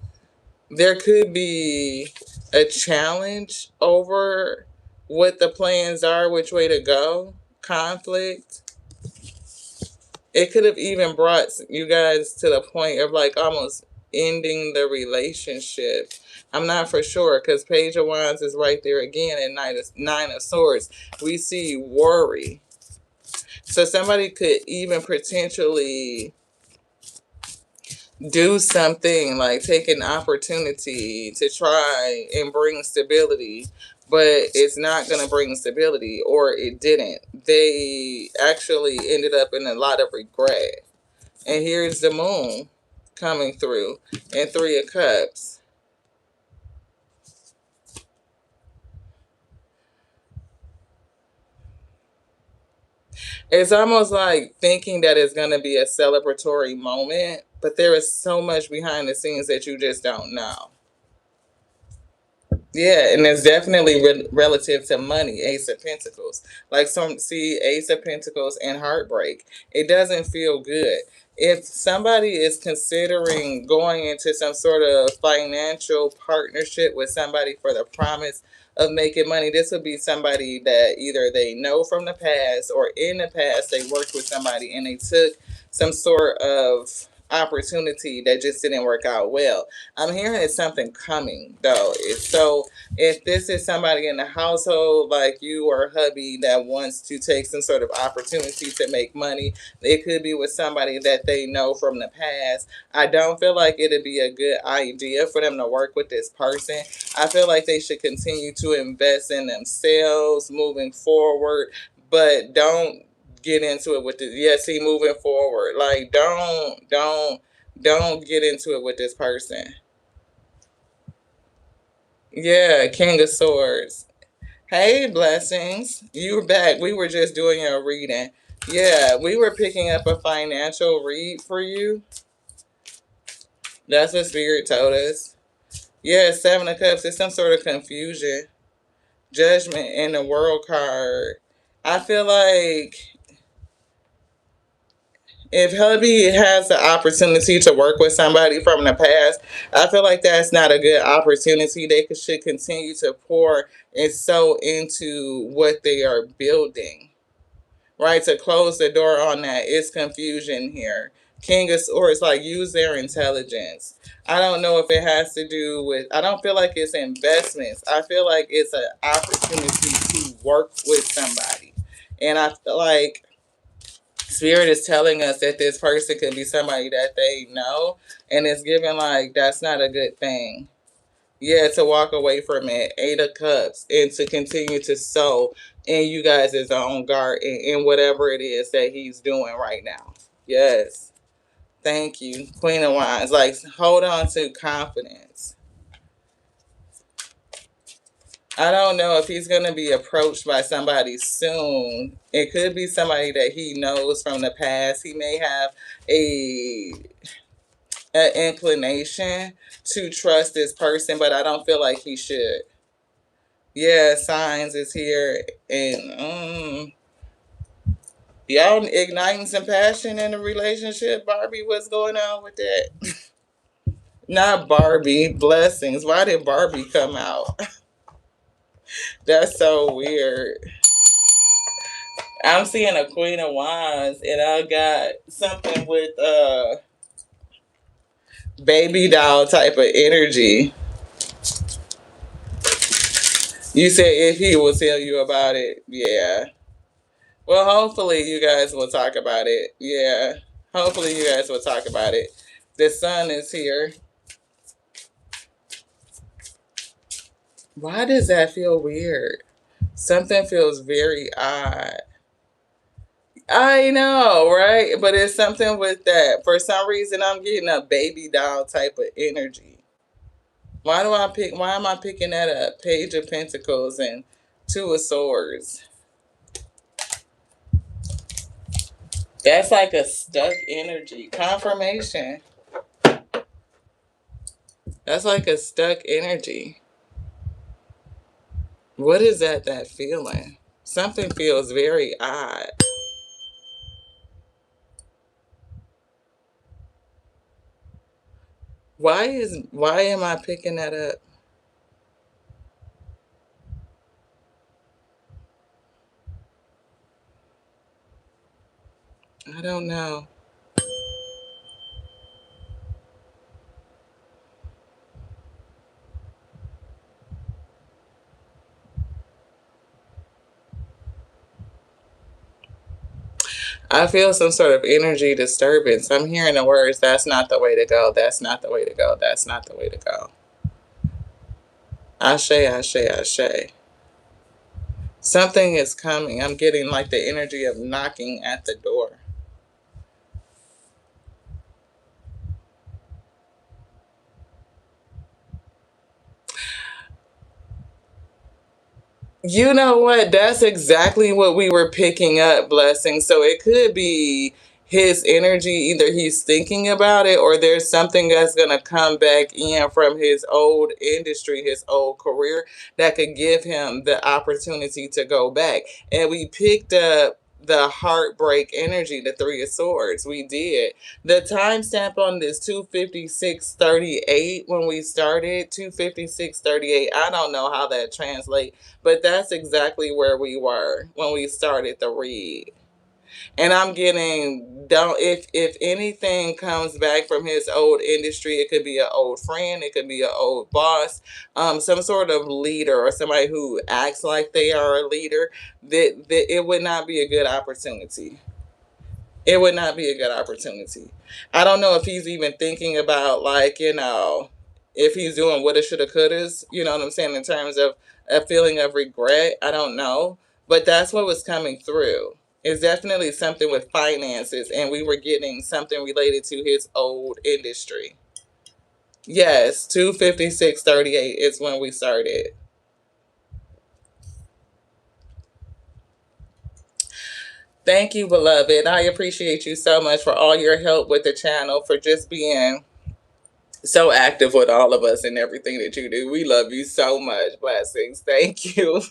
There could be a challenge over what the plans are, which way to go, conflict. It could have even brought you guys to the point of like almost ending the relationship. I'm not for sure because Page of Wands is right there again, and Nine of Swords. We see worry. So somebody could even potentially do something like take an opportunity to try and bring stability, but it's not going to bring stability, or it didn't. They actually ended up in a lot of regret. And here's the moon coming through and Three of Cups. It's almost like thinking that it's going to be a celebratory moment, but there is so much behind the scenes that you just don't know. Yeah, and it's definitely relative to money, Ace of Pentacles. Like see Ace of Pentacles and heartbreak. It doesn't feel good. If somebody is considering going into some sort of financial partnership with somebody for the promise of making money, this would be somebody that either they know from the past, or in the past they worked with somebody and they took some sort of opportunity that just didn't work out well. I'm hearing it's something coming though. So if this is somebody in the household like you or hubby that wants to take some sort of opportunity to make money, it could be with somebody that they know from the past. I don't feel like it'd be a good idea for them to work with this person. I feel like they should continue to invest in themselves moving forward, but don't get into it with the see moving forward. Like don't get into it with this person. Yeah, King of Swords. Hey, blessings. You're back. We were just doing your reading. Yeah, we were picking up a financial read for you. That's what Spirit told us. Yeah, Seven of Cups. It's some sort of confusion. Judgment in the World card. I feel like if hubby has the opportunity to work with somebody from the past, I feel like that's not a good opportunity. They should continue to pour and sow into what they are building. Right? To close the door on that, it's confusion here. King of Swords, like use their intelligence. I don't know if it has to do with, I don't feel like it's investments. I feel like it's an opportunity to work with somebody. And I feel like Spirit is telling us that this person could be somebody that they know, and it's given like that's not a good thing. Yeah, to walk away from it, Eight of Cups, and to continue to sow in you guys' own garden in whatever it is that he's doing right now. Yes. Thank you. Queen of Wands. Like, hold on to confidence. I don't know if he's going to be approached by somebody soon. It could be somebody that he knows from the past. He may have a an inclination to trust this person, but I don't feel like he should. Yeah, signs is here, and y'all igniting some passion in a relationship. Barbie, what's going on with that? Not Barbie, blessings. Why did Barbie come out? That's so weird. I'm seeing a Queen of Wands, and I got something with baby doll type of energy. You said if he will tell you about it, yeah. Well, hopefully you guys will talk about it. Yeah, hopefully you guys will talk about it. The sun is here. Why does that feel weird? Something feels very odd. I know, right? But it's something with that. For some reason, I'm getting a baby doll type of energy. Why am I picking that up? Page of Pentacles and Two of Swords. That's like a stuck energy. Confirmation. That's like a stuck energy. What is that feeling? Something feels very odd. Why am I picking that up? I don't know. I feel some sort of energy disturbance. I'm hearing the words, that's not the way to go, that's not the way to go, that's not the way to go. Ashe, ashe, ashe. Something is coming. I'm getting like the energy of knocking at the door. You know what? That's exactly what we were picking up, Blessing. So it could be his energy. Either he's thinking about it or there's something that's going to come back in from his old industry, his old career, that could give him the opportunity to go back. And we picked up the heartbreak energy, the Three of Swords. We did. The timestamp on this 256:38 when we started, 256:38. I don't know how that translates, but that's exactly where we were when we started the read. And I'm getting, don't, if anything comes back from his old industry, it could be an old friend, it could be an old boss, some sort of leader or somebody who acts like they are a leader, that it would not be a good opportunity. It would not be a good opportunity. I don't know if he's even thinking about, like, if he's doing woulda, shoulda, couldas, you know what I'm saying, in terms of a feeling of regret. I don't know. But that's what was coming through. It's definitely something with finances, and we were getting something related to his old industry. Yes, 256:38 is when we started. Thank you, beloved. I appreciate you so much for all your help with the channel, for just being so active with all of us and everything that you do. We love you so much. Blessings. Thank you.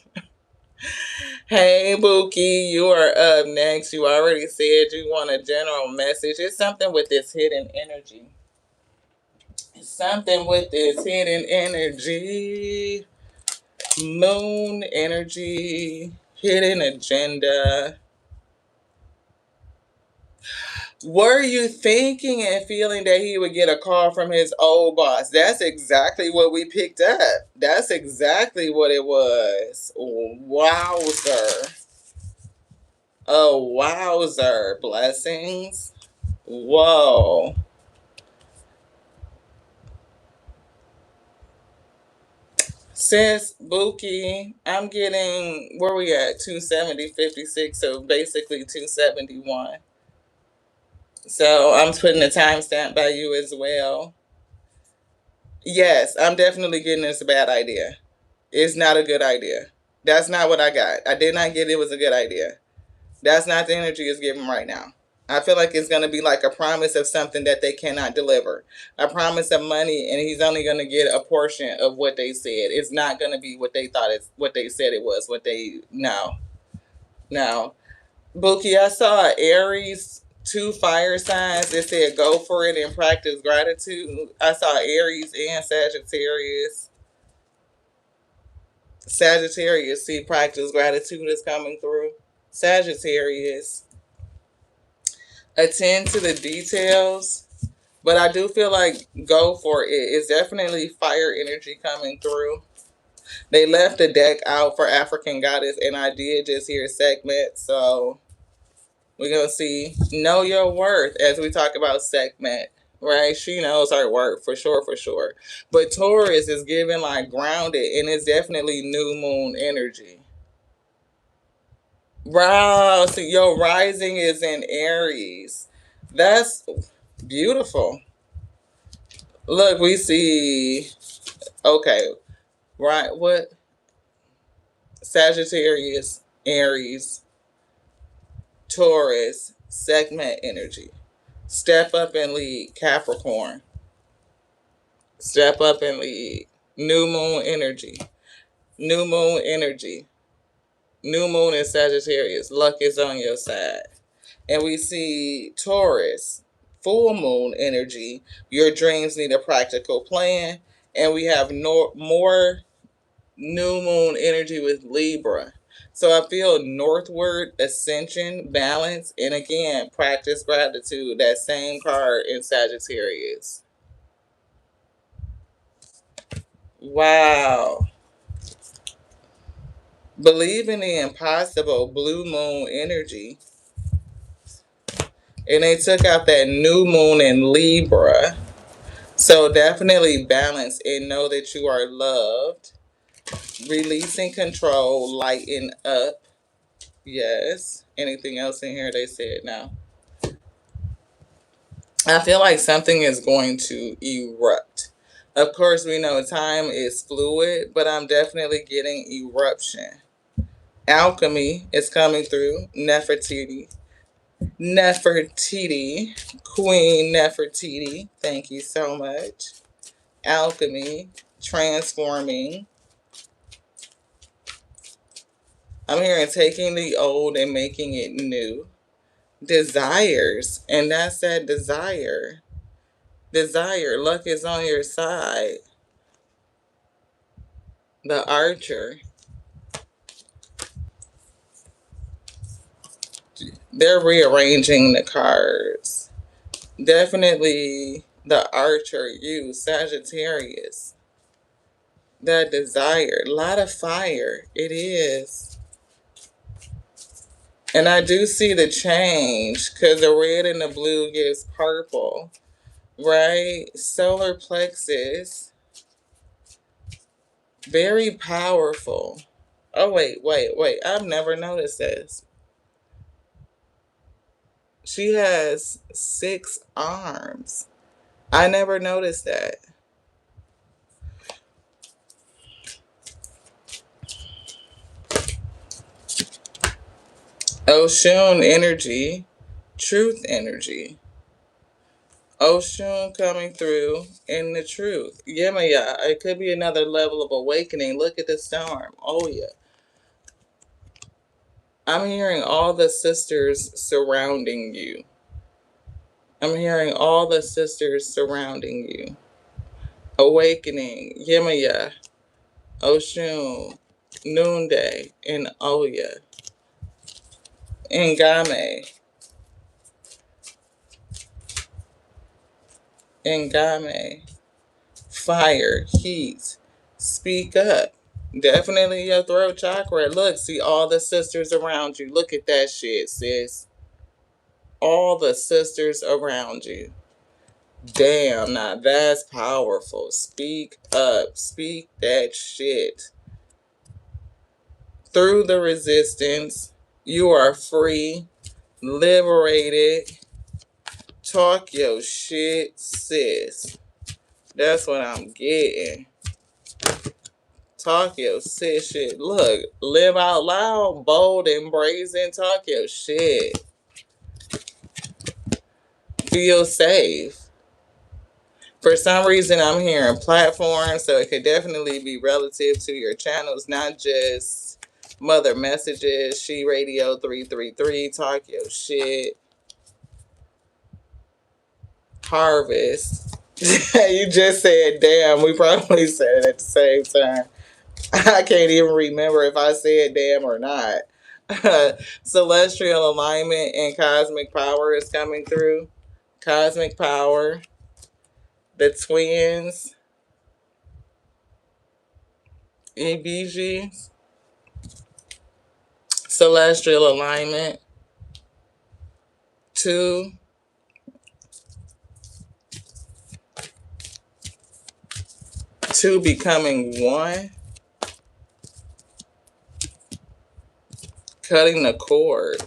Hey, Buki, you are up next. You already said you want a general message. It's something with this hidden energy. Something with this hidden energy. Moon energy. Hidden agenda. Were you thinking and feeling that he would get a call from his old boss? That's exactly what we picked up. That's exactly what it was. Wowzer. Oh, wowzer. Blessings. Whoa. Sis, Buki, I'm getting, where we at? 270.56, so basically 271. So I'm putting a timestamp by you as well. Yes, I'm definitely getting it's a bad idea. It's not a good idea. That's not what I got. I did not get it was a good idea. That's not the energy it's giving right now. I feel like it's going to be like a promise of something that they cannot deliver. A promise of money, and he's only going to get a portion of what they said. It's not going to be what they thought it's what they said it was. No. Buki, I saw Aries, 2 fire signs. It said go for it and practice gratitude. I saw Aries and Sagittarius. Sagittarius, see, practice gratitude is coming through. Sagittarius, attend to the details. But I do feel like go for it. It's definitely fire energy coming through. They left the deck out for African Goddess, and I did just hear segment. So we're going to see know your worth as we talk about segment, right? She knows her worth for sure, for sure. But Taurus is giving like grounded, and it's definitely new moon energy. Wow. So your rising is in Aries. That's beautiful. Look, we see, okay, right, what? Sagittarius, Aries, Taurus, segment energy. Step up and lead, Capricorn. Step up and lead. New moon energy. New moon energy. New moon in Sagittarius. Luck is on your side. And we see Taurus, full moon energy. Your dreams need a practical plan. And we have more new moon energy with Libra. So I feel northward, ascension, balance, and again, practice gratitude. That same card in Sagittarius. Wow. Believe in the impossible, blue moon energy. And they took out that new moon in Libra. So definitely balance and know that you are loved. Releasing control, lighten up. Yes. Anything else in here they said no. I feel like something is going to erupt. Of course, we know time is fluid, but I'm definitely getting eruption. Alchemy is coming through. Nefertiti. Nefertiti. Queen Nefertiti. Thank you so much. Alchemy. Transforming. I'm hearing taking the old and making it new. Desires. And that's that desire. Desire. Luck is on your side. The Archer. They're rearranging the cards. Definitely the Archer, you, Sagittarius. That desire. A lot of fire. It is. And I do see the change because the red and the blue gives purple. Right? Solar plexus. Very powerful. Oh, wait. I've never noticed this. She has 6 arms. I never noticed that. Oshun energy, truth energy. Oshun coming through in the truth. Yemaya, it could be another level of awakening. Look at the storm. Oh, yeah. I'm hearing all the sisters surrounding you. I'm hearing all the sisters surrounding you. Awakening. Yemaya, Oshun, Noonday, and Oya. Ngame. Ngame. Fire, heat, speak up. Definitely your throat chakra. Look, see all the sisters around you. Look at that shit, sis. All the sisters around you. Damn, now that's powerful. Speak up. Speak that shit. Through the resistance, you are free, liberated. Talk your shit, sis. That's what I'm getting. Talk your shit. Look, live out loud, bold and brazen. Talk your shit. Feel safe. For some reason, I'm hearing platforms, so it could definitely be relative to your channels, not just Mother Messages, She Radio 333, Talk Your Shit, Harvest. You just said, damn, we probably said it at the same time. I can't even remember if I said damn or not. Celestial alignment and cosmic power is coming through. Cosmic power. The twins. EBGs. Celestial alignment. 2. Two becoming 1. Cutting the cord.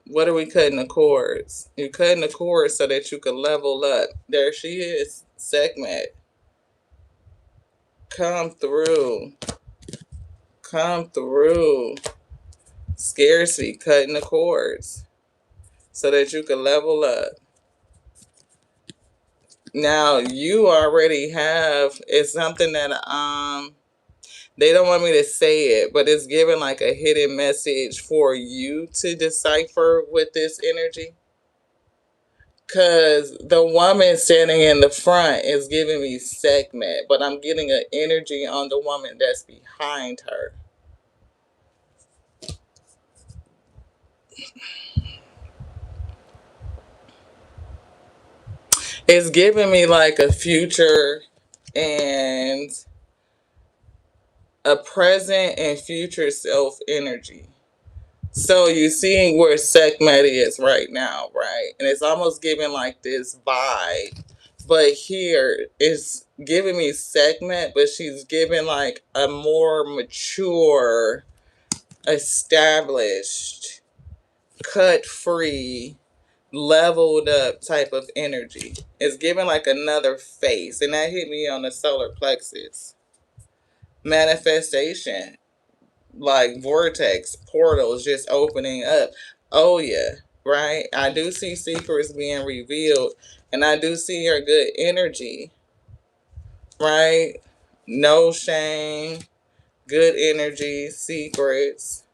What are we cutting the cords? You're cutting the cords so that you can level up. There she is. Sekhmet. Come through. Come through. Scarcity. Cutting the cords so that you can level up. Now, you already have, it's something that they don't want me to say it, but it's given like a hidden message for you to decipher with this energy. Because the woman standing in the front is giving me Sekhmet, but I'm getting an energy on the woman that's behind her. It's giving me like a future and a present and future self energy. So you seeing where Sekhmet is right now, right? And it's almost giving like this vibe. But here it's giving me Sekhmet, but she's giving like a more mature, established, cut free, leveled up type of energy. It's giving like another face. And that hit me on the solar plexus. Manifestation, like vortex portals just opening up. Oh yeah, right. I do see secrets being revealed, and I do see your good energy, right? No shame, good energy, secrets.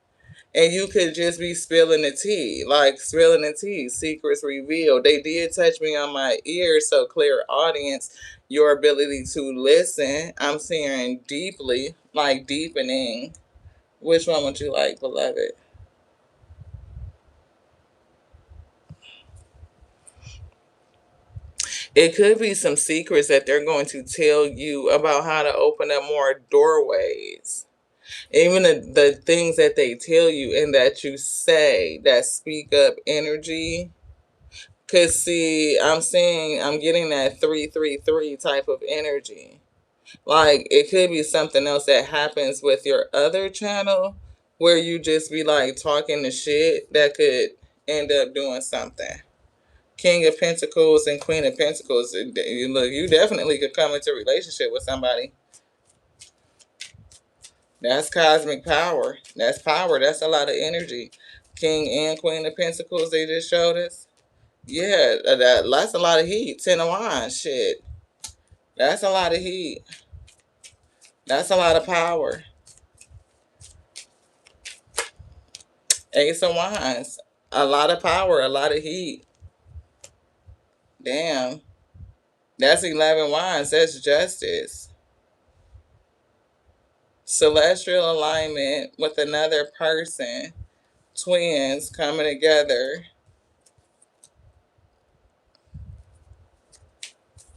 And you could just be spilling the tea, like spilling the tea, secrets revealed. They did touch me on my ear, so clear audience, your ability to listen. I'm seeing deeply, like deepening. Which one would you like, beloved? It could be some secrets that they're going to tell you about how to open up more doorways. Even the things that they tell you and that you say that speak up energy. Cause see, I'm getting that 333 type of energy. Like it could be something else that happens with your other channel where you just be like talking the shit that could end up doing something. King of Pentacles and Queen of Pentacles. Look, you definitely could come into a relationship with somebody. That's cosmic power. That's power. That's a lot of energy. King and Queen of Pentacles, they just showed us. Yeah, that's a lot of heat. Ten of Wands, shit. That's a lot of heat. That's a lot of power. Ace of Wands. A lot of power, a lot of heat. Damn. That's 11 Wands. That's justice. Celestial alignment with another person. Twins coming together.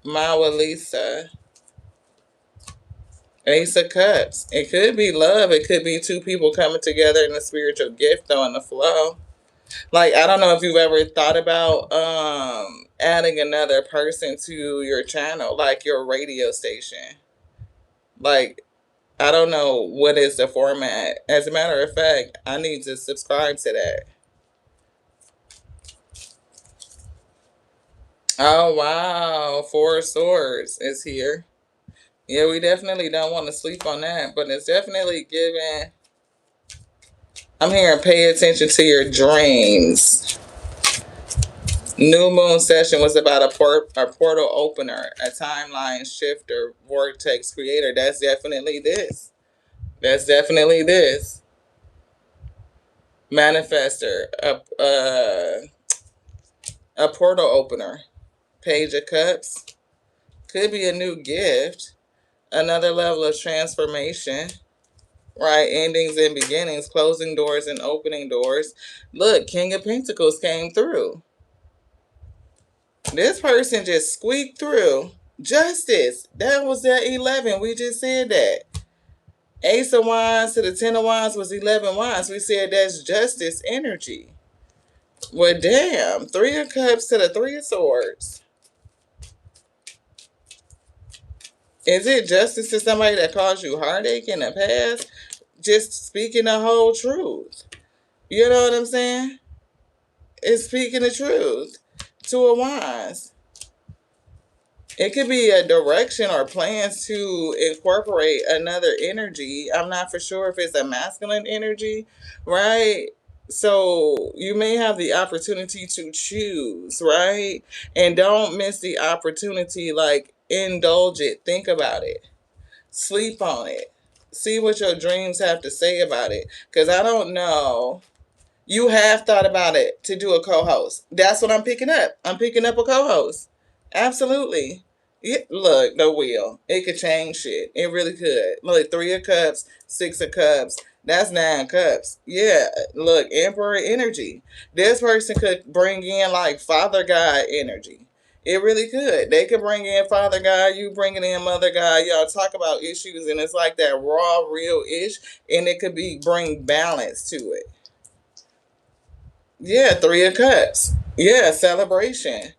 Mawa Lisa. Ace of Cups. It could be love. It could be two people coming together in a spiritual gift on the flow. Like, I don't know if you've ever thought about adding another person to your channel, like your radio station. Like, I don't know what is the format. As a matter of fact, I need to subscribe to that. Oh, wow. Four of Swords is here. Yeah, we definitely don't want to sleep on that, but it's definitely giving. I'm hearing pay attention to your dreams. New moon session was about a portal opener, a timeline shifter, vortex creator. That's definitely this. That's definitely this. Manifester, a portal opener. Page of Cups. Could be a new gift. Another level of transformation. Right, endings and beginnings, closing doors and opening doors. Look, King of Pentacles came through. This person just squeaked through. Justice. That was that 11. We just said that. Ace of Wands to the 10 of Wands was 11 Wands. We said that's justice energy. Well, damn. 3 of Cups to the 3 of Swords. Is it justice to somebody that caused you heartache in the past? Just speaking the whole truth. You know what I'm saying? It's speaking the truth. 2 of Wands. It could be a direction or plans to incorporate another energy. I'm not for sure if it's a masculine energy, right? So you may have the opportunity to choose, right? And don't miss the opportunity. Like, indulge it. Think about it. Sleep on it. See what your dreams have to say about it. Because I don't know. You have thought about it to do a co-host. That's what I'm picking up. I'm picking up a co-host. Absolutely. Look, the wheel. It could change shit. It really could. Look, 3 of Cups, 6 of Cups. That's 9 cups. Yeah. Look, Emperor energy. This person could bring in like Father God energy. It really could. They could bring in Father God, you bringing in Mother God. Y'all talk about issues, and it's like that raw, real ish, and it could be bring balance to it. Yeah, Three of Cups. Yeah, celebration.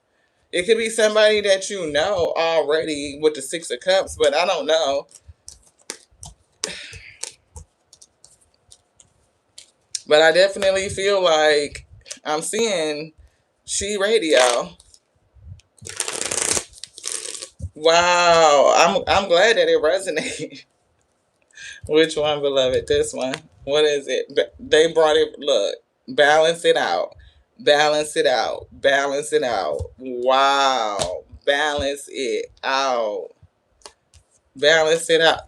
It could be somebody that you know already with the Six of Cups, but I don't know. But I definitely feel like I'm seeing She Radio. Wow, I'm glad that it resonated. Which one, beloved? This one. What is it? They brought it. Look, balance it out. Balance it out. Balance it out. Wow. Balance it out. Balance it out.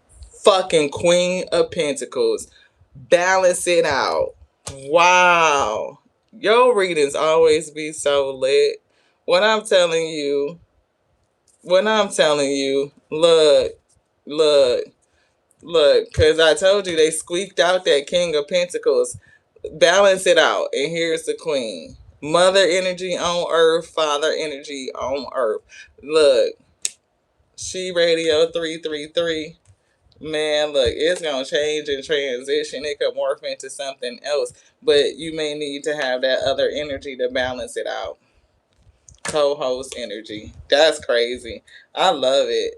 Fucking Queen of Pentacles. Balance it out. Wow. Your readings always be so lit. What I'm telling you, look, look, look, because I told you they squeaked out that King of Pentacles. Balance it out. And here's the Queen. Mother energy on earth, father energy on earth. Look, She Radio 333. Man, look, it's going to change and transition. It could morph into something else, but you may need to have that other energy to balance it out. Co-host energy. That's crazy. I love it.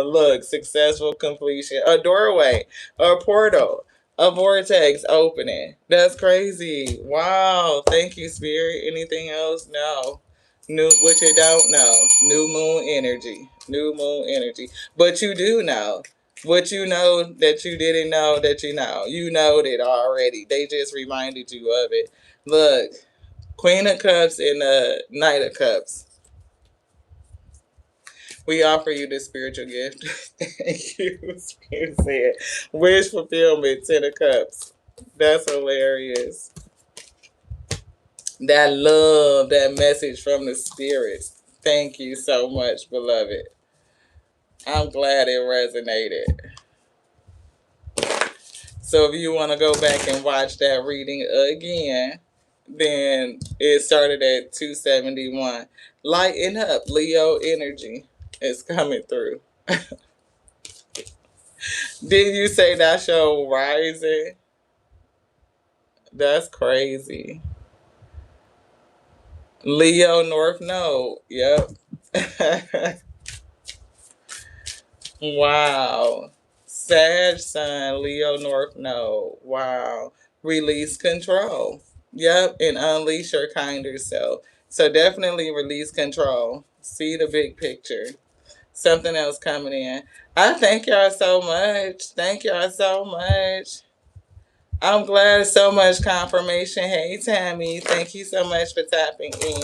Look, successful completion. A doorway, a portal, a vortex opening. That's crazy. Wow. Thank you, Spirit. Anything else? No. New, what you don't know. New moon energy. New moon energy. But you do know. What you know that you didn't know that you know. You know it already. They just reminded you of it. Look, Queen of Cups and Knight of Cups. We offer you this spiritual gift. Thank you. Spirit said, wish fulfillment, 10 of Cups. That's hilarious. That love, that message from the spirits. Thank you so much, beloved. I'm glad it resonated. So if you want to go back and watch that reading again, then it started at 271. Lighten up, Leo energy is coming through. Did you say that's your rising? That's crazy. Leo North Node. Yep. Wow. Sag Sun, Leo North Node. Wow. Release control. Yep. And unleash your kinder self. So definitely release control. See the big picture. Something else coming in. I thank y'all so much. Thank y'all so much. I'm glad so much confirmation. Hey, Tammy. Thank you so much for tapping in.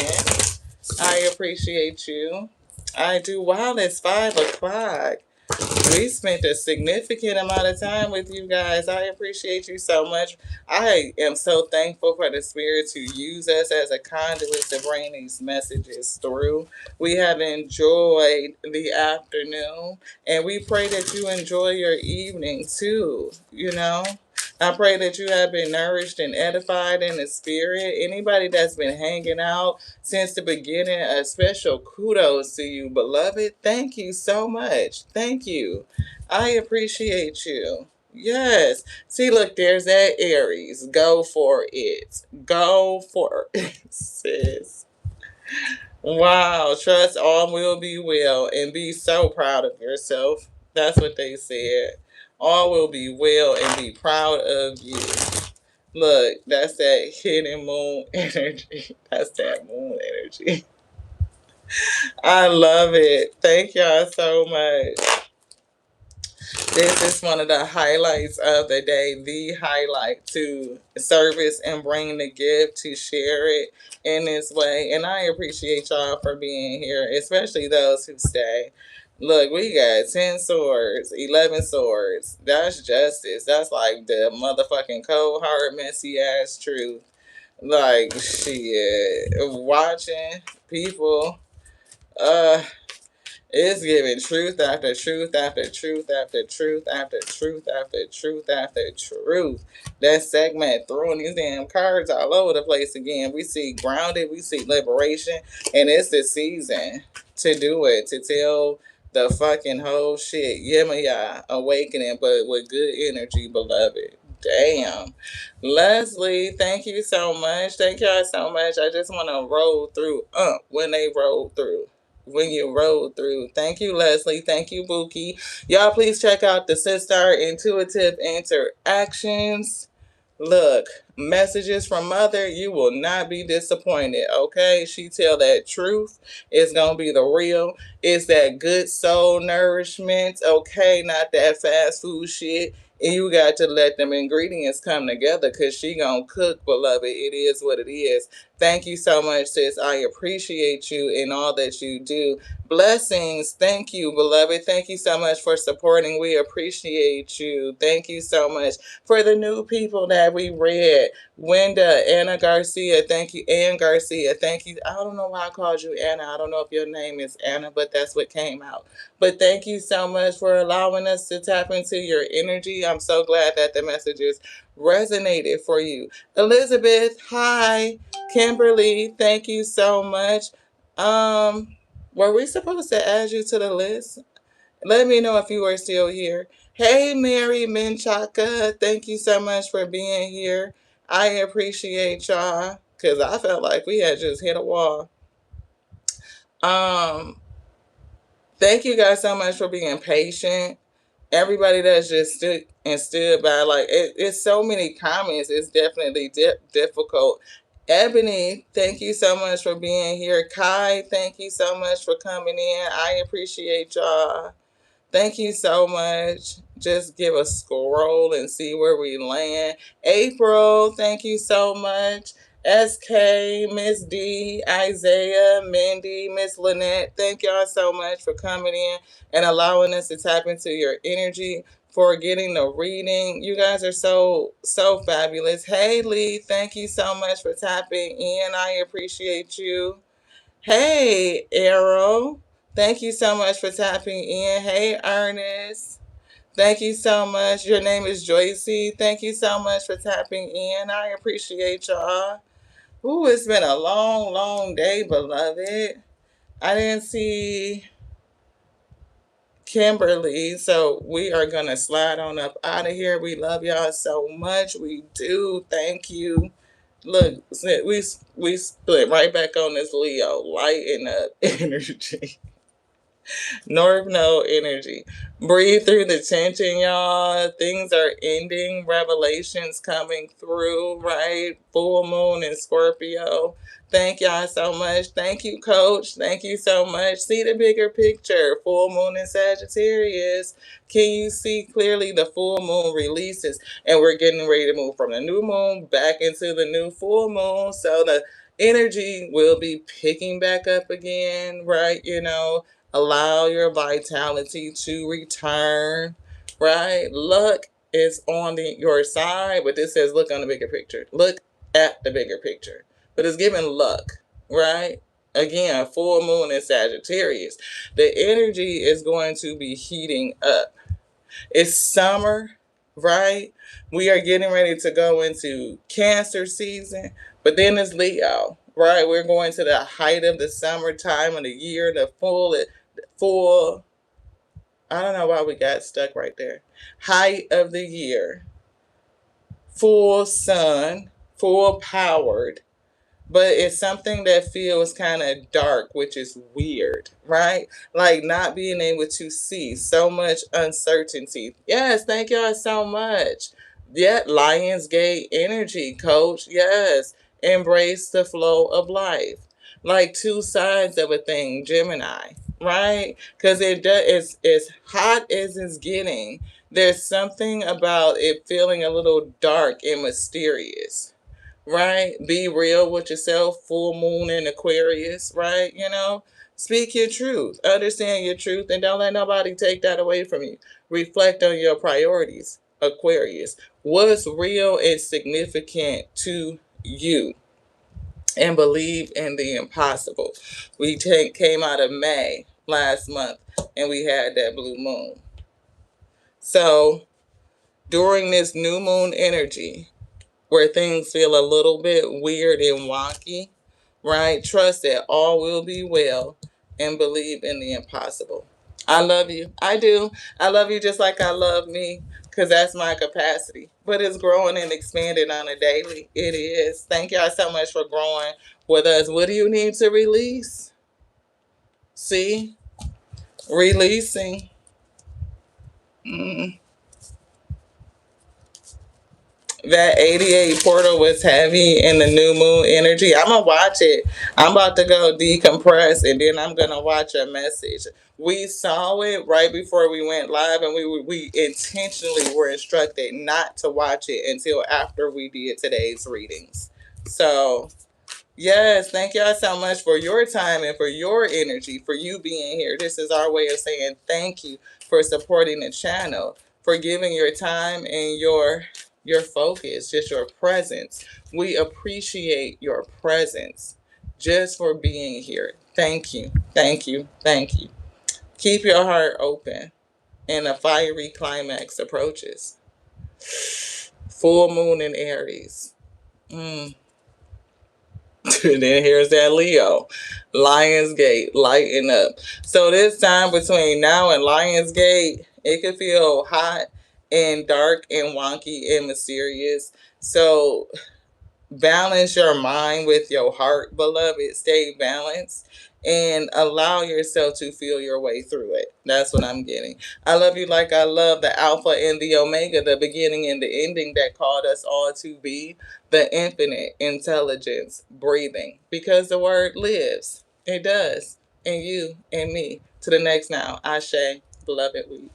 I appreciate you. I do. Wow, it's 5 o'clock. We spent a significant amount of time with you guys. I appreciate you so much. I am so thankful for the Spirit to use us as a conduit to bring these messages through. We have enjoyed the afternoon, and we pray that you enjoy your evening too. You know, I pray that you have been nourished and edified in the Spirit. Anybody that's been hanging out since the beginning, a special kudos to you, beloved. Thank you so much. Thank you. I appreciate you. Yes. See, look, there's that Aries. Go for it. Go for it, sis. Wow. Trust all will be well and be so proud of yourself. That's what they said. All will be well and be proud of you. Look, that's that hidden moon energy. That's that moon energy. I love it. Thank y'all so much. This is one of the highlights of the day, the highlight to service and bring the gift to share it in this way. And I appreciate y'all for being here, especially those who stay. Look, we got 10 swords, 11 swords. That's justice. That's like the motherfucking cold, hard, messy ass truth. Like, shit. Watching people. It's giving truth after truth after truth after truth after truth after truth after truth. That segment throwing these damn cards all over the place again. We see grounded, we see liberation, and it's the season to do it, to tell the fucking whole shit. Yemaya awakening, but with good energy, beloved. Damn. Leslie, thank you so much. Thank y'all so much. I just want to roll through when they roll through. When you roll through. Thank you, Leslie. Thank you, Buki. Y'all, please check out the Sistar Intuitive Interactions. Look, messages from Mother, you will not be disappointed, okay? She tell that truth. It's going to be the real. It's that good soul nourishment, okay? Not that fast food shit. And you got to let them ingredients come together because she going to cook, beloved. It is what it is. Thank you so much, sis. I appreciate you and all that you do. Blessings. Thank you, beloved. Thank you so much for supporting. We appreciate you. Thank you so much. For the new people that we read, Wenda, Anna Garcia, thank you. Ann Garcia, thank you. I don't know why I called you Anna. I don't know if your name is Anna, but that's what came out. But thank you so much for allowing us to tap into your energy. I'm so glad that the messages resonated for you. Elizabeth, hi. Kimberly, thank you so much. Were we supposed to add you to the list? Let me know if you are still here. Hey, Mary Menchaca, thank you so much for being here. I appreciate y'all because I felt like we had just hit a wall. Thank you guys so much for being patient. Everybody that's just stood by, like it's so many comments. It's definitely difficult. Ebony, thank you so much for being here. Kai, thank you so much for coming in. I appreciate y'all. Thank you so much. Just give a scroll and see where we land. April, thank you so much. SK, Miss D, Isaiah, Mindy, Miss Lynette, thank y'all so much for coming in and allowing us to tap into your energy, for getting the reading. You guys are so fabulous. Haley, thank you so much for tapping in. I appreciate you. Hey, Arrow. Thank you so much for tapping in. Hey, Ernest. Thank you so much. Your name is Joycey. Thank you so much for tapping in. I appreciate y'all. Ooh, it's been a long, long day, beloved. I didn't see Kimberly, so we are going to slide on up out of here. We love y'all so much. We do. Thank you. Look, we split right back on this Leo, lighten up energy. North Node energy. Breathe through the tension, y'all. Things are ending. Revelations coming through, right? Full moon in Scorpio. Thank y'all so much. Thank you, Coach. Thank you so much. See the bigger picture. Full moon in Sagittarius. Can you see clearly? The full moon releases, and we're getting ready to move from the new moon back into the new full moon. So the energy will be picking back up again, right? Allow your vitality to return, right? Luck is on your side, but this says look on the bigger picture. Look at the bigger picture. But it's giving luck, right? Again, full moon in Sagittarius. The energy is going to be heating up. It's summer, right? We are getting ready to go into Cancer season, but then it's Leo, right? We're going to the height of the summertime of the year, the full, I don't know why we got stuck right there. Height of the year, full sun, full powered, but it's something that feels kind of dark, which is weird, right? Like not being able to see, so much uncertainty. Yes, thank y'all so much. Yeah, Lionsgate energy, Coach. Yes, embrace the flow of life. Like two sides of a thing, Gemini, right? Because it does. It's hot as it's getting. There's something about it feeling a little dark and mysterious, right? Be real with yourself, full moon in Aquarius, right? Speak your truth, understand your truth, and don't let nobody take that away from you. Reflect on your priorities, Aquarius. What's real and significant to you? And believe in the impossible. We came out of May last month and we had that blue moon. So during this new moon energy, where things feel a little bit weird and wonky, right? Trust that all will be well and believe in the impossible. I love you. I do. I love you just like I love me, because that's my capacity. but it's growing and expanding on a daily. It is. Thank y'all so much for growing with us. What do you need to release? See? Releasing. That 88 portal was heavy in the new moon energy. I'm gonna watch it. I'm about to go decompress, and then I'm gonna watch a message. We saw it right before we went live, and we intentionally were instructed not to watch it until after we did today's readings. So yes, thank y'all so much for your time and for your energy, for you being here. This is our way of saying thank you for supporting the channel, for giving your time and your focus, just your presence. We appreciate your presence just for being here. Thank you. Thank you. Thank you. Keep your heart open and a fiery climax approaches. Full moon in Aries. And then here's that Leo, Lionsgate, lighten up. So this time between now and Lionsgate, it could feel hot and dark and wonky and mysterious. So balance your mind with your heart, beloved. Stay balanced and allow yourself to feel your way through it. That's what I'm getting. I love you like I love the Alpha and the Omega, the beginning and the ending that called us all to be the infinite intelligence breathing. Because the word lives. It does. In you and me. To the next now. Ashe, beloved week.